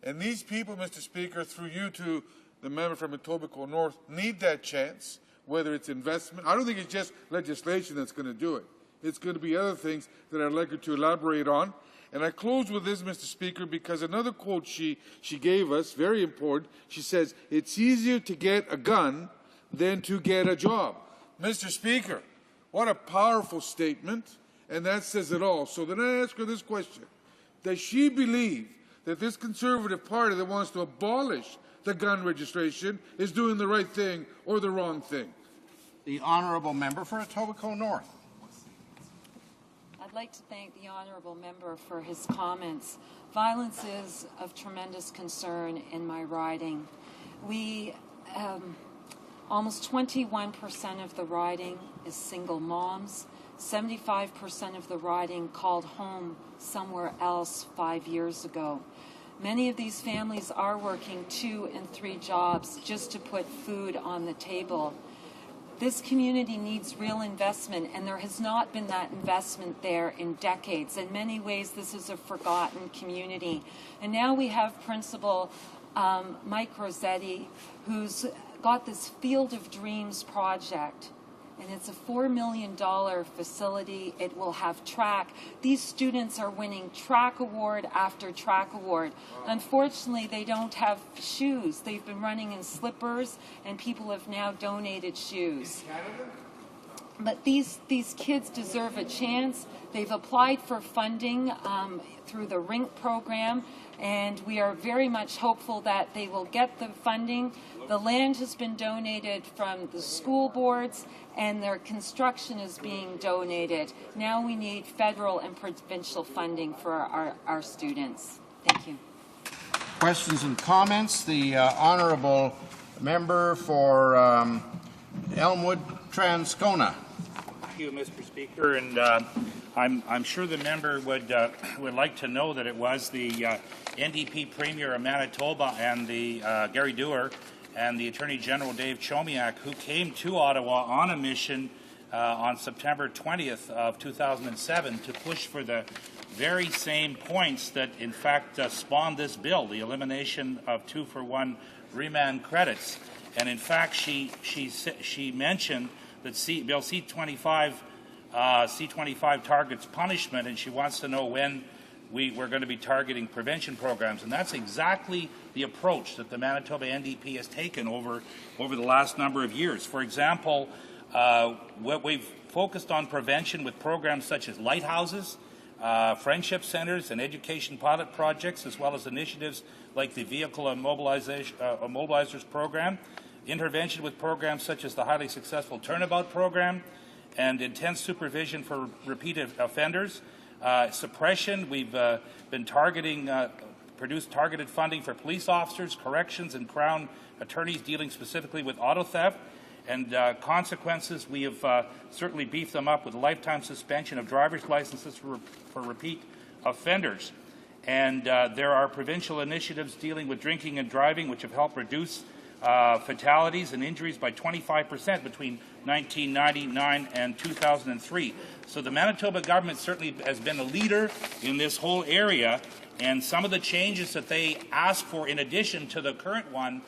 And these people, Mr. Speaker, through you to the member from Etobicoke North, need that chance, whether it's investment. I don't think it's just legislation that's going to do it. It's going to be other things that I'd like her to elaborate on. And I close with this, Mr. Speaker, because another quote she gave us, very important, she says, it's easier to get a gun than to get a job. Mr. Speaker, what a powerful statement, and that says it all. So then I ask her this question. Does she believe that this Conservative Party that wants to abolish the gun registration is doing the right thing or the wrong thing? The honourable member for Etobicoke North. I'd like to thank the honourable member for his comments. Violence is of tremendous concern in my riding. We almost 21% of the riding is single moms. 75% of the riding called home somewhere else 5 years ago. Many of these families are working 2 and 3 jobs just to put food on the table. This community needs real investment, and there has not been that investment there in decades. In many ways, this is a forgotten community. And now we have Principal Mike Rossetti, who's got this Field of Dreams project. And it's a $4 million facility. It will have track. These students are winning track award after track award. Unfortunately, they don't have shoes. They've been running in slippers, and people have now donated shoes. But these kids deserve a chance. They've applied for funding through the RINC program, and we are very much hopeful that they will get the funding. The land has been donated from the school boards, and their construction is being donated. Now we need federal and provincial funding for our students. Thank you. Questions and comments? The honourable member for Elmwood Transcona. Thank you, Mr. Speaker, and I'm sure the member would like to know that it was the NDP Premier of Manitoba and the Gary Dewar and the Attorney General Dave Chomiak who came to Ottawa on a mission on September 20th of 2007 to push for the very same points that in fact spawned this bill, the elimination of 2-for-1 remand credits. And in fact, she mentioned that Bill C-25 targets punishment, and she wants to know when we're going to be targeting prevention programs. And that's exactly the approach that the Manitoba NDP has taken over the last number of years. For example, what we've focused on prevention with programs such as lighthouses, friendship centers, and education pilot projects, as well as initiatives like the Vehicle Immobilizers Program, intervention with programs such as the highly successful Turnabout Program, and intense supervision for repeated offenders. Suppression, we've been produced targeted funding for police officers, corrections, and Crown attorneys dealing specifically with auto theft. And consequences, we have certainly beefed them up with lifetime suspension of driver's licenses for repeat offenders. And there are provincial initiatives dealing with drinking and driving, which have helped reduce fatalities and injuries by 25% between 1999 and 2003. So the Manitoba government certainly has been a leader in this whole area, and some of the changes that they asked for in addition to the current one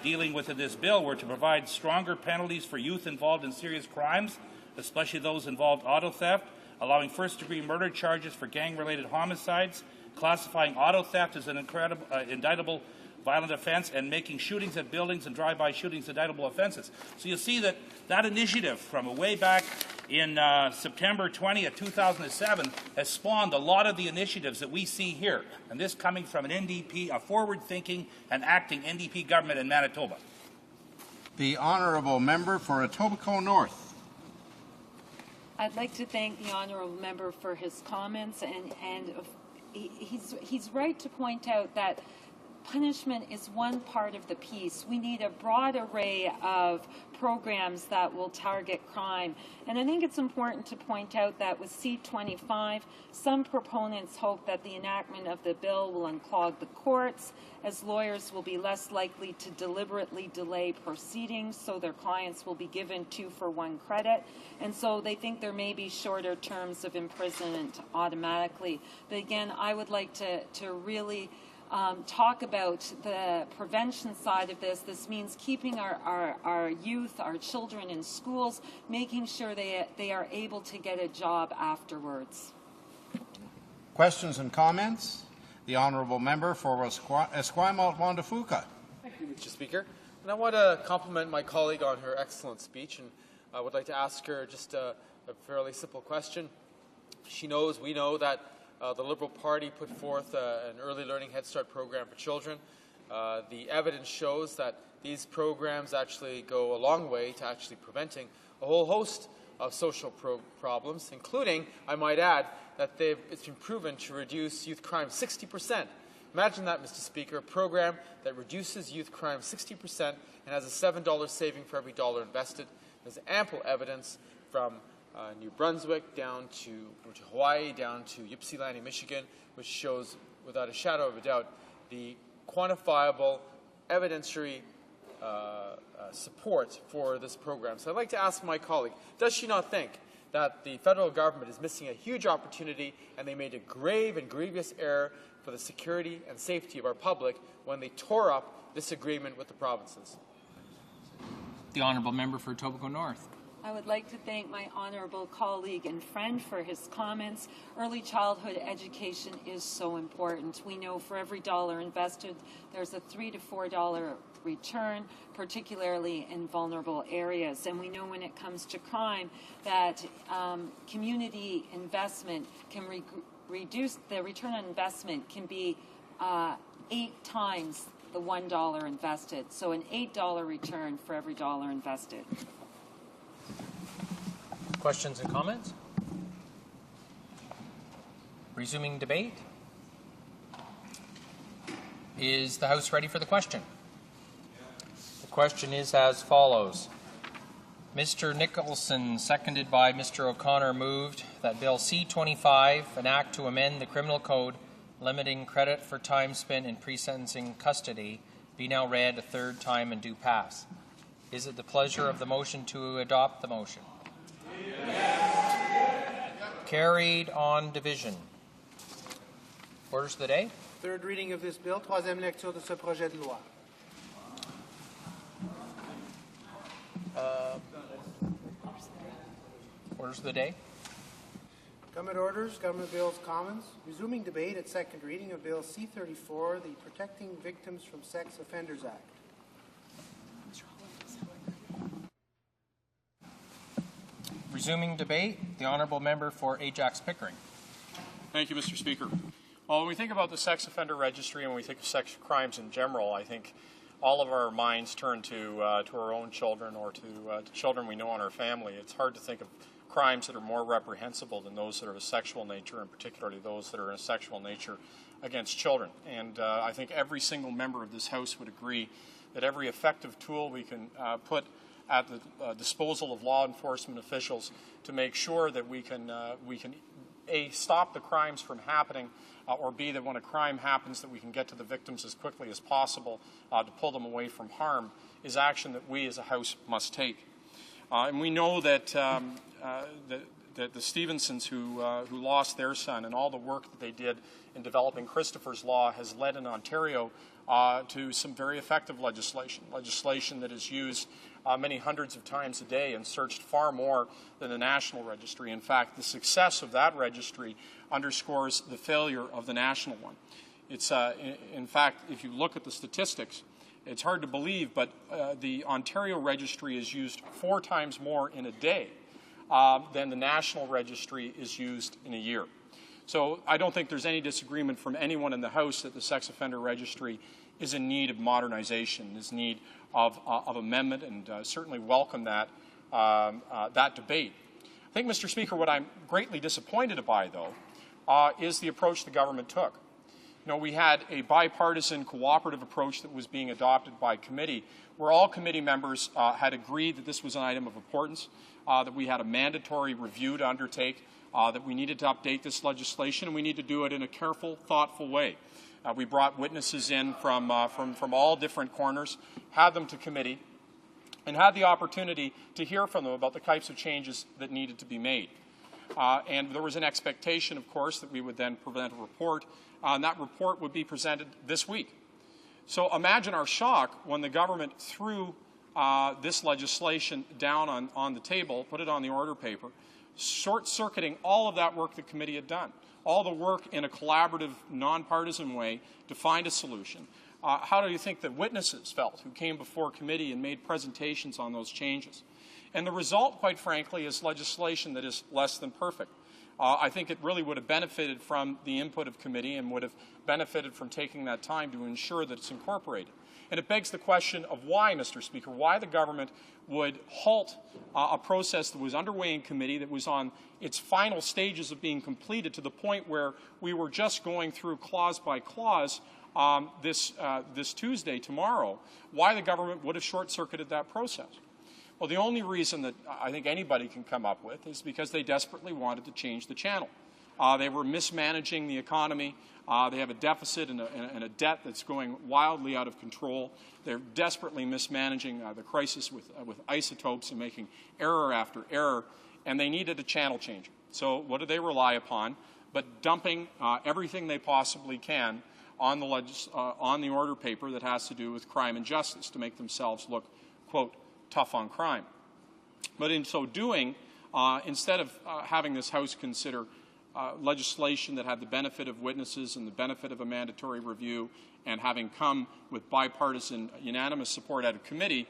dealing with this bill were to provide stronger penalties for youth involved in serious crimes, especially those involved auto theft, allowing first-degree murder charges for gang-related homicides, classifying auto theft as an indictable violent offense, and making shootings at buildings and drive-by shootings indictable offenses. So you'll see that initiative from way back in September 20th, 2007 has spawned a lot of the initiatives that we see here, and this coming from an NDP, a forward-thinking and acting NDP government in Manitoba. The Honourable Member for Etobicoke North. I'd like to thank the Honourable Member for his comments, and he's right to point out that punishment is one part of the piece. We need a broad array of programs that will target crime. And I think it's important to point out that with C-25, some proponents hope that the enactment of the bill will unclog the courts, as lawyers will be less likely to deliberately delay proceedings, so their clients will be given 2-for-1 credit. And so they think there may be shorter terms of imprisonment automatically. But again, I would like to really talk about the prevention side of this. This means keeping our youth, our children in schools, making sure they are able to get a job afterwards. Questions and comments? The Honourable Member for Esquimalt-Wanda-Fuca. Thank you, Mr. Speaker. And I want to compliment my colleague on her excellent speech, and I would like to ask her just a fairly simple question. We know that the Liberal Party put forth an early learning Head Start program for children. The evidence shows that these programs actually go a long way to actually preventing a whole host of social problems, including, I might add, that it's been proven to reduce youth crime 60%. Imagine that, Mr. Speaker, a program that reduces youth crime 60% and has a $7 saving for every dollar invested. There's ample evidence from New Brunswick down to Hawaii, down to Ypsilanti, Michigan, which shows without a shadow of a doubt the quantifiable evidentiary support for this program. So I'd like to ask my colleague, does she not think that the federal government is missing a huge opportunity and they made a grave and grievous error for the security and safety of our public when they tore up this agreement with the provinces? The Honourable Member for Etobicoke North. I would like to thank my honourable colleague and friend for his comments. Early childhood education is so important. We know for every dollar invested, there's a $3 to $4 return, particularly in vulnerable areas. And we know when it comes to crime that community investment can reduce, the return on investment can be 8 times the $1 invested. So an $8 return for every dollar invested. Questions and comments? Resuming debate. Is the House ready for the question? The question is as follows. Mr. Nicholson, seconded by Mr. O'Connor, moved that Bill C-25, an act to amend the Criminal Code limiting credit for time spent in pre-sentencing custody, be now read a third time and do pass. Is it the pleasure of the motion to adopt the motion? Yes. Carried on division. Orders of the day. Third reading of this bill. Troisième lecture de ce projet de loi. Orders of the day. Government orders, Government Bills Commons. Resuming debate at second reading of Bill C-34, the Protecting Victims from Sex Offenders Act. Resuming debate, the honourable member for Ajax Pickering. Thank you, Mr. Speaker. Well, when we think about the sex offender registry and when we think of sex crimes in general, I think all of our minds turn to our own children or to children we know in our family. It's hard to think of crimes that are more reprehensible than those that are of a sexual nature, and particularly those that are in a sexual nature against children. And I think every single member of this House would agree that every effective tool we can put at the disposal of law enforcement officials to make sure that we can A, stop the crimes from happening, or B, that when a crime happens that we can get to the victims as quickly as possible to pull them away from harm, is action that we as a House must take. And we know that the Stevensons who lost their son and all the work that they did in developing Christopher's Law has led in Ontario to some very effective legislation that is used many hundreds of times a day and searched far more than the national registry. In fact, the success of that registry underscores the failure of the national one. It's, in fact, if you look at the statistics, it's hard to believe, but the Ontario registry is used 4 times more in a day than the national registry is used in a year. So I don't think there's any disagreement from anyone in the House that the sex offender registry is in need of modernization, is in need of amendment, and certainly welcome that debate. I think, Mr. Speaker, what I'm greatly disappointed by, though, is the approach the government took. You know, we had a bipartisan cooperative approach that was being adopted by committee, where all committee members had agreed that this was an item of importance, that we had a mandatory review to undertake, that we needed to update this legislation, and we need to do it in a careful, thoughtful way. We brought witnesses in from all different corners, had them to committee, and had the opportunity to hear from them about the types of changes that needed to be made. And there was an expectation, of course, that we would then present a report, and that report would be presented this week. So imagine our shock when the government threw this legislation down on the table, put it on the order paper, short-circuiting all of that work the committee had done, all the work in a collaborative, nonpartisan way to find a solution. How do you think the witnesses felt who came before committee and made presentations on those changes? And the result, quite frankly, is legislation that is less than perfect. I think it really would have benefited from the input of committee and would have benefited from taking that time to ensure that it's incorporated. And it begs the question of why, Mr. Speaker, why the government would halt a process that was underway in committee, that was on its final stages of being completed, to the point where we were just going through clause by clause this Tuesday, tomorrow, why the government would have short-circuited that process. Well, the only reason that I think anybody can come up with is because they desperately wanted to change the channel. They were mismanaging the economy. They have a deficit and a debt that's going wildly out of control. They're desperately mismanaging the crisis with isotopes and making error after error, and they needed a channel changer. So what do they rely upon but dumping everything they possibly can on the order paper that has to do with crime and justice to make themselves look, quote, tough on crime. But in so doing, instead of having this House consider legislation that had the benefit of witnesses and the benefit of a mandatory review, and having come with bipartisan unanimous support out of committee,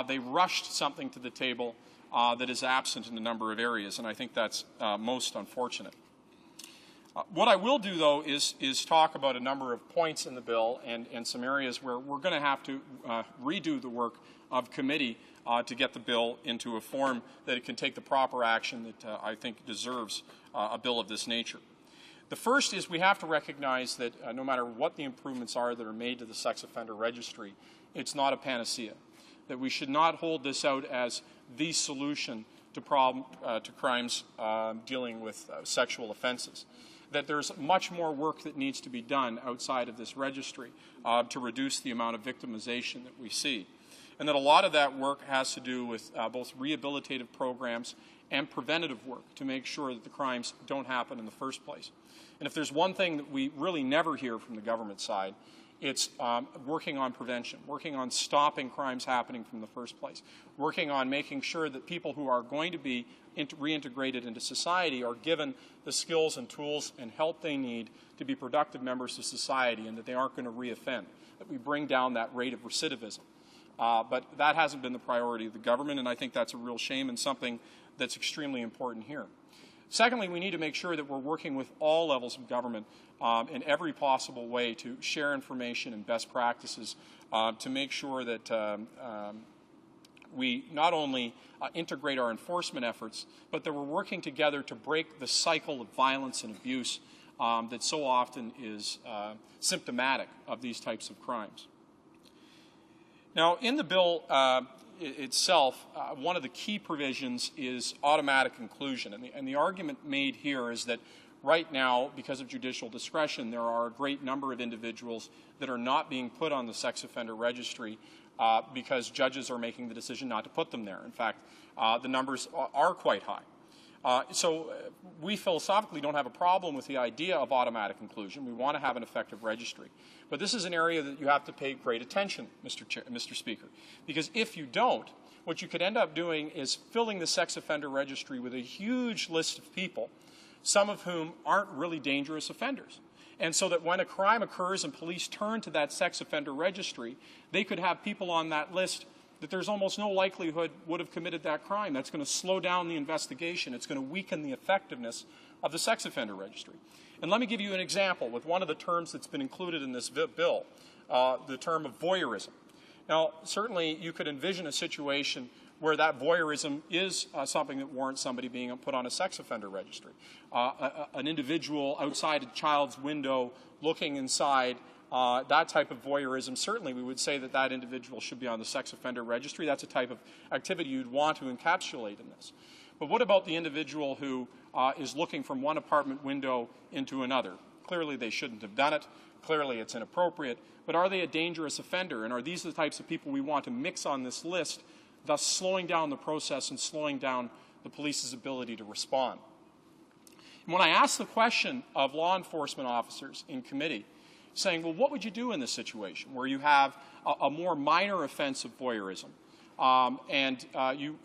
they rushed something to the table that is absent in a number of areas, and I think that's most unfortunate. What I will do, though, is talk about a number of points in the bill and some areas where we're going to have to redo the work of committee to get the bill into a form that it can take the proper action that I think deserves a bill of this nature. The first is we have to recognize that no matter what the improvements are that are made to the sex offender registry, it's not a panacea. That we should not hold this out as the solution to crimes dealing with sexual offenses. That there's much more work that needs to be done outside of this registry to reduce the amount of victimization that we see. And that a lot of that work has to do with both rehabilitative programs and preventative work to make sure that the crimes don't happen in the first place. And if there's one thing that we really never hear from the government side, it's working on prevention, working on stopping crimes happening from the first place, working on making sure that people who are going to be reintegrated into society are given the skills and tools and help they need to be productive members of society, and that they aren't going to reoffend, that we bring down that rate of recidivism. But that hasn't been the priority of the government, and I think that's a real shame and something that's extremely important here. Secondly, we need to make sure that we're working with all levels of government in every possible way to share information and best practices to make sure that we not only integrate our enforcement efforts, but that we're working together to break the cycle of violence and abuse that so often is symptomatic of these types of crimes. Now, in the bill itself, one of the key provisions is automatic inclusion. And the argument made here is that right now, because of judicial discretion, there are a great number of individuals that are not being put on the sex offender registry because judges are making the decision not to put them there. In fact, the numbers are quite high. So we philosophically don't have a problem with the idea of automatic inclusion. We want to have an effective registry. But this is an area that you have to pay great attention, Mr. Speaker, because if you don't, what you could end up doing is filling the sex offender registry with a huge list of people, some of whom aren't really dangerous offenders. And so that when a crime occurs and police turn to that sex offender registry, they could have people on that list that there's almost no likelihood would have committed that crime. That's going to slow down the investigation. It's going to weaken the effectiveness of the sex offender registry. And let me give you an example with one of the terms that's been included in this bill, the term of voyeurism. Now, certainly you could envision a situation where that voyeurism is something that warrants somebody being put on a sex offender registry. An individual outside a child's window looking inside, that type of voyeurism, certainly we would say that that individual should be on the sex offender registry. That's a type of activity you'd want to encapsulate in this. But what about the individual who is looking from one apartment window into another? Clearly they shouldn't have done it. Clearly it's inappropriate. But are they a dangerous offender? And are these the types of people we want to mix on this list, thus slowing down the process and slowing down the police's ability to respond? And when I asked the question of law enforcement officers in committee, saying, well, what would you do in this situation where you have a more minor offense of voyeurism and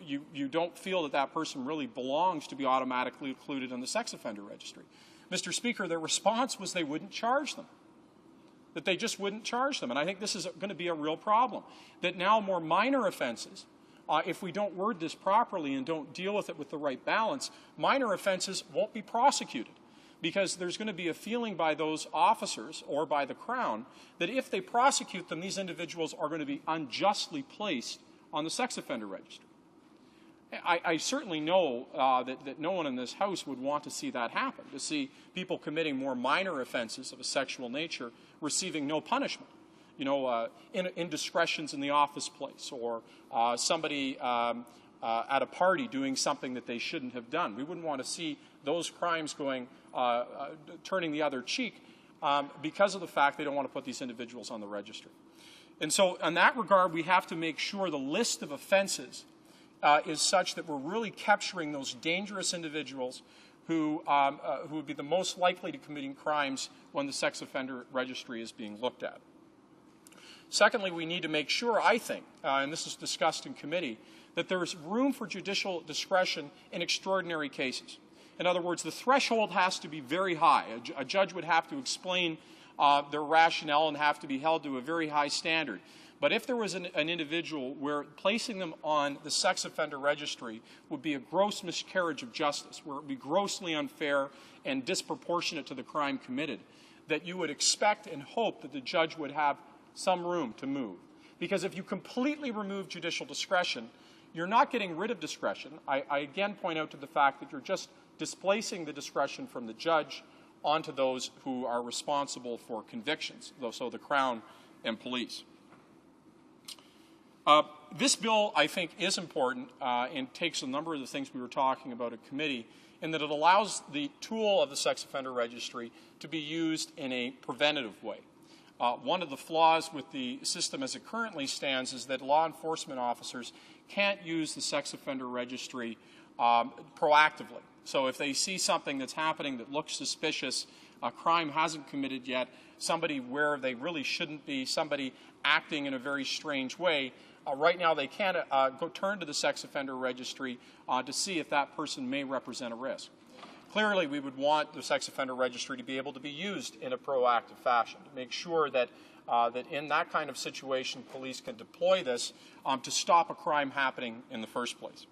you don't feel that that person really belongs to be automatically included in the sex offender registry? Mr. Speaker, their response was they wouldn't charge them, that they just wouldn't charge them. And I think this is going to be a real problem, that now more minor offenses, if we don't word this properly and don't deal with it with the right balance, minor offenses won't be prosecuted, because there's going to be a feeling by those officers or by the Crown that if they prosecute them, these individuals are going to be unjustly placed on the sex offender registry. I certainly know that no one in this House would want to see that happen, to see people committing more minor offenses of a sexual nature receiving no punishment. You know, indiscretions in the office place, or somebody at a party doing something that they shouldn't have done. We wouldn't want to see those crimes going, turning the other cheek because of the fact they don't want to put these individuals on the registry. And so in that regard, we have to make sure the list of offenses is such that we're really capturing those dangerous individuals who would be the most likely to committing crimes when the sex offender registry is being looked at. Secondly, we need to make sure, I think, and this is discussed in committee, that there is room for judicial discretion in extraordinary cases. In other words, the threshold has to be very high. A judge would have to explain their rationale and have to be held to a very high standard. But if there was an individual where placing them on the sex offender registry would be a gross miscarriage of justice, where it would be grossly unfair and disproportionate to the crime committed, that you would expect and hope that the judge would have some room to move. Because if you completely remove judicial discretion, you're not getting rid of discretion. I again point out to the fact that you're just displacing the discretion from the judge onto those who are responsible for convictions, so the Crown and police. This bill, I think, is important and takes a number of the things we were talking about at committee, in that it allows the tool of the sex offender registry to be used in a preventative way. One of the flaws with the system as it currently stands is that law enforcement officers can't use the sex offender registry proactively. So if they see something that's happening that looks suspicious, a crime hasn't committed yet, somebody where they really shouldn't be, somebody acting in a very strange way, right now they can't go turn to the sex offender registry to see if that person may represent a risk. Clearly, we would want the sex offender registry to be able to be used in a proactive fashion, to make sure that, that in that kind of situation, police can deploy this to stop a crime happening in the first place.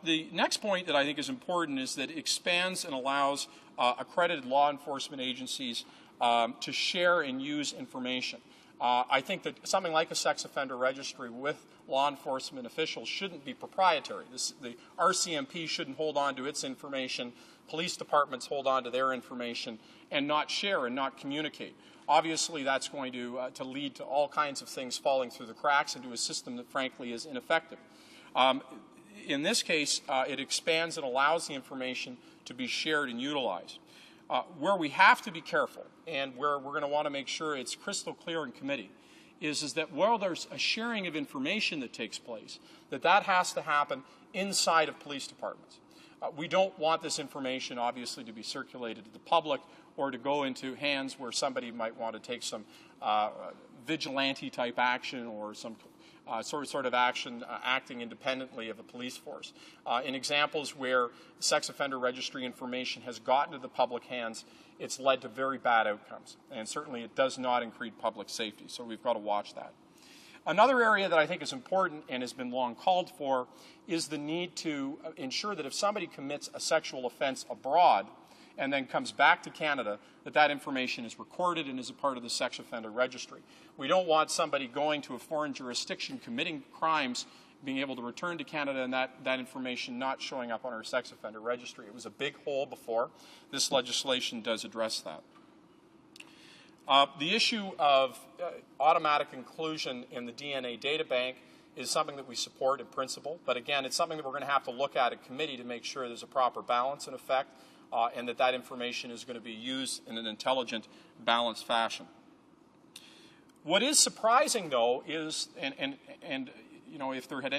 The next point that I think is important is that it expands and allows accredited law enforcement agencies to share and use information. I think that something like a sex offender registry with law enforcement officials shouldn't be proprietary. The RCMP shouldn't hold on to its information. Police departments hold on to their information and not share and not communicate. Obviously, that's going to lead to all kinds of things falling through the cracks into a system that, frankly, is ineffective. In this case, it expands and allows the information to be shared and utilized. Where we have to be careful and where we're going to want to make sure it's crystal clear in committee is that while there's a sharing of information that takes place, that has to happen inside of police departments. We don't want this information, obviously, to be circulated to the public or to go into hands where somebody might want to take some vigilante-type action or some sort of action acting independently of a police force. In examples where the sex offender registry information has gotten to the public hands, it's led to very bad outcomes. And certainly it does not increase public safety, so we've got to watch that. Another area that I think is important and has been long called for is the need to ensure that if somebody commits a sexual offense abroad and then comes back to Canada, that information is recorded and is a part of the sex offender registry. We don't want somebody going to a foreign jurisdiction committing crimes being able to return to Canada and that information not showing up on our sex offender registry. It was a big hole before. This legislation does address that. The issue of automatic inclusion in the DNA data bank is something that we support in principle, but again, it's something that we're going to have to look at committee to make sure there's a proper balance in effect and that information is going to be used in an intelligent, balanced fashion. What is surprising, though, is, and you know, if there had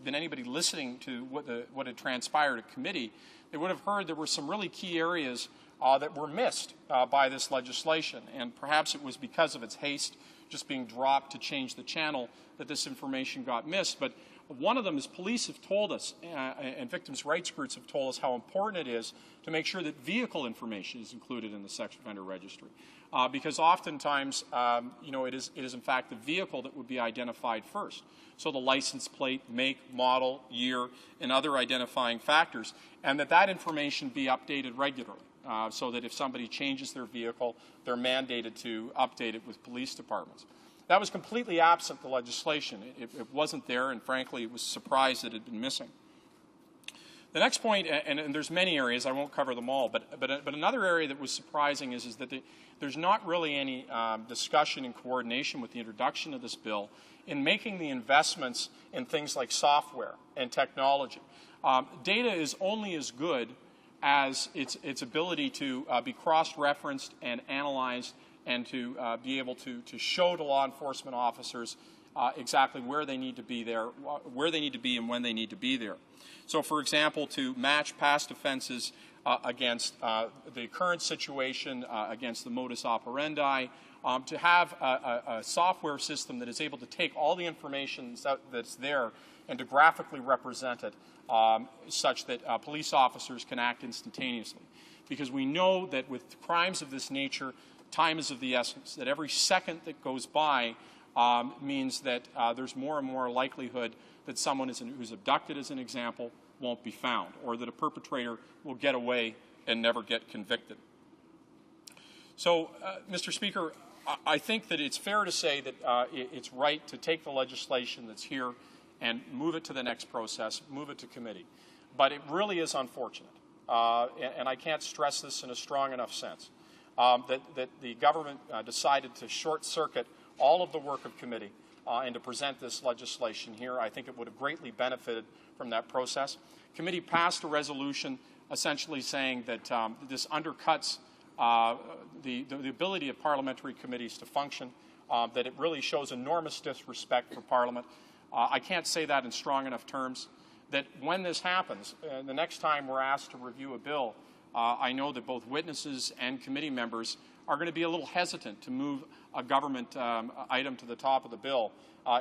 been anybody listening to what had transpired at committee, they would have heard there were some really key areas that were missed by this legislation, and perhaps it was because of its haste just being dropped to change the channel that this information got missed. But one of them is police have told us, and victims' rights groups have told us how important it is to make sure that vehicle information is included in the sex offender registry. Because oftentimes, you know, it is in fact the vehicle that would be identified first. So the license plate, make, model, year, and other identifying factors, and that information be updated regularly. So that if somebody changes their vehicle, they're mandated to update it with police departments. That was completely absent the legislation. It wasn't there, and frankly, it was surprised that it had been missing. The next point, and there's many areas, I won't cover them all, but another area that was surprising is that there's not really any discussion and coordination with the introduction of this bill in making the investments in things like software and technology. Data is only as good as its ability to be cross-referenced and analyzed and to be able to show to law enforcement officers exactly where they need to be there, where they need to be and when they need to be there. So, for example, to match past offenses against the current situation, against the modus operandi, to have a software system that is able to take all the information that's there and to graphically represent it such that police officers can act instantaneously. Because we know that with crimes of this nature, time is of the essence, that every second that goes by means that there's more and more likelihood that someone who's abducted, as an example, won't be found, or that a perpetrator will get away and never get convicted. So, Mr. Speaker, I think that it's fair to say that it's right to take the legislation that's here and move it to the next process, move it to committee. But it really is unfortunate, and I can't stress this in a strong enough sense, that the government decided to short-circuit all of the work of committee and to present this legislation here. I think it would have greatly benefited from that process. Committee passed a resolution essentially saying that this undercuts the ability of parliamentary committees to function, that it really shows enormous disrespect for Parliament. I can't say that in strong enough terms, that when this happens, the next time we're asked to review a bill, I know that both witnesses and committee members are going to be a little hesitant to move a government item to the top of the bill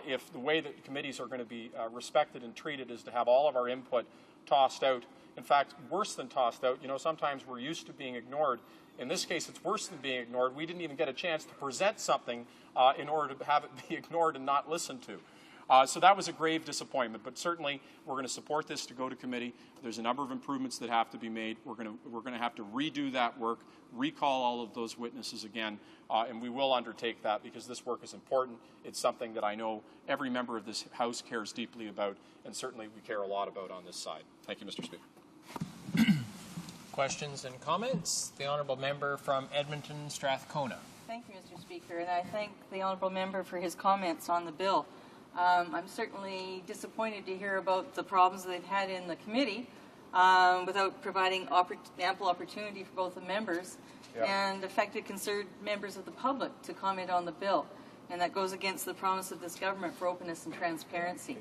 if the way that committees are going to be respected and treated is to have all of our input tossed out. In fact, worse than tossed out. You know, sometimes we're used to being ignored. In this case, it's worse than being ignored. We didn't even get a chance to present something in order to have it be ignored and not listened to. So that was a grave disappointment, but certainly we're going to support this to go to committee. There's a number of improvements that have to be made. We're going to have to redo that work, recall all of those witnesses again, and we will undertake that because this work is important. It's something that I know every member of this House cares deeply about, and certainly we care a lot about on this side. Thank you, Mr. Speaker. Questions and comments? The honourable member from Edmonton, Strathcona. Thank you, Mr. Speaker, and I thank the honourable member for his comments on the bill. I'm certainly disappointed to hear about the problems they've had in the committee without providing ample opportunity for both the members and affected concerned members of the public to comment on the bill. And that goes against the promise of this government for openness and transparency.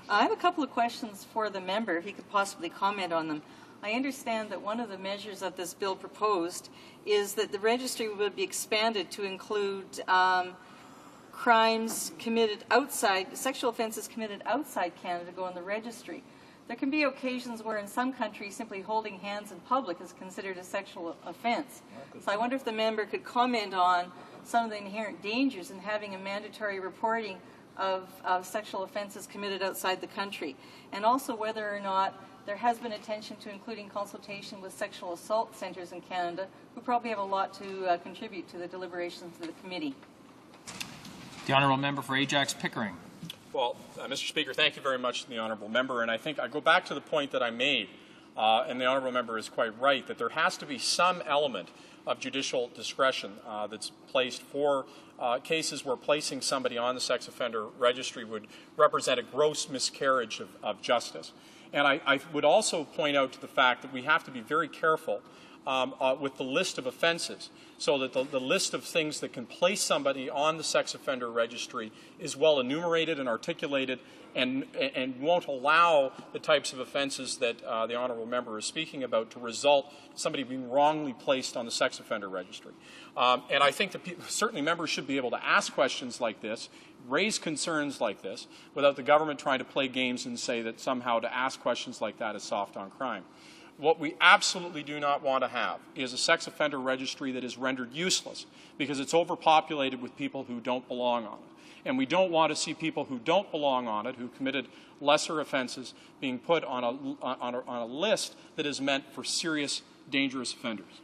I have a couple of questions for the member, if he could possibly comment on them. I understand that one of the measures that this bill proposed is that the registry would be expanded to include crimes committed outside, sexual offences committed outside Canada go in the registry. There can be occasions where in some countries simply holding hands in public is considered a sexual offence. So I wonder if the member could comment on some of the inherent dangers in having a mandatory reporting of sexual offences committed outside the country, and also whether or not there has been attention to including consultation with sexual assault centres in Canada, who probably have a lot to contribute to the deliberations of the committee. The honourable member for Ajax Pickering. Well, Mr. Speaker, thank you very much to the honourable member. And I think I go back to the point that I made, and the honourable member is quite right, that there has to be some element of judicial discretion that's placed for cases where placing somebody on the sex offender registry would represent a gross miscarriage of justice. And I would also point out to the fact that we have to be very careful with the list of offenses, so that the list of things that can place somebody on the sex offender registry is well enumerated and articulated, and won't allow the types of offenses that the honourable member is speaking about to result in somebody being wrongly placed on the sex offender registry. And I think that certainly members should be able to ask questions like this, raise concerns like this, without the government trying to play games and say that somehow to ask questions like that is soft on crime. What we absolutely do not want to have is a sex offender registry that is rendered useless because it's overpopulated with people who don't belong on it. And we don't want to see people who don't belong on it, who committed lesser offenses, being put on a list that is meant for serious, dangerous offenders.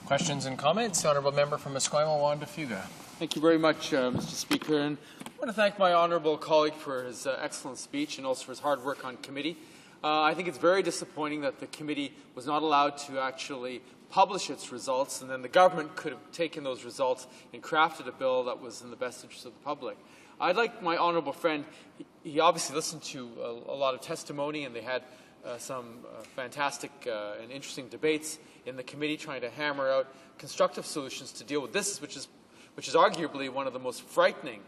Questions and comments? The honourable member from Esquimalt-Wanda-Fuga. Thank you very much, Mr. Speaker. And I want to thank my honourable colleague for his excellent speech and also for his hard work on committee. I think it's very disappointing that the committee was not allowed to actually publish its results, and then the government could have taken those results and crafted a bill that was in the best interest of the public. I'd like my honourable friend, he obviously listened to a lot of testimony, and they had some fantastic and interesting debates in the committee trying to hammer out constructive solutions to deal with this, which is arguably one of the most frightening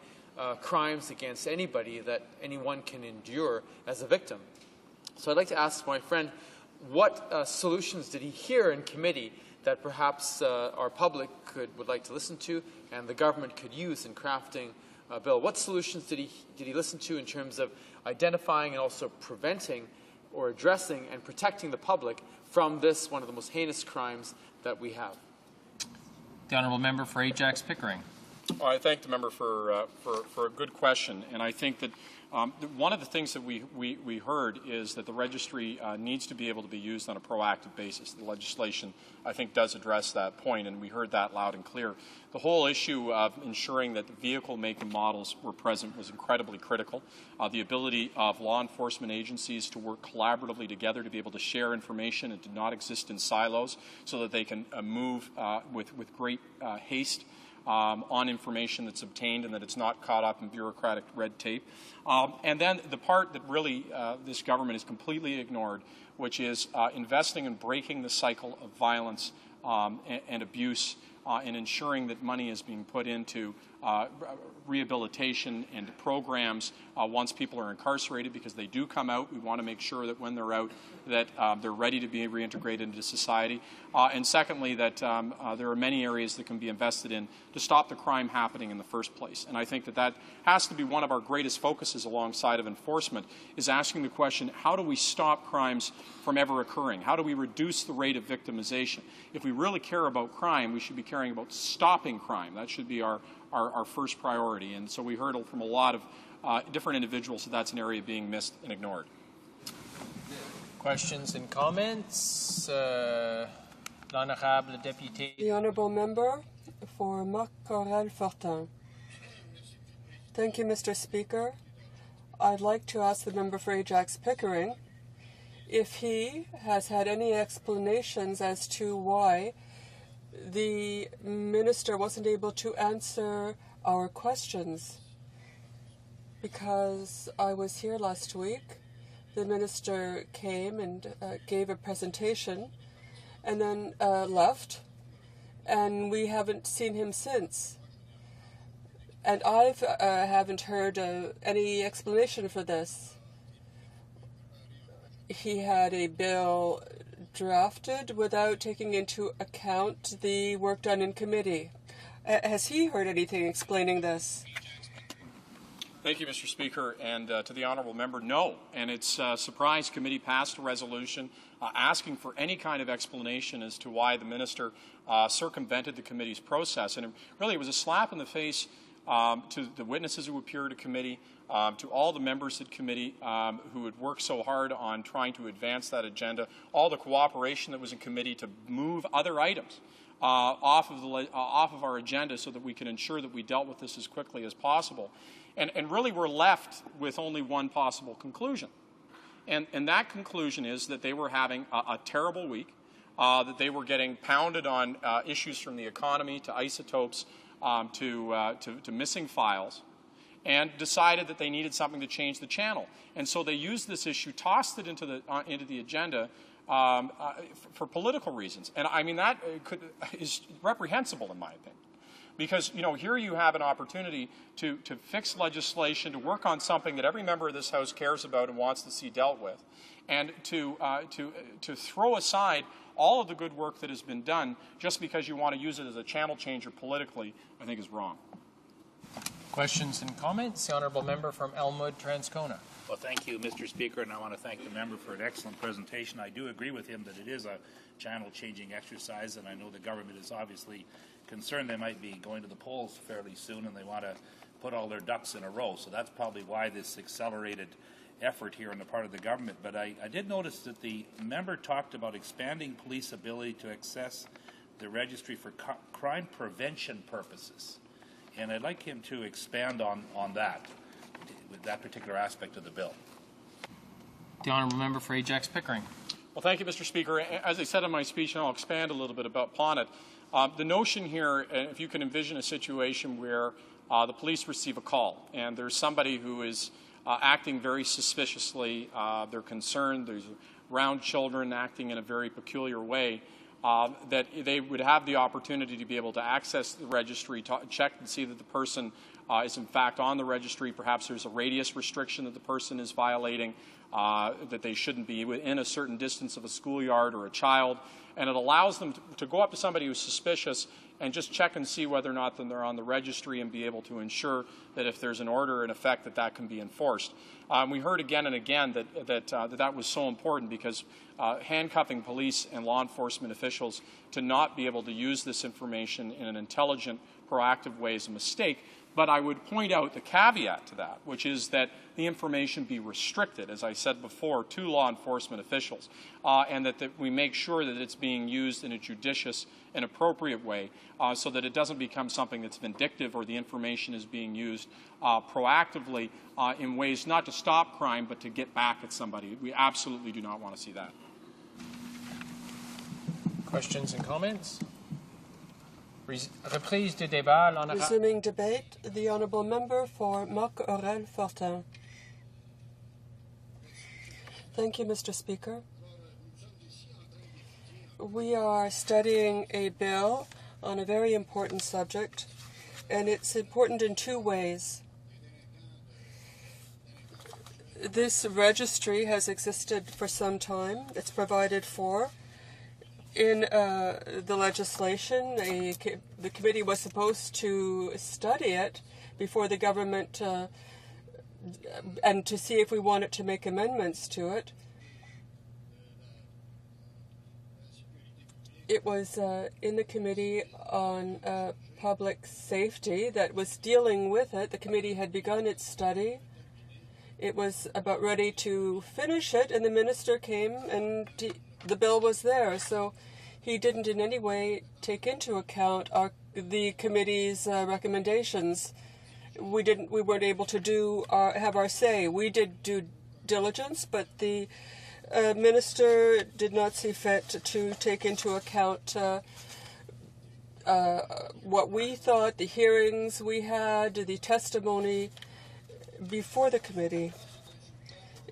crimes against anybody that anyone can endure as a victim. So I'd like to ask my friend, what solutions did he hear in committee that perhaps our public would like to listen to and the government could use in crafting a bill? What solutions did he listen to in terms of identifying and also preventing or addressing and protecting the public from this, one of the most heinous crimes that we have? The honourable member for Ajax Pickering. Well, I thank the member for a good question, and I think that one of the things that we heard is that the registry needs to be able to be used on a proactive basis. The legislation, I think, does address that point, and we heard that loud and clear. The whole issue of ensuring that the vehicle make and models were present was incredibly critical. The ability of law enforcement agencies to work collaboratively together to be able to share information and to not exist in silos so that they can move with great haste on information that's obtained and that it's not caught up in bureaucratic red tape. And then the part that really this government has completely ignored, which is investing in breaking the cycle of violence and abuse and ensuring that money is being put into rehabilitation and programs once people are incarcerated, because they do come out. We want to make sure that when they're out that they're ready to be reintegrated into society. And secondly, that there are many areas that can be invested in to stop the crime happening in the first place. And I think that that has to be one of our greatest focuses alongside of enforcement, is asking the question, how do we stop crimes from ever occurring? How do we reduce the rate of victimization? If we really care about crime, we should be caring about stopping crime. That should be our first priority. And so we heard from a lot of different individuals that that's an area being missed and ignored. Questions and comments? L'honorable député. The honourable member for Marc-Aurèle-Fortin. Thank you, Mr. Speaker. I'd like to ask the member for Ajax-Pickering if he has had any explanations as to why the minister wasn't able to answer our questions. Because I was here last week, the minister came and gave a presentation and then left, and we haven't seen him since. And I haven't heard any explanation for this. He had a bill drafted without taking into account the work done in committee. Has he heard anything explaining this? Thank you, Mr. Speaker, and to the honourable member, no. And it's a surprise committee passed a resolution asking for any kind of explanation as to why the minister circumvented the committee's process. And it was a slap in the face to the witnesses who appeared at committee, to all the members at committee who had worked so hard on trying to advance that agenda, all the cooperation that was in committee to move other items off of our agenda so that we can ensure that we dealt with this as quickly as possible. And really we're left with only one possible conclusion. And that conclusion is that they were having a terrible week, that they were getting pounded on issues from the economy to isotopes to missing files, and decided that they needed something to change the channel. And so they used this issue, tossed it into the agenda for political reasons. And I mean, that is reprehensible in my opinion. Because, here you have an opportunity to fix legislation, to work on something that every member of this House cares about and wants to see dealt with, and to throw aside all of the good work that has been done just because you want to use it as a channel changer politically, I think is wrong. Questions and comments? The honourable member from Elmwood, Transcona. Well, thank you, Mr. Speaker, and I want to thank the member for an excellent presentation. I do agree with him that it is a channel-changing exercise, and I know the government is obviously concerned they might be going to the polls fairly soon, and they want to put all their ducks in a row. So that's probably why this accelerated effort here on the part of the government. But I did notice that the member talked about expanding police ability to access the registry for crime prevention purposes. And I'd like him to expand on that, with that particular aspect of the bill. The honourable member for Ajax-Pickering. Well, thank you, Mr. Speaker. As I said in my speech, and I'll expand a little bit upon it, the notion here, if you can envision a situation where the police receive a call and there's somebody who is acting very suspiciously, they're concerned, there's around children acting in a very peculiar way, that they would have the opportunity to be able to access the registry, check and see that the person is in fact on the registry. Perhaps there's a radius restriction that the person is violating, that they shouldn't be within a certain distance of a schoolyard or a child. And it allows them to go up to somebody who's suspicious and just check and see whether or not they're on the registry and be able to ensure that if there's an order in effect that can be enforced. We heard again and again that was so important because handcuffing police and law enforcement officials to not be able to use this information in an intelligent, proactive way is a mistake. But I would point out the caveat to that, which is that the information be restricted, as I said before, to law enforcement officials, and that we make sure that it's being used in a judicious and appropriate way so that it doesn't become something that's vindictive or the information is being used proactively in ways not to stop crime but to get back at somebody. We absolutely do not want to see that. Questions and comments? Reprise du débat, l'honorable. Resuming debate, the honourable member for Marc-Aurèle-Fortin. Thank you, Mr. Speaker. We are studying a bill on a very important subject, and it's important in two ways. This registry has existed for some time. It's provided for in the legislation. The committee was supposed to study it before the government and to see if we wanted to make amendments to it. It was in the Committee on Public Safety that was dealing with it. The committee had begun its study. It was about ready to finish it, and the minister came, and the bill was there. So he didn't in any way take into account the committee's recommendations. We weren't able to have our say. We did due diligence, but the minister did not see fit to take into account what we thought, the hearings we had, the testimony before the committee.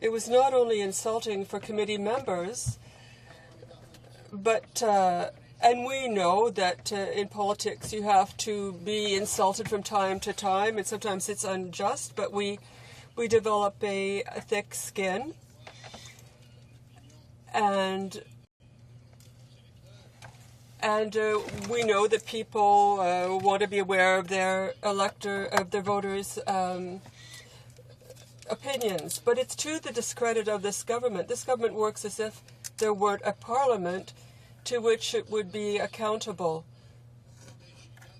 It was not only insulting for committee members, but and we know that in politics you have to be insulted from time to time, and sometimes it's unjust, but we develop a thick skin, and we know that people want to be aware of their voters' opinions. But it's to the discredit of this government. This government works as if there weren't a parliament to which it would be accountable.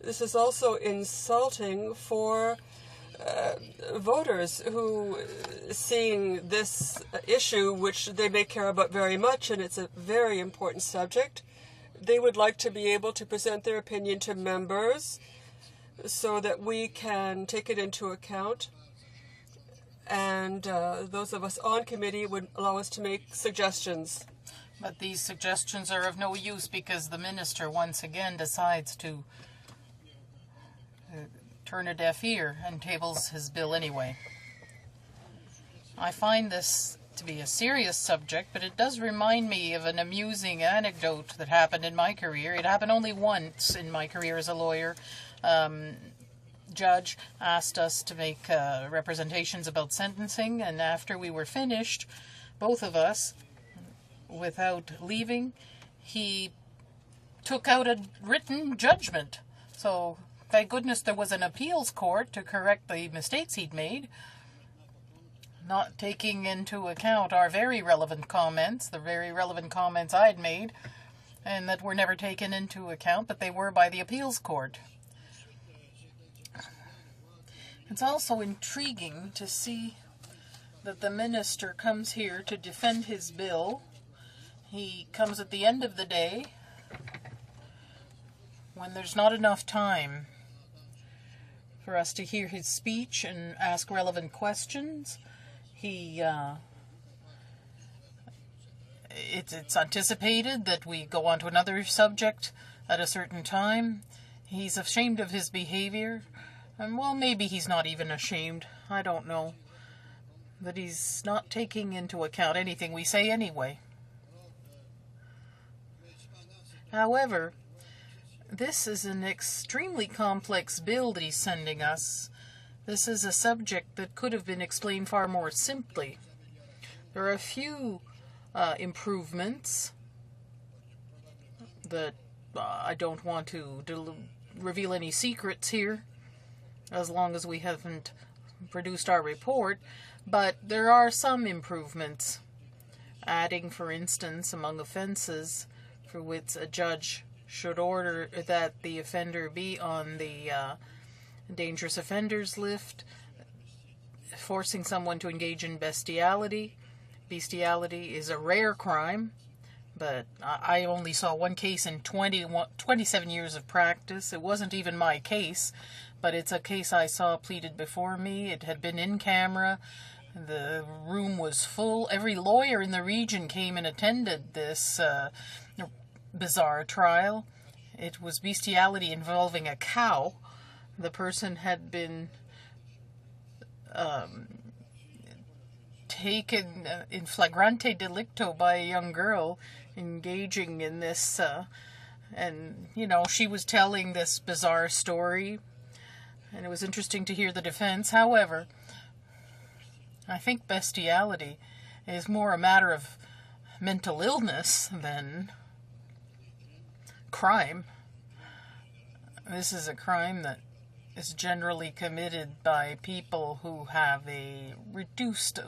This is also insulting for voters who, seeing this issue, which they may care about very much, and it's a very important subject, they would like to be able to present their opinion to members so that we can take it into account. And those of us on committee would allow us to make suggestions. But these suggestions are of no use because the minister once again decides to turn a deaf ear and tables his bill anyway. I find this to be a serious subject, but it does remind me of an amusing anecdote that happened in my career. It happened only once in my career as a lawyer. Judge asked us to make representations about sentencing, and after we were finished, both of us, without leaving, he took out a written judgment. So thank goodness there was an appeals court to correct the mistakes he'd made, not taking into account our very relevant comments, the very relevant comments I'd made, and that were never taken into account, but they were by the appeals court. It's also intriguing to see that the minister comes here to defend his bill. He comes at the end of the day when there's not enough time for us to hear his speech and ask relevant questions. It's anticipated that we go on to another subject at a certain time. He's ashamed of his behavior. And well, maybe he's not even ashamed. I don't know. But he's not taking into account anything we say anyway. However, this is an extremely complex bill that he's sending us. This is a subject that could have been explained far more simply. There are a few improvements that I don't want to reveal any secrets here, as long as we haven't produced our report, but there are some improvements, adding, for instance, among offenses for which a judge should order that the offender be on the dangerous offenders list, forcing someone to engage in bestiality. Bestiality is a rare crime, but I only saw one case in 27 years of practice. It wasn't even my case, but it's a case I saw pleaded before me. It had been in camera. The room was full. Every lawyer in the region came and attended this bizarre trial. It was bestiality involving a cow. The person had been taken in flagrante delicto by a young girl engaging in this, and, you know, she was telling this bizarre story, and it was interesting to hear the defense. However, I think bestiality is more a matter of mental illness than crime. This is a crime that is generally committed by people who have a reduced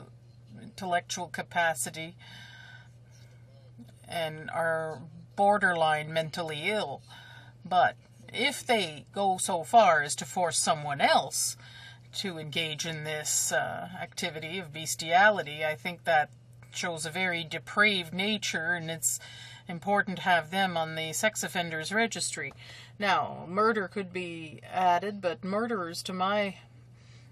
intellectual capacity and are borderline mentally ill. But if they go so far as to force someone else to engage in this activity of bestiality, I think that shows a very depraved nature, and it's important to have them on the sex offenders registry. Now, murder could be added, but murderers, to my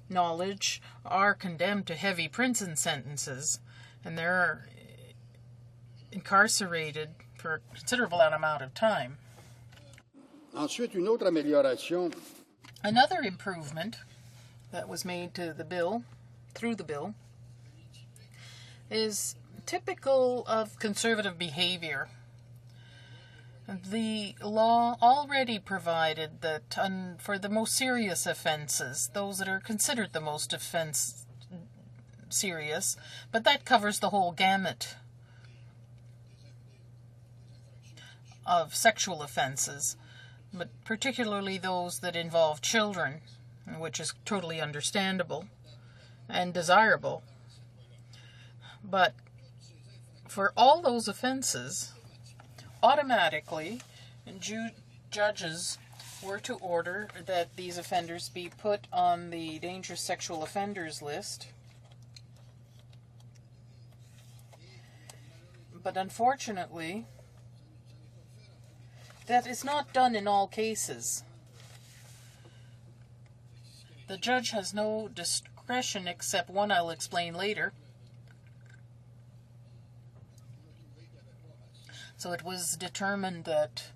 knowledge, are condemned to heavy prison sentences, and they're incarcerated for a considerable amount of time. Ensuite, une autre amélioration. Another improvement that was made to the bill, through the bill, is typical of conservative behavior. The law already provided that for the most serious offenses, those that are considered the most serious, but that covers the whole gamut of sexual offenses, but particularly those that involve children, which is totally understandable and desirable. But for all those offenses, automatically, judges were to order that these offenders be put on the dangerous sexual offenders list. But unfortunately, that is not done in all cases. The judge has no discretion except one I'll explain later. So it was determined that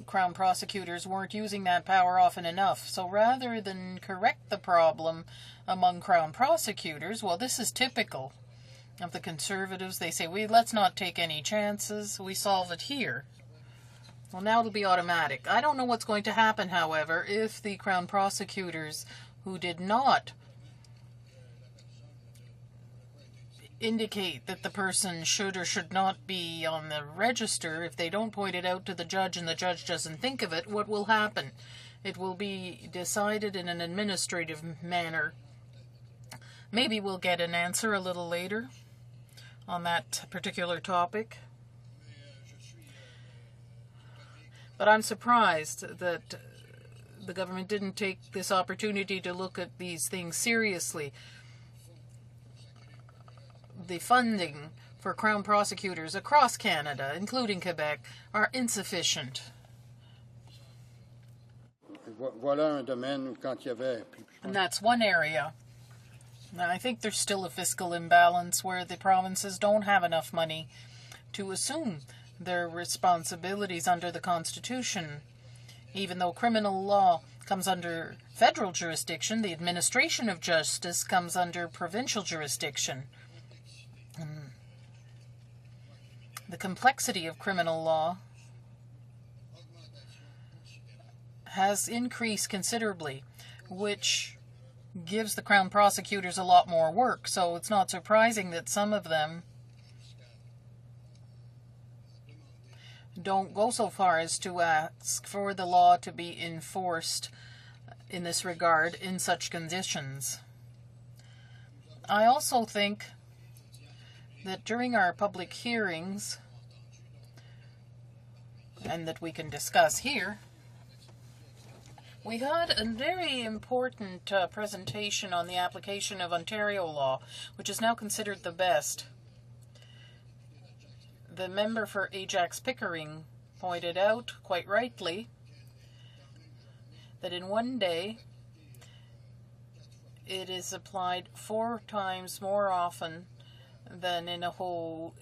Crown prosecutors weren't using that power often enough. So rather than correct the problem among Crown prosecutors, well, this is typical of the Conservatives. They say, let's not take any chances. We solve it here. Well, now it'll be automatic. I don't know what's going to happen, however, if the Crown prosecutors who did not indicate that the person should or should not be on the register, if they don't point it out to the judge and the judge doesn't think of it, what will happen? It will be decided in an administrative manner. Maybe we'll get an answer a little later on that particular topic. But I'm surprised that the government didn't take this opportunity to look at these things seriously. The funding for Crown prosecutors across Canada, including Quebec, are insufficient. And that's one area. Now, I think there's still a fiscal imbalance where the provinces don't have enough money to assume their responsibilities under the Constitution. Even though criminal law comes under federal jurisdiction, the administration of justice comes under provincial jurisdiction. The complexity of criminal law has increased considerably, which gives the Crown prosecutors a lot more work. So it's not surprising that some of them don't go so far as to ask for the law to be enforced in this regard in such conditions. I also think that during our public hearings, and that we can discuss here, we had a very important presentation on the application of Ontario law, which is now considered the best. The member for Ajax-Pickering pointed out, quite rightly, that in one day it is applied 4 times more often than in a whole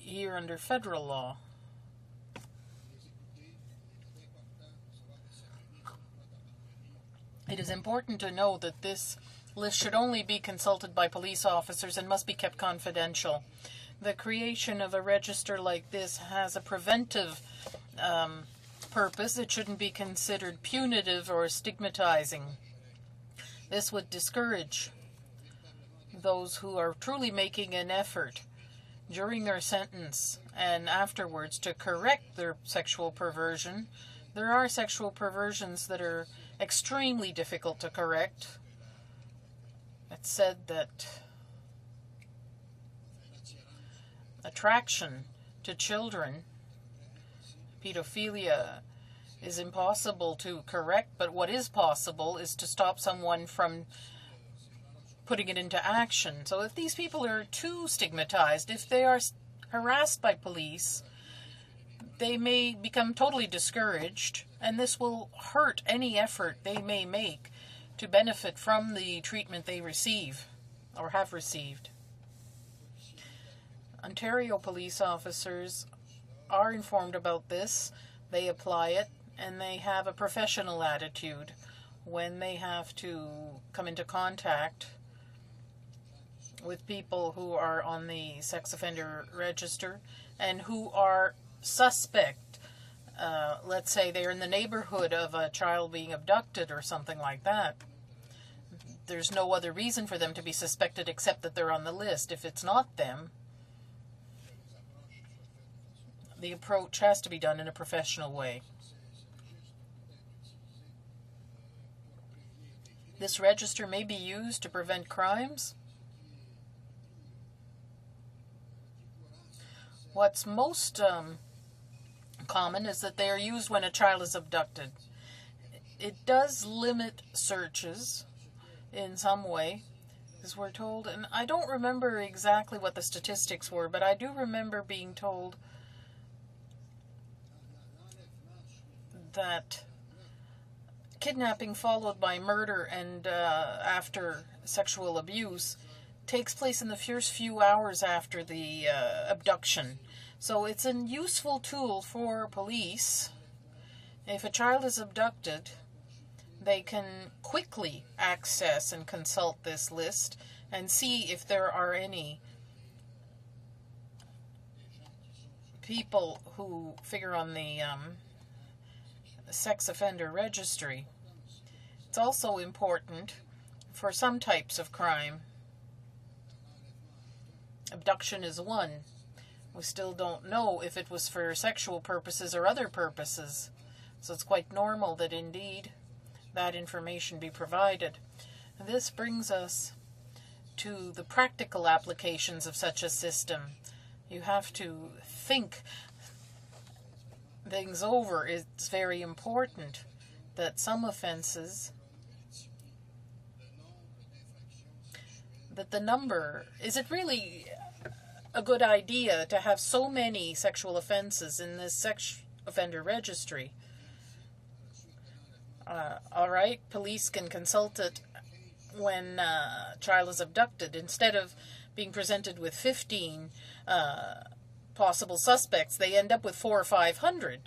year under federal law. It is important to know that this list should only be consulted by police officers and must be kept confidential. The creation of a register like this has a preventive purpose. It shouldn't be considered punitive or stigmatizing. This would discourage those who are truly making an effort during their sentence and afterwards to correct their sexual perversion. There are sexual perversions that are extremely difficult to correct. It's said that attraction to children, pedophilia, is impossible to correct, but what is possible is to stop someone from putting it into action. So if these people are too stigmatized, if they are harassed by police, they may become totally discouraged, and this will hurt any effort they may make to benefit from the treatment they receive or have received. Ontario police officers are informed about this, they apply it, and they have a professional attitude when they have to come into contact with people who are on the sex offender register and who are suspect. Let's say they're in the neighborhood of a child being abducted or something like that. There's no other reason for them to be suspected except that they're on the list. If it's not them, the approach has to be done in a professional way. This register may be used to prevent crimes. What's most common is that they are used when a child is abducted. It does limit searches in some way, as we're told, and I don't remember exactly what the statistics were, but I do remember being told that kidnapping followed by murder and after sexual abuse takes place in the first few hours after the abduction. So it's a useful tool for police. If a child is abducted, they can quickly access and consult this list and see if there are any people who figure on the sex offender registry. It's also important for some types of crime. Abduction is one. We still don't know if it was for sexual purposes or other purposes. So it's quite normal that indeed that information be provided. And this brings us to the practical applications of such a system. You have to think things over. It's very important that some offenses, that the number, is it really a good idea to have so many sexual offenses in this sex offender registry? All right, police can consult it when a child is abducted. Instead of being presented with 15 possible suspects, they end up with 400 or 500.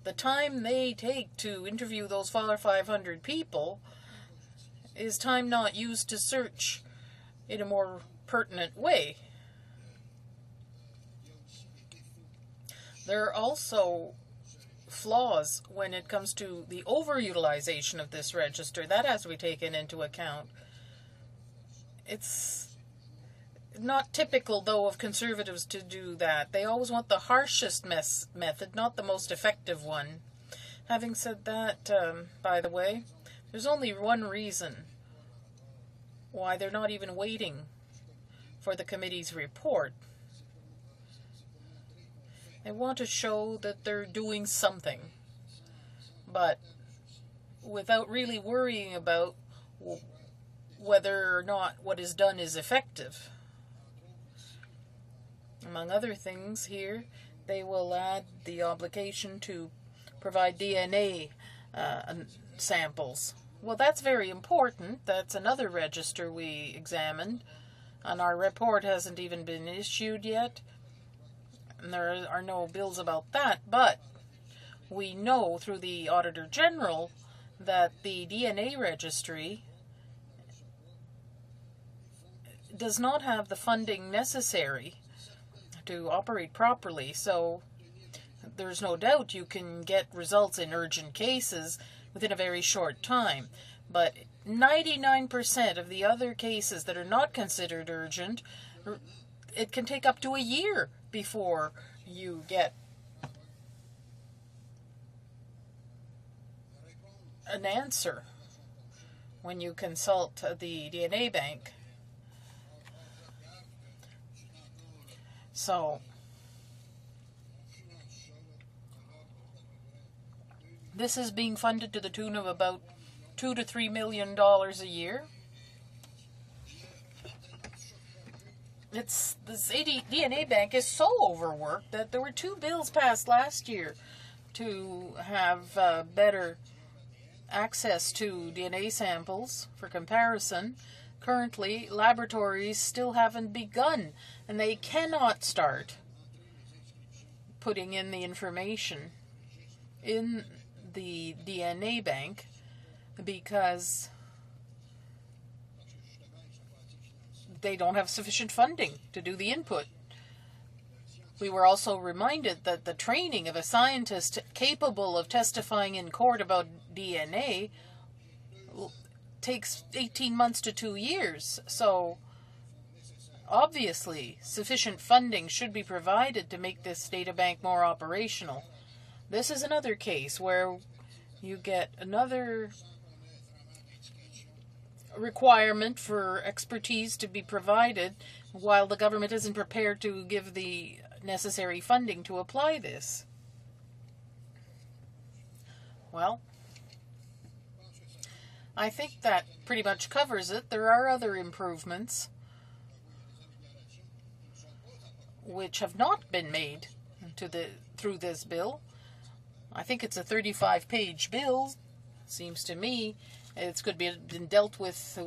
The time they take to interview those 400 or 500 people is time not used to search in a more pertinent way. There are also flaws when it comes to the overutilization of this register. That has to be taken into account. It's not typical, though, of Conservatives to do that. They always want the harshest method, not the most effective one. Having said that, by the way, there's only one reason why they're not even waiting for the committee's report. They want to show that they're doing something, but without really worrying about whether or not what is done is effective. Among other things here, they will add the obligation to provide DNA samples. Well, that's very important. That's another register we examined, and our report hasn't even been issued yet. And there are no bills about that, but we know through the Auditor General that the DNA registry does not have the funding necessary to operate properly. So there's no doubt you can get results in urgent cases within a very short time. But 99% of the other cases that are not considered urgent, it can take up to a year before you get an answer when you consult the DNA bank. So this is being funded to the tune of about $2 to $3 million a year. This DNA bank is so overworked that there were 2 bills passed last year to have better access to DNA samples for comparison. Currently, laboratories still haven't begun, and they cannot start putting in the information in the DNA bank because they don't have sufficient funding to do the input. We were also reminded that the training of a scientist capable of testifying in court about DNA takes 18 months to 2 years. So obviously sufficient funding should be provided to make this data bank more operational. This is another case where you get another requirement for expertise to be provided while the government isn't prepared to give the necessary funding to apply this. Well, I think that pretty much covers it. There are other improvements which have not been made through this bill. I think it's a 35-page bill. Seems to me it's could be been dealt with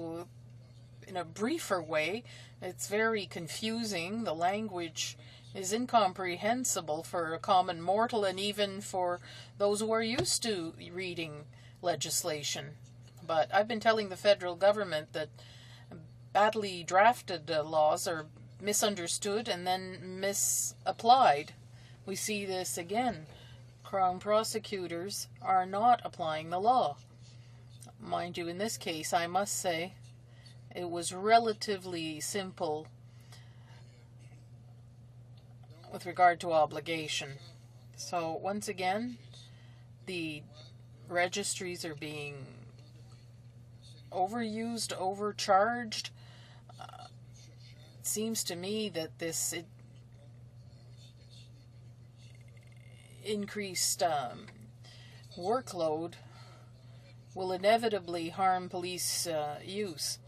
in a briefer way. It's very confusing. The language is incomprehensible for a common mortal and even for those who are used to reading legislation. But I've been telling the federal government that badly drafted laws are misunderstood and then misapplied. We see this again. Crown prosecutors are not applying the law. Mind you, in this case, I must say, it was relatively simple with regard to obligation. So once again, the registries are being overused, overcharged. It seems to me that this increased workload will inevitably harm police use.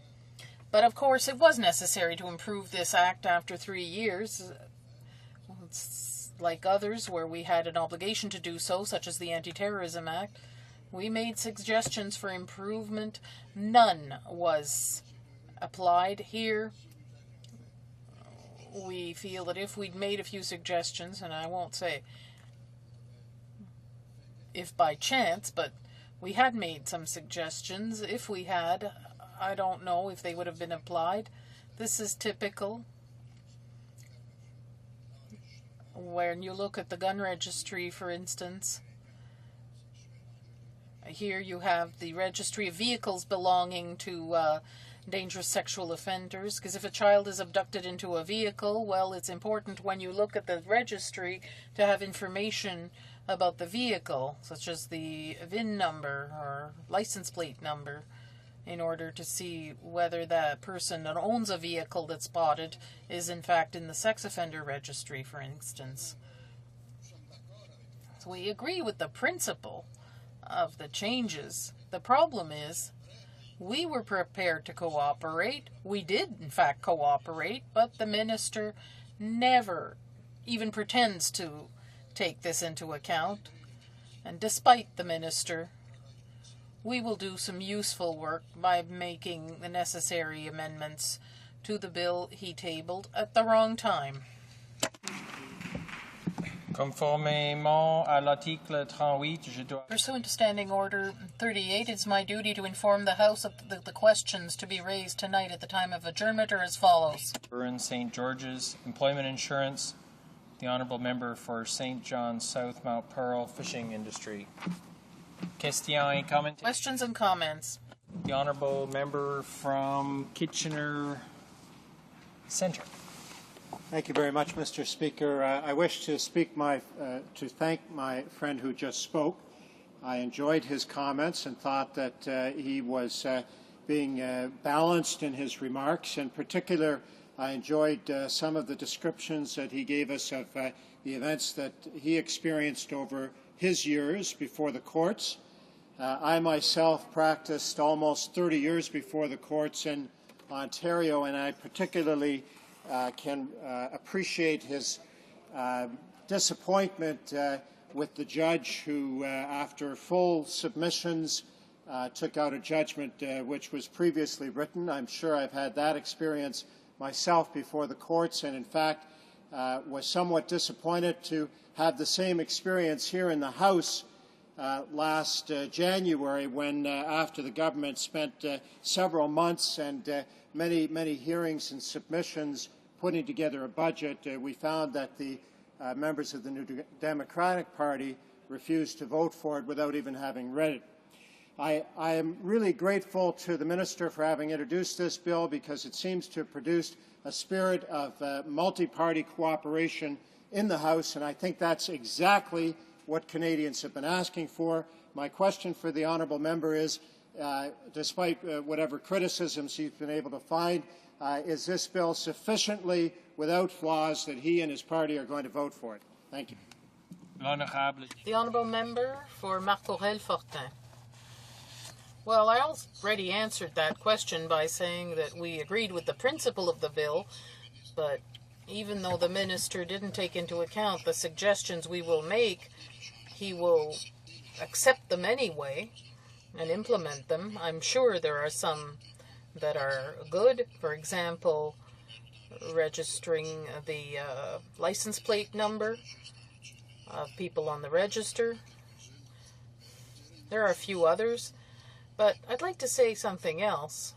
But of course, it was necessary to improve this act after 3 years. It's like others where we had an obligation to do so, such as the Anti-Terrorism Act. We made suggestions for improvement. None was applied here. We feel that if we'd made a few suggestions, and I won't say if by chance, but we had made some suggestions. If we had, I don't know if they would have been applied. This is typical. When you look at the gun registry, for instance, here you have the registry of vehicles belonging to dangerous sexual offenders, because if a child is abducted into a vehicle, well, it's important when you look at the registry to have information about the vehicle, such as the VIN number or license plate number, in order to see whether that person that owns a vehicle that's spotted is in fact in the sex offender registry, for instance. So we agree with the principle of the changes. The problem is we were prepared to cooperate. We did, in fact, cooperate, but the minister never even pretends to take this into account. And despite the minister, we will do some useful work by making the necessary amendments to the bill he tabled at the wrong time. Conformément à l'article 38, je dois... Pursuant to Standing Order 38, it's my duty to inform the House of the questions to be raised tonight at the time of adjournment are as follows. Burn St. George's, employment insurance, the Honourable Member for St. John's South Mount Pearl fishing industry. Questions et comments? Questions and comments. The Honourable Member from Kitchener Centre. Thank you very much, Mr. Speaker. I wish to thank my friend who just spoke. I enjoyed his comments and thought that he was being balanced in his remarks. In particular, I enjoyed some of the descriptions that he gave us of the events that he experienced over his years before the courts. I myself practiced almost 30 years before the courts in Ontario, and I particularly can appreciate his disappointment with the judge who, after full submissions, took out a judgment which was previously written. I'm sure I've had that experience myself before the courts, and in fact was somewhat disappointed to have the same experience here in the House last January when, after the government spent several months and many hearings and submissions putting together a budget, we found that the members of the New Democratic Party refused to vote for it without even having read it. I am really grateful to the Minister for having introduced this bill because it seems to have produced a spirit of multi-party cooperation in the House, and I think that's exactly what Canadians have been asking for. My question for the honourable member is, despite whatever criticisms he's been able to find, is this bill sufficiently without flaws that he and his party are going to vote for it? Thank you. The honourable member for Martorell-Fortin. Well, I already answered that question by saying that we agreed with the principle of the bill, but even though the minister didn't take into account the suggestions we will make, he will accept them anyway and implement them. I'm sure there are some that are good. For example, registering the license plate number of people on the register. There are a few others, but I'd like to say something else.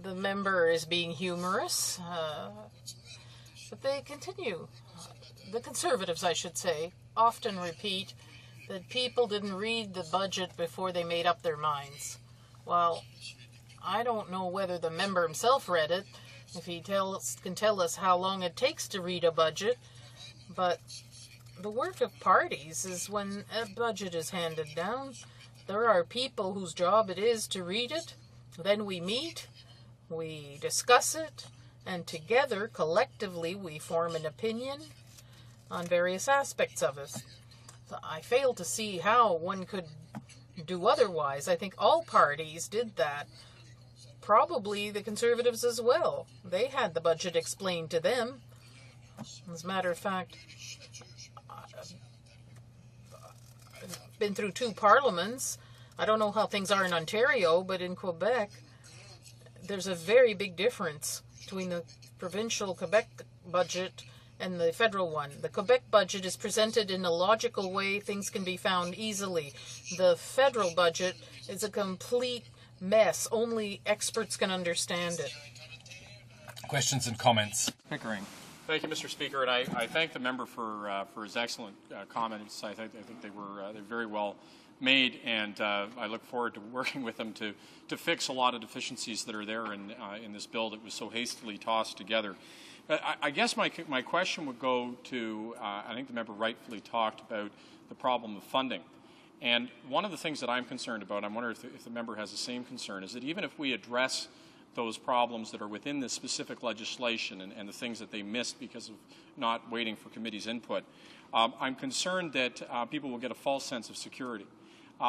The member is being humorous, but they continue. The Conservatives, I should say, often repeat that people didn't read the budget before they made up their minds. Well, I don't know whether the member himself read it, if he can tell us how long it takes to read a budget, but the work of parties is when a budget is handed down. There are people whose job it is to read it, then we meet, we discuss it, and together, collectively, we form an opinion on various aspects of it. I fail to see how one could do otherwise. I think all parties did that. Probably the Conservatives as well. They had the budget explained to them. As a matter of fact, I've been through 2 parliaments. I don't know how things are in Ontario, but in Quebec, there's a very big difference between the provincial Quebec budget and the federal one. The Quebec budget is presented in a logical way. Things can be found easily. The federal budget is a complete mess. Only experts can understand it. Questions and comments. Pickering. Thank you, Mr. Speaker, and I thank the member for his excellent comments. I think they're very well made, and I look forward to working with them to fix a lot of deficiencies that are there in this bill that was so hastily tossed together. But I guess my question would go to, I think the member rightfully talked about the problem of funding. And one of the things that I'm concerned about, I'm wondering if the member has the same concern, is that even if we address those problems that are within this specific legislation and the things that they missed because of not waiting for committee's input, I'm concerned that people will get a false sense of security.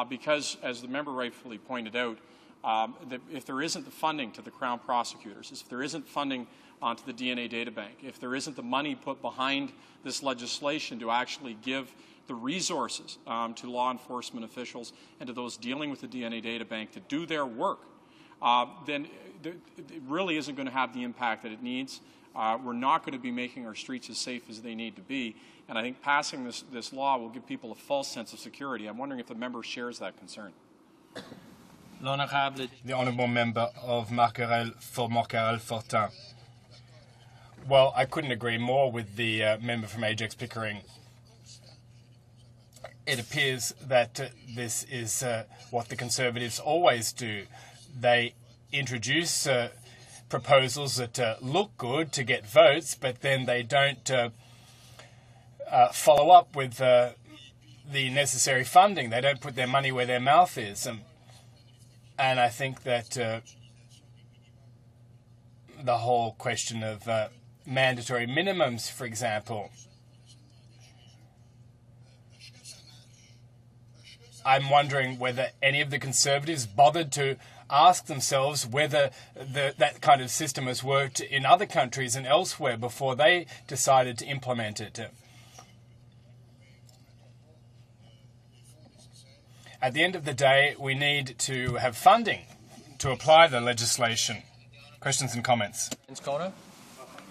Because, as the member rightfully pointed out, that if there isn't the funding to the Crown prosecutors, if there isn't funding onto the DNA data bank, if there isn't the money put behind this legislation to actually give the resources to law enforcement officials and to those dealing with the DNA data bank to do their work, then it really isn't going to have the impact that it needs. We're not going to be making our streets as safe as they need to be. And I think passing this law will give people a false sense of security. I'm wondering if the member shares that concern. The Honourable Member of Marquerel for Marquerel-Fortin. Well, I couldn't agree more with the member from Ajax Pickering. It appears that this is what the Conservatives always do. They introduce proposals that look good to get votes, but then they don't follow up with the necessary funding. They don't put their money where their mouth is. And I think that the whole question of mandatory minimums, for example, I'm wondering whether any of the Conservatives bothered to ask themselves whether that kind of system has worked in other countries and elsewhere before they decided to implement it. At the end of the day, we need to have funding to apply the legislation. Questions and comments? Thank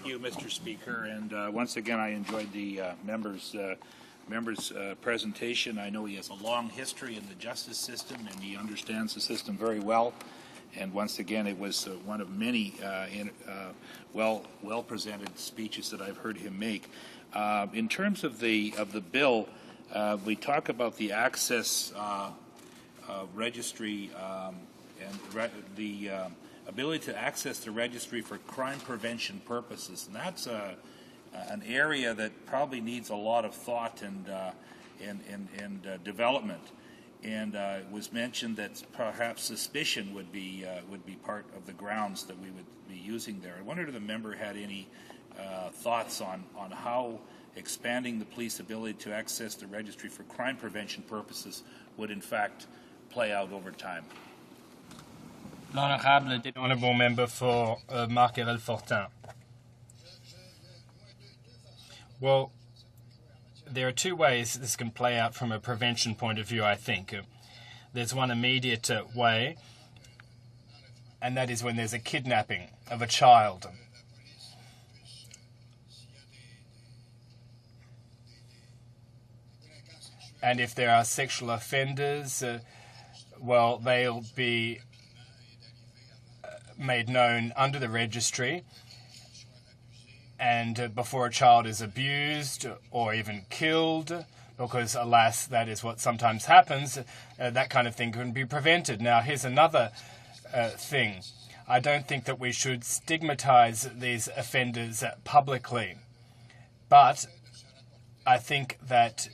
you, Mr. Speaker. And once again, I enjoyed the member's presentation. I know he has a long history in the justice system, and he understands the system very well. And once again, it was one of many well presented speeches that I've heard him make. In terms of the bill, we talk about the access registry and the ability to access the registry for crime prevention purposes, and that's an area that probably needs a lot of thought and development. And it was mentioned that perhaps suspicion would be part of the grounds that we would be using there. I wondered if the member had any thoughts on how expanding the police ability to access the registry for crime prevention purposes would in fact play out over time. The Honourable Member for Marquerel-Fortin. Well, there are two ways this can play out from a prevention point of view, I think. There's one immediate way, and that is when there's a kidnapping of a child. And if there are sexual offenders, well, they'll be made known under the registry. And before a child is abused or even killed, because, alas, that is what sometimes happens, that kind of thing can be prevented. Now, here's another thing. I don't think that we should stigmatize these offenders publicly. But I think that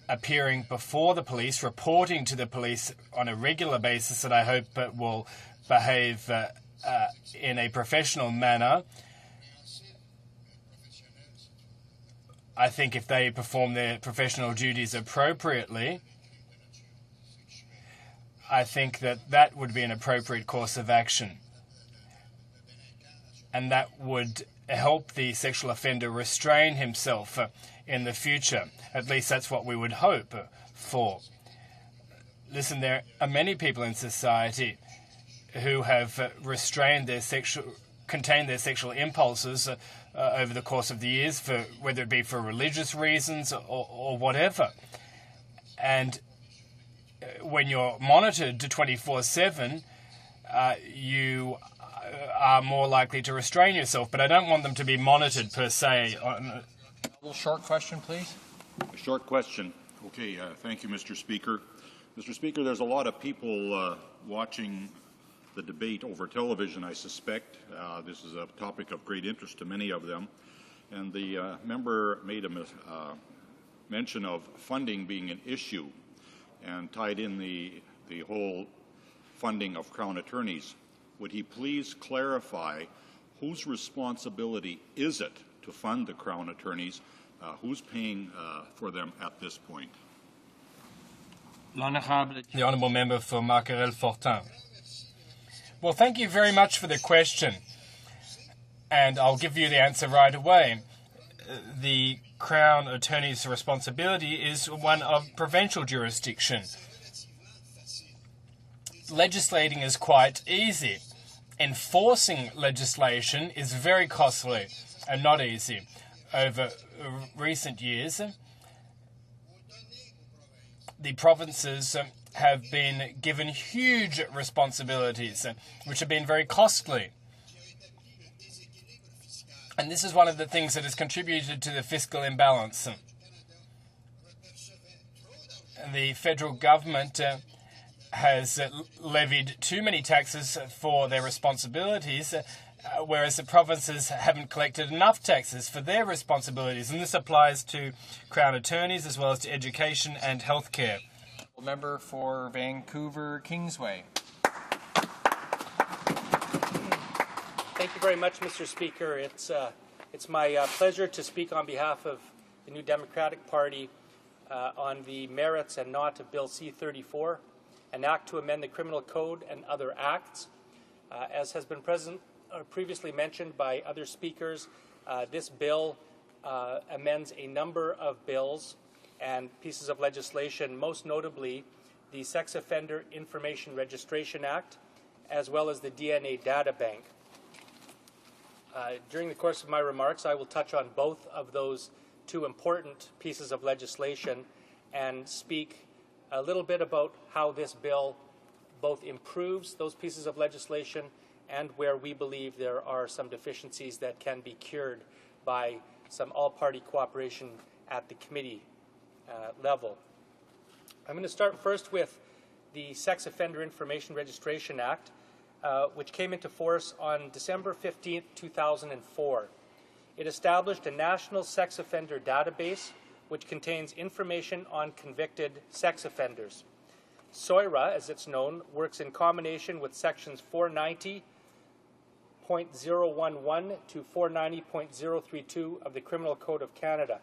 appearing before the police, reporting to the police on a regular basis, that I hope will behave in a professional manner. I think if they perform their professional duties appropriately, I think that that would be an appropriate course of action. And that would help the sexual offender restrain himself in the future. At least that's what we would hope for. Listen, there are many people in society who have contained their sexual impulses over the course of the years, for whether it be for religious reasons or whatever. And when you're monitored 24/7, you are more likely to restrain yourself. But I don't want them to be monitored per se. A little short question, please. A short question. Okay, thank you, Mr. Speaker. Mr. Speaker, there's a lot of people watching the debate over television, I suspect. This is a topic of great interest to many of them. And the member made a mention of funding being an issue and tied in the whole funding of Crown attorneys. Would he please clarify whose responsibility is it to fund the Crown attorneys? Who's paying for them at this point? The Honourable Member for Marquerel-Fortin. Well, thank you very much for the question. And I'll give you the answer right away. The Crown Attorney's responsibility is one of provincial jurisdiction. legislating is quite easy. Enforcing legislation is very costly and not easy. Over recent years, the provinces have been given huge responsibilities, which have been very costly. And this is one of the things that has contributed to the fiscal imbalance. The federal government has levied too many taxes for their responsibilities, whereas the provinces haven't collected enough taxes for their responsibilities. And this applies to Crown attorneys as well as to education and healthcare. Member for Vancouver Kingsway. Thank you very much, Mr. Speaker. It's my pleasure to speak on behalf of the New Democratic Party on the merits and not of Bill C-34, an act to amend the Criminal Code and other acts. As has been previously mentioned by other speakers, this bill amends a number of bills and pieces of legislation, most notably the Sex Offender Information Registration Act, as well as the DNA Data Bank. During the course of my remarks, I will touch on both of those two important pieces of legislation and speak a little bit about how this bill both improves those pieces of legislation and where we believe there are some deficiencies that can be cured by some all-party cooperation at the committee level. I'm going to start first with the Sex Offender Information Registration Act, which came into force on December 15, 2004. It established a national sex offender database which contains information on convicted sex offenders. SOIRA, as it's known, works in combination with sections 490.011 to 490.032 of the Criminal Code of Canada.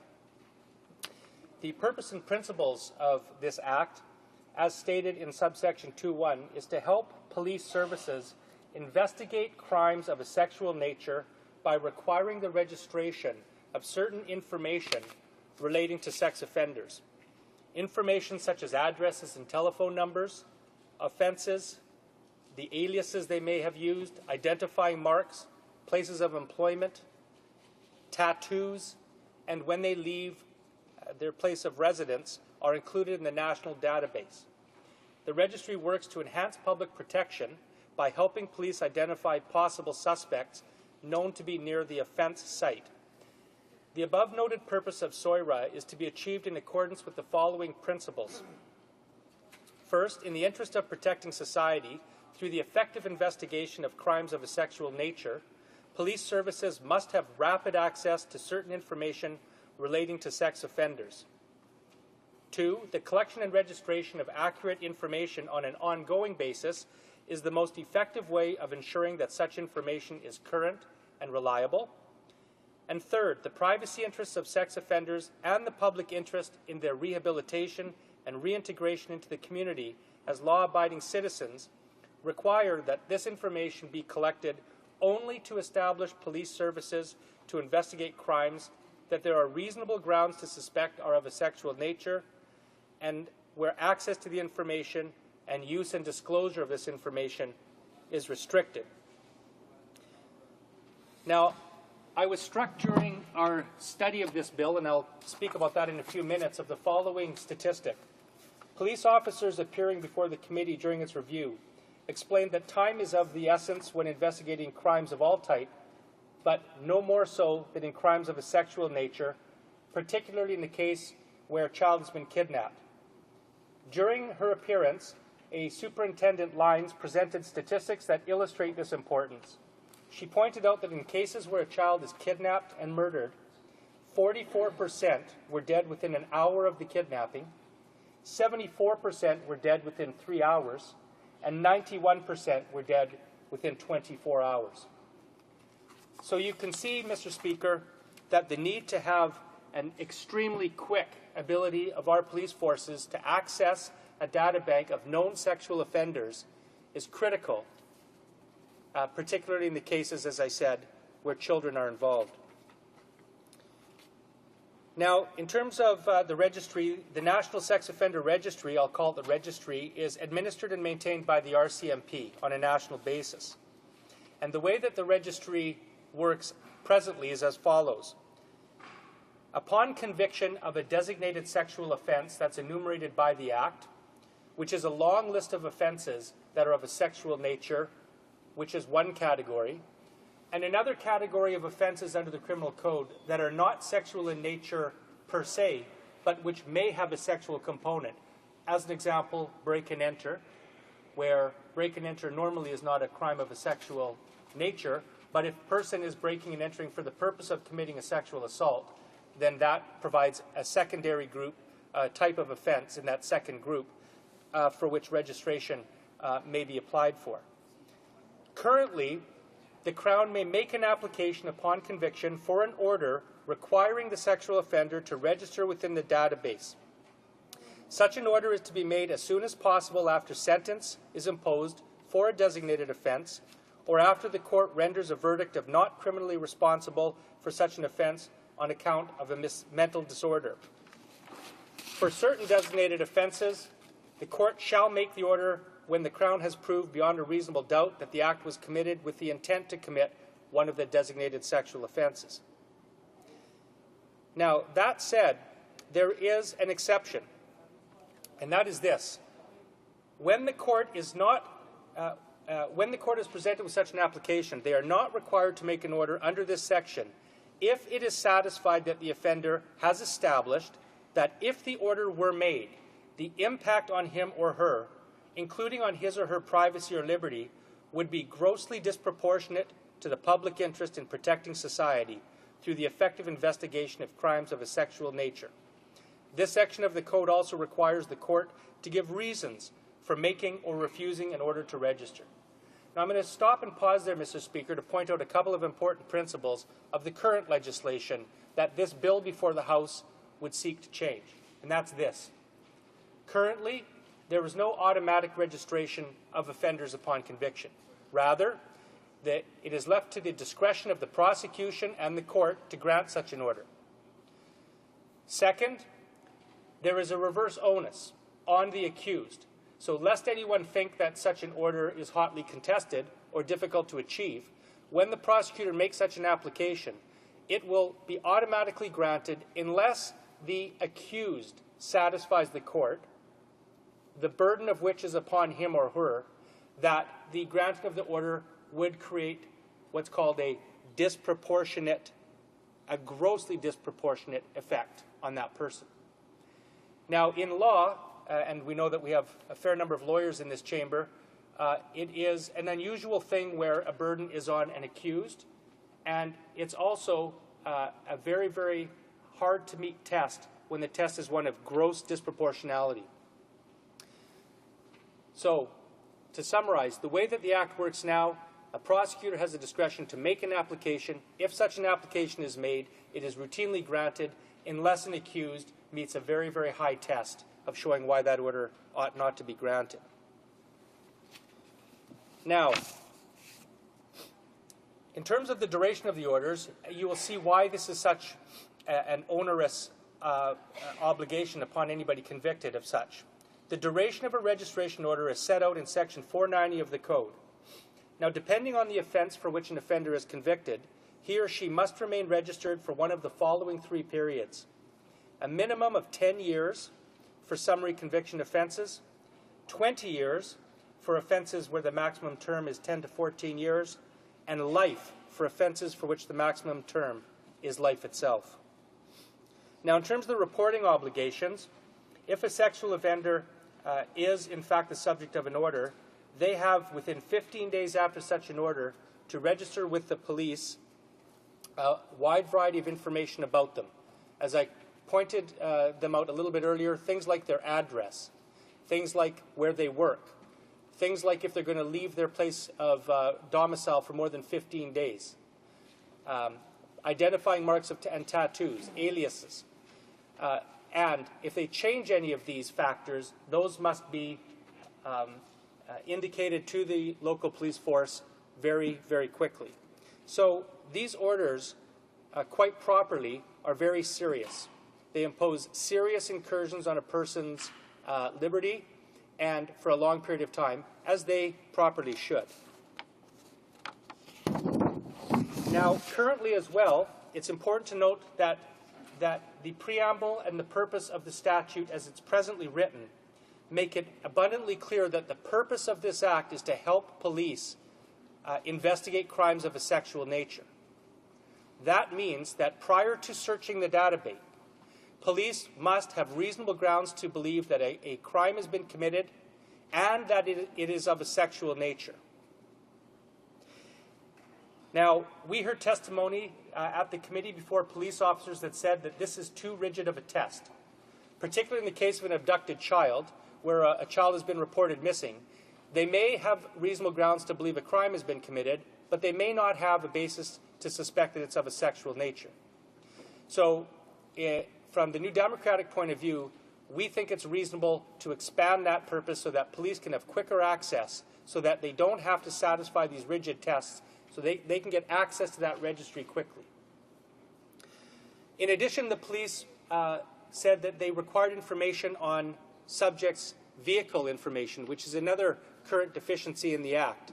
The purpose and principles of this act, as stated in subsection 2.1, is to help police services investigate crimes of a sexual nature by requiring the registration of certain information relating to sex offenders. Information such as addresses and telephone numbers, offenses, the aliases they may have used, identifying marks, places of employment, tattoos, and when they leave their place of residence are included in the national database. The registry works to enhance public protection by helping police identify possible suspects known to be near the offense site. The above-noted purpose of SOIRA is to be achieved in accordance with the following principles. First, in the interest of protecting society, through the effective investigation of crimes of a sexual nature, police services must have rapid access to certain information relating to sex offenders. 2, the collection and registration of accurate information on an ongoing basis is the most effective way of ensuring that such information is current and reliable. And third, the privacy interests of sex offenders and the public interest in their rehabilitation and reintegration into the community as law-abiding citizens require that this information be collected only to establish police services to investigate crimes that there are reasonable grounds to suspect are of a sexual nature, and where access to the information and use and disclosure of this information is restricted. Now, I was struck during our study of this bill, and I'll speak about that in a few minutes, of the following statistic. Police officers appearing before the committee during its review explained that time is of the essence when investigating crimes of all type, but no more so than in crimes of a sexual nature, particularly in the case where a child has been kidnapped. During her appearance, a Superintendent Lyons presented statistics that illustrate this importance. She pointed out that in cases where a child is kidnapped and murdered, 44% were dead within an hour of the kidnapping, 74% were dead within 3 hours, and 91% were dead within 24 hours. So you can see, Mr. Speaker, that the need to have an extremely quick ability of our police forces to access a data bank of known sexual offenders is critical, particularly in the cases, as I said, where children are involved. Now, in terms of the registry, the National Sex Offender Registry, I'll call it the registry, is administered and maintained by the RCMP on a national basis. And the way that the registry works presently is as follows. Upon conviction of a designated sexual offense that's enumerated by the Act, which is a long list of offenses that are of a sexual nature, which is one category, and another category of offenses under the Criminal Code that are not sexual in nature per se, but which may have a sexual component. As an example, break and enter, where break and enter normally is not a crime of a sexual nature, but if a person is breaking and entering for the purpose of committing a sexual assault, then that provides a secondary group type of offense in that second group for which registration may be applied for. Currently, the Crown may make an application upon conviction for an order requiring the sexual offender to register within the database. Such an order is to be made as soon as possible after sentence is imposed for a designated offense or after the court renders a verdict of not criminally responsible for such an offense on account of a mental disorder. For certain designated offenses, the court shall make the order when the Crown has proved beyond a reasonable doubt that the act was committed with the intent to commit one of the designated sexual offenses. Now, that said, there is an exception, and that is this. When the court is presented with such an application, they are not required to make an order under this section if it is satisfied that the offender has established that if the order were made, the impact on him or her, including on his or her privacy or liberty, would be grossly disproportionate to the public interest in protecting society through the effective investigation of crimes of a sexual nature. This section of the Code also requires the court to give reasons for making or refusing an order to register. Now, I'm going to stop and pause there, Mr. Speaker, to point out a couple of important principles of the current legislation that this bill before the House would seek to change, and that's this. Currently, there is no automatic registration of offenders upon conviction. Rather, it is left to the discretion of the prosecution and the court to grant such an order. Second, there is a reverse onus on the accused. So lest anyone think that such an order is hotly contested or difficult to achieve, when the prosecutor makes such an application, it will be automatically granted unless the accused satisfies the court, the burden of which is upon him or her, that the granting of the order would create what's called a grossly disproportionate effect on that person. Now, in law, and we know that we have a fair number of lawyers in this chamber, it is an unusual thing where a burden is on an accused, and it's also a very, very hard to meet test when the test is one of gross disproportionality. So, to summarize, the way that the Act works now, a prosecutor has the discretion to make an application. If such an application is made, it is routinely granted unless an accused meets a very, very high test of showing why that order ought not to be granted. Now, in terms of the duration of the orders, you will see why this is such an onerous obligation upon anybody convicted of such. The duration of a registration order is set out in Section 490 of the Code. Now, depending on the offense for which an offender is convicted, he or she must remain registered for one of the following 3 periods. A minimum of 10 years for summary conviction offenses, 20 years for offenses where the maximum term is 10 to 14 years, and life for offenses for which the maximum term is life itself. Now, in terms of the reporting obligations, if a sexual offender is in fact the subject of an order, they have within 15 days after such an order to register with the police a wide variety of information about them. As I pointed them out a little bit earlier, things like their address, things like where they work, things like if they're going to leave their place of domicile for more than 15 days, identifying marks and tattoos, aliases. And if they change any of these factors, those must be indicated to the local police force very, very quickly. So these orders, quite properly, are very serious. They impose serious incursions on a person's liberty and for a long period of time, as they properly should. Now, currently as well, it's important to note that the preamble and the purpose of the statute as it's presently written make it abundantly clear that the purpose of this act is to help police investigate crimes of a sexual nature. That means that prior to searching the database, police must have reasonable grounds to believe that a crime has been committed and that it is of a sexual nature. Now, we heard testimony at the committee before police officers that said that this is too rigid of a test, particularly in the case of an abducted child, where a child has been reported missing. They may have reasonable grounds to believe a crime has been committed, but they may not have a basis to suspect that it's of a sexual nature. So, from the New Democratic point of view, we think it's reasonable to expand that purpose so that police can have quicker access, so that they don't have to satisfy these rigid tests, so they can get access to that registry quickly. In addition, the police said that they required information on subjects' vehicle information, which is another current deficiency in the Act.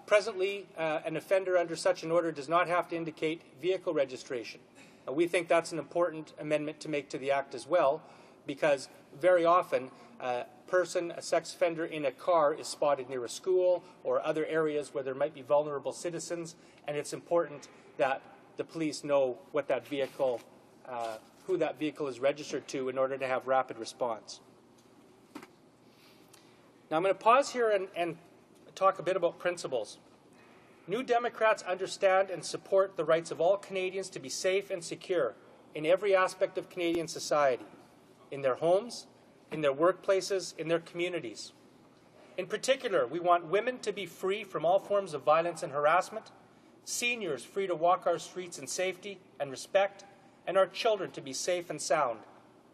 Presently, an offender under such an order does not have to indicate vehicle registration. We think that's an important amendment to make to the Act as well, because very often a sex offender in a car is spotted near a school or other areas where there might be vulnerable citizens, and it's important that the police know what that vehicle, who that vehicle is registered to in order to have rapid response. Now I'm going to pause here and talk a bit about principles. New Democrats understand and support the rights of all Canadians to be safe and secure in every aspect of Canadian society, in their homes, in their workplaces, in their communities. In particular, we want women to be free from all forms of violence and harassment, seniors free to walk our streets in safety and respect, and our children to be safe and sound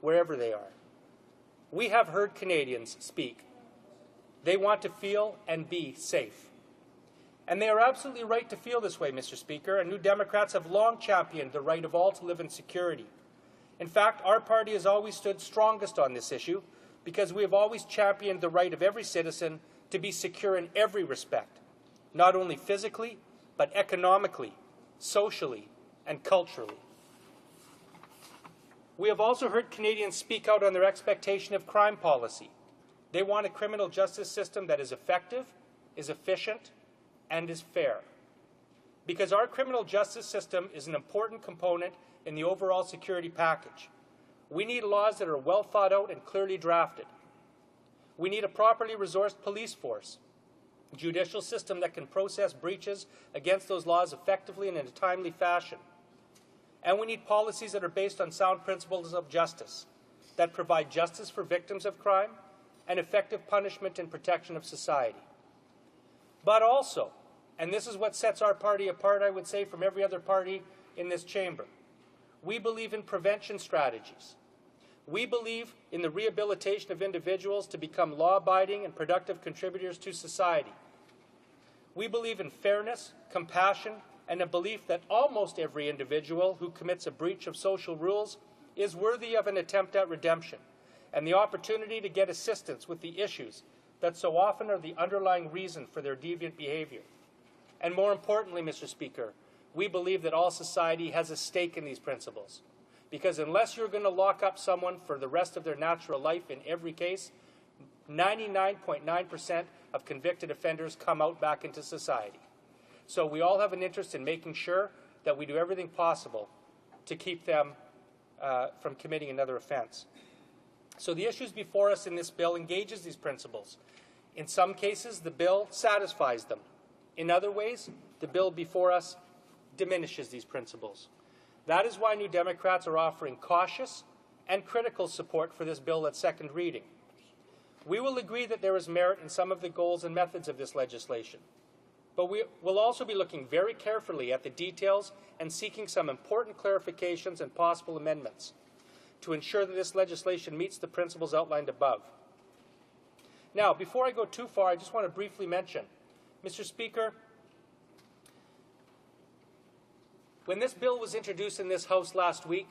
wherever they are. We have heard Canadians speak. They want to feel and be safe. And they are absolutely right to feel this way, Mr. Speaker, and New Democrats have long championed the right of all to live in security. In fact, our party has always stood strongest on this issue because we have always championed the right of every citizen to be secure in every respect, not only physically, but economically, socially, and culturally. We have also heard Canadians speak out on their expectation of crime policy. They want a criminal justice system that is effective, is efficient, and is fair. Because our criminal justice system is an important component in the overall security package. We need laws that are well thought out and clearly drafted. We need a properly resourced police force, a judicial system that can process breaches against those laws effectively and in a timely fashion. And we need policies that are based on sound principles of justice, that provide justice for victims of crime and effective punishment and protection of society. But also, and this is what sets our party apart, I would say, from every other party in this chamber, we believe in prevention strategies. We believe in the rehabilitation of individuals to become law-abiding and productive contributors to society. We believe in fairness, compassion, and a belief that almost every individual who commits a breach of social rules is worthy of an attempt at redemption and the opportunity to get assistance with the issues that so often are the underlying reason for their deviant behavior. And more importantly, Mr. Speaker, we believe that all society has a stake in these principles. Because unless you're going to lock up someone for the rest of their natural life in every case, 99.9% of convicted offenders come out back into society. So we all have an interest in making sure that we do everything possible to keep them from committing another offense. So the issues before us in this bill engages these principles. In some cases, the bill satisfies them. In other ways, the bill before us diminishes these principles. That is why New Democrats are offering cautious and critical support for this bill at second reading. We will agree that there is merit in some of the goals and methods of this legislation, but we will also be looking very carefully at the details and seeking some important clarifications and possible amendments to ensure that this legislation meets the principles outlined above. Now, before I go too far, I just want to briefly mention, Mr. Speaker, when this bill was introduced in this House last week,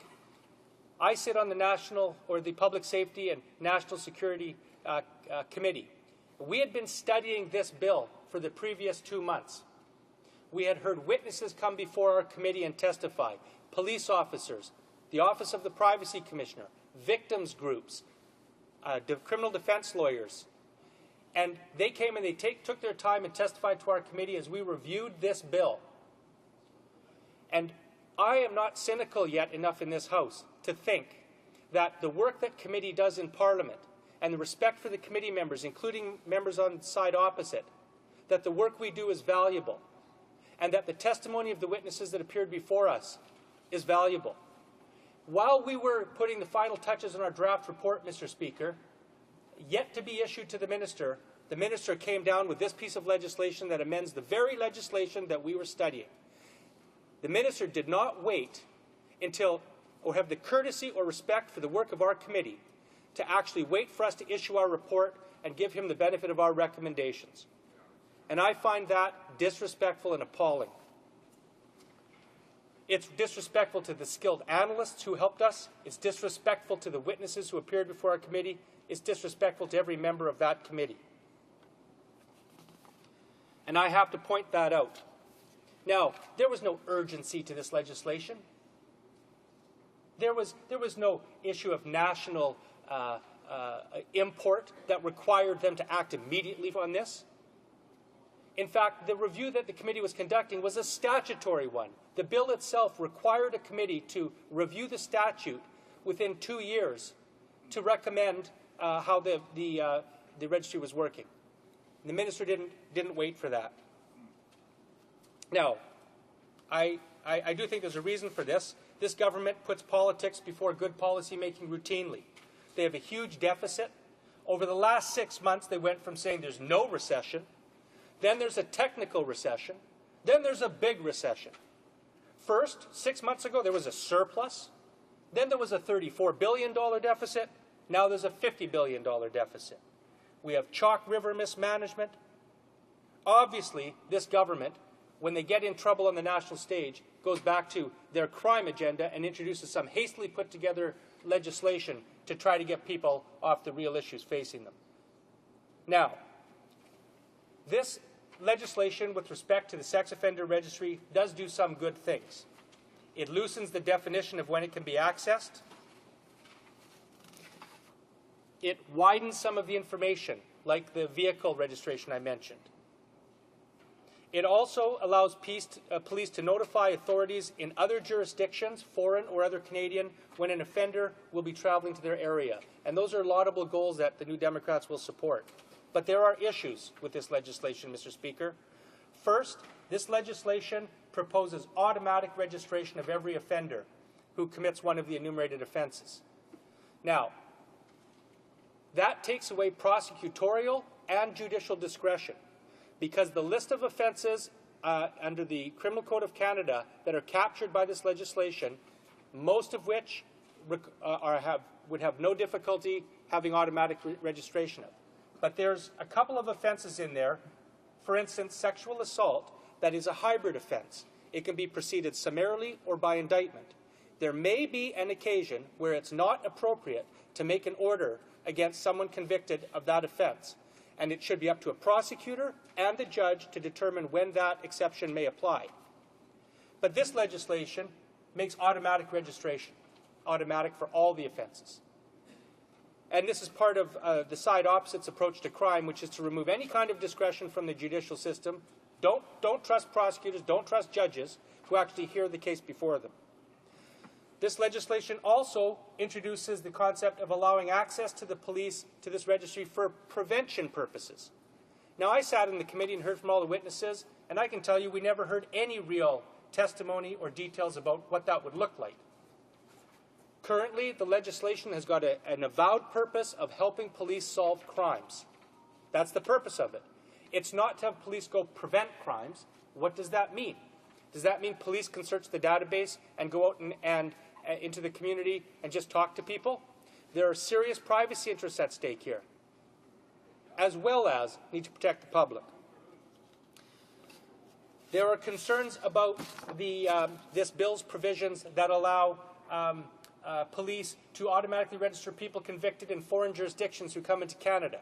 I sit on the National or the Public Safety and National Security Committee. We had been studying this bill for the previous 2 months. We had heard witnesses come before our committee and testify, police officers, the Office of the Privacy Commissioner, victims groups, criminal defense lawyers. And they came and they took their time and testified to our committee as we reviewed this bill. And I am not cynical yet enough in this House to think that the work that committee does in Parliament and the respect for the committee members, including members on the side opposite, that the work we do is valuable and that the testimony of the witnesses that appeared before us is valuable. While we were putting the final touches on our draft report, Mr. Speaker, yet to be issued to the minister came down with this piece of legislation that amends the very legislation that we were studying. The minister did not wait until, or have the courtesy or respect for the work of our committee to actually wait for us to issue our report and give him the benefit of our recommendations. And I find that disrespectful and appalling. It's disrespectful to the skilled analysts who helped us. It's disrespectful to the witnesses who appeared before our committee. It's disrespectful to every member of that committee. And I have to point that out. Now, there was no urgency to this legislation. There was no issue of national import that required them to act immediately on this. In fact, the review that the committee was conducting was a statutory one. The bill itself required a committee to review the statute within 2 years to recommend how the registry was working. The minister didn't wait for that. Now, I do think there's a reason for this. This government puts politics before good policy making routinely. They have a huge deficit. Over the last 6 months, they went from saying there's no recession, then there's a technical recession, then there's a big recession. First, 6 months ago, there was a surplus. Then there was a $34 billion deficit. Now there's a $50 billion deficit. We have Chalk River mismanagement. Obviously, this government, when they get in trouble on the national stage, goes back to their crime agenda and introduces some hastily put together legislation to try to get people off the real issues facing them. Now, this legislation with respect to the sex offender registry does do some good things. It loosens the definition of when it can be accessed. It widens some of the information, like the vehicle registration I mentioned. It also allows police to notify authorities in other jurisdictions, foreign or other Canadian, when an offender will be traveling to their area. And those are laudable goals that the New Democrats will support. But there are issues with this legislation, Mr. Speaker. First, this legislation proposes automatic registration of every offender who commits one of the enumerated offenses. Now, that takes away prosecutorial and judicial discretion, because the list of offenses under the Criminal Code of Canada that are captured by this legislation, most of which would have no difficulty having automatic registration of. But there's a couple of offenses in there, for instance, sexual assault, that is a hybrid offense. It can be proceeded summarily or by indictment. There may be an occasion where it's not appropriate to make an order against someone convicted of that offense, and it should be up to a prosecutor and the judge to determine when that exception may apply. But this legislation makes automatic registration automatic for all the offenses. And this is part of the side opposite's approach to crime, which is to remove any kind of discretion from the judicial system. Don't trust prosecutors, don't trust judges who actually hear the case before them. This legislation also introduces the concept of allowing access to the police to this registry for prevention purposes. Now, I sat in the committee and heard from all the witnesses, and I can tell you we never heard any real testimony or details about what that would look like. Currently, the legislation has got an avowed purpose of helping police solve crimes. That's the purpose of it. It's not to have police go prevent crimes. What does that mean? Does that mean police can search the database and go out and into the community and just talk to people? There are serious privacy interests at stake here, as well as need to protect the public. There are concerns about this bill's provisions that allow police to automatically register people convicted in foreign jurisdictions who come into Canada.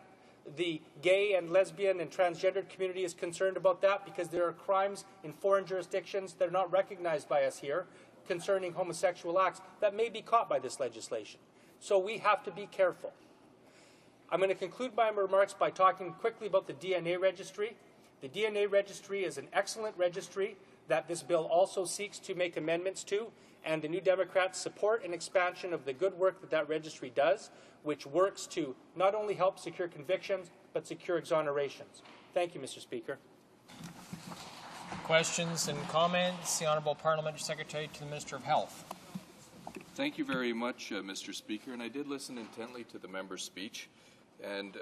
The gay and lesbian and transgendered community is concerned about that because there are crimes in foreign jurisdictions that are not recognized by us here concerning homosexual acts that may be caught by this legislation. So we have to be careful. I'm going to conclude my remarks by talking quickly about the DNA registry. The DNA registry is an excellent registry that this bill also seeks to make amendments to, and the New Democrats support an expansion of the good work that that registry does, which works to not only help secure convictions, but secure exonerations. Thank you, Mr. Speaker. Questions and comments? The Honourable Parliamentary Secretary to the Minister of Health. Thank you very much, Mr. Speaker, and I did listen intently to the member's speech, and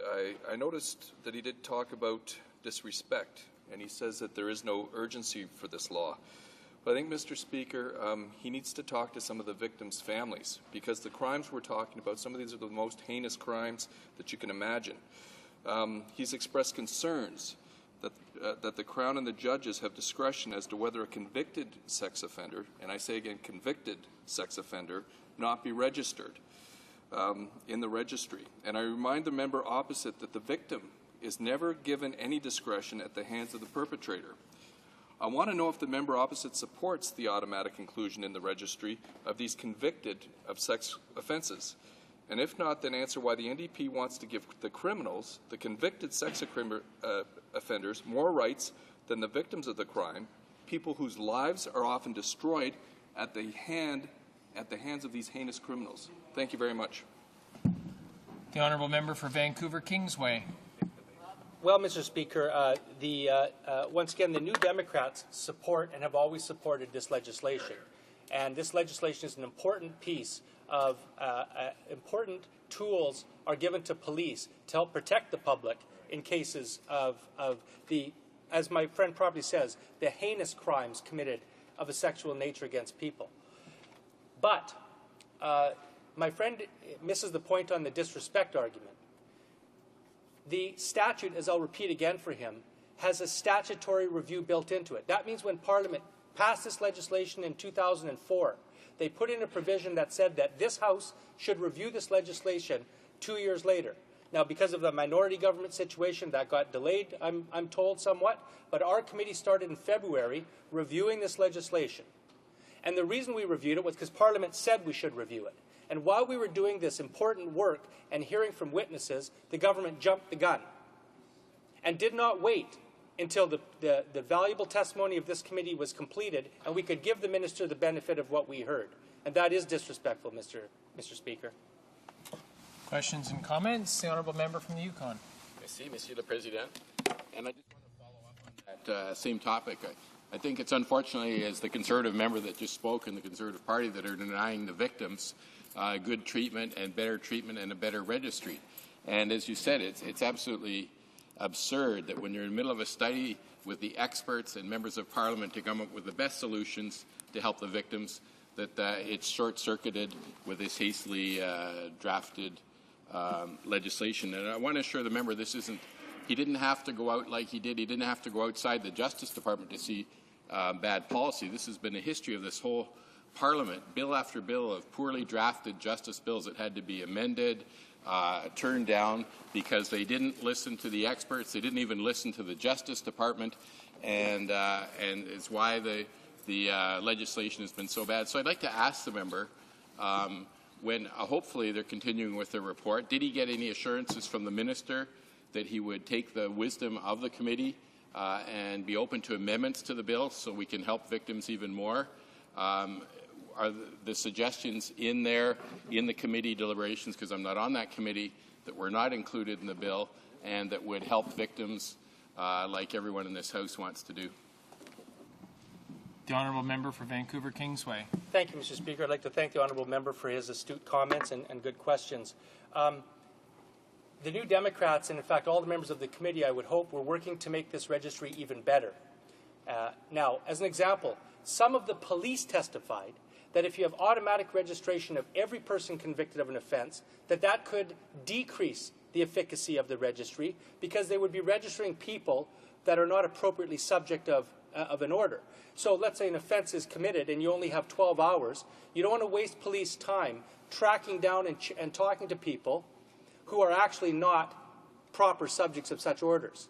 I noticed that he did talk about disrespect, and he says that there is no urgency for this law. But I think, Mr. Speaker, he needs to talk to some of the victims' families, because the crimes we're talking about, some of these are the most heinous crimes that you can imagine. He's expressed concerns that the Crown and the judges have discretion as to whether a convicted sex offender, and I say again convicted sex offender, not be registered in the registry. And I remind the member opposite that the victim is never given any discretion at the hands of the perpetrator. I want to know if the member opposite supports the automatic inclusion in the registry of these convicted of sex offences. And if not, then answer why the NDP wants to give the criminals, the convicted sex offenders, more rights than the victims of the crime, people whose lives are often destroyed at the hands of these heinous criminals. Thank you very much. The Honourable Member for Vancouver Kingsway. Well, Mr. Speaker, once again, the New Democrats support and have always supported this legislation. And this legislation is an important piece of important tools are given to police to help protect the public in cases of the, as my friend probably says, the heinous crimes committed of a sexual nature against people. But my friend misses the point on the disrespect argument. The statute, as I'll repeat again for him, has a statutory review built into it. That means when Parliament passed this legislation in 2004, they put in a provision that said that this House should review this legislation 2 years later. Now, because of the minority government situation, that got delayed, I'm told, somewhat, but our committee started in February reviewing this legislation. And the reason we reviewed it was because Parliament said we should review it. And while we were doing this important work and hearing from witnesses, the government jumped the gun and did not wait until the valuable testimony of this committee was completed and we could give the minister the benefit of what we heard. And that is disrespectful, Mr. Speaker. Questions and comments? The Honourable Member from the Yukon. Merci, Monsieur le Président. And I just want to follow up on that same topic. I think it's unfortunately, as the Conservative member that just spoke in the Conservative Party, that are denying the victims good treatment and a better registry. And as you said, it's absolutely absurd that when you're in the middle of a study with the experts and members of Parliament to come up with the best solutions to help the victims, that it's short-circuited with this hastily drafted legislation. And I want to assure the member this isn't, he didn't have to go out like he did. He didn't have to go outside the Justice Department to see bad policy. This has been a history of this whole Parliament, bill after bill of poorly drafted justice bills that had to be amended, turned down because they didn't listen to the experts. They didn't even listen to the Justice Department, and it's why the legislation has been so bad. So I'd like to ask the member, when hopefully they're continuing with their report, did he get any assurances from the minister that he would take the wisdom of the committee and be open to amendments to the bill so we can help victims even more? Are the suggestions in there, in the committee deliberations, because I'm not on that committee, that were not included in the bill and that would help victims like everyone in this House wants to do? The Honourable Member for Vancouver Kingsway. Thank you, Mr. Speaker. I'd like to thank the Honourable Member for his astute comments and good questions. The New Democrats, and in fact all the members of the committee, I would hope, were working to make this registry even better. Now, as an example, some of the police testified that if you have automatic registration of every person convicted of an offence, that could decrease the efficacy of the registry because they would be registering people that are not appropriately subject of of an order. So let's say an offense is committed and you only have 12 hours. You don't want to waste police time tracking down and talking to people who are actually not proper subjects of such orders.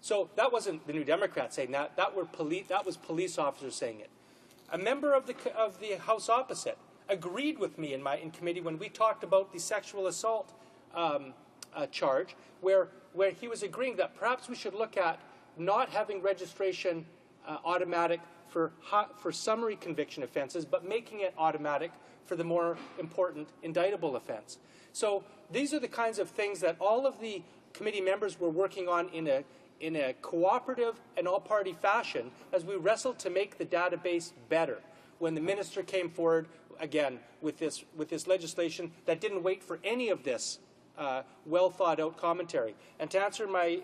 So that wasn't the New Democrats saying that. That was police officers saying it. A member of the House opposite agreed with me in committee when we talked about the sexual assault charge, where he was agreeing that perhaps we should look at not having registration automatic for summary conviction offenses, but making it automatic for the more important indictable offense. So these are the kinds of things that all of the committee members were working on in a cooperative and all-party fashion as we wrestled to make the database better. When the minister came forward again with this legislation that didn't wait for any of this well-thought-out commentary. And to answer my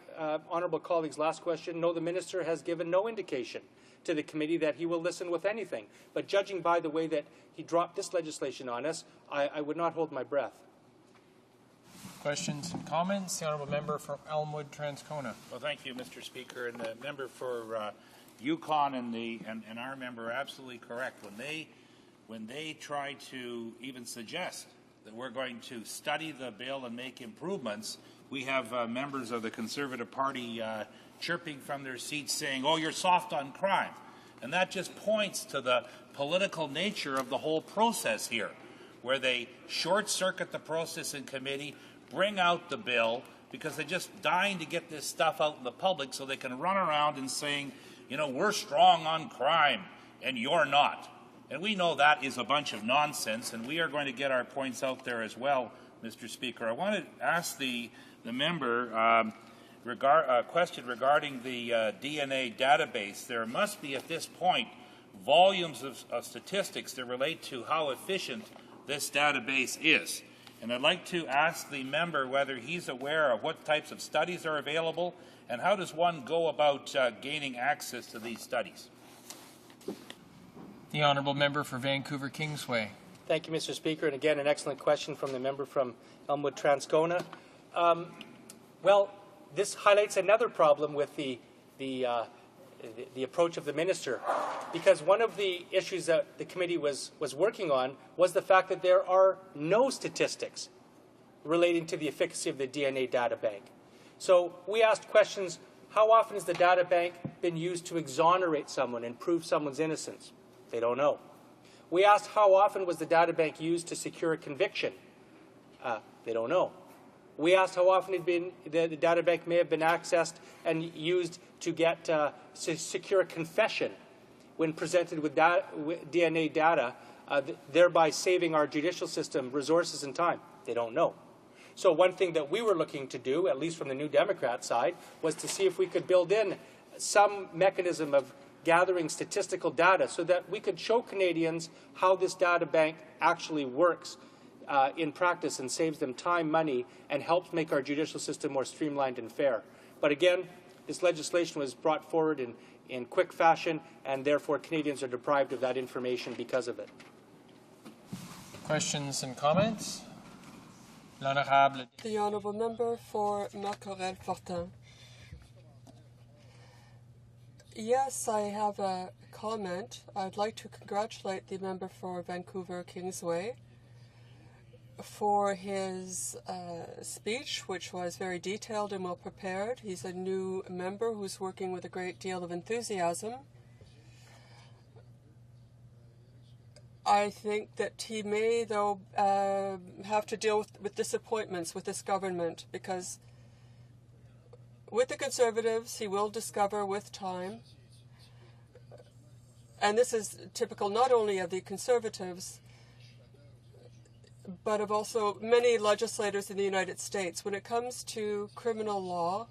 honourable colleague's last question, no, the minister has given no indication to the committee that he will listen with anything. But judging by the way that he dropped this legislation on us, I would not hold my breath. Questions and comments? The honourable member for Elmwood Transcona. Well, thank you, Mr. Speaker, and the member for Yukon and our member are absolutely correct. When they try to even suggest that we're going to study the bill and make improvements, we have members of the Conservative Party chirping from their seats saying, oh, you're soft on crime. And that just points to the political nature of the whole process here, where they short-circuit the process in committee, bring out the bill, because they're just dying to get this stuff out in the public so they can run around and saying, you know, we're strong on crime and you're not. And we know that is a bunch of nonsense, and we are going to get our points out there as well, Mr. Speaker. I want to ask the member a question regarding the DNA database. There must be, at this point, volumes of statistics that relate to how efficient this database is. And I'd like to ask the member whether he's aware of what types of studies are available and how does one go about gaining access to these studies. The honourable member for Vancouver Kingsway. Thank you, Mr. Speaker. And again, an excellent question from the member from Elmwood Transcona. Well, this highlights another problem with the approach of the minister, because one of the issues that the committee was working on was the fact that there are no statistics relating to the efficacy of the DNA data bank. So we asked questions: how often has the data bank been used to exonerate someone and prove someone's innocence? They don't know. We asked how often was the data bank used to secure a conviction? They don't know. We asked how often the data bank may have been accessed and used to get secure a confession when presented with DNA data, thereby saving our judicial system resources and time. They don't know. So one thing that we were looking to do, at least from the New Democrat side, was to see if we could build in some mechanism of gathering statistical data so that we could show Canadians how this data bank actually works in practice and saves them time, money, and helps make our judicial system more streamlined and fair. But again, this legislation was brought forward in quick fashion, and therefore Canadians are deprived of that information because of it. Questions and comments? L'honorable. The honourable member for Marcorel-Fortin. Yes, I have a comment. I'd like to congratulate the member for Vancouver Kingsway for his speech, which was very detailed and well prepared. He's a new member who's working with a great deal of enthusiasm. I think that he may, though, have to deal with disappointments with this government, because with the Conservatives, he will discover with time, and this is typical not only of the Conservatives, but of also many legislators in the United States. When it comes to criminal law,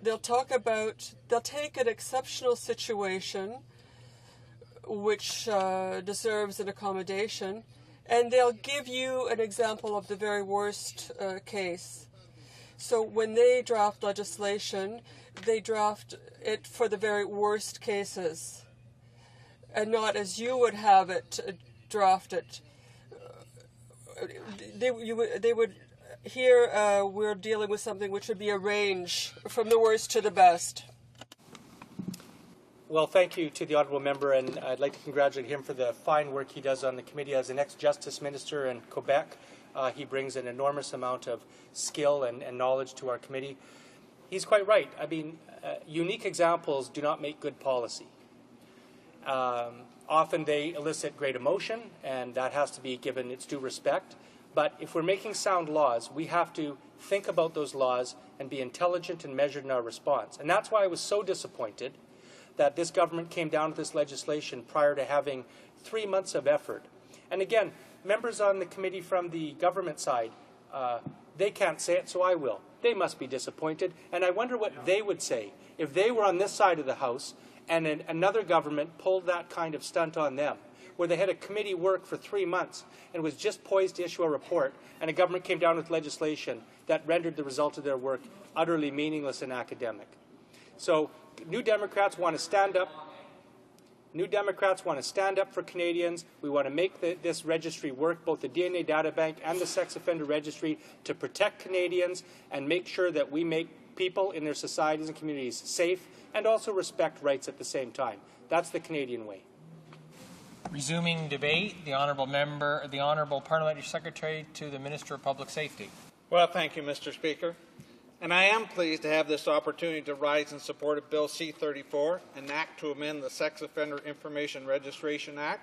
they'll take an exceptional situation which deserves an accommodation, and they'll give you an example of the very worst case. So when they draft legislation, they draft it for the very worst cases, and not as you would have it drafted. They would here we're dealing with something which would be a range from the worst to the best. Well, thank you to the honourable member, and I'd like to congratulate him for the fine work he does on the committee. As an ex-justice minister in Quebec, he brings an enormous amount of skill and knowledge to our committee. He's quite right. I mean, unique examples do not make good policy. Often they elicit great emotion, and that has to be given its due respect. But if we're making sound laws, we have to think about those laws and be intelligent and measured in our response. And that's why I was so disappointed that this government came down with this legislation prior to having 3 months of effort. And again, members on the committee from the government side, they can't say it, so I will. They must be disappointed, and I wonder what they would say if they were on this side of the House and another government pulled that kind of stunt on them, where they had a committee work for 3 months and was just poised to issue a report, and a government came down with legislation that rendered the result of their work utterly meaningless and academic. So New Democrats want to stand up. New Democrats want to stand up for Canadians. We want to make this registry work, both the DNA data bank and the sex offender registry, to protect Canadians and make sure that we make people in their societies and communities safe and also respect rights at the same time. That's the Canadian way. Resuming debate, the Honourable Parliamentary Secretary to the Minister of Public Safety. Well, thank you, Mr. Speaker. And I am pleased to have this opportunity to rise in support of Bill C-34, an act to amend the Sex Offender Information Registration Act,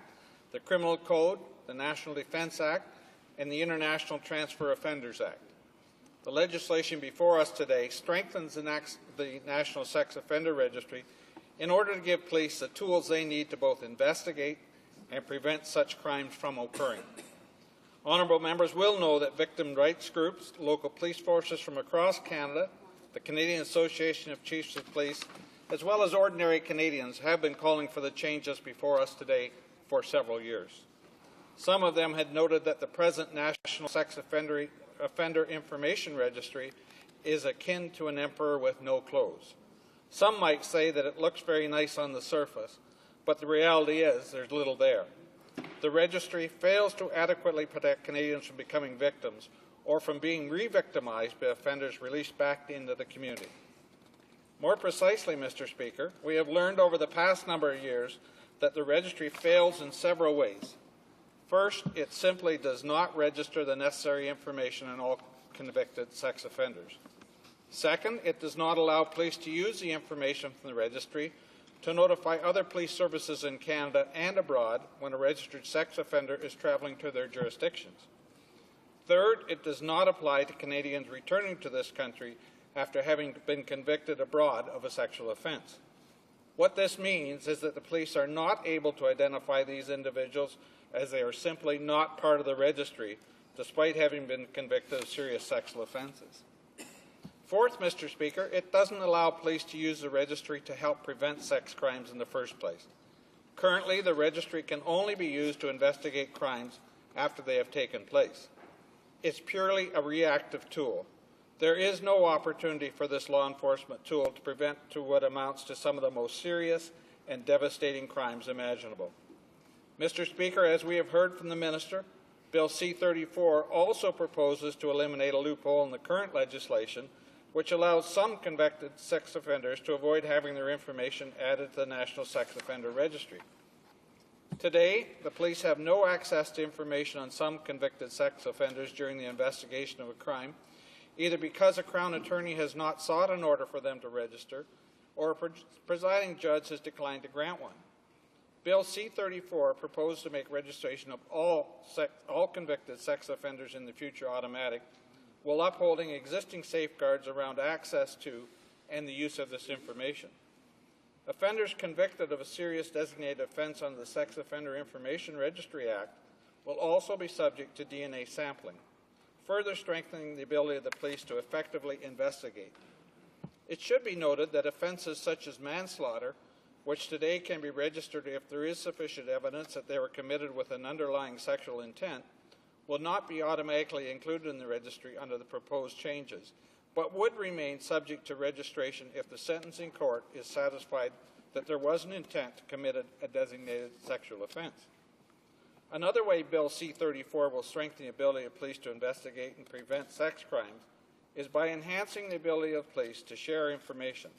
the Criminal Code, the National Defence Act, and the International Transfer Offenders Act. The legislation before us today strengthens the National Sex Offender Registry in order to give police the tools they need to both investigate and prevent such crimes from occurring. Honourable members will know that victim rights groups, local police forces from across Canada, the Canadian Association of Chiefs of Police, as well as ordinary Canadians have been calling for the changes before us today for several years. Some of them had noted that the present National Sex Offender Information Registry is akin to an emperor with no clothes. Some might say that it looks very nice on the surface, but the reality is there's little there. The registry fails to adequately protect Canadians from becoming victims or from being re-victimized by offenders released back into the community. More precisely, Mr. Speaker, we have learned over the past number of years that the registry fails in several ways. First, it simply does not register the necessary information on all convicted sex offenders. Second, it does not allow police to use the information from the registry to notify other police services in Canada and abroad when a registered sex offender is travelling to their jurisdictions. Third, it does not apply to Canadians returning to this country after having been convicted abroad of a sexual offence. What this means is that the police are not able to identify these individuals as they are simply not part of the registry, despite having been convicted of serious sexual offences. Fourth, Mr. Speaker, it doesn't allow police to use the registry to help prevent sex crimes in the first place. Currently, the registry can only be used to investigate crimes after they have taken place. It's purely a reactive tool. There is no opportunity for this law enforcement tool to prevent what amounts to some of the most serious and devastating crimes imaginable. Mr. Speaker, as we have heard from the Minister, Bill C-34 also proposes to eliminate a loophole in the current legislation which allows some convicted sex offenders to avoid having their information added to the National Sex Offender Registry. Today, the police have no access to information on some convicted sex offenders during the investigation of a crime, either because a Crown Attorney has not sought an order for them to register, or a presiding judge has declined to grant one. Bill C-34 proposed to make registration of all convicted sex offenders in the future automatic, while upholding existing safeguards around access to and the use of this information. Offenders convicted of a serious designated offence under the Sex Offender Information Registry Act will also be subject to DNA sampling, further strengthening the ability of the police to effectively investigate. It should be noted that offences such as manslaughter, which today can be registered if there is sufficient evidence that they were committed with an underlying sexual intent, will not be automatically included in the registry under the proposed changes, but would remain subject to registration if the sentencing court is satisfied that there was an intent to commit a designated sexual offence. Another way Bill C-34 will strengthen the ability of police to investigate and prevent sex crimes is by enhancing the ability of police to share information.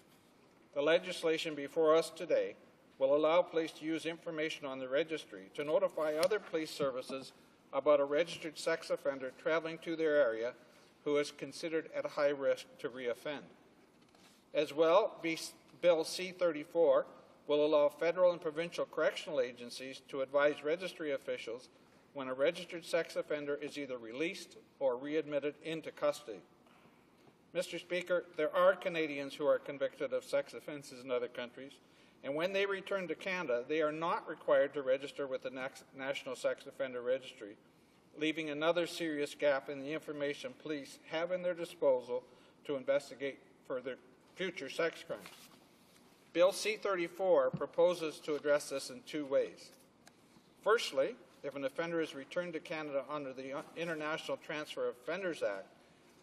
The legislation before us today will allow police to use information on the registry to notify other police services about a registered sex offender traveling to their area who is considered at high risk to reoffend. As well, Bill C-34 will allow federal and provincial correctional agencies to advise registry officials when a registered sex offender is either released or readmitted into custody. Mr. Speaker, there are Canadians who are convicted of sex offences in other countries, and when they return to Canada, they are not required to register with the National Sex Offender Registry, leaving another serious gap in the information police have in their disposal to investigate further future sex crimes. Bill C-34 proposes to address this in two ways. Firstly, if an offender is returned to Canada under the International Transfer of Offenders Act,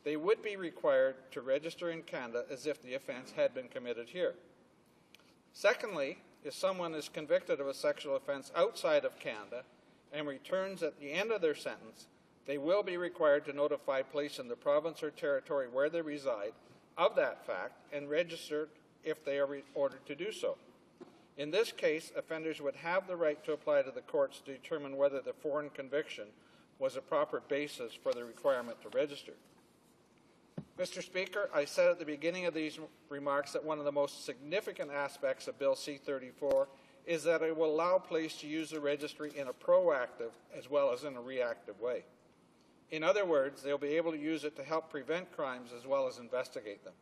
they would be required to register in Canada as if the offence had been committed here. Secondly, if someone is convicted of a sexual offence outside of Canada and returns at the end of their sentence, they will be required to notify police in the province or territory where they reside of that fact and register if they are ordered to do so. In this case, offenders would have the right to apply to the courts to determine whether the foreign conviction was a proper basis for the requirement to register. Mr. Speaker, I said at the beginning of these remarks that one of the most significant aspects of Bill C-34 is that it will allow police to use the registry in a proactive as well as in a reactive way. In other words, they'll be able to use it to help prevent crimes as well as investigate them.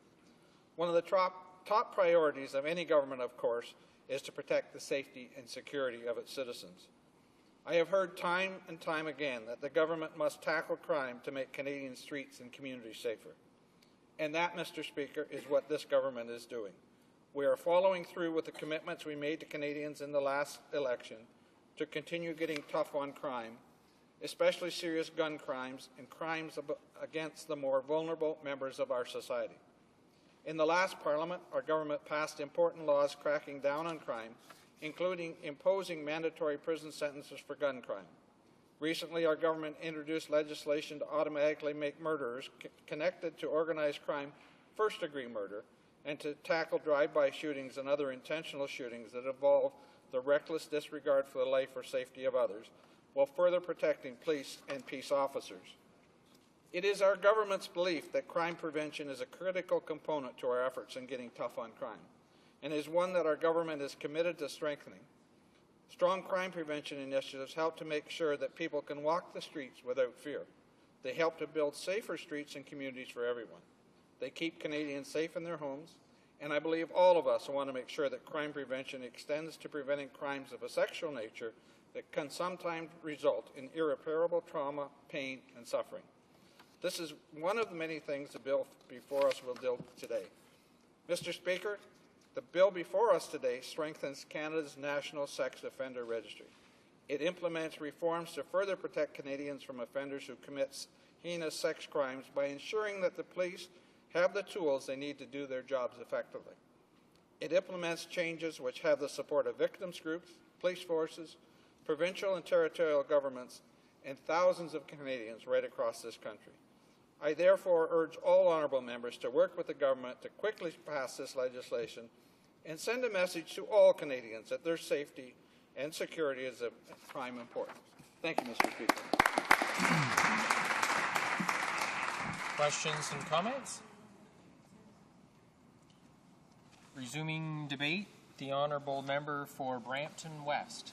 One of the top priorities of any government, of course, is to protect the safety and security of its citizens. I have heard time and time again that the government must tackle crime to make Canadian streets and communities safer. And that, Mr. Speaker, is what this government is doing. We are following through with the commitments we made to Canadians in the last election to continue getting tough on crime, especially serious gun crimes and crimes against the more vulnerable members of our society. In the last Parliament, our government passed important laws cracking down on crime, including imposing mandatory prison sentences for gun crime. Recently, our government introduced legislation to automatically make murderers connected to organized crime first-degree murder and to tackle drive-by shootings and other intentional shootings that involve the reckless disregard for the life or safety of others, while further protecting police and peace officers. It is our government's belief that crime prevention is a critical component to our efforts in getting tough on crime, and is one that our government is committed to strengthening. Strong crime prevention initiatives help to make sure that people can walk the streets without fear. They help to build safer streets and communities for everyone. They keep Canadians safe in their homes, and I believe all of us want to make sure that crime prevention extends to preventing crimes of a sexual nature that can sometimes result in irreparable trauma, pain, and suffering. This is one of the many things the bill before us will do today. Mr. Speaker, the bill before us today strengthens Canada's National Sex Offender Registry. It implements reforms to further protect Canadians from offenders who commit heinous sex crimes by ensuring that the police have the tools they need to do their jobs effectively. It implements changes which have the support of victims groups, police forces, provincial and territorial governments, and thousands of Canadians right across this country. I therefore urge all honourable members to work with the government to quickly pass this legislation and send a message to all Canadians that their safety and security is of prime importance. Thank you, Mr. Speaker. Questions and comments? Resuming debate, the honourable member for Brampton West.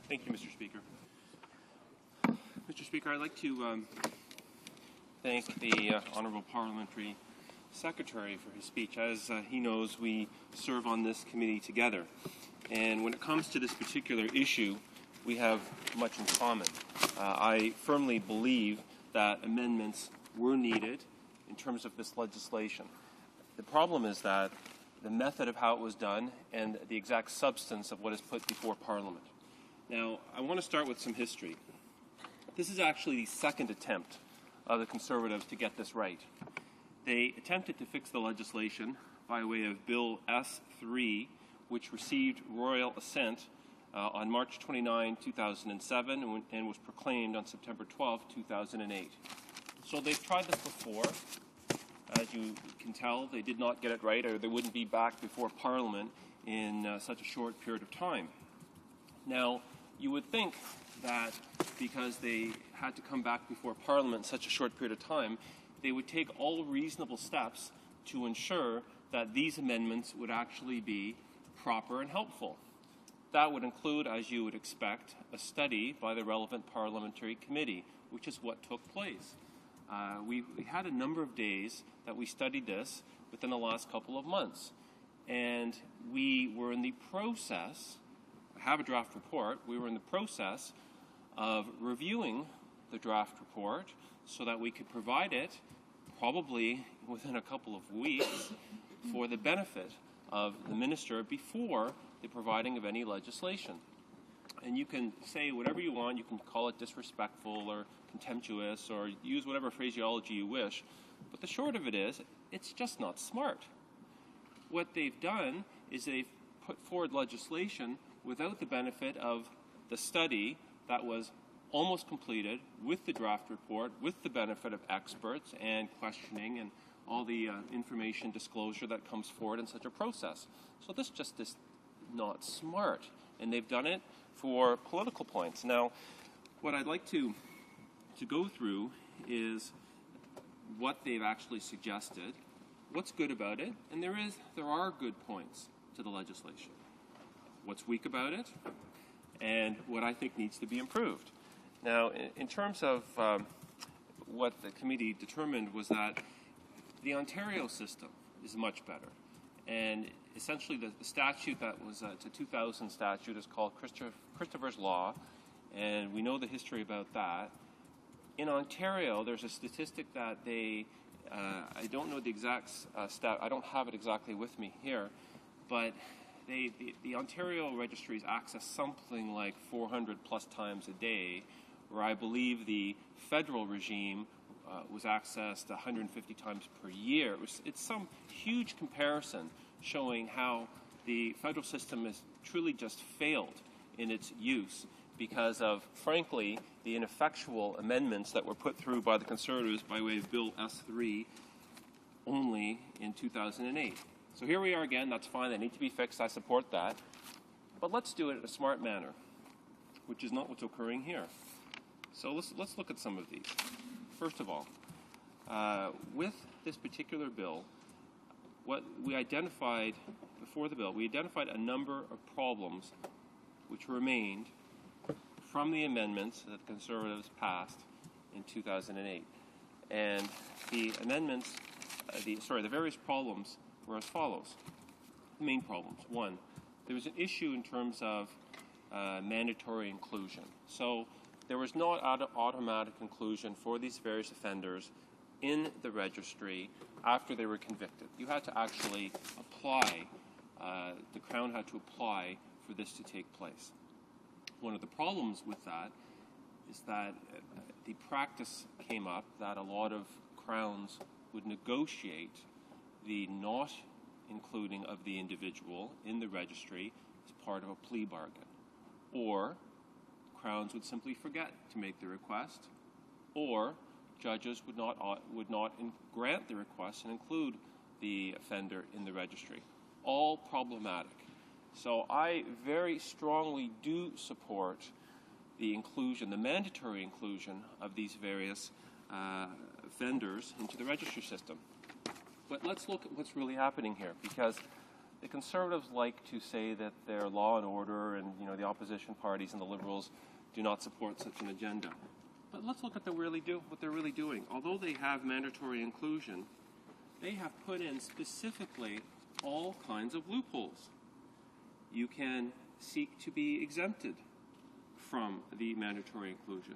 Thank you, Mr. Speaker. Mr. Speaker, I'd like to thank the Honourable Parliamentary Secretary for his speech. As he knows, we serve on this committee together. And when it comes to this particular issue, we have much in common. I firmly believe that amendments were needed in terms of this legislation. The problem is that the method of how it was done and the exact substance of what is put before Parliament. Now, I want to start with some history. This is actually the second attempt of the Conservatives to get this right. They attempted to fix the legislation by way of Bill S-3, which received royal assent on March 29, 2007, and was proclaimed on September 12, 2008. So they've tried this before. As you can tell, they did not get it right, or they wouldn't be back before Parliament in such a short period of time. Now, you would think that because they had to come back before Parliament in such a short period of time, they would take all reasonable steps to ensure that these amendments would actually be proper and helpful. That would include, as you would expect, a study by the relevant parliamentary committee, which is what took place. We had a number of days that we studied this within the last couple of months. And we were in the process, I have a draft report, we were in the process of reviewing the draft report so that we could provide it probably within a couple of weeks for the benefit of the minister before the providing of any legislation. And you can say whatever you want, you can call it disrespectful or contemptuous or use whatever phraseology you wish, but the short of it is, it's just not smart. What they've done is they've put forward legislation without the benefit of the study that was almost completed, with the draft report, with the benefit of experts and questioning and all the information disclosure that comes forward in such a process. So this just is not smart, and they've done it for political points. Now, what I'd like to go through is what they've actually suggested, what's good about it, and there are good points to the legislation. What's weak about it, and what I think needs to be improved. Now, in terms of what the committee determined was that the Ontario system is much better. And essentially the statute that was, it's a 2000 statute, is called Christopher's Law, and we know the history about that. In Ontario, there's a statistic that they, I don't know the exact stat, I don't have it exactly with me here, but the Ontario registries access something like 400 plus times a day, where I believe the federal regime was accessed 150 times per year. It's some huge comparison showing how the federal system has truly just failed in its use because of, frankly, the ineffectual amendments that were put through by the Conservatives by way of Bill S3 only in 2008. So here we are again. That's fine. They need to be fixed. I support that. But let's do it in a smart manner, which is not what's occurring here. So let's look at some of these. First of all, with this particular bill, what we identified before the bill, we identified a number of problems which remained from the amendments that the Conservatives passed in 2008. And the amendments, the various problems were as follows. The main problems. One, there was an issue in terms of mandatory inclusion. So there was not automatic inclusion for these various offenders in the registry after they were convicted. You had to actually apply, the Crown had to apply for this to take place. One of the problems with that is that the practice came up that a lot of Crowns would negotiate the not including of the individual in the registry as part of a plea bargain. Or Crowns would simply forget to make the request, or judges would not grant the request and include the offender in the registry. All problematic. So I very strongly do support the inclusion, the mandatory inclusion of these various offenders into the registry system. But let's look at what's really happening here, because the Conservatives like to say that they're law and order, and the opposition parties and the Liberals do not support such an agenda. But let's look at what they're really doing. Although they have mandatory inclusion, they have put in specifically all kinds of loopholes. You can seek to be exempted from the mandatory inclusion.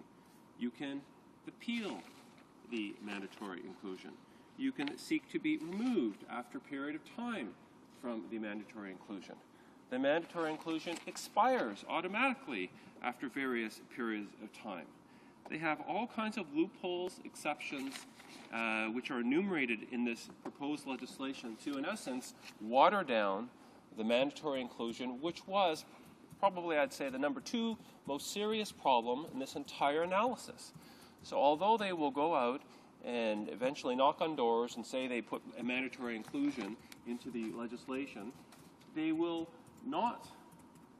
You can appeal the mandatory inclusion. You can seek to be removed after a period of time from the mandatory inclusion. The mandatory inclusion expires automatically after various periods of time. They have all kinds of loopholes, exceptions, which are enumerated in this proposed legislation to, in essence, water down the mandatory inclusion, which was probably, I'd say, the number 2 most serious problem in this entire analysis. So although they will go out and eventually knock on doors and say they put a mandatory inclusion into the legislation, they will not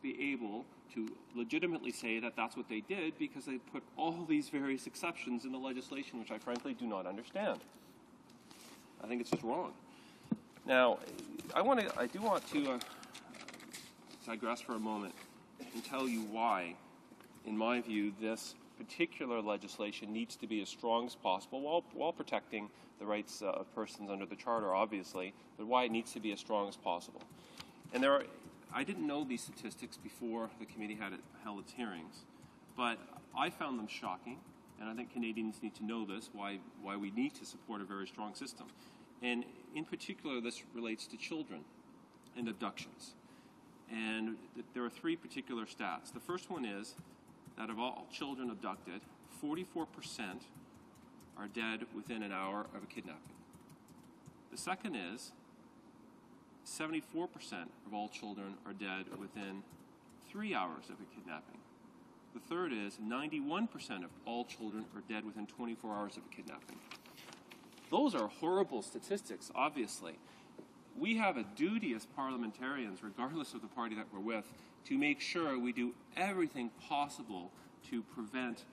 be able to legitimately say that that's what they did because they put all these various exceptions in the legislation, which I frankly do not understand. I think it's just wrong. Now, I do want to digress for a moment and tell you why, in my view, this particular legislation needs to be as strong as possible while protecting the rights of persons under the Charter, obviously, but why it needs to be as strong as possible. And I didn't know these statistics before the committee had held its hearings, but I found them shocking, and I think Canadians need to know this, why we need to support a very strong system. And in particular, this relates to children and abductions. And there are three particular stats. The first one is that of all children abducted, 44% are dead within an hour of a kidnapping. The second is 74% of all children are dead within 3 hours of a kidnapping. The third is 91% of all children are dead within 24 hours of a kidnapping. Those are horrible statistics, obviously. We have a duty as parliamentarians, regardless of the party that we're with, to make sure we do everything possible to prevent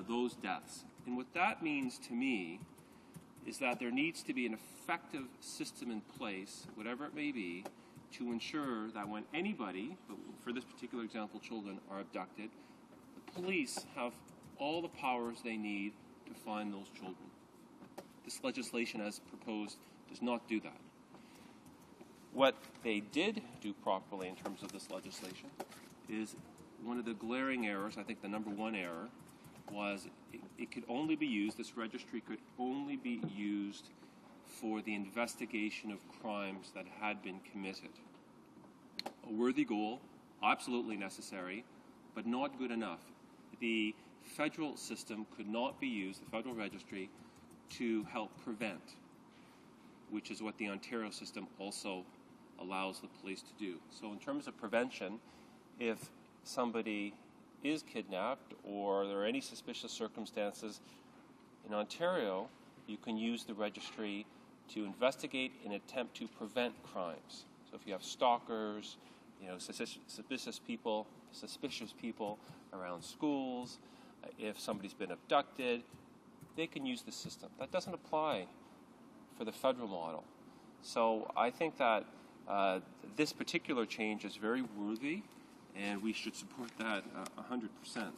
those deaths. And what that means to me is that there needs to be an effective system in place, whatever it may be, to ensure that when anybody, but for this particular example, children, are abducted, the police have all the powers they need to find those children. This legislation, as proposed, does not do that. What they did do properly in terms of this legislation is one of the glaring errors, I think the number one error, was it could only be used, this registry could only be used for the investigation of crimes that had been committed. A worthy goal, absolutely necessary, but not good enough. The federal system could not be used, the federal registry, to help prevent, which is what the Ontario system also allows the police to do. So in terms of prevention, if somebody is kidnapped or there are any suspicious circumstances, in Ontario, you can use the registry to investigate and attempt to prevent crimes. So if you have stalkers, suspicious people around schools, if somebody's been abducted, they can use the system. That doesn't apply for the federal model. So I think that this particular change is very worthy, and we should support that 100%.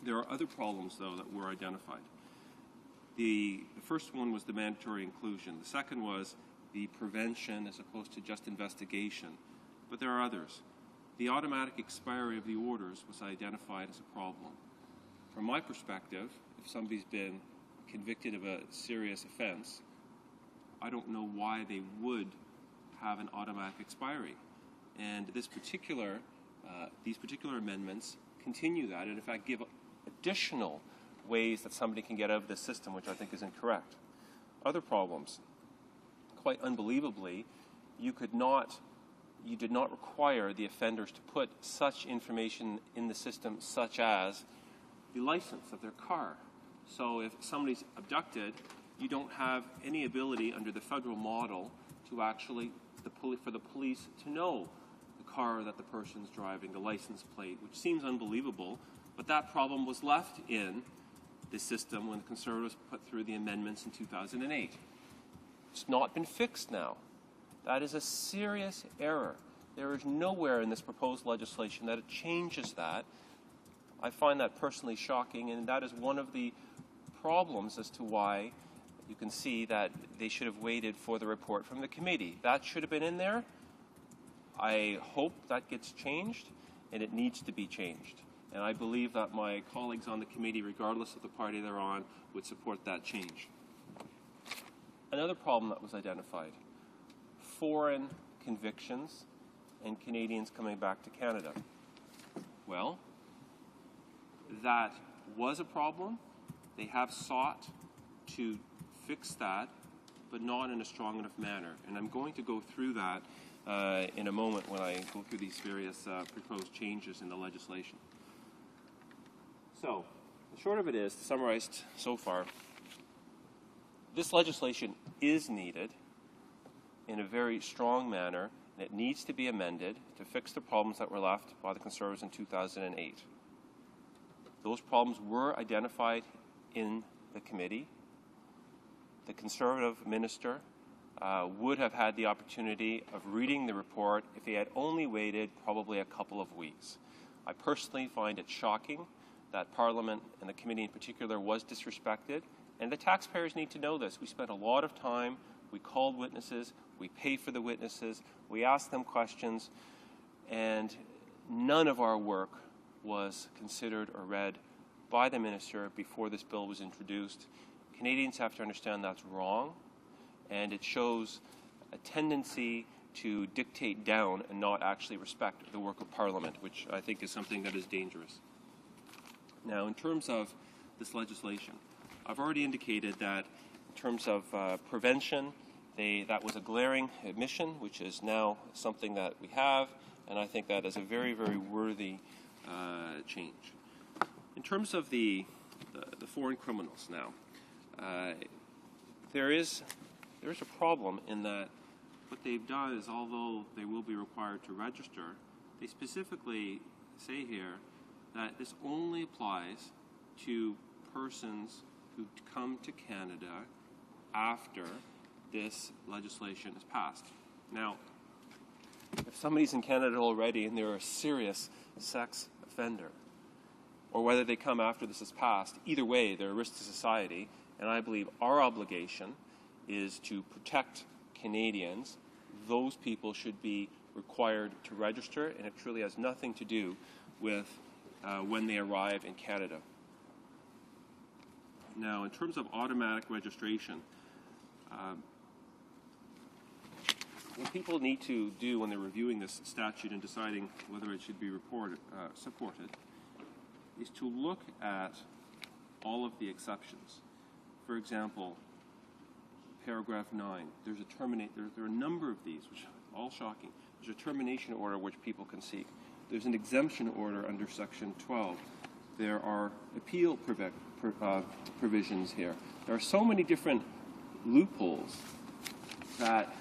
There are other problems, though, that were identified. The first one was the mandatory inclusion. The second was the prevention as opposed to just investigation. But there are others. The automatic expiry of the orders was identified as a problem. From my perspective, if somebody's been convicted of a serious offense, I don't know why they would have an automatic expiry. And these particular amendments continue that, and in fact give additional ways that somebody can get out of this system, which I think is incorrect. Other problems. Quite unbelievably, you did not require the offenders to put such information in the system, such as the license of their car. So if somebody's abducted, you don't have any ability under the federal model to actually, for the police to know the car that the person's driving, the license plate, which seems unbelievable, but that problem was left in the system when the Conservatives put through the amendments in 2008. It's not been fixed now. That is a serious error. There is nowhere in this proposed legislation that it changes that. I find that personally shocking, and that is one of the problems as to why you can see that they should have waited for the report from the committee. That should have been in there. I hope that gets changed, and it needs to be changed. And I believe that my colleagues on the committee, regardless of the party they're on, would support that change. Another problem that was identified, foreign convictions and Canadians coming back to Canada. Well, that was a problem. They have sought to fix that, but not in a strong enough manner. And I'm going to go through that in a moment when I go through these various proposed changes in the legislation. So, the short of it is, summarized so far, this legislation is needed in a very strong manner, and it needs to be amended to fix the problems that were left by the Conservatives in 2008. Those problems were identified in the committee. The Conservative minister would have had the opportunity of reading the report if he had only waited probably a couple of weeks. I personally find it shocking that Parliament, and the committee in particular, was disrespected, and the taxpayers need to know this. We spent a lot of time, we called witnesses, we paid for the witnesses, we asked them questions, and none of our work was considered or read by the minister before this bill was introduced. Canadians have to understand that's wrong, and it shows a tendency to dictate down and not actually respect the work of Parliament, which I think is something that is dangerous. Now, in terms of this legislation, I've already indicated that in terms of prevention, that was a glaring omission, which is now something that we have, and I think that is a very, very worthy change. In terms of the foreign criminals now, there is a problem in that what they've done is, although they will be required to register, they specifically say here that this only applies to persons who come to Canada after this legislation is passed. Now, if somebody's in Canada already and they're a serious sex offender, or whether they come after this is passed, either way, they're a risk to society, and I believe our obligation is to protect Canadians. Those people should be required to register, and it truly has nothing to do with when they arrive in Canada. Now, in terms of automatic registration, what people need to do when they're reviewing this statute and deciding whether it should be supported is to look at all of the exceptions. For example, paragraph 9, there are a number of these, which are all shocking. There's a termination order which people can seek. There's an exemption order under section 12. There are appeal provisions here. There are so many different loopholes that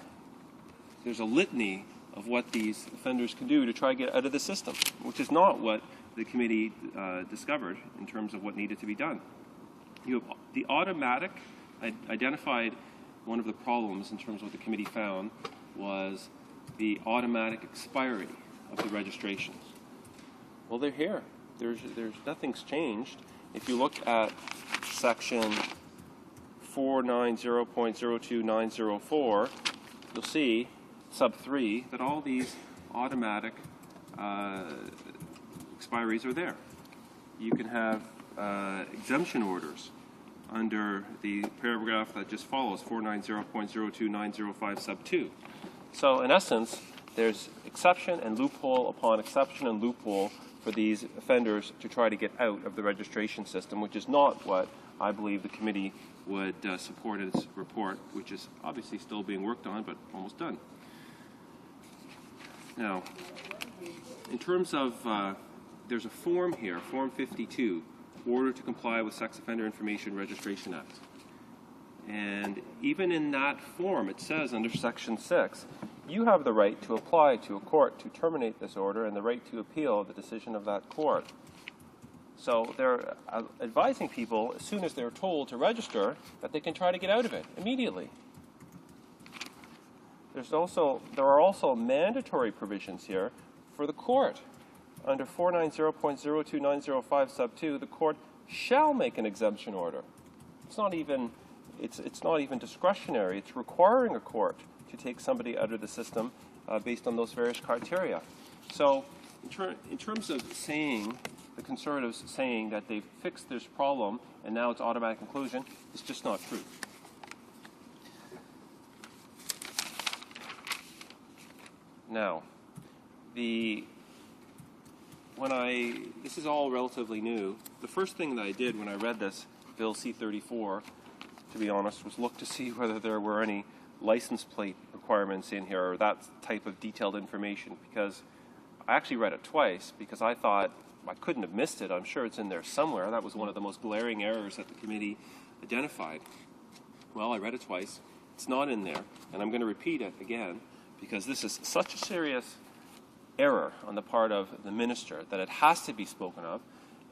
there's a litany of what these offenders can do to try to get out of the system, which is not what the committee discovered in terms of what needed to be done. You have the automatic, identified one of the problems in terms of what the committee found was the automatic expiry of the registrations. Well, they're here. There's nothing's changed. If you look at section 490.02904, you'll see, sub 3, that all these automatic expiries are there. You can have exemption orders under the paragraph that just follows, 490.02905 sub 2. So in essence, there's exception and loophole upon exception and loophole for these offenders to try to get out of the registration system, which is not what I believe the committee would support in its report, which is obviously still being worked on, but almost done. Now, in terms of, there's a form here, Form 52, Order to Comply with Sex Offender Information Registration Act. And even in that form, it says under Section 6, you have the right to apply to a court to terminate this order and the right to appeal the decision of that court. So they're advising people, as soon as they're told to register, that they can try to get out of it immediately. There are also mandatory provisions here for the court. Under 490.02905 sub 2, the court shall make an exemption order. It's not even discretionary. It's requiring a court to take somebody out of the system based on those various criteria. So in terms of saying, the Conservatives saying that they've fixed this problem and now it's automatic inclusion, it's just not true. Now, this is all relatively new. The first thing that I did when I read this Bill C-34, to be honest, was look to see whether there were any license plate requirements in here or that type of detailed information, because I actually read it twice because I thought I couldn't have missed it. I'm sure it's in there somewhere. That was one of the most glaring errors that the committee identified. Well, I read it twice. It's not in there, and I'm going to repeat it again. because this is such a serious error on the part of the minister that it has to be spoken of,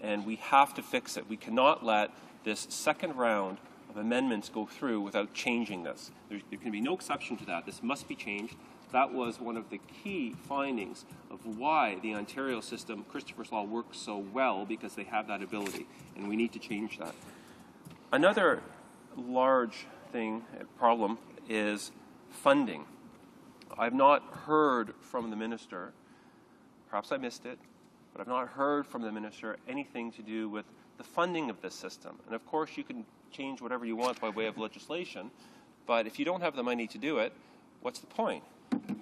and we have to fix it. We cannot let this second round of amendments go through without changing this. There can be no exception to that. This must be changed. That was one of the key findings of why the Ontario system, Christopher's Law, works so well, because they have that ability, and we need to change that. Another large problem is funding. I've not heard from the minister, perhaps I missed it, but I've not heard from the minister anything to do with the funding of this system. And of course you can change whatever you want by way of legislation, but if you don't have the money to do it, what's the point?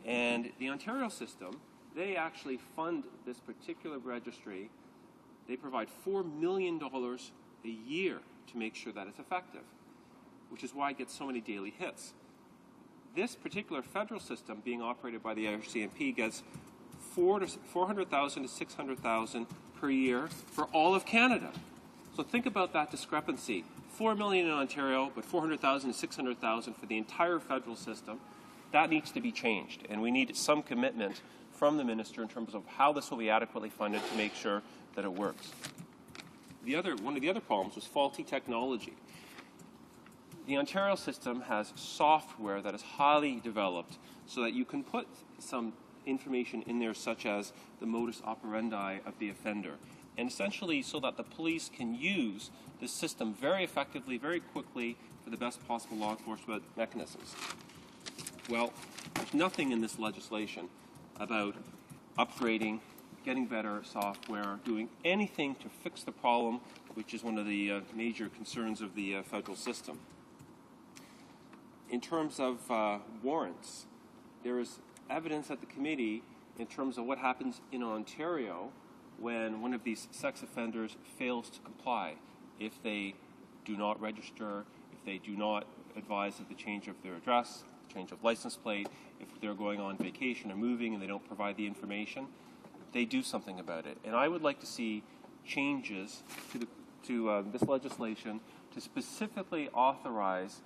And the Ontario system, they actually fund this particular registry. They provide $4 million a year to make sure that it's effective, which is why it gets so many daily hits. This particular federal system being operated by the RCMP gets $400,000 to $600,000 per year for all of Canada. So think about that discrepancy. $4 million in Ontario, but $400,000 to $600,000 for the entire federal system. That needs to be changed, and we need some commitment from the minister in terms of how this will be adequately funded to make sure that it works. One of the other problems was faulty technology. The Ontario system has software that is highly developed so that you can put some information in there, such as the modus operandi of the offender, and essentially so that the police can use this system very effectively, very quickly, for the best possible law enforcement mechanisms. Well, there's nothing in this legislation about upgrading, getting better software, doing anything to fix the problem, which is one of the major concerns of the federal system. In terms of warrants, there is evidence at the committee in terms of what happens in Ontario when one of these sex offenders fails to comply. If they do not register, if they do not advise of the change of their address, change of license plate, if they're going on vacation or moving and they don't provide the information, they do something about it. And I would like to see changes to this legislation to specifically authorize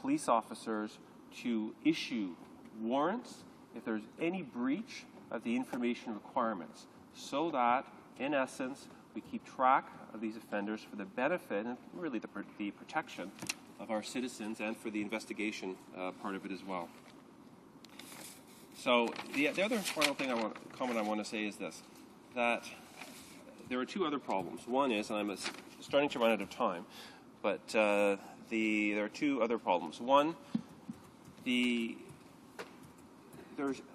police officers to issue warrants if there's any breach of the information requirements, so that, in essence, we keep track of these offenders for the benefit and really the protection of our citizens, and for the investigation part of it as well. So the other final comment I want to say is this, that there are two other problems. One is, and I'm starting to run out of time, but there are two other problems. One,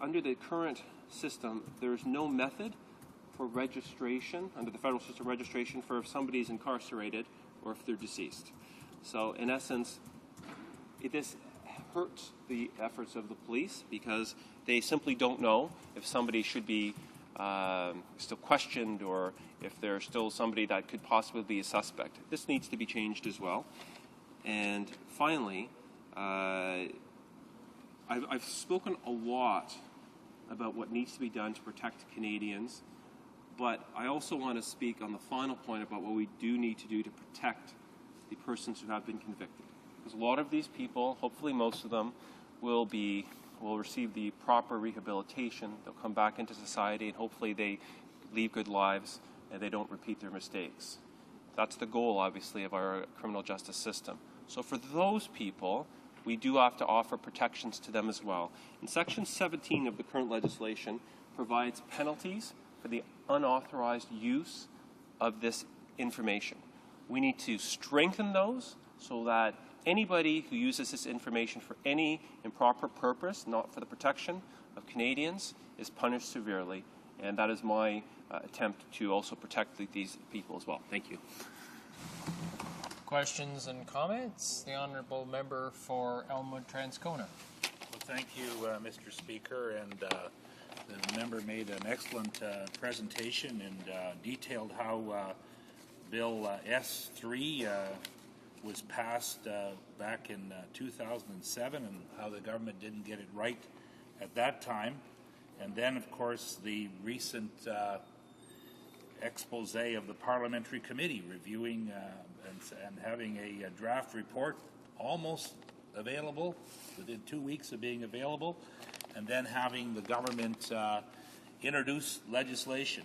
under the current system, there's no method for registration, under the federal system registration, for if somebody is incarcerated or if they're deceased. So in essence, this hurts the efforts of the police, because they simply don't know if somebody should be still questioned, or if there's still somebody that could possibly be a suspect. This needs to be changed as well. And finally, I've spoken a lot about what needs to be done to protect Canadians, but I also want to speak on the final point about what we do need to do to protect the persons who have been convicted. Because a lot of these people, hopefully most of them, will receive the proper rehabilitation. They'll come back into society, and hopefully they lead good lives and they don't repeat their mistakes. That's the goal, obviously, of our criminal justice system. So for those people, we do have to offer protections to them as well. And Section 17 of the current legislation provides penalties for the unauthorized use of this information. We need to strengthen those so that anybody who uses this information for any improper purpose, not for the protection of Canadians, is punished severely. And that is my attempt to also protect these people as well. Thank you. Questions and comments? The Honourable Member for Elmwood-Transcona. Well, thank you, Mr. Speaker, and the member made an excellent presentation and detailed how Bill S3 was passed back in 2007, and how the government didn't get it right at that time. And then, of course, the recent expose of the parliamentary committee reviewing and having a draft report almost available within 2 weeks of being available, and then having the government introduce legislation.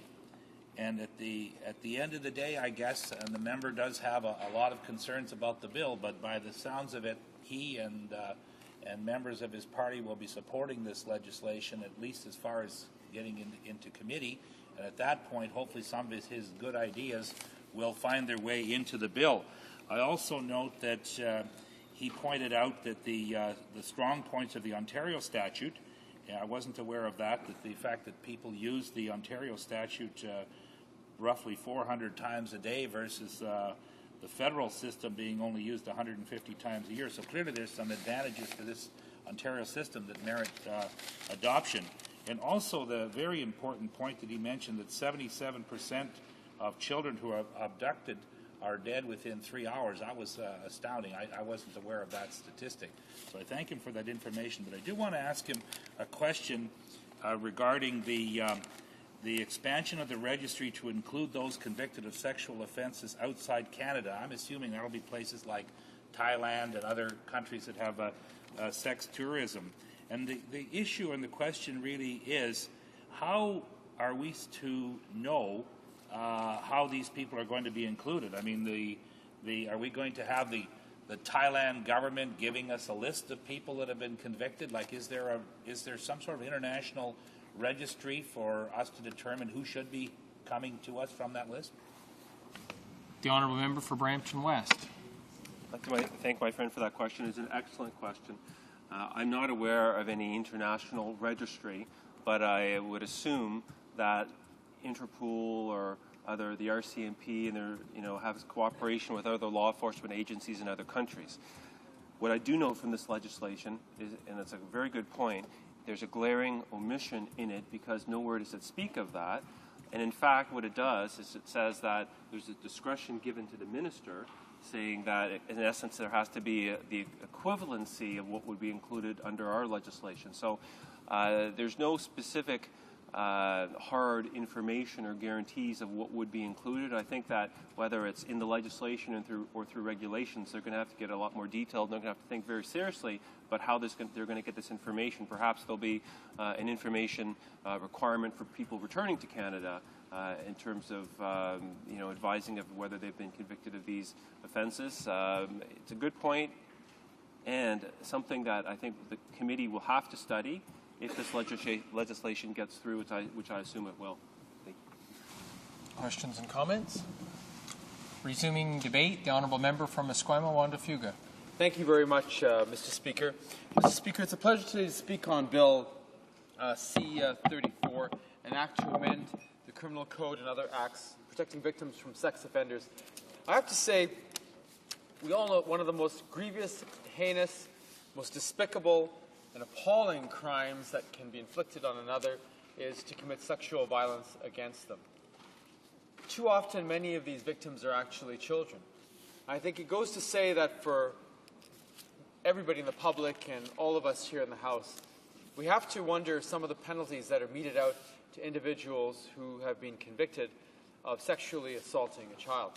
And at the end of the day, I guess, and the member does have a lot of concerns about the bill, but by the sounds of it, he and members of his party will be supporting this legislation, at least as far as getting into committee. And at that point, hopefully some of his good ideas will find their way into the bill. I also note that he pointed out that the strong points of the Ontario statute, I wasn't aware of that the fact that people use the Ontario statute roughly 400 times a day versus the federal system being only used 150 times a year. So clearly there's some advantages to this Ontario system that merit adoption. And also the very important point that he mentioned, that 77% of children who are abducted are dead within 3 hours. That was astounding. I wasn't aware of that statistic. So I thank him for that information. But I do want to ask him a question regarding the expansion of the registry to include those convicted of sexual offenses outside Canada. I'm assuming that will be places like Thailand and other countries that have sex tourism. And the issue and the question really is, how are we to know how these people are going to be included? I mean, are we going to have the Thailand government giving us a list of people that have been convicted? Like, is there some sort of international registry for us to determine who should be coming to us from that list? The honourable member for Brampton West. I'd like to thank my friend for that question. It's an excellent question. I'm not aware of any international registry, but I would assume that Interpol or the RCMP and have cooperation with other law enforcement agencies in other countries. What I do know from this legislation is, and it's a very good point, there's a glaring omission in it because nowhere does it speak of that. And in fact, what it does is it says that there's a discretion given to the minister, saying that in essence there has to be the equivalency of what would be included under our legislation. So there's no specific hard information or guarantees of what would be included. I think that whether it's in the legislation and through regulations, they're going to have to get a lot more detailed. They're going to have to think very seriously about how they're going to get this information. Perhaps there'll be an information requirement for people returning to Canada in terms of advising of whether they've been convicted of these offenses. It's a good point, and something that I think the committee will have to study if this legislation gets through, which I assume it will. Thank you. Questions and comments? Resuming debate, the honourable member from Esquimalt-Wanda-Fuga. Thank you very much, Mr. Speaker. Mr. Speaker, it's a pleasure today to speak on Bill C-34, an act to amend the Criminal Code and other acts protecting victims from sex offenders. I have to say, we all know one of the most grievous, heinous, most despicable, and appalling crimes that can be inflicted on another is to commit sexual violence against them. Too often, many of these victims are actually children. I think it goes to say that for everybody in the public and all of us here in the House, we have to wonder some of the penalties that are meted out to individuals who have been convicted of sexually assaulting a child.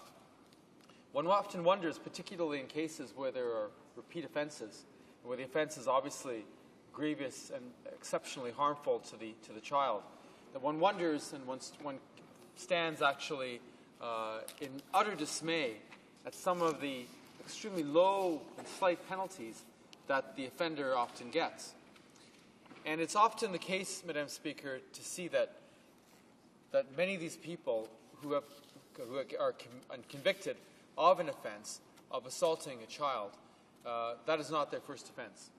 One often wonders, particularly in cases where there are repeat offenses, where the offense is obviously grievous and exceptionally harmful to the child, that one wonders and one stands actually in utter dismay at some of the extremely low and slight penalties that the offender often gets. And it's often the case, Madam Speaker, to see that many of these people who are convicted of an offense of assaulting a child, that is not their first offense.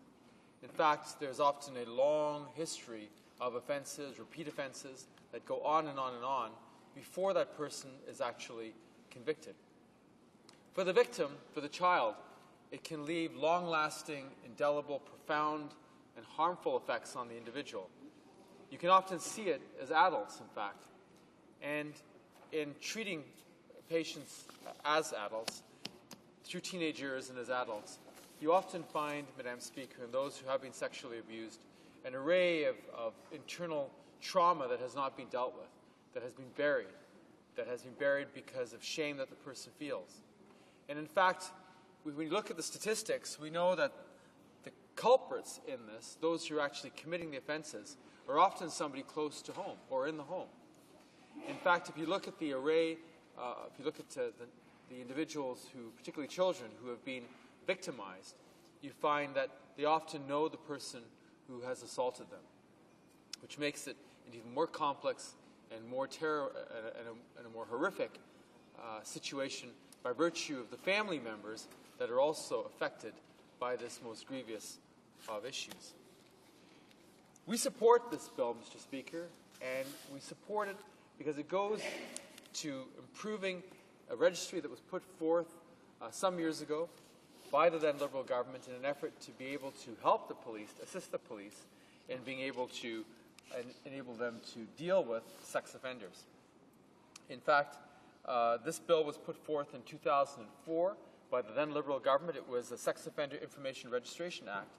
In fact, there's often a long history of offenses, repeat offenses, that go on and on and on before that person is actually convicted. For the victim, for the child, it can leave long-lasting, indelible, profound, and harmful effects on the individual. You can often see it as adults, in fact. And in treating patients as adults, through teenagers and as adults, you often find, Madam Speaker, in those who have been sexually abused, an array of internal trauma that has not been dealt with, that has been buried because of shame that the person feels. And in fact, when we look at the statistics, we know that the culprits in this, those who are actually committing the offenses, are often somebody close to home or in the home. In fact, if you look at the array, if you look at the individuals who, particularly children, who have been victimized, you find that they often know the person who has assaulted them, which makes it an even more complex and more and a more horrific situation by virtue of the family members that are also affected by this most grievous of issues. We support this bill, Mr. Speaker, and we support it because it goes to improving a registry that was put forth some years ago by the then Liberal government in an effort to be able to help the police, assist the police in being able to enable them to deal with sex offenders. In fact, this bill was put forth in 2004 by the then Liberal government. It was the Sex Offender Information Registration Act,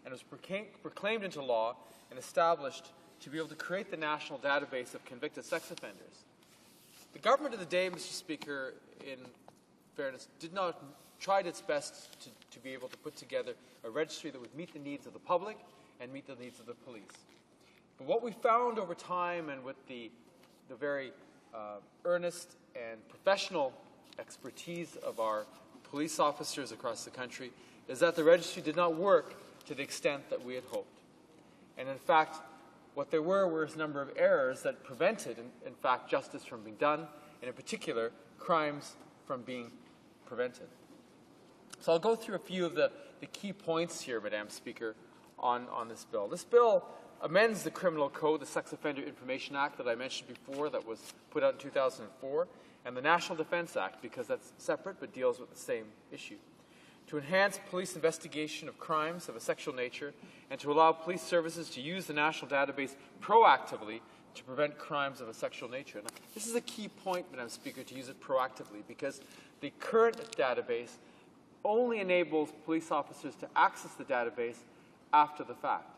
and it was proclaimed into law and established to be able to create the national database of convicted sex offenders. The government of the day, Mr. Speaker, in fairness, tried its best to be able to put together a registry that would meet the needs of the public and meet the needs of the police. But what we found over time, and with the very earnest and professional expertise of our police officers across the country, is that the registry did not work to the extent that we had hoped. And in fact, what there were a number of errors that prevented, in fact, justice from being done, and in particular, crimes from being prevented. So I'll go through a few of the key points here, Madam Speaker, on this bill. This bill amends the Criminal Code, the Sex Offender Information Act that I mentioned before, that was put out in 2004, and the National Defense Act, because that's separate but deals with the same issue, to enhance police investigation of crimes of a sexual nature and to allow police services to use the national database proactively to prevent crimes of a sexual nature. Now, this is a key point, Madam Speaker, to use it proactively, because the current database only enables police officers to access the database after the fact.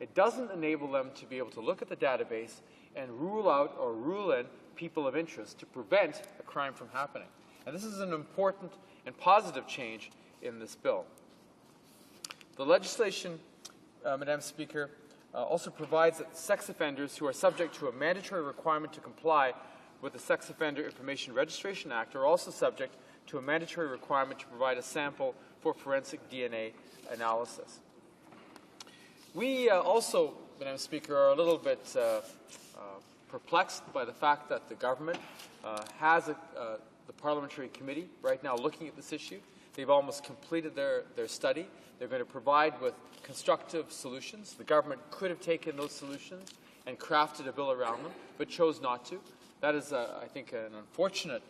It doesn't enable them to be able to look at the database and rule out or rule in people of interest to prevent a crime from happening. And this is an important and positive change in this bill. The legislation, Madam Speaker, also provides that sex offenders who are subject to a mandatory requirement to comply with the Sex Offender Information Registration Act are also subject to a mandatory requirement to provide a sample for forensic DNA analysis. We also, Madam Speaker, are a little bit perplexed by the fact that the government has the parliamentary committee right now looking at this issue. They've almost completed their study. They're going to provide with constructive solutions. The government could have taken those solutions and crafted a bill around them, but chose not to. That is, I think, an unfortunate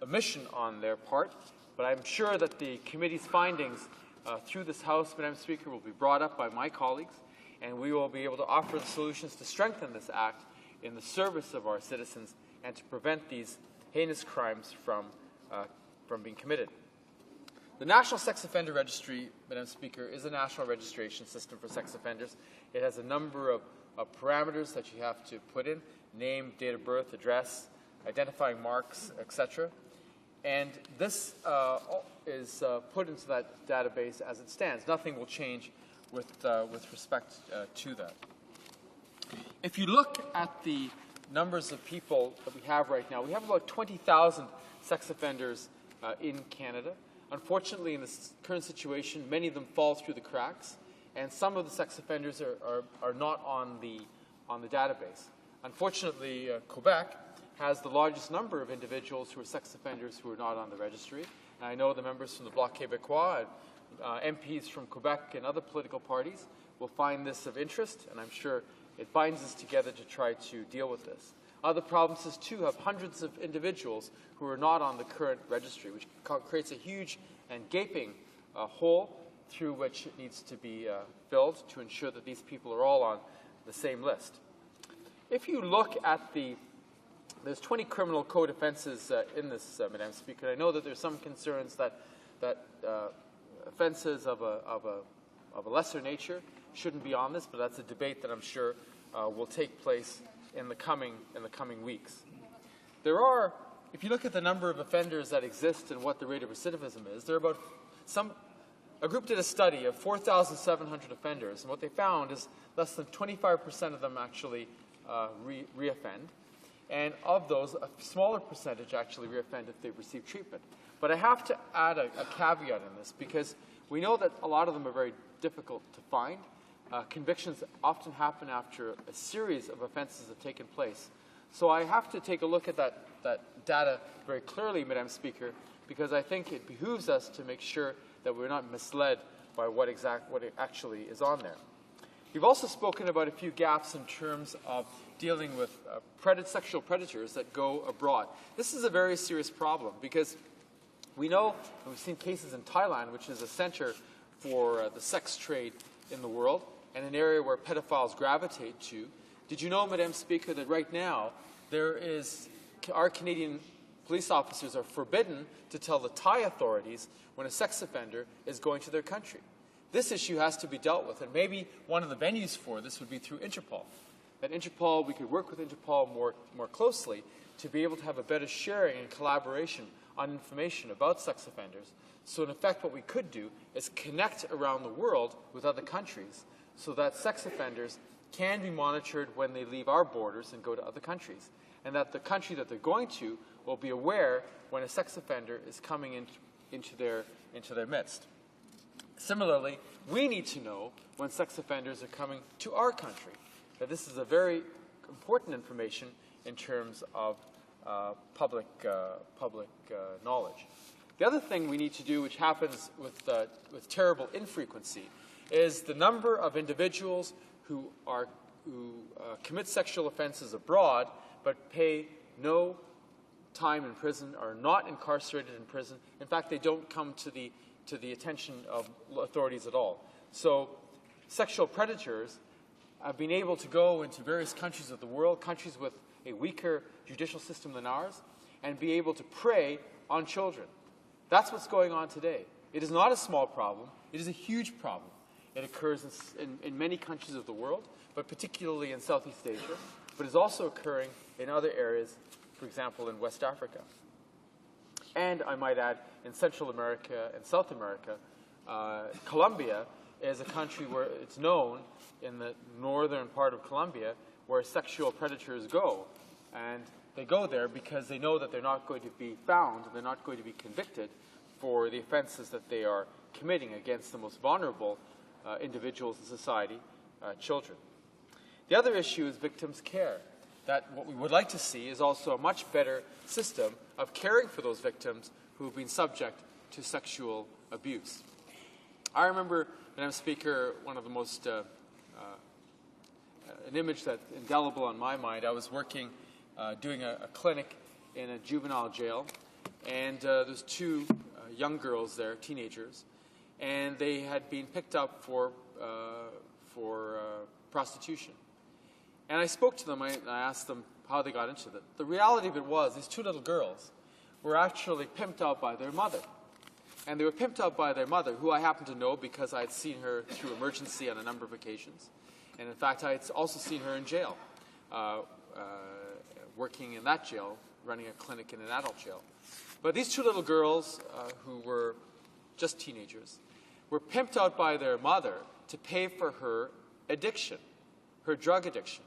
omission on their part, but I'm sure that the committee's findings through this House, Madam Speaker, will be brought up by my colleagues, and we will be able to offer the solutions to strengthen this Act in the service of our citizens and to prevent these heinous crimes from being committed. The National Sex Offender Registry, Madam Speaker, is a national registration system for sex offenders. It has a number of parameters that you have to put in: name, date of birth, address, identifying marks, etc. And this is put into that database as it stands. Nothing will change with respect to that. If you look at the numbers of people that we have right now, we have about 20,000 sex offenders in Canada. Unfortunately, in this current situation, many of them fall through the cracks, and some of the sex offenders are not on the database. Unfortunately, Quebec has the largest number of individuals who are sex offenders who are not on the registry. And I know the members from the Bloc Québécois, MPs from Quebec and other political parties will find this of interest, and I'm sure it binds us together to try to deal with this. Other provinces, too, have hundreds of individuals who are not on the current registry, which creates a huge and gaping hole through which it needs to be filled to ensure that these people are all on the same list. If you look at there's 20 criminal code offenses in this, Madam Speaker. I know that there's some concerns that offenses of a lesser nature shouldn't be on this, but that's a debate that I'm sure will take place in the coming weeks. There are, if you look at the number of offenders that exist and what the rate of recidivism is, there are about a group did a study of 4,700 offenders, and what they found is less than 25% of them actually reoffend. And of those, a smaller percentage actually reoffend if they receive treatment. But I have to add a caveat in this, because we know that a lot of them are very difficult to find. Convictions often happen after a series of offenses have taken place. So I have to take a look at that data very clearly, Madam Speaker, because I think it behooves us to make sure that we're not misled by what actually is on there. You've also spoken about a few gaps in terms of dealing with sexual predators that go abroad. This is a very serious problem, because we know, and we've seen cases in Thailand, which is a center for the sex trade in the world, and an area where pedophiles gravitate to. Did you know, Madam Speaker, that right now our Canadian police officers are forbidden to tell the Thai authorities when a sex offender is going to their country? This issue has to be dealt with, and maybe one of the venues for this would be through Interpol. At Interpol, we could work with Interpol more closely to be able to have a better sharing and collaboration on information about sex offenders. So in effect, what we could do is connect around the world with other countries so that sex offenders can be monitored when they leave our borders and go to other countries, and that the country that they're going to will be aware when a sex offender is coming into their midst. Similarly, we need to know when sex offenders are coming to our country. Now, this is a very important information in terms of public knowledge. The other thing we need to do, which happens with terrible infrequency, is the number of individuals who commit sexual offenses abroad but pay no time in prison, are not incarcerated in prison. In fact, they don't come to the attention of authorities at all. So sexual predators have been able to go into various countries of the world, countries with a weaker judicial system than ours, and be able to prey on children. That's what's going on today. It is not a small problem. It is a huge problem. It occurs in many countries of the world, but particularly in Southeast Asia, but is also occurring in other areas, for example, in West Africa. And I might add, in Central America and South America, Colombia is a country where it's known in the northern part of Colombia where sexual predators go. And they go there because they know that they're not going to be found, they're not going to be convicted for the offenses that they are committing against the most vulnerable individuals in society, children. The other issue is victims' care. That what we would like to see is also a much better system of caring for those victims who have been subject to sexual abuse. I remember, Madam Speaker, one of the most, an image that's indelible on my mind. I was working, doing a clinic in a juvenile jail, and there's two young girls there, teenagers, and they had been picked up for prostitution. And I spoke to them, I asked them how they got into it. The reality of it was these two little girls were actually pimped out by their mother. And they were pimped out by their mother, who I happen to know because I had seen her through emergency on a number of occasions. And in fact, I had also seen her in jail, working in that jail, running a clinic in an adult jail. But these two little girls, who were just teenagers, were pimped out by their mother to pay for her addiction, her drug addiction.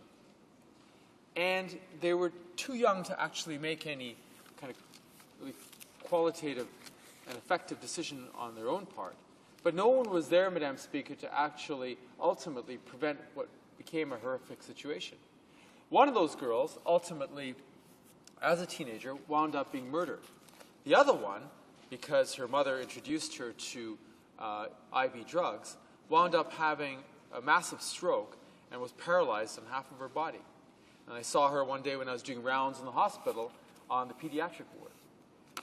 And they were too young to actually make any kind of really qualitative and effective decision on their own part. But no one was there, Madam Speaker, to actually ultimately prevent what became a horrific situation. One of those girls ultimately, as a teenager, wound up being murdered. The other one, because her mother introduced her to IV drugs, wound up having a massive stroke and was paralyzed in half of her body. And I saw her one day when I was doing rounds in the hospital on the pediatric ward.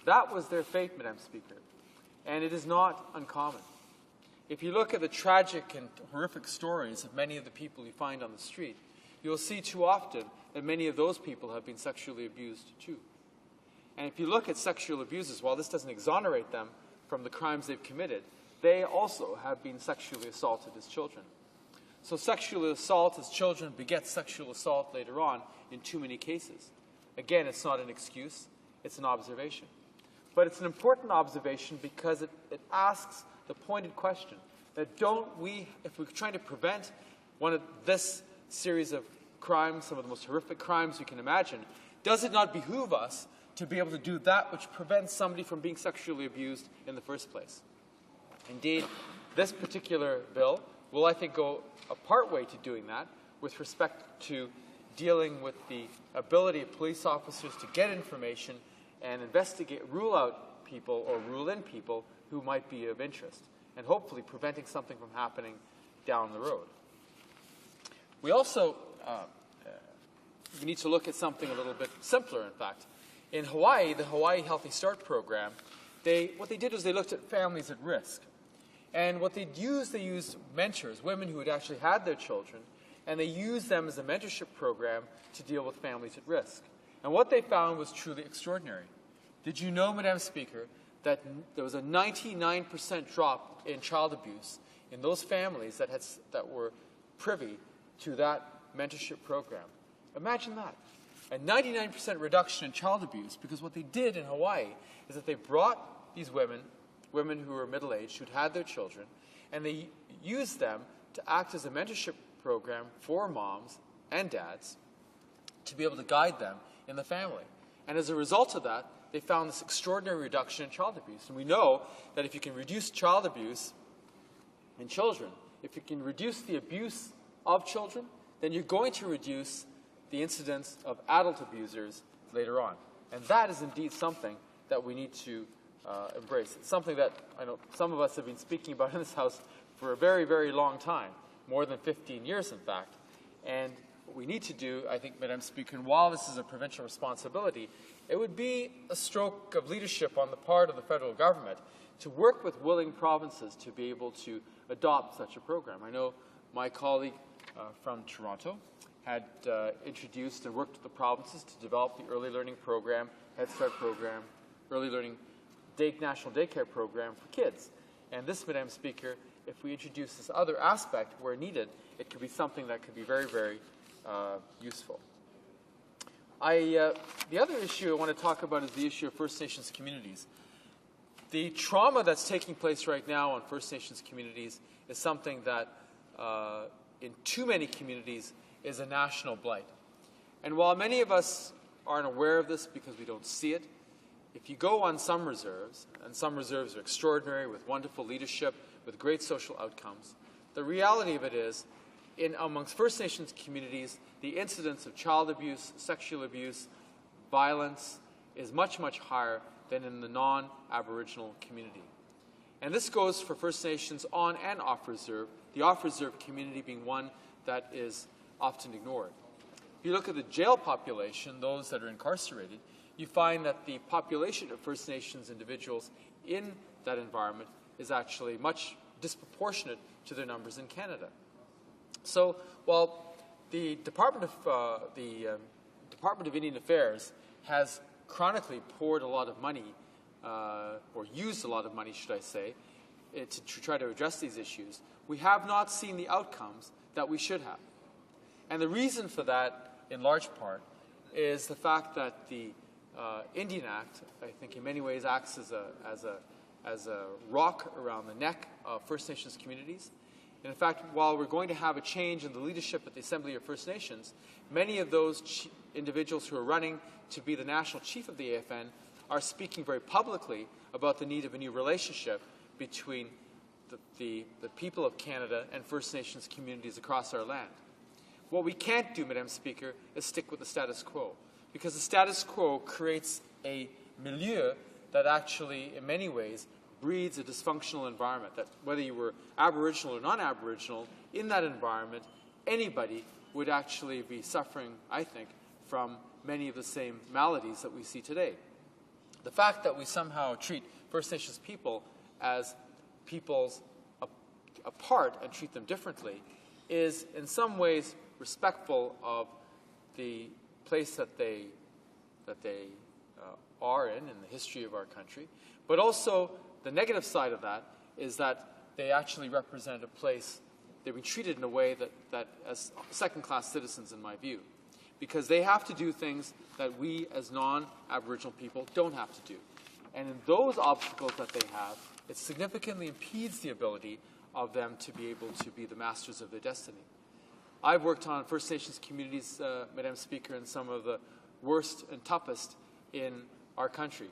That was their fate, Madam Speaker. And it is not uncommon. If you look at the tragic and horrific stories of many of the people you find on the street, you'll see too often that many of those people have been sexually abused too. And if you look at sexual abuses, while this doesn't exonerate them from the crimes they've committed, they also have been sexually assaulted as children. So sexual assault as children begets sexual assault later on in too many cases. Again, it's not an excuse, it's an observation. But it's an important observation because it asks the pointed question that don't we, if we're trying to prevent one of this series of crimes, some of the most horrific crimes you can imagine, does it not behoove us to be able to do that which prevents somebody from being sexually abused in the first place? Indeed, this particular bill will, I think, go a part way to doing that with respect to dealing with the ability of police officers to get information and investigate, rule out people or rule in people who might be of interest, and hopefully preventing something from happening down the road. We also we need to look at something a little bit simpler, in fact. In Hawaii, the Hawaii Healthy Start program, what they did was they looked at families at risk. And what they used mentors, women who had actually had their children, and they used them as a mentorship program to deal with families at risk. And what they found was truly extraordinary. Did you know, Madam Speaker, that there was a 99% drop in child abuse in those families that were privy to that mentorship program? Imagine that. A 99% reduction in child abuse, because what they did in Hawaii is that they brought these women who were middle-aged, who'd had their children, and they used them to act as a mentorship program for moms and dads to be able to guide them in the family. And as a result of that, they found this extraordinary reduction in child abuse. And we know that if you can reduce child abuse in children, if you can reduce the abuse of children, then you're going to reduce the incidence of adult abusers later on. And that is indeed something that we need to embrace. It's something that I know some of us have been speaking about in this House for a very, very long time, more than 15 years, in fact. And what we need to do, I think, Madam Speaker, and while this is a provincial responsibility, it would be a stroke of leadership on the part of the federal government to work with willing provinces to be able to adopt such a program. I know my colleague from Toronto had introduced and worked with the provinces to develop the early learning program, Head Start program, early learning national daycare program for kids. And this, Madam Speaker, if we introduce this other aspect where needed, it could be something that could be very, very useful. The other issue I want to talk about is the issue of First Nations communities. The trauma that's taking place right now on First Nations communities is something that in too many communities is a national blight. And while many of us aren't aware of this because we don't see it, if you go on some reserves, and some reserves are extraordinary with wonderful leadership, with great social outcomes, the reality of it is, amongst First Nations communities, the incidence of child abuse, sexual abuse, violence is much, much higher than in the non-Aboriginal community. And this goes for First Nations on and off reserve, the off-reserve community being one that is often ignored. If you look at the jail population, those that are incarcerated, you find that the population of First Nations individuals in that environment is actually much disproportionate to their numbers in Canada. So while the Department of Indian Affairs has chronically poured a lot of money, or used a lot of money, should I say, to try to address these issues, we have not seen the outcomes that we should have. And the reason for that, in large part, is the fact that the Indian Act, I think in many ways acts as a rock around the neck of First Nations communities. And in fact, while we're going to have a change in the leadership at the Assembly of First Nations, many of those individuals who are running to be the national chief of the AFN are speaking very publicly about the need of a new relationship between the people of Canada and First Nations communities across our land. What we can't do, Madam Speaker, is stick with the status quo, because the status quo creates a milieu that actually, in many ways, breeds a dysfunctional environment, that whether you were Aboriginal or non-Aboriginal, in that environment, anybody would actually be suffering, I think, from many of the same maladies that we see today. The fact that we somehow treat First Nations people as peoples apart and treat them differently is in some ways respectful of the place that they are in the history of our country, but also the negative side of that is that they actually represent a place, they've been treated in a way that as second-class citizens, in my view, because they have to do things that we as non-Aboriginal people don't have to do. And in those obstacles that they have, it significantly impedes the ability of them to be able to be the masters of their destiny. I've worked on First Nations communities, Madam Speaker, in some of the worst and toughest in our country.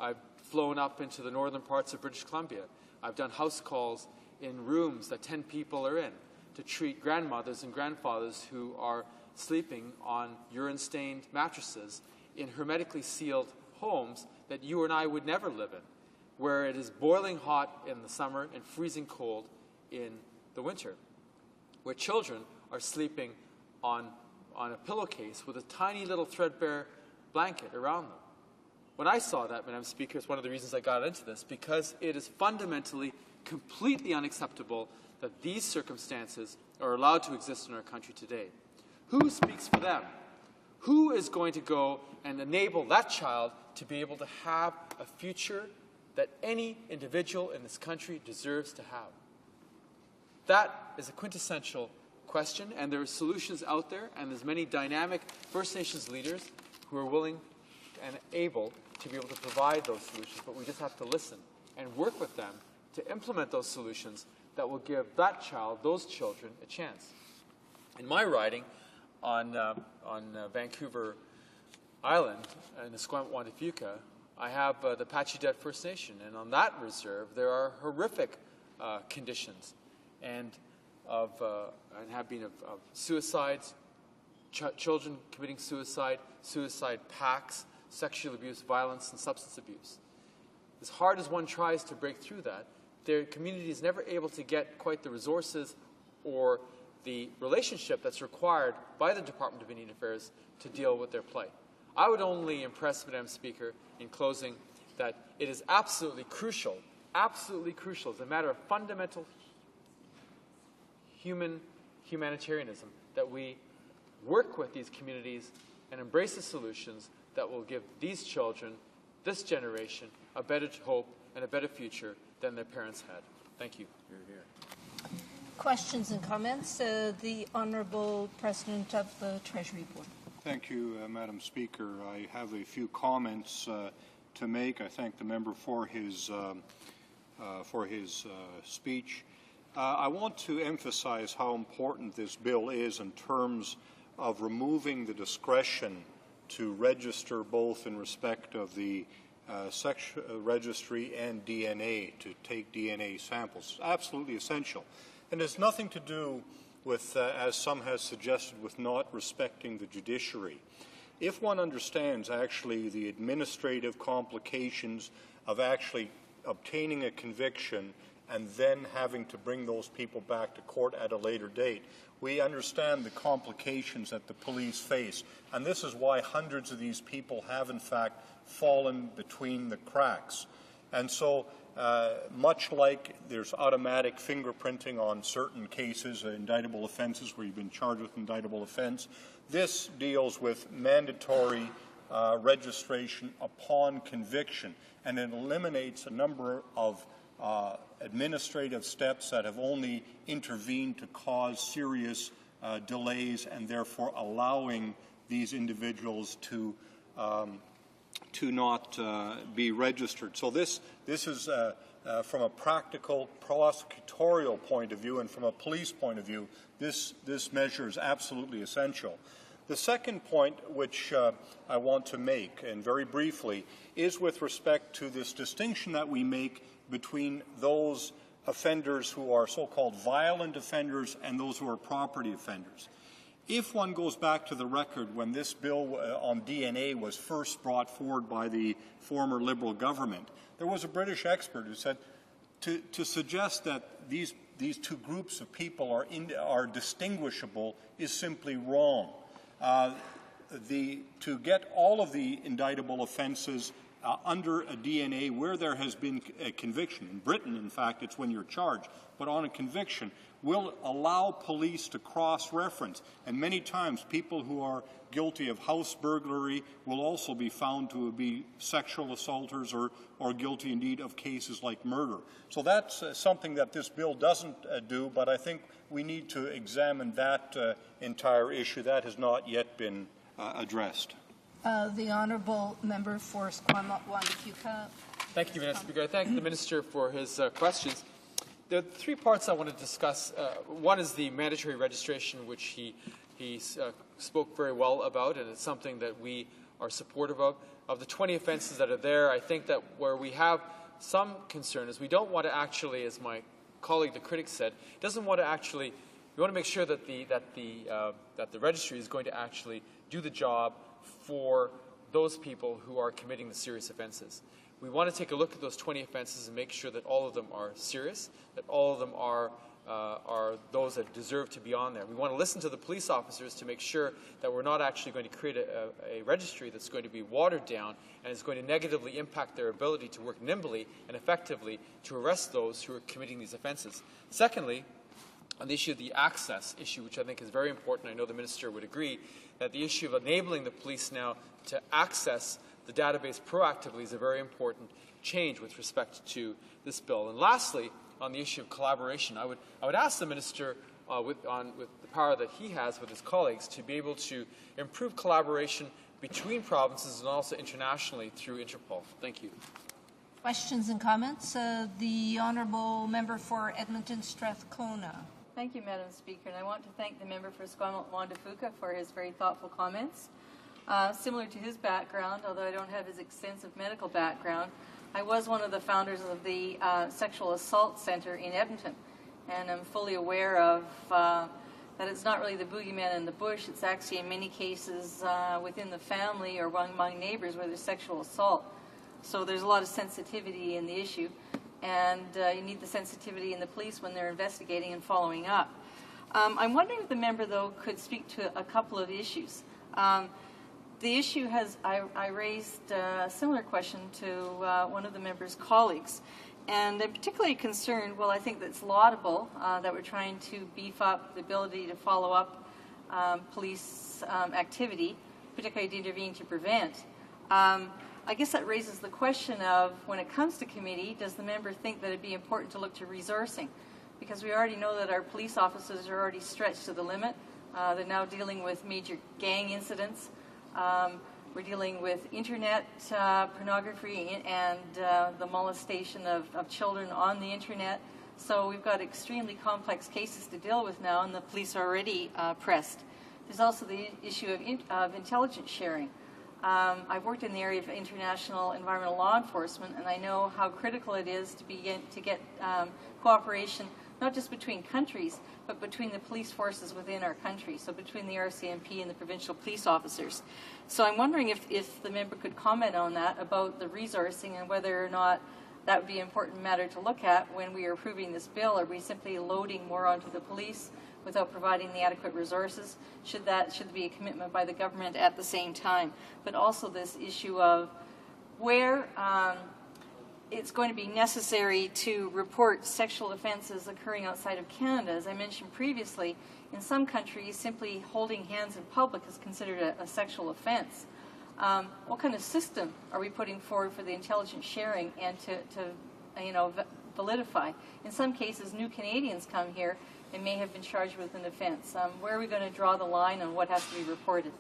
I've flown up into the northern parts of British Columbia. I've done house calls in rooms that 10 people are in to treat grandmothers and grandfathers who are sleeping on urine-stained mattresses in hermetically sealed homes that you and I would never live in, where it is boiling hot in the summer and freezing cold in the winter, where children are sleeping on a pillowcase with a tiny little threadbare blanket around them. When I saw that, Madam Speaker, it's one of the reasons I got into this, because it is fundamentally, completely unacceptable that these circumstances are allowed to exist in our country today. Who speaks for them? Who is going to go and enable that child to be able to have a future that any individual in this country deserves to have? That is a quintessential question, and there are solutions out there, and there's many dynamic First Nations leaders who are willing and able to be able to provide those solutions, but we just have to listen and work with them to implement those solutions that will give that child, those children, a chance. In my riding on Vancouver Island in the Esquimalt-Waundifuka, I have the Pachidet First Nation, and on that reserve there are horrific conditions and have been of suicides, children committing suicide, suicide pacts, sexual abuse, violence, and substance abuse. As hard as one tries to break through that, their community is never able to get quite the resources or the relationship that's required by the Department of Indian Affairs to deal with their plight. I would only impress, Madam Speaker, in closing, that it is absolutely crucial, as a matter of fundamental humanitarianism, that we work with these communities and embrace the solutions that will give these children, this generation, a better hope and a better future than their parents had. Thank you. Questions and comments? The Honourable President of the Treasury Board. Thank you, Madam Speaker. I have a few comments to make. I thank the member for his speech. I want to emphasize how important this bill is in terms of removing the discretion to register both in respect of the sex registry and DNA, to take DNA samples. Absolutely essential. And it's nothing to do with, as some has suggested, with not respecting the judiciary. If one understands actually the administrative complications of actually obtaining a conviction and then having to bring those people back to court at a later date, we understand the complications that the police face. And this is why hundreds of these people have, in fact, fallen between the cracks. And so, much like there's automatic fingerprinting on certain cases, indictable offenses where you've been charged with indictable offense, this deals with mandatory registration upon conviction, and it eliminates a number of administrative steps that have only intervened to cause serious delays, and therefore allowing these individuals to not be registered. So this is from a practical prosecutorial point of view and from a police point of view, this measure is absolutely essential. The second point which I want to make, and very briefly, is with respect to this distinction that we make between those offenders who are so-called violent offenders and those who are property offenders. If one goes back to the record when this bill on DNA was first brought forward by the former Liberal government, there was a British expert who said to suggest that these two groups of people are distinguishable is simply wrong. To get all of the indictable offenses under a DNA where there has been a conviction, in Britain, in fact, it's when you're charged, but on a conviction, will allow police to cross-reference. And many times people who are guilty of house burglary will also be found to be sexual assaulters or guilty indeed of cases like murder. So that's something that this bill doesn't do, but I think we need to examine that entire issue. That has not yet been addressed. The Honourable Member for Esquimalt-Waundifuka. Thank you, Madam Speaker. I thank the Minister for his questions. There are three parts I want to discuss. One is the mandatory registration, which he spoke very well about, and it's something that we are supportive of. Of the 20 offences that are there, I think that where we have some concern is we don't want to actually, as my colleague, the critic, said, doesn't want to actually. We want to make sure that the registry is going to actually do the job for those people who are committing the serious offences. We want to take a look at those 20 offences and make sure that all of them are serious, that all of them are those that deserve to be on there. We want to listen to the police officers to make sure that we're not actually going to create a registry that's going to be watered down and is going to negatively impact their ability to work nimbly and effectively to arrest those who are committing these offences. Secondly, on the issue of the access issue, which I think is very important, I know the Minister would agree, that the issue of enabling the police now to access the database proactively is a very important change with respect to this bill. And lastly, on the issue of collaboration, I would ask the Minister, with the power that he has with his colleagues, to be able to improve collaboration between provinces and also internationally through Interpol. Thank you. Questions and comments? The Honourable Member for Edmonton Strathcona. Thank you, Madam Speaker, and I want to thank the member for Esquimalt-Wanda-Fuka for his very thoughtful comments. Similar to his background, although I don't have his extensive medical background, I was one of the founders of the Sexual Assault Centre in Edmonton, and I'm fully aware of that it's not really the boogeyman in the bush, it's actually in many cases within the family or among neighbours where there's sexual assault. So there's a lot of sensitivity in the issue, and you need the sensitivity in the police when they're investigating and following up. I'm wondering if the member, though, could speak to a couple of issues. The issue I raised a similar question to one of the member's colleagues, and I'm particularly concerned, well, I think that's laudable that we're trying to beef up the ability to follow up police activity, particularly to intervene to prevent. I guess that raises the question of, when it comes to committee, does the member think that it'd be important to look to resourcing? Because we already know that our police officers are already stretched to the limit. They're now dealing with major gang incidents. We're dealing with internet pornography and the molestation of children on the internet. So we've got extremely complex cases to deal with now, and the police are already pressed. There's also the issue of intelligence sharing. I've worked in the area of international environmental law enforcement, and I know how critical it is to get cooperation, not just between countries, but between the police forces within our country, so between the RCMP and the provincial police officers. So I'm wondering if the member could comment on that, about the resourcing and whether or not that would be an important matter to look at when we are approving this bill. Are we simply loading more onto the police without providing the adequate resources? Should there be a commitment by the government at the same time? But also this issue of where it's going to be necessary to report sexual offences occurring outside of Canada. As I mentioned previously, in some countries, simply holding hands in public is considered a sexual offence. What kind of system are we putting forward for the intelligence sharing and to validify? In some cases, new Canadians come here and may have been charged with an offence. Where are we going to draw the line on what has to be reported?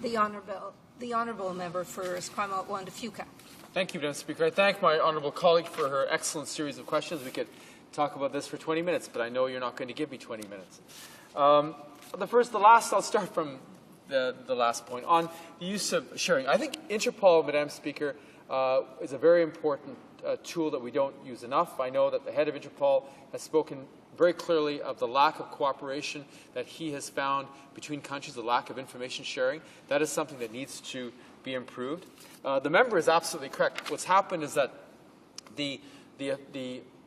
The Honourable Member for Esquimalt-Wanda-Fuka. Thank you, Madam Speaker. I thank my honourable colleague for her excellent series of questions. We could talk about this for 20 minutes, but I know you're not going to give me 20 minutes. I'll start from the last point. On the use of sharing, I think Interpol, Madam Speaker, is a very important tool that we don't use enough. I know that the head of Interpol has spoken very clearly of the lack of cooperation that he has found between countries, the lack of information sharing. That is something that needs to be improved. The member is absolutely correct. What's happened is that the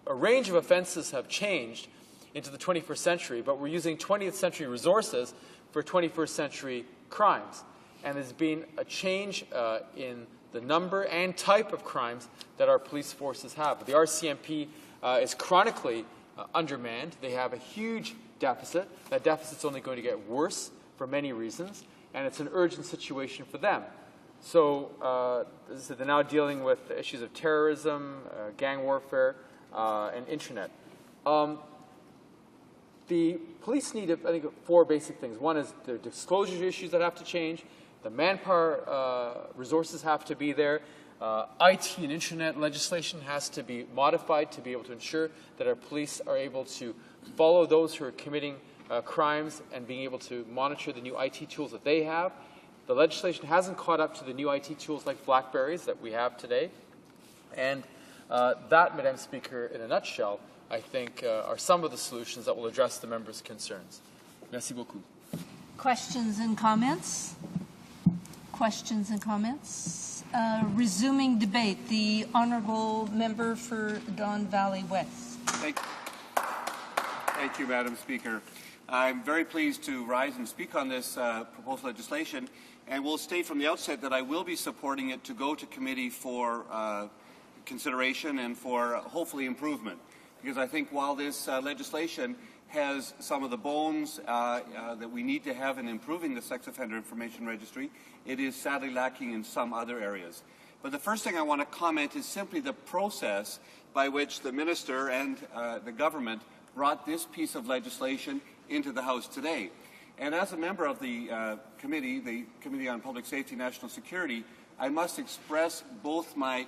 range of offences have changed into the 21st century, but we're using 20th century resources for 21st century crimes. And there's been a change in the number and type of crimes that our police forces have. The RCMP is chronically undermanned. They have a huge deficit. That deficit's only going to get worse for many reasons, and it's an urgent situation for them. So they're now dealing with the issues of terrorism, gang warfare, and internet. The police need, I think, 4 basic things. One is the disclosure issues that have to change. The manpower resources have to be there. IT and internet legislation has to be modified to be able to ensure that our police are able to follow those who are committing crimes and being able to monitor the new IT tools that they have. The legislation hasn't caught up to the new IT tools like Blackberries that we have today. And that, Madam Speaker, in a nutshell, I think are some of the solutions that will address the members' concerns. Merci beaucoup. Questions and comments? Questions and comments? Resuming debate, the Honourable Member for Don Valley West. Thank you, Madam Speaker. I'm very pleased to rise and speak on this proposed legislation, and will state from the outset that I will be supporting it to go to committee for consideration and for hopefully improvement. Because I think while this legislation has some of the bones that we need to have in improving the sex offender information registry, it is sadly lacking in some other areas. But the first thing I want to comment is simply the process by which the Minister and the government brought this piece of legislation into the House today. And as a member of the Committee on Public Safety and National Security, I must express both my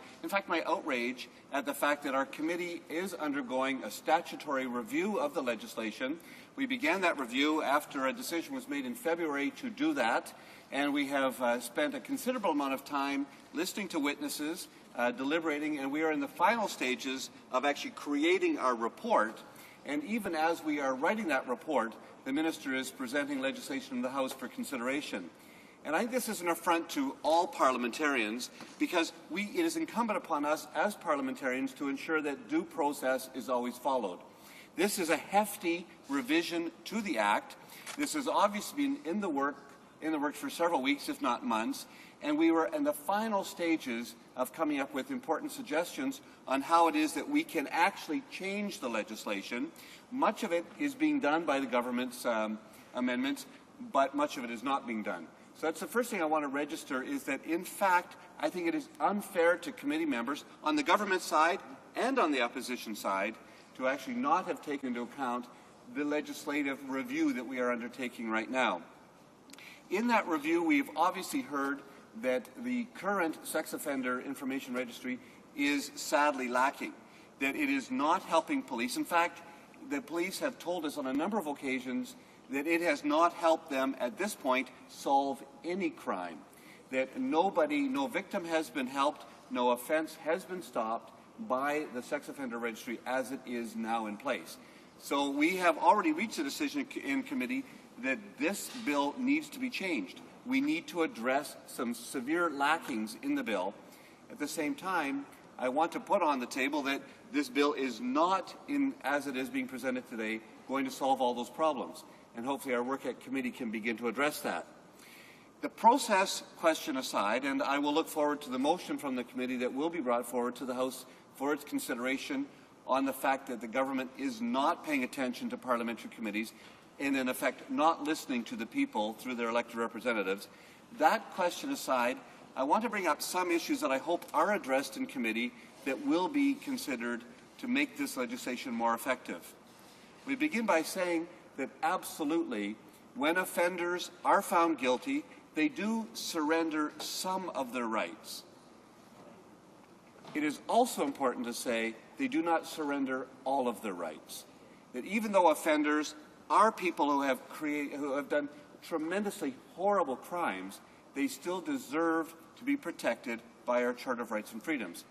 outrage at the fact that our committee is undergoing a statutory review of the legislation. We began that review after a decision was made in February to do that, and we have spent a considerable amount of time listening to witnesses, deliberating, and we are in the final stages of actually creating our report. And even as we are writing that report, the Minister is presenting legislation in the House for consideration. And I think this is an affront to all parliamentarians because it is incumbent upon us as parliamentarians to ensure that due process is always followed. This is a hefty revision to the Act. This has obviously been in the works for several weeks, if not months, and we were in the final stages of coming up with important suggestions on how it is that we can actually change the legislation. Much of it is being done by the government's amendments, but much of it is not being done. So that's the first thing I want to register, is that, in fact, I think it is unfair to committee members on the government side and on the opposition side to actually not have taken into account the legislative review that we are undertaking right now. In that review, we've obviously heard that the current sex offender information registry is sadly lacking, that it is not helping police. In fact, the police have told us on a number of occasions that it has not helped them at this point solve any crime, that no victim has been helped, no offense has been stopped by the sex offender registry as it is now in place. So we have already reached a decision in committee that this bill needs to be changed. We need to address some severe lackings in the bill. At the same time, I want to put on the table that this bill is not, as it is being presented today, going to solve all those problems. And hopefully our work at committee can begin to address that. The process question aside, and I will look forward to the motion from the committee that will be brought forward to the House for its consideration on the fact that the government is not paying attention to parliamentary committees and, in effect, not listening to the people through their elected representatives. That question aside, I want to bring up some issues that I hope are addressed in committee that will be considered to make this legislation more effective. We begin by saying that absolutely, when offenders are found guilty, they do surrender some of their rights. It is also important to say they do not surrender all of their rights. That even though offenders are people who have done tremendously horrible crimes, they still deserve to be protected by our Charter of Rights and Freedoms.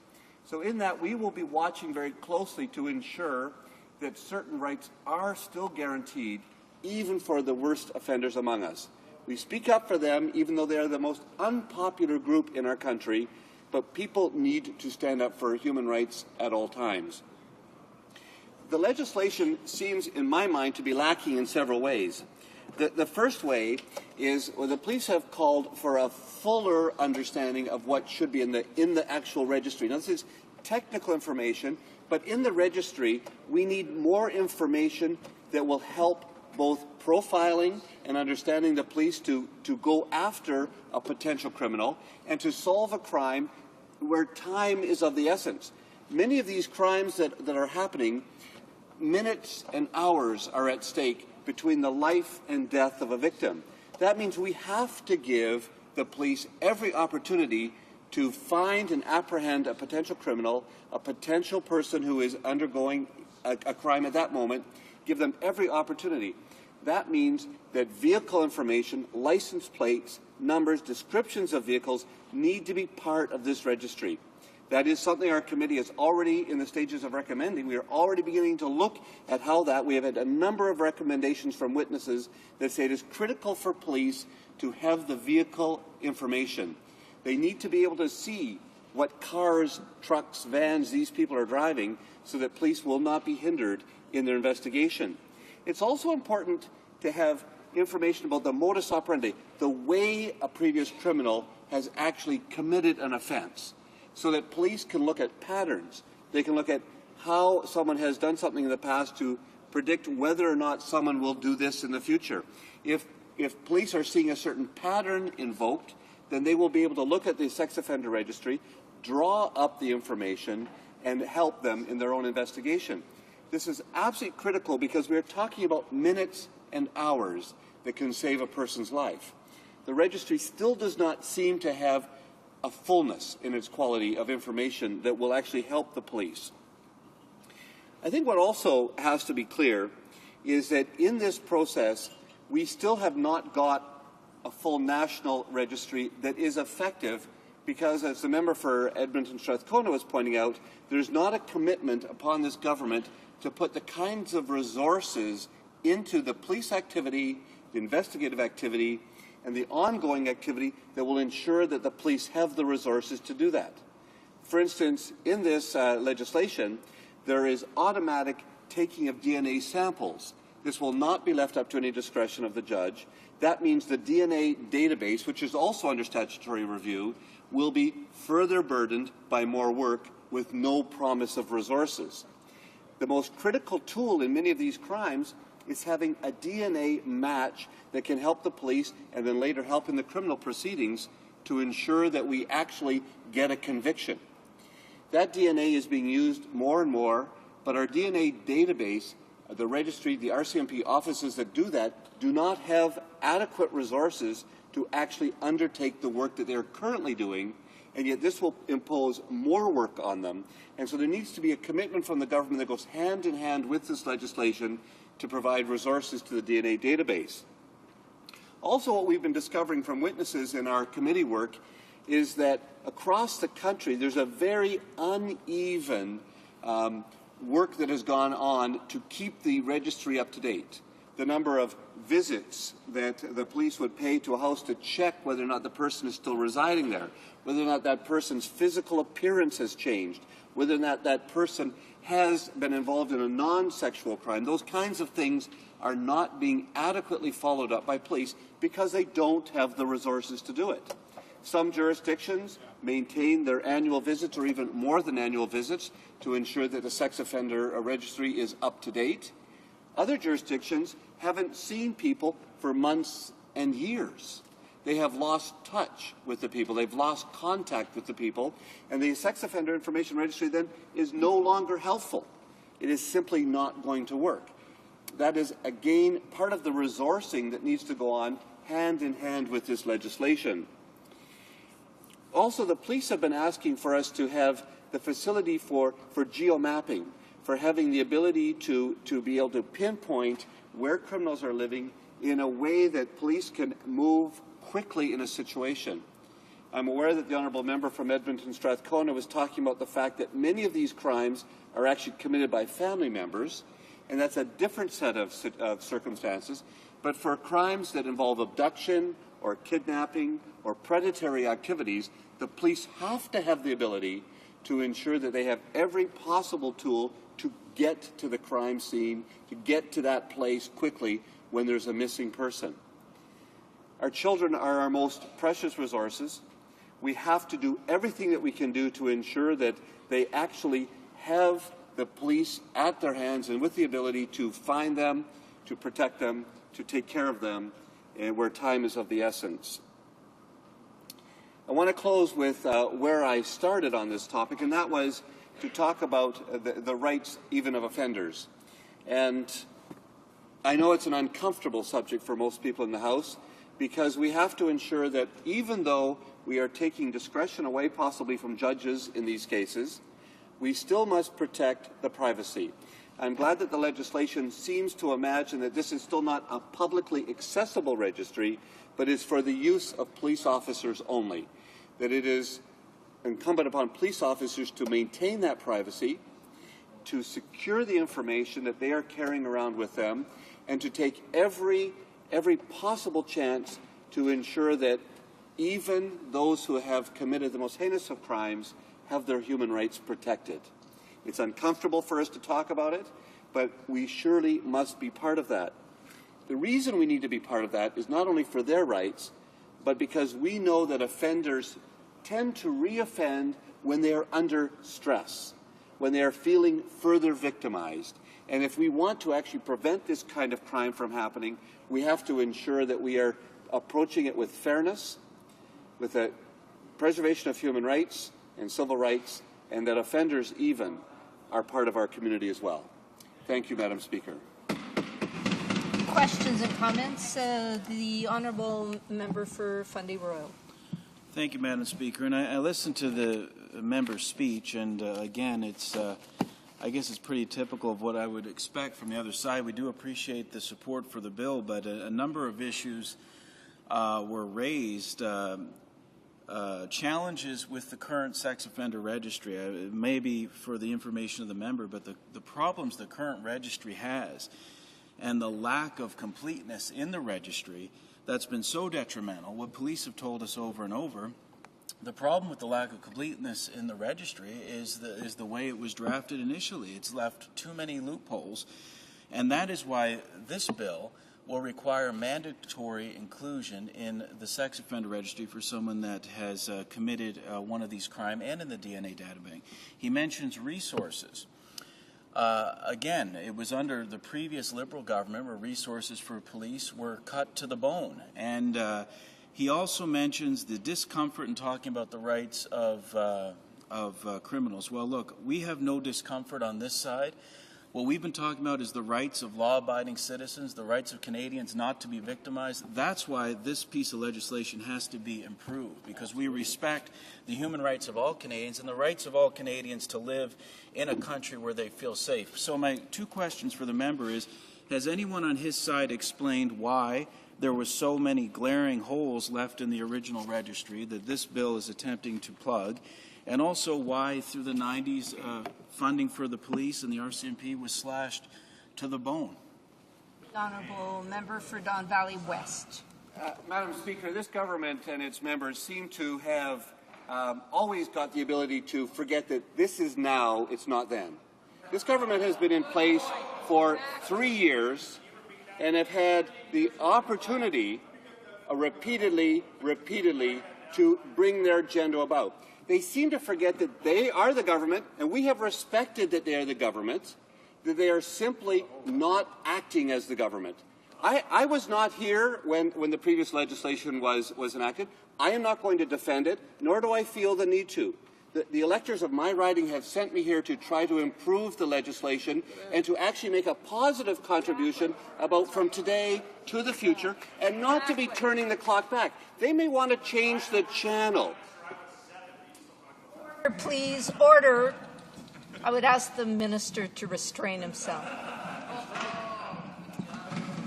So in that, we will be watching very closely to ensure that certain rights are still guaranteed, even for the worst offenders among us. We speak up for them, even though they are the most unpopular group in our country, but people need to stand up for human rights at all times. The legislation seems, in my mind, to be lacking in several ways. The first way is the police have called for a fuller understanding of what should be in the actual registry. Now, this is technical information, but in the registry, we need more information that will help both profiling and understanding the police to go after a potential criminal and to solve a crime where time is of the essence. Many of these crimes that are happening, minutes and hours are at stake between the life and death of a victim. That means we have to give the police every opportunity to find and apprehend a potential criminal, a potential person who is undergoing a crime at that moment, give them every opportunity. That means that vehicle information, license plates, numbers, descriptions of vehicles need to be part of this registry. That is something our committee is already in the stages of recommending. We are already beginning to look at how that. We have had a number of recommendations from witnesses that say it is critical for police to have the vehicle information. They need to be able to see what cars, trucks, vans these people are driving so that police will not be hindered in their investigation. It's also important to have information about the modus operandi, the way a previous criminal has actually committed an offense, so that police can look at patterns. They can look at how someone has done something in the past to predict whether or not someone will do this in the future. If police are seeing a certain pattern invoked, then they will be able to look at the sex offender registry, draw up the information, and help them in their own investigation. This is absolutely critical because we are talking about minutes and hours that can save a person's life. The registry still does not seem to have a fullness in its quality of information that will actually help the police. I think what also has to be clear is that in this process, we still have not got a full national registry that is effective because, as the member for Edmonton Strathcona was pointing out, there's not a commitment upon this government to put the kinds of resources into the police activity, the investigative activity, and the ongoing activity that will ensure that the police have the resources to do that. For instance, in this legislation, there is automatic taking of DNA samples. This will not be left up to any discretion of the judge. That means the DNA database, which is also under statutory review, will be further burdened by more work with no promise of resources. The most critical tool in many of these crimes is having a DNA match that can help the police and then later help in the criminal proceedings to ensure that we actually get a conviction. That DNA is being used more and more, but our DNA database, the registry, the RCMP offices that do that, do not have adequate resources to actually undertake the work that they're currently doing, and yet this will impose more work on them. And so there needs to be a commitment from the government that goes hand in hand with this legislation to provide resources to the DNA database. Also, what we've been discovering from witnesses in our committee work is that across the country there's a very uneven work that has gone on to keep the registry up to date. The number of visits that the police would pay to a house to check whether or not the person is still residing there, whether or not that person's physical appearance has changed, whether or not that person has been involved in a non-sexual crime. Those kinds of things are not being adequately followed up by police because they don't have the resources to do it. Some jurisdictions maintain their annual visits or even more than annual visits to ensure that the sex offender registry is up to date. Other jurisdictions haven't seen people for months and years. They have lost touch with the people. They've lost contact with the people. And the sex offender information registry then is no longer helpful. It is simply not going to work. That is, again, part of the resourcing that needs to go on hand in hand with this legislation. Also, the police have been asking for us to have the facility for geomapping, for having the ability to be able to pinpoint where criminals are living in a way that police can move quickly in a situation. I'm aware that the honourable member from Edmonton Strathcona was talking about the fact that many of these crimes are actually committed by family members, and that's a different set of circumstances. But for crimes that involve abduction or kidnapping or predatory activities, the police have to have the ability to ensure that they have every possible tool to get to the crime scene, to get to that place quickly when there's a missing person. Our children are our most precious resources. We have to do everything that we can do to ensure that they actually have the police at their hands and with the ability to find them, to protect them, to take care of them, and where time is of the essence. I want to close with where I started on this topic, and that was to talk about the rights even of offenders. And I know it's an uncomfortable subject for most people in the House, because we have to ensure that even though we are taking discretion away possibly from judges in these cases, we still must protect the privacy. I'm glad that the legislation seems to imagine that this is still not a publicly accessible registry, but is for the use of police officers only, that it is incumbent upon police officers to maintain that privacy, to secure the information that they are carrying around with them, and to take every possible chance to ensure that even those who have committed the most heinous of crimes have their human rights protected. It's uncomfortable for us to talk about it, but we surely must be part of that. The reason we need to be part of that is not only for their rights, but because we know that offenders tend to reoffend when they are under stress, when they are feeling further victimized. And if we want to actually prevent this kind of crime from happening, we have to ensure that we are approaching it with fairness, with a preservation of human rights and civil rights, and that offenders even are part of our community as well. Thank you, Madam Speaker. Questions and comments? The Honourable Member for Fundy Royal. Thank you, Madam Speaker. And I listened to the member's speech, and again, it's I guess it's pretty typical of what I would expect from the other side. We do appreciate the support for the bill, but a number of issues were raised. Challenges with the current sex offender registry, maybe for the information of the member, but the problems the current registry has and the lack of completeness in the registry that's been so detrimental. What police have told us over and over, the problem with the lack of completeness in the registry is the way it was drafted initially. It's left too many loopholes, and that is why this bill will require mandatory inclusion in the sex offender registry for someone that has committed one of these crimes and in the DNA data bank. He mentions resources. Again, it was under the previous Liberal government where resources for police were cut to the bone. And he also mentions the discomfort in talking about the rights of criminals. Well, look, we have no discomfort on this side. What we've been talking about is the rights of law-abiding citizens, the rights of Canadians not to be victimized. That's why this piece of legislation has to be improved, because we respect the human rights of all Canadians and the rights of all Canadians to live in a country where they feel safe. So my two questions for the member is, has anyone on his side explained why there were so many glaring holes left in the original registry that this bill is attempting to plug? And also why, through the 90s, funding for the police and the RCMP was slashed to the bone? The Honourable Member for Don Valley West. Madam Speaker, this government and its members seem to have always got the ability to forget that this is now, it's not then. This government has been in place for 3 years and have had the opportunity repeatedly to bring their agenda about. They seem to forget that they are the government, and we have respected that they are the government, that they are simply not acting as the government. I was not here when the previous legislation was enacted. I am not going to defend it, nor do I feel the need to. The electors of my riding have sent me here to try to improve the legislation and to actually make a positive contribution about from today to the future, and not to be turning the clock back. They may want to change the channel. Please, order. I would ask the Minister to restrain himself.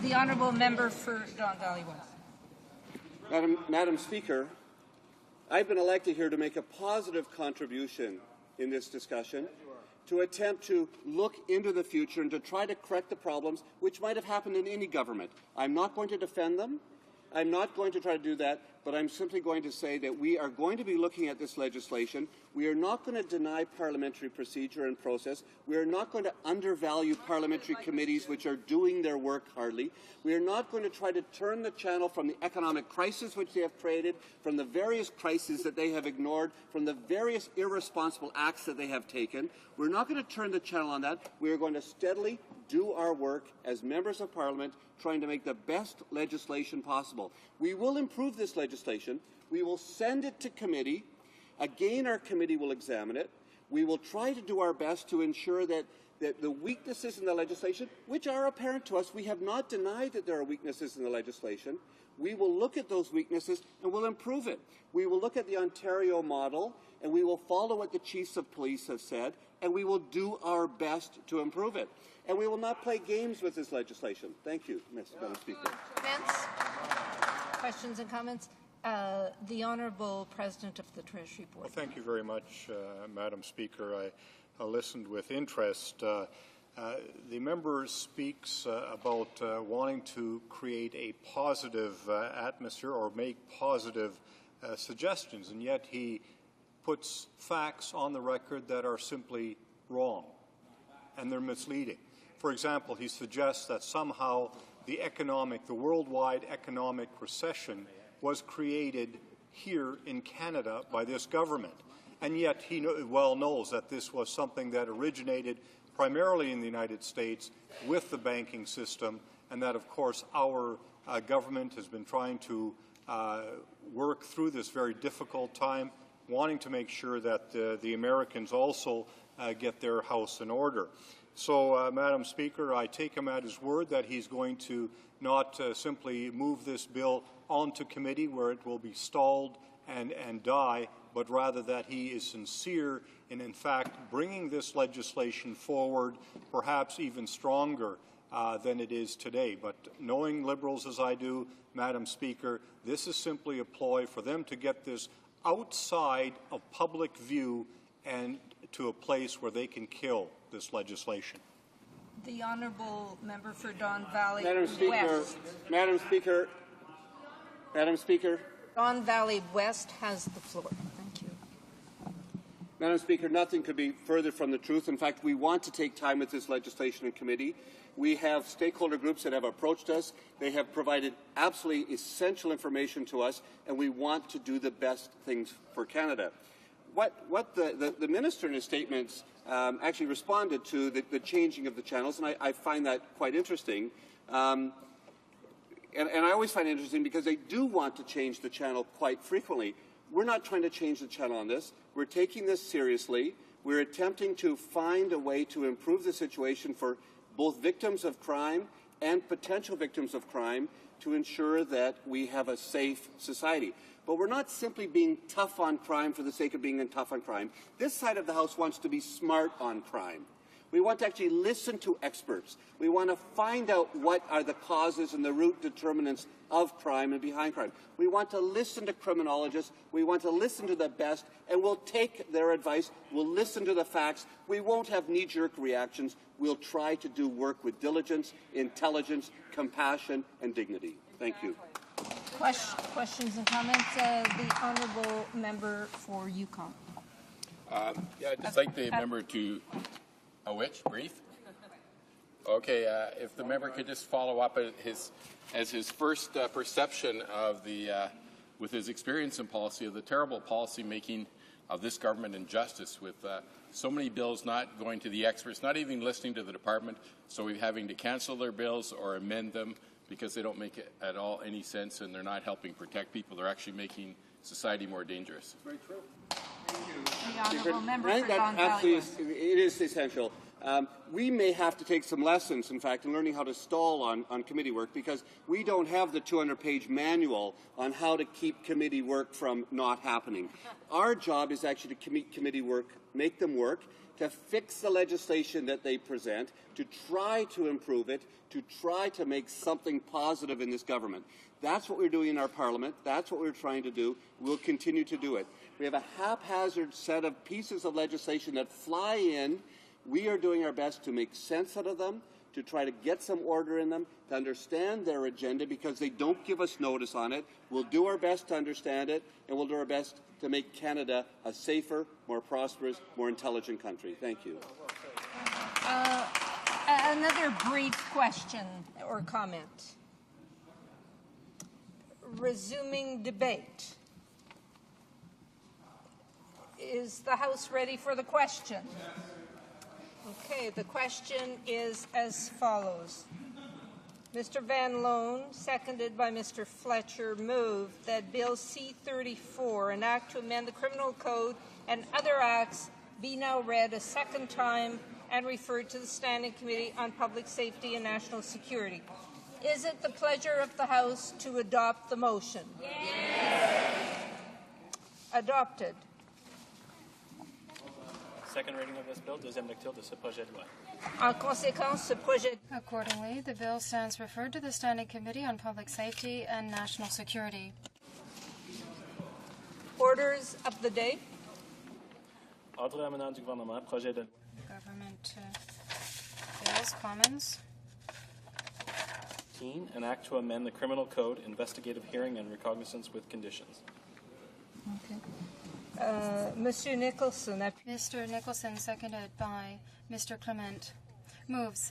The Honourable Member for Don Valley West. Madam Speaker, I've been elected here to make a positive contribution in this discussion, to attempt to look into the future and to try to correct the problems which might have happened in any government. I'm not going to defend them. I'm not going to try to do that, but I'm simply going to say that we are going to be looking at this legislation. We are not going to deny parliamentary procedure and process. We are not going to undervalue parliamentary committees which are doing their work hardly. We are not going to try to turn the channel from the economic crisis which they have created, from the various crises that they have ignored, from the various irresponsible acts that they have taken. We're not going to turn the channel on that. We are going to steadily do our work as members of Parliament, trying to make the best legislation possible. We will improve this legislation. We will send it to committee, Again, our committee will examine it. We will try to do our best to ensure that the weaknesses in the legislation, which are apparent to us, we have not denied that there are weaknesses in the legislation. We will look at those weaknesses and we'll improve it. We will look at the Ontario model and we will follow what the chiefs of police have said, and we will do our best to improve it. And we will not play games with this legislation. Thank you, Madam Speaker. Comments? Questions and comments? The Honourable President of the Treasury Board. Well, thank you very much, Madam Speaker. I listened with interest. The member speaks about wanting to create a positive atmosphere or make positive suggestions, and yet he puts facts on the record that are simply wrong, and they're misleading. For example, he suggests that somehow the worldwide economic recession was created here in Canada by this government. And yet he well knows that this was something that originated primarily in the United States with the banking system, and that, of course, our government has been trying to work through this very difficult time, wanting to make sure that the Americans also get their house in order. So, Madam Speaker, I take him at his word that he's going to not simply move this bill onto committee where it will be stalled and die, but rather that he is sincere in fact, bringing this legislation forward, perhaps even stronger than it is today. But knowing Liberals as I do, Madam Speaker, this is simply a ploy for them to get this outside of public view and to a place where they can kill this legislation. The Honourable Member for Don Valley Madam Speaker. Don Valley West has the floor. Thank you. Madam Speaker, nothing could be further from the truth. In fact, we want to take time with this legislation in committee. We have stakeholder groups that have approached us. They have provided absolutely essential information to us, and we want to do the best things for Canada. What the Minister in his statements actually responded to the changing of the channels, and I find that quite interesting. And I always find it interesting because they do want to change the channel quite frequently. We're not trying to change the channel on this. We're taking this seriously. We're attempting to find a way to improve the situation for both victims of crime and potential victims of crime to ensure that we have a safe society. But we're not simply being tough on crime for the sake of being tough on crime. This side of the House wants to be smart on crime. We want to actually listen to experts. We want to find out what are the causes and the root determinants of crime and behind crime. We want to listen to criminologists. We want to listen to the best, and we'll take their advice. We'll listen to the facts. We won't have knee-jerk reactions. We'll try to do work with diligence, intelligence, compassion, and dignity. Thank you. Questions and comments? The Honourable Member for Yukon. Yeah, I'd just like the member to... brief? Okay, if the member could just follow up as his first perception of with his experience in policy, of the terrible policy making of this government and justice, with so many bills not going to the experts, not even listening to the department, so we're having to cancel their bills or amend them because they don't make at all any sense and they're not helping protect people. They're actually making society more dangerous. Very true. The Honourable Member for Don Valley West. It is essential. We may have to take some lessons, in fact, in learning how to stall on committee work, because we don't have the 200-page manual on how to keep committee work from not happening. Our job is actually to committee work, make them work, to fix the legislation that they present, to try to improve it, to try to make something positive in this government. That's what we're doing in our Parliament. That's what we're trying to do. We'll continue to do it. We have a haphazard set of pieces of legislation that fly in. We are doing our best to make sense out of them, to try to get some order in them, to understand their agenda, because they don't give us notice on it. We'll do our best to understand it, and we'll do our best to make Canada a safer, more prosperous, more intelligent country. Thank you. Another brief question or comment. Resuming debate. Is the House ready for the question? Okay, the question is as follows. Mr. Van Loan, seconded by Mr. Fletcher, moved that Bill C-34, an act to amend the Criminal Code and other acts, be now read a second time and referred to the Standing Committee on Public Safety and National Security. Is it the pleasure of the House to adopt the motion? Yes. Adopted. Second reading of this bill, deuxième lecture de ce projet de loi. En conséquence, ce projet. Accordingly, the bill stands referred to the Standing Committee on Public Safety and National Security. Orders of the day. Ordre émanant du gouvernement, projet de loi. Government bills, commons. An act to amend the Criminal Code, investigative hearing and recognizance with conditions. Okay. Monsieur Nicholson. Mr. Nicholson, seconded by Mr. Clement, moves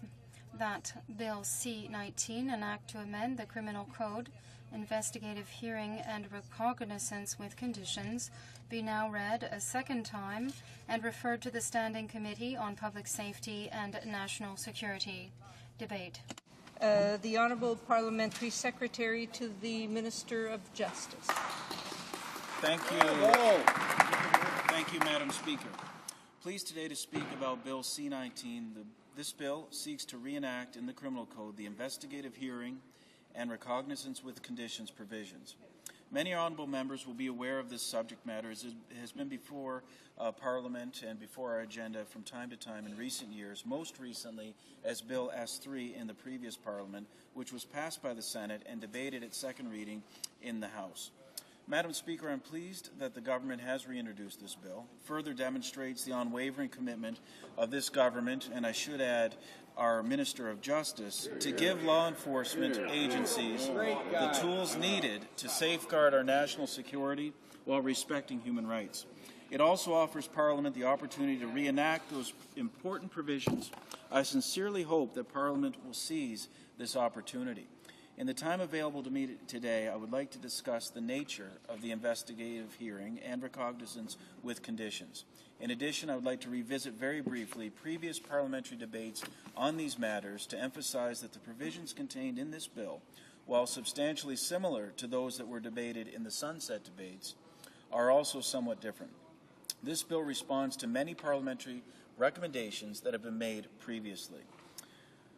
that Bill C-19, an act to amend the Criminal Code, investigative hearing and recognizance with conditions, be now read a second time and referred to the Standing Committee on Public Safety and National Security. Debate. The Honourable Parliamentary Secretary to the Minister of Justice. Thank you. Thank you, Madam Speaker. Pleased today to speak about Bill C-19. This bill seeks to reenact in the Criminal Code the investigative hearing and recognizance with conditions provisions. Many honourable members will be aware of this subject matter as it has been before Parliament and before our agenda from time to time in recent years, most recently as Bill S-3 in the previous Parliament, which was passed by the Senate and debated at second reading in the House. Madam Speaker, I'm pleased that the government has reintroduced this bill. Further demonstrates the unwavering commitment of this government, and I should add, our Minister of Justice, to give law enforcement agencies the tools needed to safeguard our national security while respecting human rights. It also offers Parliament the opportunity to reenact those important provisions. I sincerely hope that Parliament will seize this opportunity. In the time available to me today, I would like to discuss the nature of the investigative hearing and recognizance with conditions. In addition, I would like to revisit very briefly previous parliamentary debates on these matters to emphasize that the provisions contained in this bill, while substantially similar to those that were debated in the sunset debates, are also somewhat different. This bill responds to many parliamentary recommendations that have been made previously.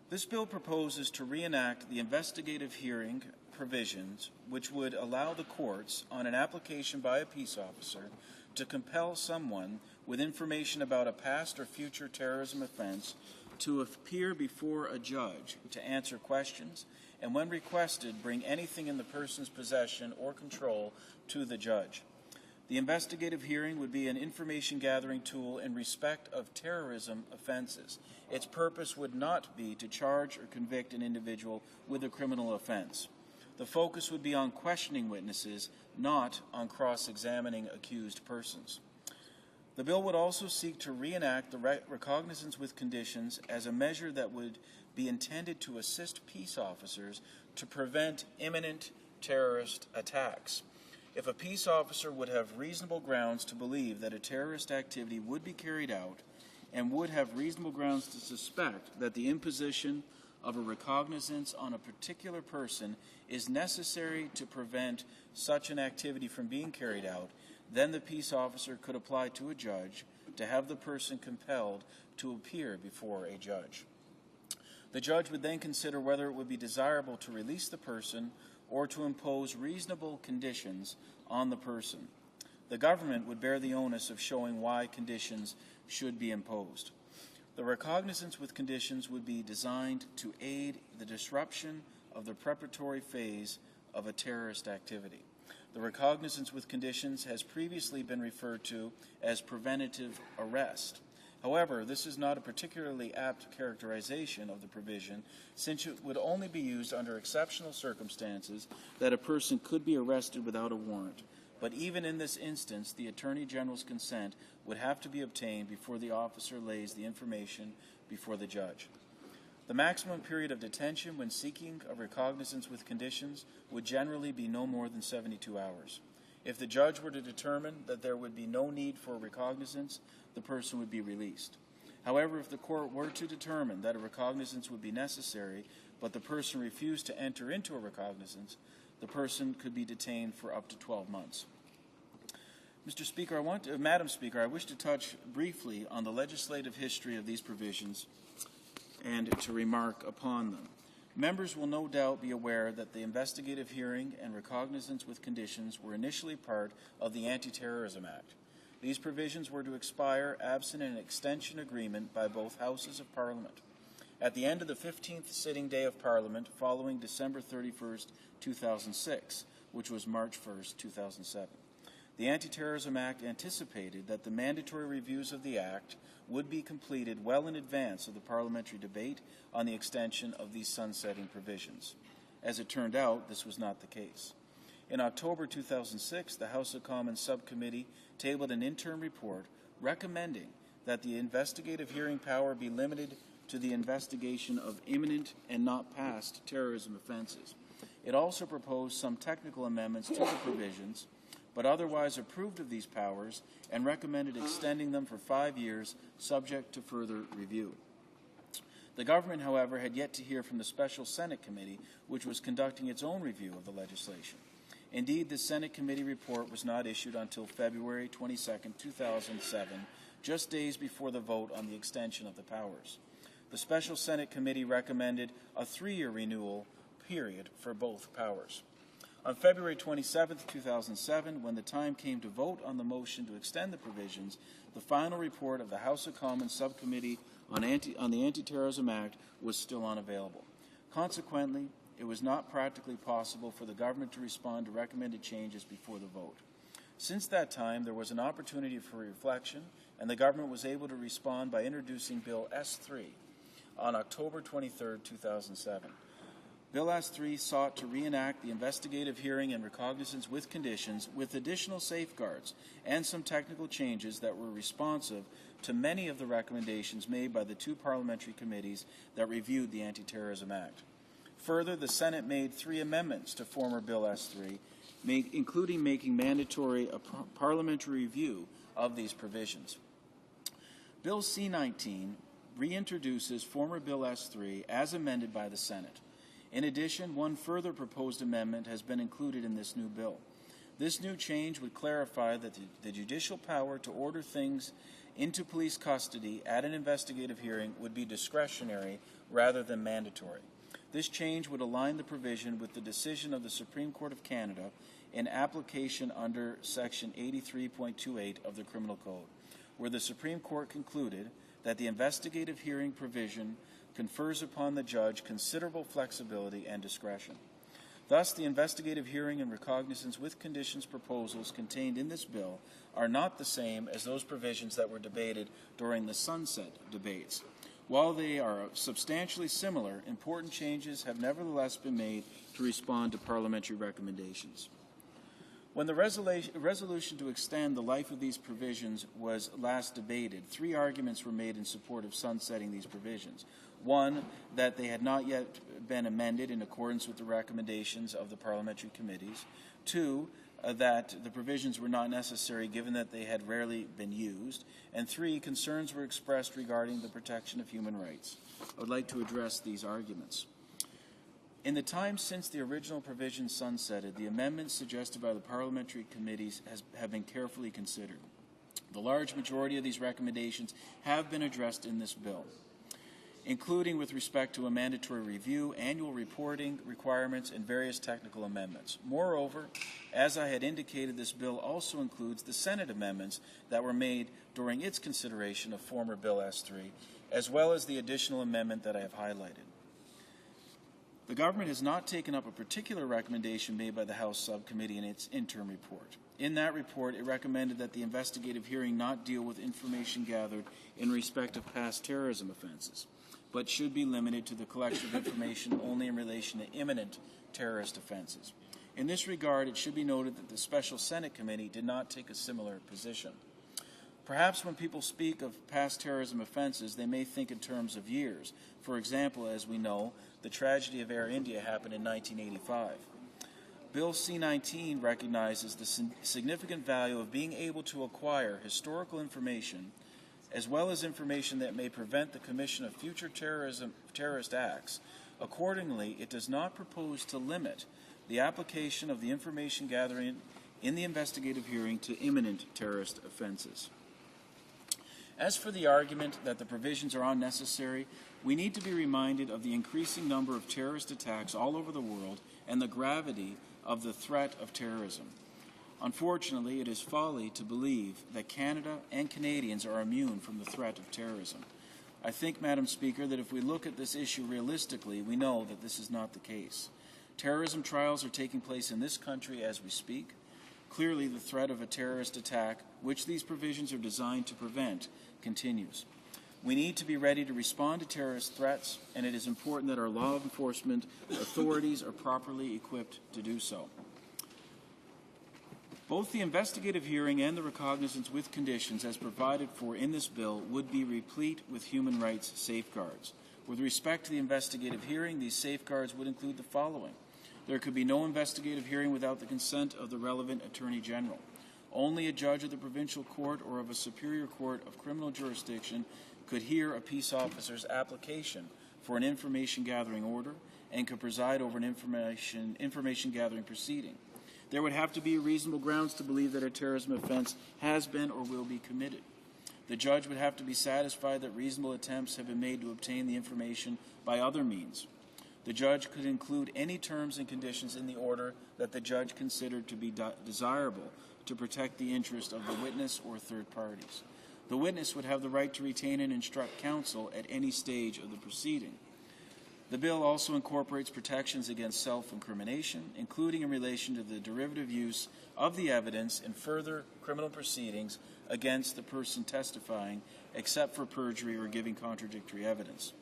This bill proposes to reenact the investigative hearing provisions which would allow the courts, on an application by a peace officer, to compel someone with information about a past or future terrorism offense to appear before a judge to answer questions, and when requested, bring anything in the person's possession or control to the judge. The investigative hearing would be an information-gathering tool in respect of terrorism offenses. Its purpose would not be to charge or convict an individual with a criminal offense. The focus would be on questioning witnesses, not on cross-examining accused persons. The bill would also seek to reenact the recognizance with conditions as a measure that would be intended to assist peace officers to prevent imminent terrorist attacks. If a peace officer would have reasonable grounds to believe that a terrorist activity would be carried out and would have reasonable grounds to suspect that the imposition of a recognizance on a particular person is necessary to prevent such an activity from being carried out, then the peace officer could apply to a judge to have the person compelled to appear before a judge. The judge would then consider whether it would be desirable to release the person or to impose reasonable conditions on the person. The government would bear the onus of showing why conditions should be imposed. The recognizance with conditions would be designed to aid the disruption of the preparatory phase of a terrorist activity. The recognizance with conditions has previously been referred to as preventative arrest. However, this is not a particularly apt characterization of the provision, since it would only be used under exceptional circumstances that a person could be arrested without a warrant. But even in this instance, the Attorney General's consent would have to be obtained before the officer lays the information before the judge. The maximum period of detention when seeking a recognizance with conditions would generally be no more than 72 hours. If the judge were to determine that there would be no need for recognizance, the person would be released. However, if the court were to determine that a recognizance would be necessary, but the person refused to enter into a recognizance, the person could be detained for up to 12 months. Mr. Speaker, Madam Speaker, I wish to touch briefly on the legislative history of these provisions and to remark upon them. Members will no doubt be aware that the investigative hearing and recognizance with conditions were initially part of the Anti-Terrorism Act. These provisions were to expire absent an extension agreement by both Houses of Parliament. At the end of the 15th sitting day of Parliament following December 31st, 2006, which was March 1st, 2007. The Anti-Terrorism Act anticipated that the mandatory reviews of the Act would be completed well in advance of the parliamentary debate on the extension of these sunsetting provisions. As it turned out, this was not the case. In October 2006, the House of Commons Subcommittee tabled an interim report recommending that the investigative hearing power be limited to the investigation of imminent and not past terrorism offenses. It also proposed some technical amendments to the provisions, but otherwise approved of these powers and recommended extending them for 5 years, subject to further review. The government, however, had yet to hear from the Special Senate Committee, which was conducting its own review of the legislation. Indeed, the Senate Committee report was not issued until February 22, 2007, just days before the vote on the extension of the powers. The Special Senate Committee recommended a 3-year renewal period for both powers. On February 27, 2007, when the time came to vote on the motion to extend the provisions, the final report of the House of Commons Subcommittee on the Anti-Terrorism Act was still unavailable. Consequently, it was not practically possible for the government to respond to recommended changes before the vote. Since that time, there was an opportunity for reflection, and the government was able to respond by introducing Bill S3 on October 23, 2007. Bill S3 sought to reenact the investigative hearing and recognizance with conditions with additional safeguards and some technical changes that were responsive to many of the recommendations made by the two parliamentary committees that reviewed the Anti-Terrorism Act. Further, the Senate made 3 amendments to former Bill S3, including making mandatory a parliamentary review of these provisions. Bill C-19 reintroduces former Bill S3 as amended by the Senate. In addition, one further proposed amendment has been included in this new bill. This new change would clarify that the judicial power to order things into police custody at an investigative hearing would be discretionary rather than mandatory. This change would align the provision with the decision of the Supreme Court of Canada in application under Section 83.28 of the Criminal Code, where the Supreme Court concluded that the investigative hearing provision confers upon the judge considerable flexibility and discretion. Thus, the investigative hearing and recognizance with conditions proposals contained in this bill are not the same as those provisions that were debated during the sunset debates. While they are substantially similar, important changes have nevertheless been made to respond to parliamentary recommendations. When the resolution to extend the life of these provisions was last debated, 3 arguments were made in support of sunsetting these provisions. 1, that they had not yet been amended in accordance with the recommendations of the parliamentary committees. 2, that the provisions were not necessary given that they had rarely been used. And 3, concerns were expressed regarding the protection of human rights. I would like to address these arguments. In the time since the original provisions sunsetted, the amendments suggested by the parliamentary committees have been carefully considered. The large majority of these recommendations have been addressed in this bill, including with respect to a mandatory review, annual reporting requirements, and various technical amendments. Moreover, as I had indicated, this bill also includes the Senate amendments that were made during its consideration of former Bill S3, as well as the additional amendment that I have highlighted. The government has not taken up a particular recommendation made by the House Subcommittee in its interim report. In that report, it recommended that the investigative hearing not deal with information gathered in respect of past terrorism offenses, but should be limited to the collection of information only in relation to imminent terrorist offenses. In this regard, it should be noted that the Special Senate Committee did not take a similar position. Perhaps when people speak of past terrorism offenses, they may think in terms of years. For example, as we know, the tragedy of Air India happened in 1985. Bill C-19 recognizes the significant value of being able to acquire historical information as well as information that may prevent the commission of future terrorist acts Accordingly, it does not propose to limit the application of the information gathering in the investigative hearing to imminent terrorist offenses. As for the argument that the provisions are unnecessary, we need to be reminded of the increasing number of terrorist attacks all over the world and the gravity of the threat of terrorism. Unfortunately, it is folly to believe that Canada and Canadians are immune from the threat of terrorism. I think, Madam Speaker, that if we look at this issue realistically, we know that this is not the case. Terrorism trials are taking place in this country as we speak. Clearly, the threat of a terrorist attack, which these provisions are designed to prevent, continues. We need to be ready to respond to terrorist threats, and it is important that our law enforcement authorities are properly equipped to do so. Both the investigative hearing and the recognizance with conditions as provided for in this bill would be replete with human rights safeguards. With respect to the investigative hearing, these safeguards would include the following. There could be no investigative hearing without the consent of the relevant Attorney General. Only a judge of the provincial court or of a superior court of criminal jurisdiction could hear a peace officer's application for an information gathering order and could preside over an information gathering proceeding. There would have to be reasonable grounds to believe that a terrorism offense has been or will be committed. The judge would have to be satisfied that reasonable attempts have been made to obtain the information by other means. The judge could include any terms and conditions in the order that the judge considered to be desirable to protect the interest of the witness or third parties. The witness would have the right to retain and instruct counsel at any stage of the proceeding. The bill also incorporates protections against self-incrimination, including in relation to the derivative use of the evidence in further criminal proceedings against the person testifying, except for perjury or giving contradictory evidence.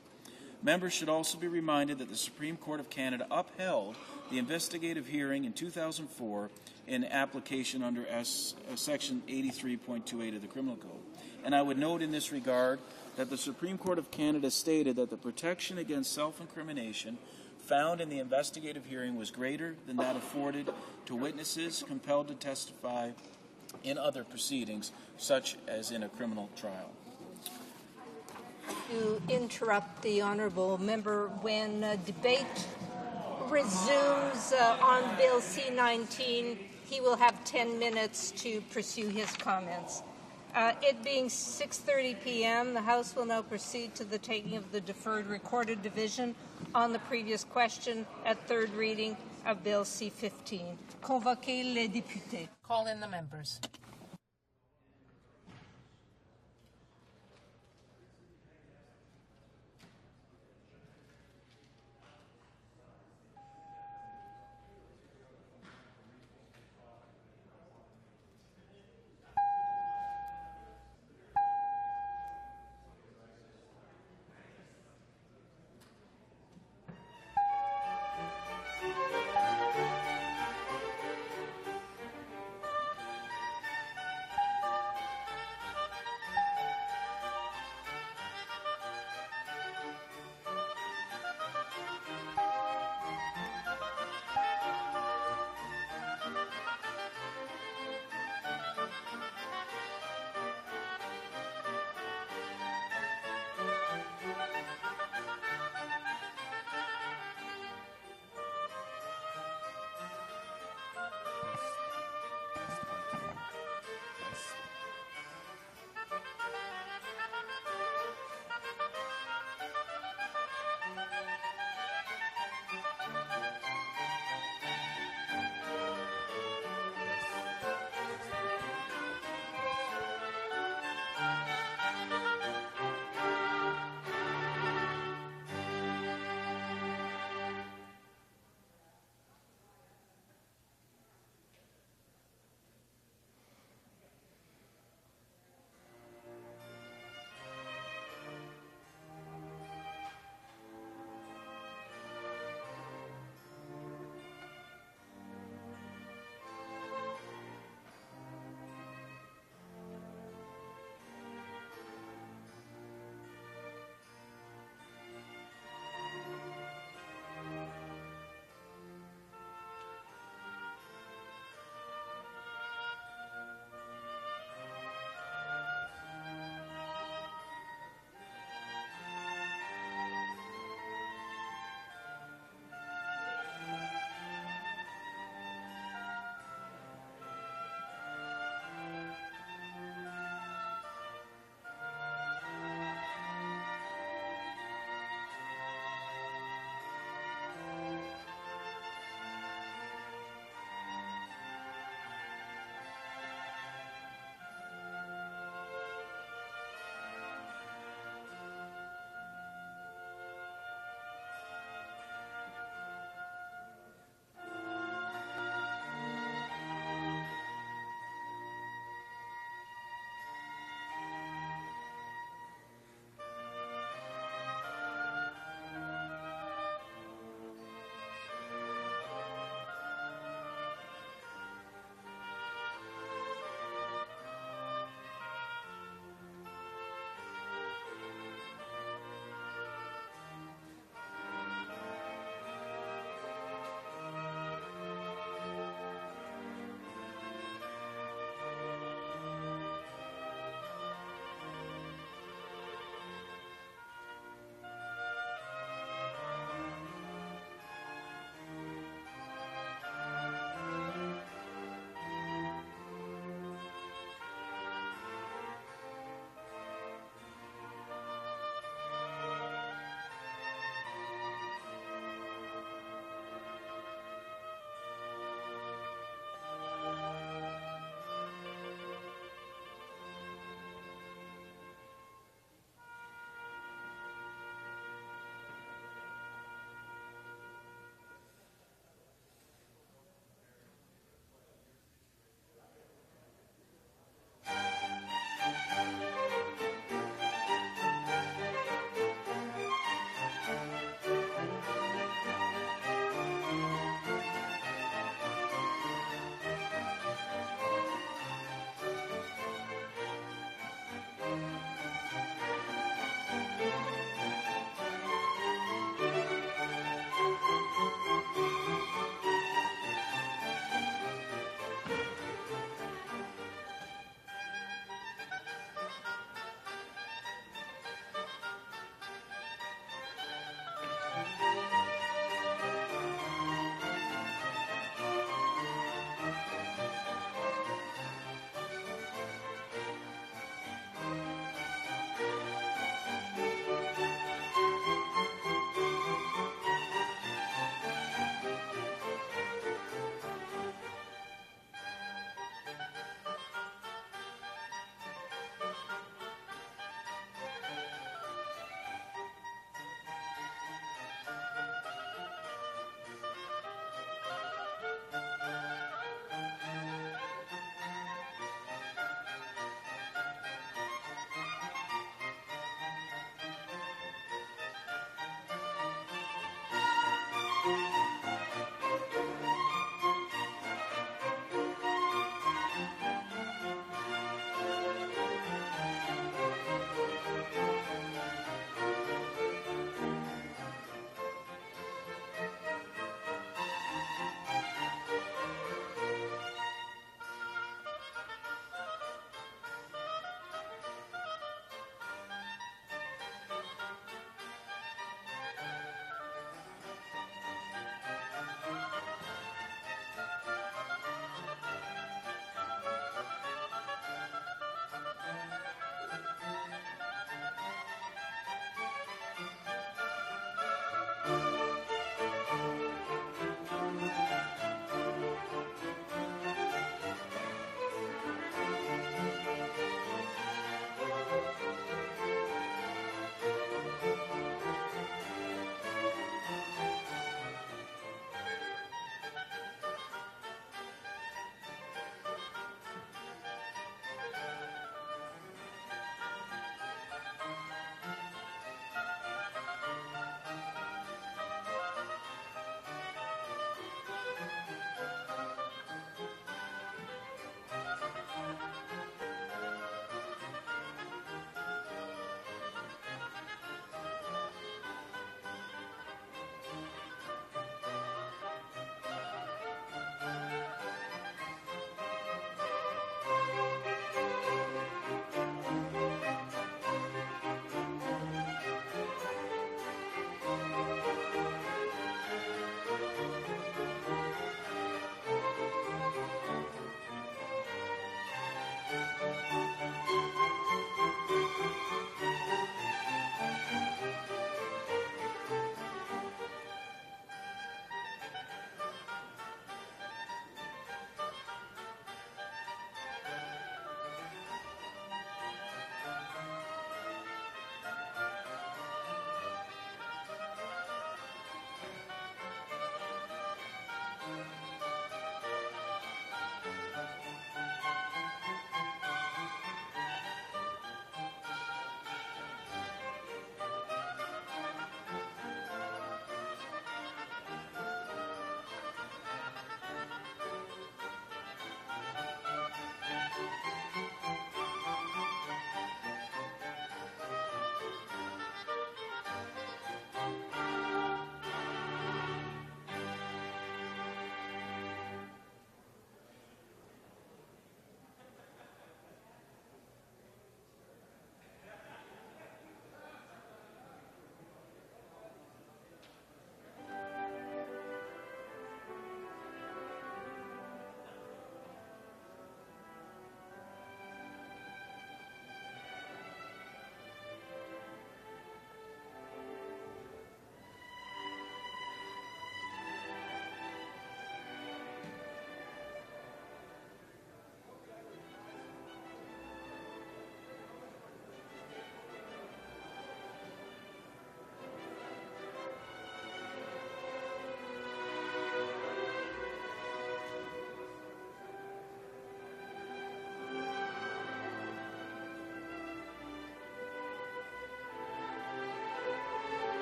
Members should also be reminded that the Supreme Court of Canada upheld the investigative hearing in 2004 in application under Section 83.28 of the Criminal Code. And I would note in this regard that the Supreme Court of Canada stated that the protection against self-incrimination found in the investigative hearing was greater than that afforded to witnesses compelled to testify in other proceedings, such as in a criminal trial. To interrupt the honourable member, when debate resumes on Bill C-19, he will have 10 minutes to pursue his comments. It being 6:30 p.m., the House will now proceed to the taking of the deferred recorded division on the previous question at third reading of Bill C-15. Convoquez les députés. Call in the members.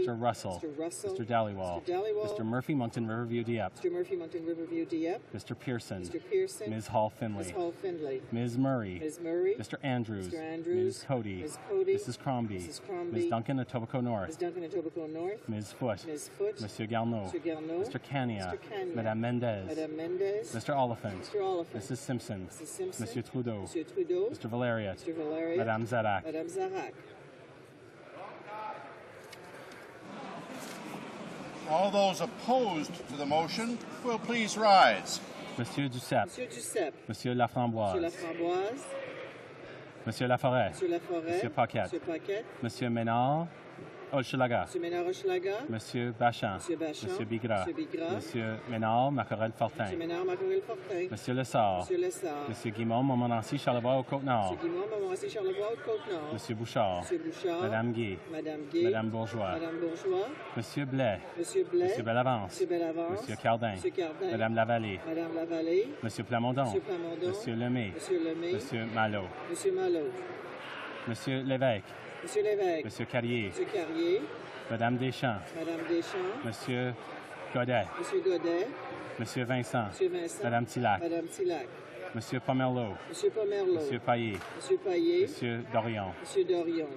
Mr. Russell. Mr. Russell. Mr. Dhaliwal. Mr. Dhaliwal. Mr. Murphy, Moncton, Riverview, Dieppe. Mr. Murphy, Moncton, Riverview, Dieppe. Mr. Pearson. Mr. Pearson. Ms. Hall Finley. Ms. Hall Finley. Ms. Murray. Ms. Murray. Mr. Andrews. Mr. Andrews. Ms. Cody. Ms. Cody. Mrs. Crombie. Mrs. Crombie. Ms. Duncan, Etobicoke North. Ms. Duncan, Etobicoke North. Ms. Foot. Ms. Foot. Monsieur Garneau. Mr. Garneau. Mr. Kania. Mr. Kania. Madame Madame Mendez. Madame Mendez. Mr. Oliphant. Mr. Oliphant. Mrs. Simpson. Mrs. Simpson. Monsieur Trudeau. Monsieur Trudeau. Mr. Valeriat. Mr. Valeriat. Madame Zarak. Madame Zarak. All those opposed to the motion will please rise. Monsieur Duceppe. Monsieur Duceppe. Monsieur Laframboise. Monsieur Laframboise. Monsieur Laforêt. Monsieur Laforêt. Monsieur Paquette. Monsieur Paquette. Monsieur Ménard. Hochelaga. Monsieur Ménard-Hochelaga. Monsieur Bachan. Monsieur Bachan. Monsieur Bigra. Monsieur Bigra. Monsieur Ménard Macorel-Fortin. Monsieur Ménard-Macorel-Fortin. Monsieur Lessard. Monsieur Lessard. Monsieur Guimond Montmorency Charlevoix au Côte-Nord. Monsieur Guimond Montmorency Charlevoix au Côte-Nord. Monsieur Bouchard. Monsieur Bouchard. Madame Gay. Madame Gay. Madame Bourgeois. Madame Bourgeois. Monsieur Blais. Monsieur Blais. Monsieur Bellavance. Monsieur Bellavance. Monsieur Cardin. Monsieur Cardin. Madame Lavallée. Madame Lavallée. Monsieur Plamondon. Monsieur Plamondon. Monsieur Lemay. Monsieur Lemay. Monsieur Malo. Monsieur Malo. Monsieur Lévesque. Monsieur Lévesque. Monsieur Carrier. Monsieur Carrier. Madame Deschamps. Madame Deschamps. Monsieur Godet. Monsieur Godet. Monsieur Vincent. Monsieur Vincent. Madame Tillac. Madame Tillac. Monsieur Pomerleau. Monsieur Pomerleau. Monsieur Paillet. Monsieur Paillet. Monsieur Dorion. Monsieur Dorion.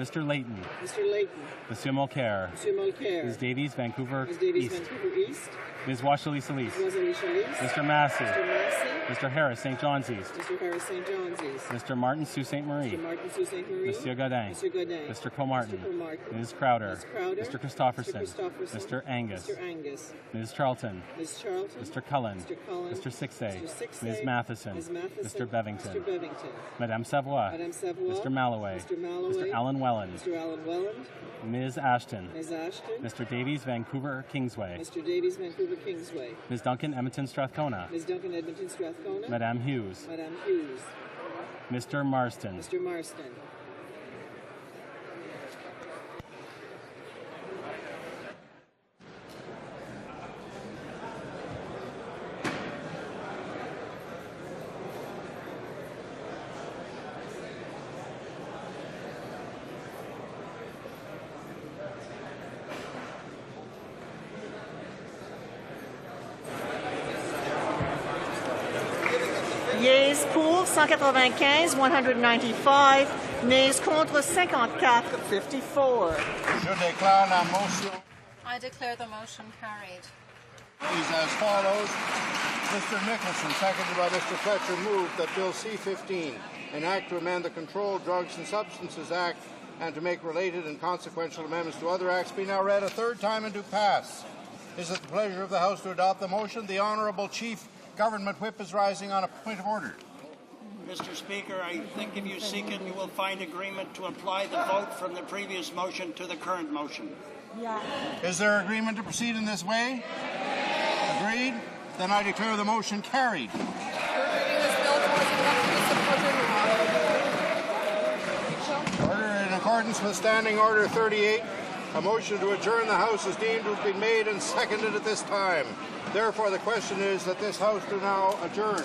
Mr. Layton. Mr. Layton. Monsieur Mulcair. Monsieur Mulcair. Ms. Davies, Vancouver Ms. Davies, East. Vancouver East. Ms. Washley Solis. Ms. Washley Solis. Mr. Massey. Mr. Massey. Mr. Harris, St. John's East. Mr. Harris, St. John's East. Mr. Martin, Sault Ste. Marie. Mr. Martin, Sault Ste. Marie. Monsieur Godin. Monsieur Godin. Mr. Comartin. Mr. Comartin. Ms. Crowder. Ms. Crowder. Mr. Christopherson. Mr. Christopherson. Mr. Angus. Mr. Angus. Ms. Charlton. Ms. Charlton. Mr. Cullen. Mr. Cullen. Mr. Sixay. Mr. Sixay. Ms. Matheson. Ms. Matheson. Mr. Bevington. Mr. Bevington. Madame Savoie. Madame Savoie. Mr. Malloway. Mr. Malloway. Mr. Alan Welland. Mr. Alan Welland. Ms. Ashton. Ms. Ashton. Mr. Davies, Vancouver Kingsway. Mr. Davies, Vancouver Kingsway. Ms. Duncan, Edmonton Strathcona. Ms. Duncan, Edmonton Strathcona. Madame Hughes. Madame Hughes. Mr. Marston. Mr. Marston. Yeas pour 195, 195. Nays contre 54, 54. Je déclare la motion I declare the motion carried. is as follows. Mr. Nicholson, seconded by Mr. Fletcher, moved that Bill C-15, an act to amend the Controlled Drugs and Substances Act and to make related and consequential amendments to other acts, be now read a third time and do pass. Is it the pleasure of the House to adopt the motion? The Honourable Chief Government Whip is rising on a point of order. Mr. Speaker, I think if you seek it, you will find agreement to apply the vote from the previous motion to the current motion. Is there agreement to proceed in this way? Agreed? Then I declare the motion carried. Order in accordance with Standing Order 38. A motion to adjourn the House is deemed to have been made and seconded at this time. Therefore, the question is that this House do now adjourn.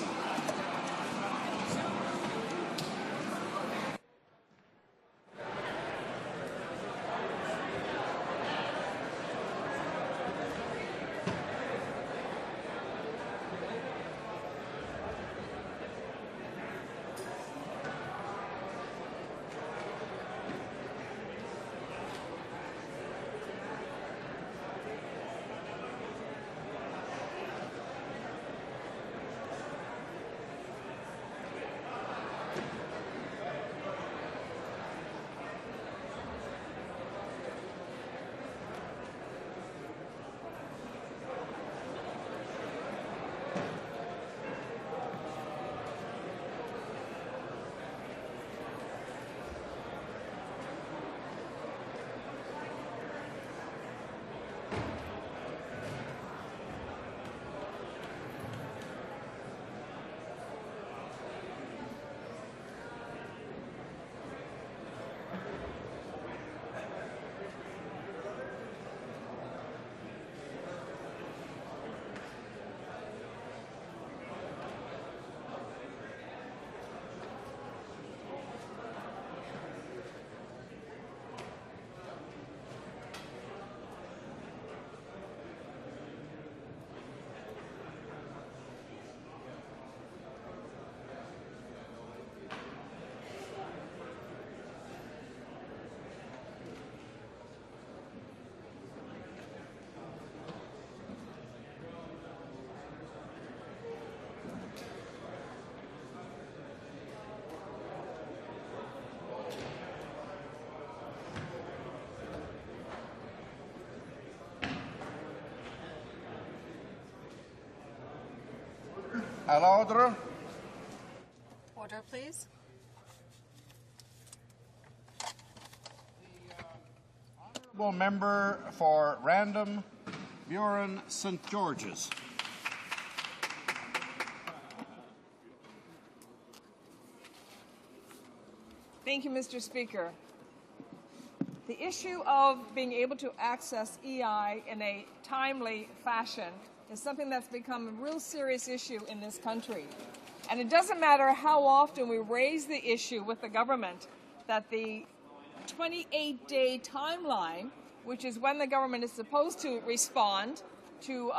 À l'ordre. Order, please. Honourable member for Random, Buren, St. George's. Thank you, Mr. Speaker. The issue of being able to access EI in a timely fashion is something that's become a real serious issue in this country. And it doesn't matter how often we raise the issue with the government that the 28-day timeline, which is when the government is supposed to respond to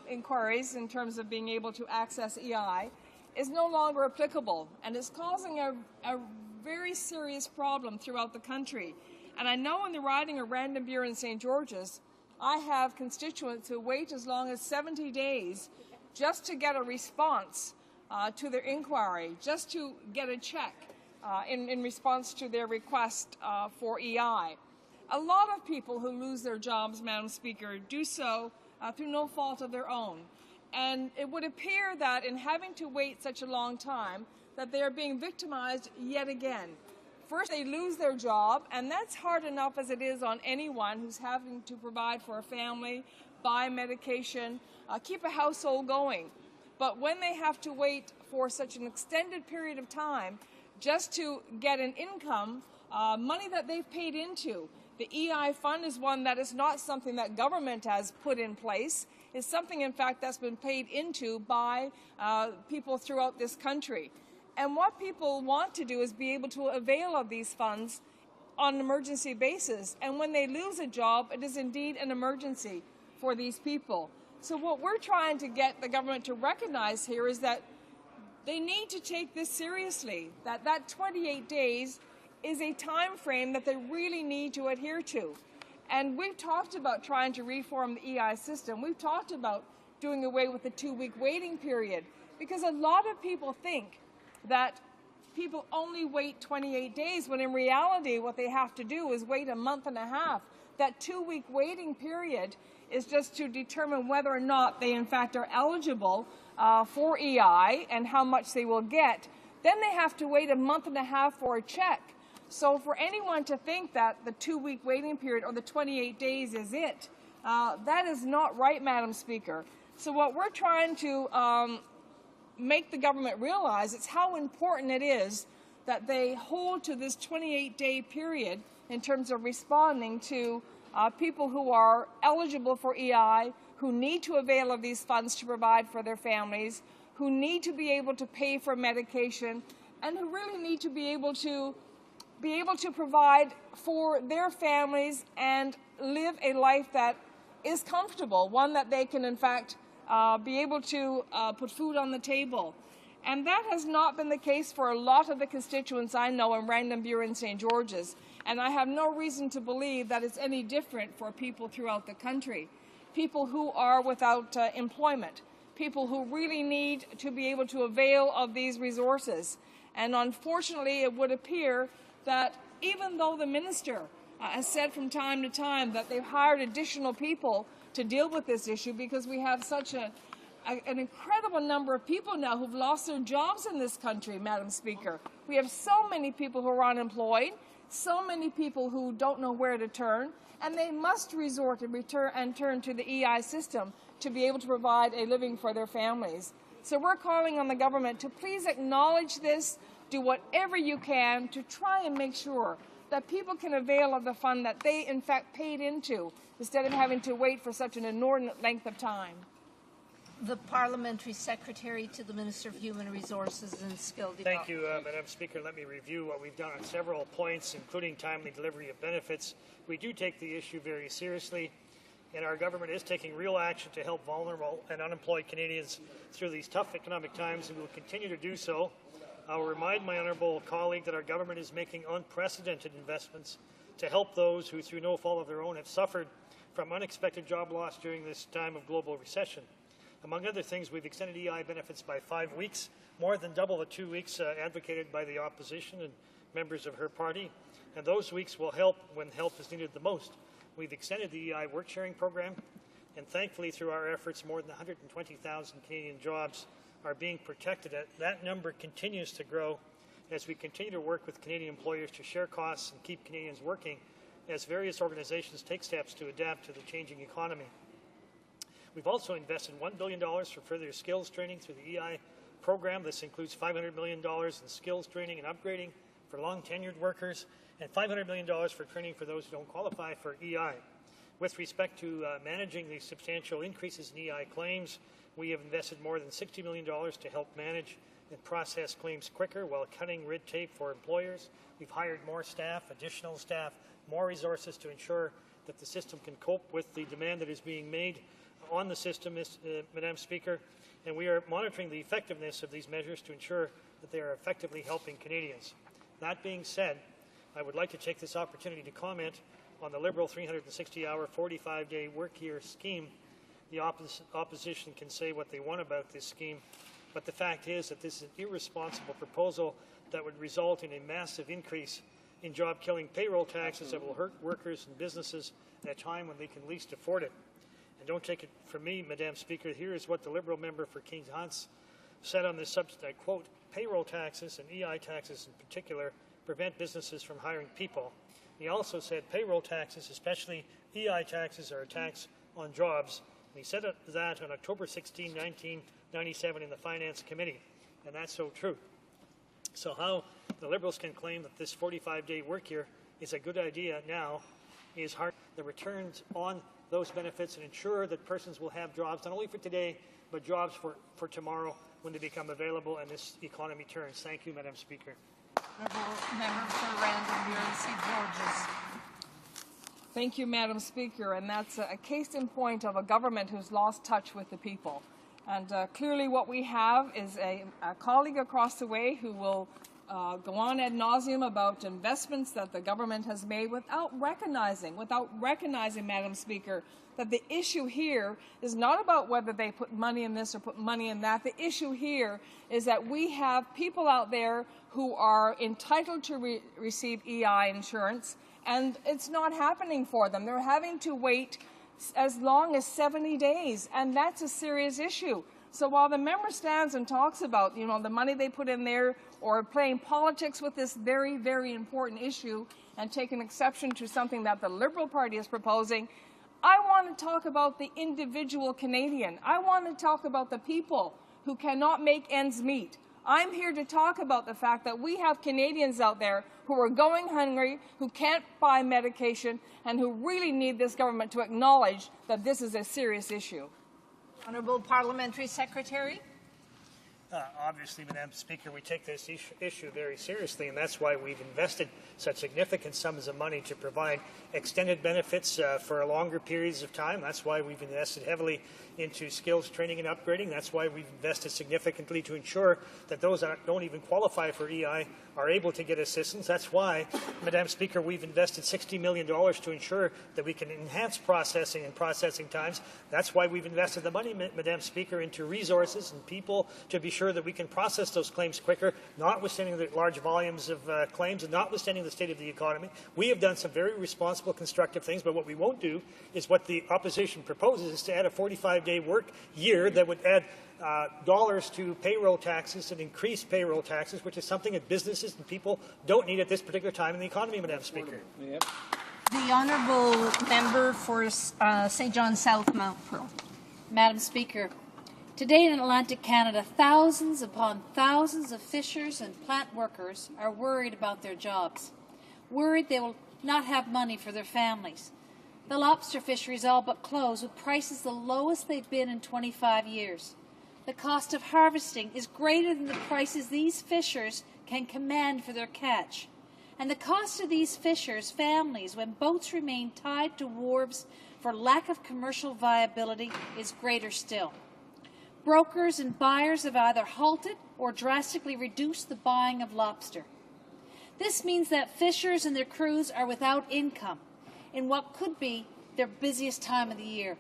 inquiries in terms of being able to access EI, is no longer applicable. And it's causing a very serious problem throughout the country. And I know in the riding of Random Buren St. George's, I have constituents who wait as long as 70 days just to get a response to their inquiry, just to get a check in response to their request for EI. A lot of people who lose their jobs, Madam Speaker, do so through no fault of their own. And it would appear that in having to wait such a long time, that they are being victimized yet again. First, they lose their job, and that's hard enough as it is on anyone who's having to provide for a family, buy medication, keep a household going. But when they have to wait for such an extended period of time just to get an income, money that they've paid into, the EI fund is one that is not something that government has put in place. It's something, in fact, that's been paid into by people throughout this country. And what people want to do is be able to avail of these funds on an emergency basis. And when they lose a job, it is indeed an emergency for these people. So what we're trying to get the government to recognize here is that they need to take this seriously, that 28 days is a time frame that they really need to adhere to. And we've talked about trying to reform the EI system. We've talked about doing away with the 2-week waiting period, because a lot of people think that people only wait 28 days, when in reality what they have to do is wait a month and a half. That 2-week waiting period is just to determine whether or not they in fact are eligible for EI and how much they will get. Then they have to wait a month and a half for a check. So for anyone to think that the 2-week waiting period or the 28 days is it, that is not right, Madam Speaker. So what we're trying to make the government realize is how important it is that they hold to this 28-day period in terms of responding to people who are eligible for EI, who need to avail of these funds to provide for their families, who need to be able to pay for medication, and who really need to be able to provide for their families and live a life that is comfortable, one that they can in fact be able to put food on the table. And that has not been the case for a lot of the constituents I know in Random Buren St. George's. And I have no reason to believe that it's any different for people throughout the country. People who are without employment, people who really need to be able to avail of these resources. And unfortunately, it would appear that even though the minister has said from time to time that they've hired additional people to deal with this issue, because we have such an incredible number of people now who've lost their jobs in this country, Madam Speaker. We have so many people who are unemployed, so many people who don't know where to turn, and they must resort and turn to the EI system to be able to provide a living for their families. So we're calling on the government to please acknowledge this, do whatever you can to try and make sure that people can avail of the fund that they in fact paid into, instead of having to wait for such an inordinate length of time. The Parliamentary Secretary to the Minister of Human Resources and Skill Development. Thank you, Madam Speaker. Let me review what we've done on several points, including timely delivery of benefits. We do take the issue very seriously, and our government is taking real action to help vulnerable and unemployed Canadians through these tough economic times, and we will continue to do so. I will remind my honourable colleague that our government is making unprecedented investments to help those who, through no fault of their own, have suffered from unexpected job loss during this time of global recession. Among other things, we've extended EI benefits by 5 weeks, more than double the 2 weeks advocated by the opposition and members of her party, and those weeks will help when help is needed the most. We've extended the EI work-sharing program, and thankfully, through our efforts, more than 120,000 Canadian jobs are being protected. That number continues to grow as we continue to work with Canadian employers to share costs and keep Canadians working as various organizations take steps to adapt to the changing economy. We've also invested $1 billion for further skills training through the EI program. This includes $500 million in skills training and upgrading for long-tenured workers and $500 million for training for those who don't qualify for EI. With respect to managing the substantial increases in EI claims, we have invested more than $60 million to help manage and process claims quicker while cutting red tape for employers. We've hired more staff, additional staff, more resources to ensure that the system can cope with the demand that is being made on the system, Madam Speaker, and we are monitoring the effectiveness of these measures to ensure that they are effectively helping Canadians. That being said, I would like to take this opportunity to comment on the Liberal 360-hour, 45-day work year scheme. The opposition can say what they want about this scheme, but the fact is that this is an irresponsible proposal that would result in a massive increase in job-killing payroll taxes that will hurt workers and businesses at a time when they can least afford it. And don't take it from me, Madam Speaker, here is what the Liberal member for Kings Hunts said on this subject, I quote, "Payroll taxes and EI taxes in particular prevent businesses from hiring people." He also said payroll taxes, especially EI taxes, are a tax on jobs. And he said that on October 16, 1997 in the Finance Committee, and that's so true. So how the Liberals can claim that this 45-day work year is a good idea now is hard. The returns on those benefits and ensure that persons will have jobs, not only for today, but jobs for tomorrow when they become available and this economy turns. Thank you, Madam Speaker. Member for Random-St. Georges. Thank you, Madam Speaker. And that's a case in point of a government who's lost touch with the people. And clearly what we have is a colleague across the way who will go on ad nauseum about investments that the government has made without recognizing, Madam Speaker, that the issue here is not about whether they put money in this or put money in that. The issue here is that we have people out there who are entitled to receive EI insurance, and it's not happening for them. They're having to wait as long as 70 days, and that's a serious issue. So while the member stands and talks about, the money they put in there or playing politics with this very, very important issue and taking exception to something that the Liberal Party is proposing, I want to talk about the individual Canadian. I want to talk about the people who cannot make ends meet. I'm here to talk about the fact that we have Canadians out there who are going hungry, who can't buy medication, and who really need this government to acknowledge that this is a serious issue. Honourable Parliamentary Secretary. Obviously, Madam Speaker, we take this issue very seriously, and that's why we've invested such significant sums of money to provide extended benefits for longer periods of time. That's why we've invested heavily into skills training and upgrading. That's why we've invested significantly to ensure that those that don't even qualify for EI are able to get assistance. That's why, Madam Speaker, we've invested $60 million to ensure that we can enhance processing and processing times. That's why we've invested the money, Madam Speaker, into resources and people to be sure that we can process those claims quicker, notwithstanding the large volumes of claims and notwithstanding the state of the economy. We have done some very responsible, constructive things, but what we won't do is what the opposition proposes, is to add a 45-day work year that would add dollars to payroll taxes and increase payroll taxes, which is something that businesses and people don't need at this particular time in the economy, Madam Speaker. The Honourable Member for St. John South Mount Pearl. Madam Speaker, today in Atlantic Canada, thousands upon thousands of fishers and plant workers are worried about their jobs, worried they will not have money for their families. The lobster fisheries all but closed, with prices the lowest they've been in 25 years. The cost of harvesting is greater than the prices these fishers can command for their catch. And the cost of these fishers' families, when boats remain tied to wharves for lack of commercial viability, is greater still. Brokers and buyers have either halted or drastically reduced the buying of lobster. This means that fishers and their crews are without income in what could be their busiest time of the year.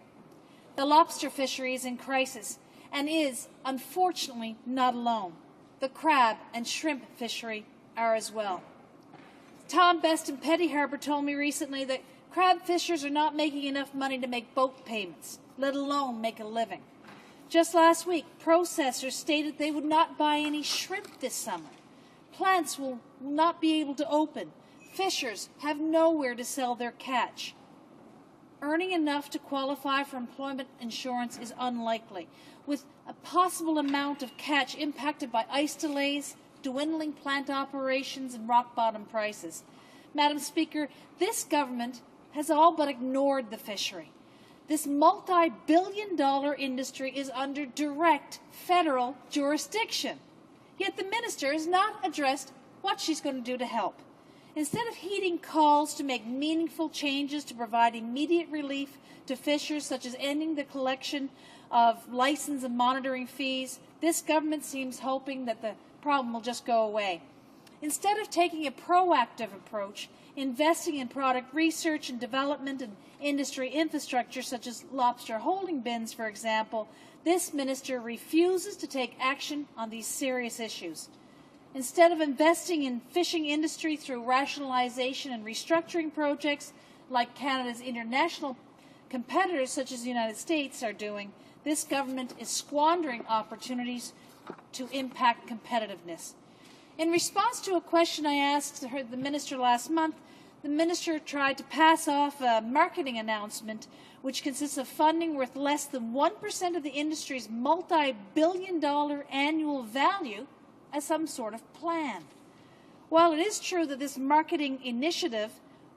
The lobster fishery is in crisis and is, unfortunately, not alone. The crab and shrimp fishery are as well. Tom Best in Petty Harbour told me recently that crab fishers are not making enough money to make boat payments, let alone make a living. Just last week, processors stated they would not buy any shrimp this summer. Plants will not be able to open. Fishers have nowhere to sell their catch. Earning enough to qualify for employment insurance is unlikely, with a possible amount of catch impacted by ice delays, dwindling plant operations, and rock-bottom prices. Madam Speaker, this government has all but ignored the fishery. This multi-billion-dollar industry is under direct federal jurisdiction. Yet the minister has not addressed what she's going to do to help. Instead of heeding calls to make meaningful changes to provide immediate relief to fishers, such as ending the collection of license and monitoring fees, this government seems hoping that the problem will just go away. Instead of taking a proactive approach, investing in product research and development and industry infrastructure, such as lobster holding bins, for example, this minister refuses to take action on these serious issues. Instead of investing in fishing industry through rationalization and restructuring projects like Canada's international competitors such as the United States are doing, this government is squandering opportunities to impact competitiveness. In response to a question I asked the minister last month, the minister tried to pass off a marketing announcement which consists of funding worth less than 1% of the industry's multi-billion-dollar annual value as some sort of plan. While it is true that this marketing initiative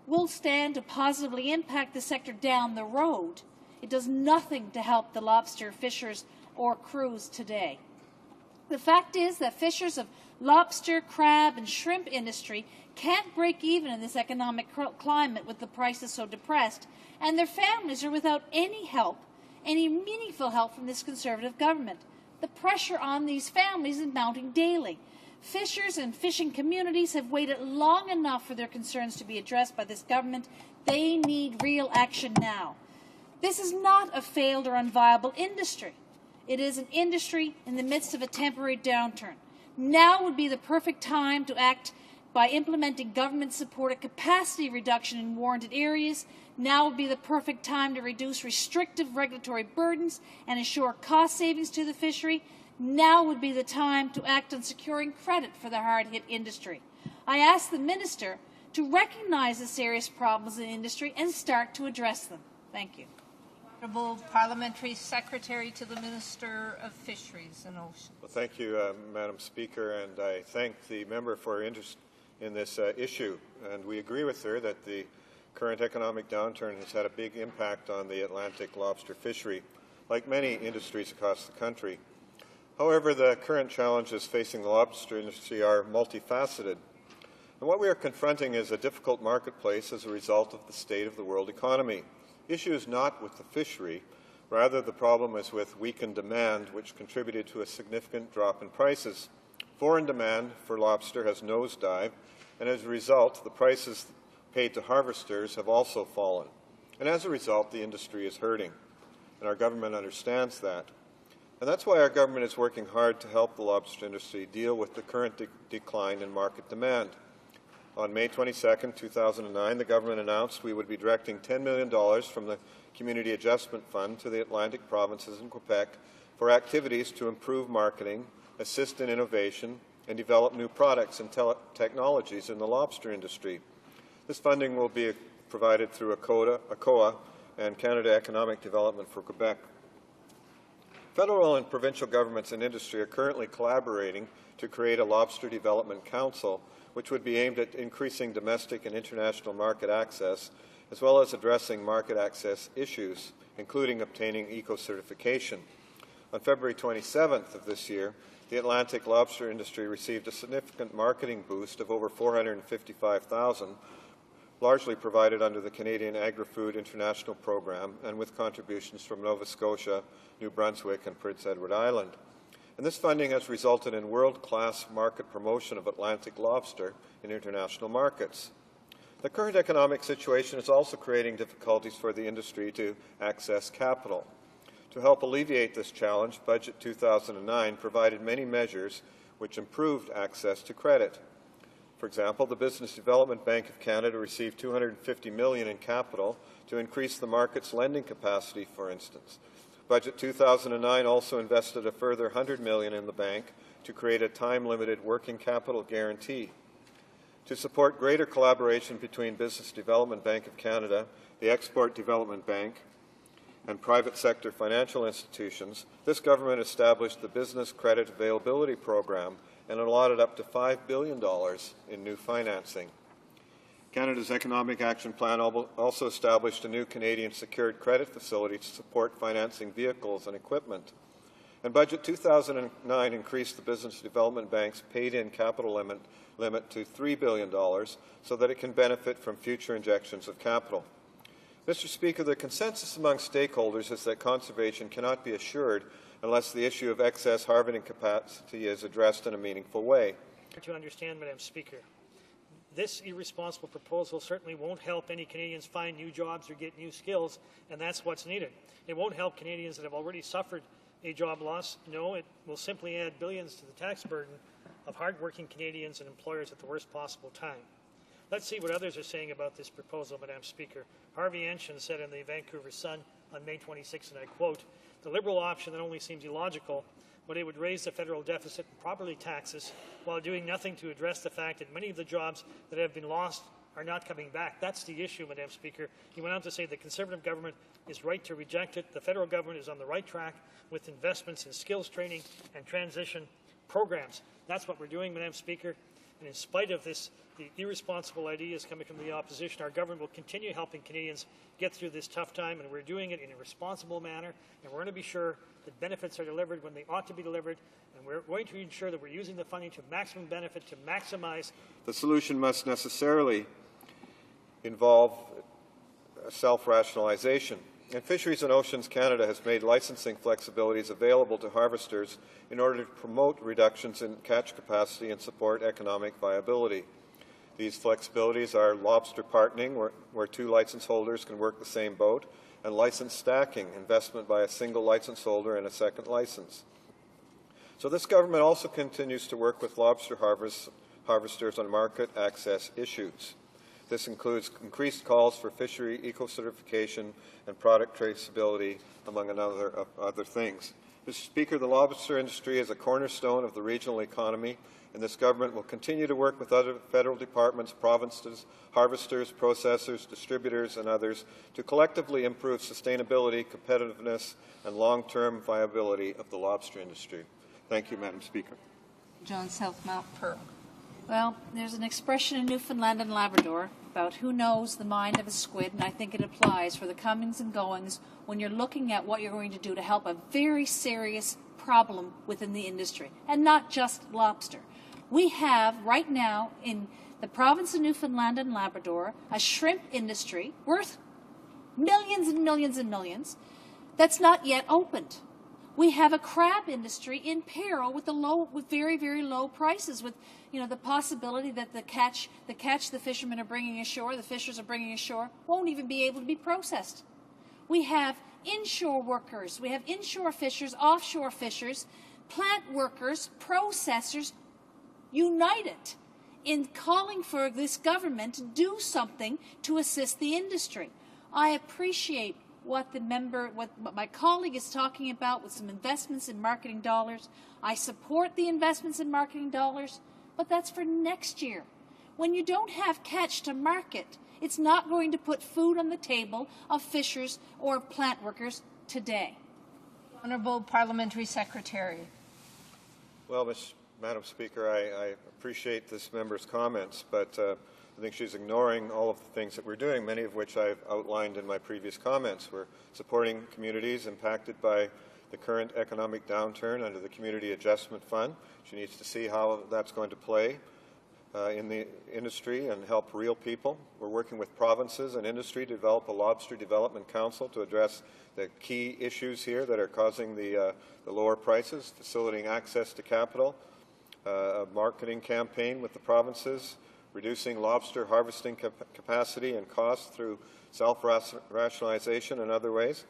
will stand to positively impact the sector down the road, it does nothing to help the lobster fishers or crews today. The fact is that fishers of lobster, crab, and shrimp industry can't break even in this economic climate with the prices so depressed, and their families are without any help, any meaningful help from this Conservative government. The pressure on these families is mounting daily. Fishers and fishing communities have waited long enough for their concerns to be addressed by this government. They need real action now. This is not a failed or unviable industry. It is an industry in the midst of a temporary downturn. Now would be the perfect time to act by implementing government-supported capacity reduction in warranted areas. Now would be the perfect time to reduce restrictive regulatory burdens and ensure cost savings to the fishery. Now would be the time to act on securing credit for the hard-hit industry. I ask the minister to recognize the serious problems in the industry and start to address them. Thank you. Honourable Parliamentary Secretary to the Minister of Fisheries and Oceans. Well, thank you, Madam Speaker, and I thank the member for her interest in this issue. And we agree with her that the current economic downturn has had a big impact on the Atlantic lobster fishery, like many industries across the country. However, the current challenges facing the lobster industry are multifaceted. And what we are confronting is a difficult marketplace as a result of the state of the world economy. The issue is not with the fishery, rather the problem is with weakened demand, which contributed to a significant drop in prices. Foreign demand for lobster has nosedived, and as a result, the prices paid to harvesters have also fallen. And as a result, the industry is hurting, and our government understands that. And that's why our government is working hard to help the lobster industry deal with the current decline in market demand. On May 22, 2009, the government announced we would be directing $10 million from the Community Adjustment Fund to the Atlantic provinces and Quebec for activities to improve marketing, assist in innovation, and develop new products and technologies in the lobster industry. This funding will be provided through ACOA and Canada Economic Development for Quebec. Federal and provincial governments and industry are currently collaborating to create a Lobster Development Council, which would be aimed at increasing domestic and international market access, as well as addressing market access issues, including obtaining eco-certification. On February 27th of this year, the Atlantic lobster industry received a significant marketing boost of over $455,000, largely provided under the Canadian Agri-Food International Program and with contributions from Nova Scotia, New Brunswick, and Prince Edward Island. And this funding has resulted in world-class market promotion of Atlantic lobster in international markets. The current economic situation is also creating difficulties for the industry to access capital. To help alleviate this challenge, Budget 2009 provided many measures which improved access to credit. For example, the Business Development Bank of Canada received $250 million in capital to increase the market's lending capacity, for instance. Budget 2009 also invested a further $100 million in the bank to create a time-limited working capital guarantee. To support greater collaboration between Business Development Bank of Canada, the Export Development Bank, and private sector financial institutions, this government established the Business Credit Availability Program and allotted up to $5 billion in new financing. Canada's Economic Action Plan also established a new Canadian secured credit facility to support financing vehicles and equipment. And Budget 2009 increased the Business Development Bank's paid-in capital limit to $3 billion so that it can benefit from future injections of capital. Mr. Speaker, the consensus among stakeholders is that conservation cannot be assured unless the issue of excess harvesting capacity is addressed in a meaningful way. To understand, Madam Speaker, this irresponsible proposal certainly won't help any Canadians find new jobs or get new skills, and that's what's needed. It won't help Canadians that have already suffered a job loss. No, it will simply add billions to the tax burden of hardworking Canadians and employers at the worst possible time. Let's see what others are saying about this proposal, Madam Speaker. Harvey Ensign said in the Vancouver Sun on May 26, and I quote, "The Liberal option that only seems illogical, but it would raise the federal deficit and properly taxes while doing nothing to address the fact that many of the jobs that have been lost are not coming back. That's the issue, Madam Speaker." He went on to say the Conservative government is right to reject it. The federal government is on the right track with investments in skills training and transition programs. That's what we're doing, Madam Speaker. And in spite of this, the irresponsible ideas coming from the opposition, our government will continue helping Canadians get through this tough time, and we're doing it in a responsible manner, and we're going to be sure that benefits are delivered when they ought to be delivered, and we're going to ensure that we're using the funding to maximum benefit, to maximize. The solution must necessarily involve self-rationalization. And Fisheries and Oceans Canada has made licensing flexibilities available to harvesters in order to promote reductions in catch capacity and support economic viability. These flexibilities are lobster partnering, where two license holders can work the same boat, and license stacking, investment by a single license holder and a second license. So this government also continues to work with lobster harvesters on market access issues. This includes increased calls for fishery eco-certification and product traceability, among other things. Mr. Speaker, the lobster industry is a cornerstone of the regional economy, and this government will continue to work with other federal departments, provinces, harvesters, processors, distributors, and others to collectively improve sustainability, competitiveness, and long-term viability of the lobster industry. Thank you, Madam Speaker. John South Mount Pearl. Well, there's an expression in Newfoundland and Labrador about who knows the mind of a squid, and I think it applies for the comings and goings when you're looking at what you're going to do to help a very serious problem within the industry, and not just lobster. We have right now in the province of Newfoundland and Labrador a shrimp industry worth millions and millions and millions that's not yet opened. We have a crab industry in peril with very, very low prices, with the possibility that the catch the fishermen are bringing ashore, the fishers are bringing ashore, won't even be able to be processed. We have inshore workers, we have inshore fishers, offshore fishers, plant workers, processors, united in calling for this government to do something to assist the industry. I appreciate what my colleague is talking about with some investments in marketing dollars. I support the investments in marketing dollars, but that's for next year. When you don't have catch to market, it's not going to put food on the table of fishers or plant workers today. Honourable Parliamentary Secretary. Well, Madam Speaker, I appreciate this member's comments, but I think she's ignoring all of the things that we're doing, many of which I've outlined in my previous comments. We're supporting communities impacted by the current economic downturn under the Community Adjustment Fund. She needs to see how that's going to play in the industry and help real people. We're working with provinces and industry to develop a Lobster Development Council to address the key issues here that are causing the lower prices, facilitating access to capital, a marketing campaign with the provinces, reducing lobster harvesting capacity and costs through self-rationalization and other ways.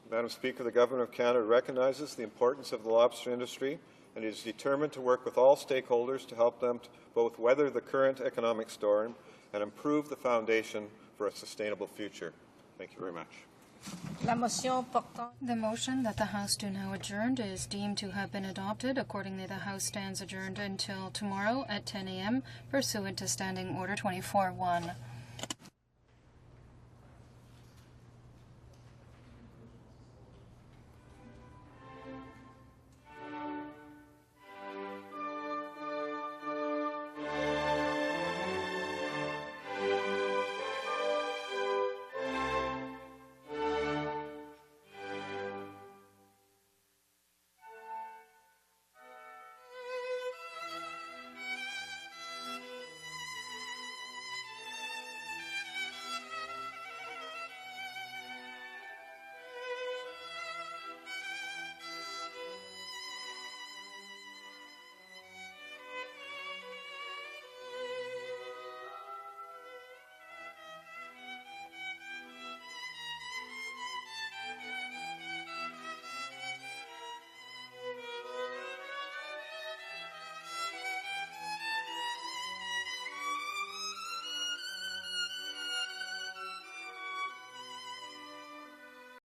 Madam Speaker, the Government of Canada recognizes the importance of the lobster industry and is determined to work with all stakeholders to help them to both weather the current economic storm and improve the foundation for a sustainable future. Thank you very much. La motion portant. The motion that the House do now adjourned is deemed to have been adopted. Accordingly, the House stands adjourned until tomorrow at 10 a.m. pursuant to Standing Order 24-1.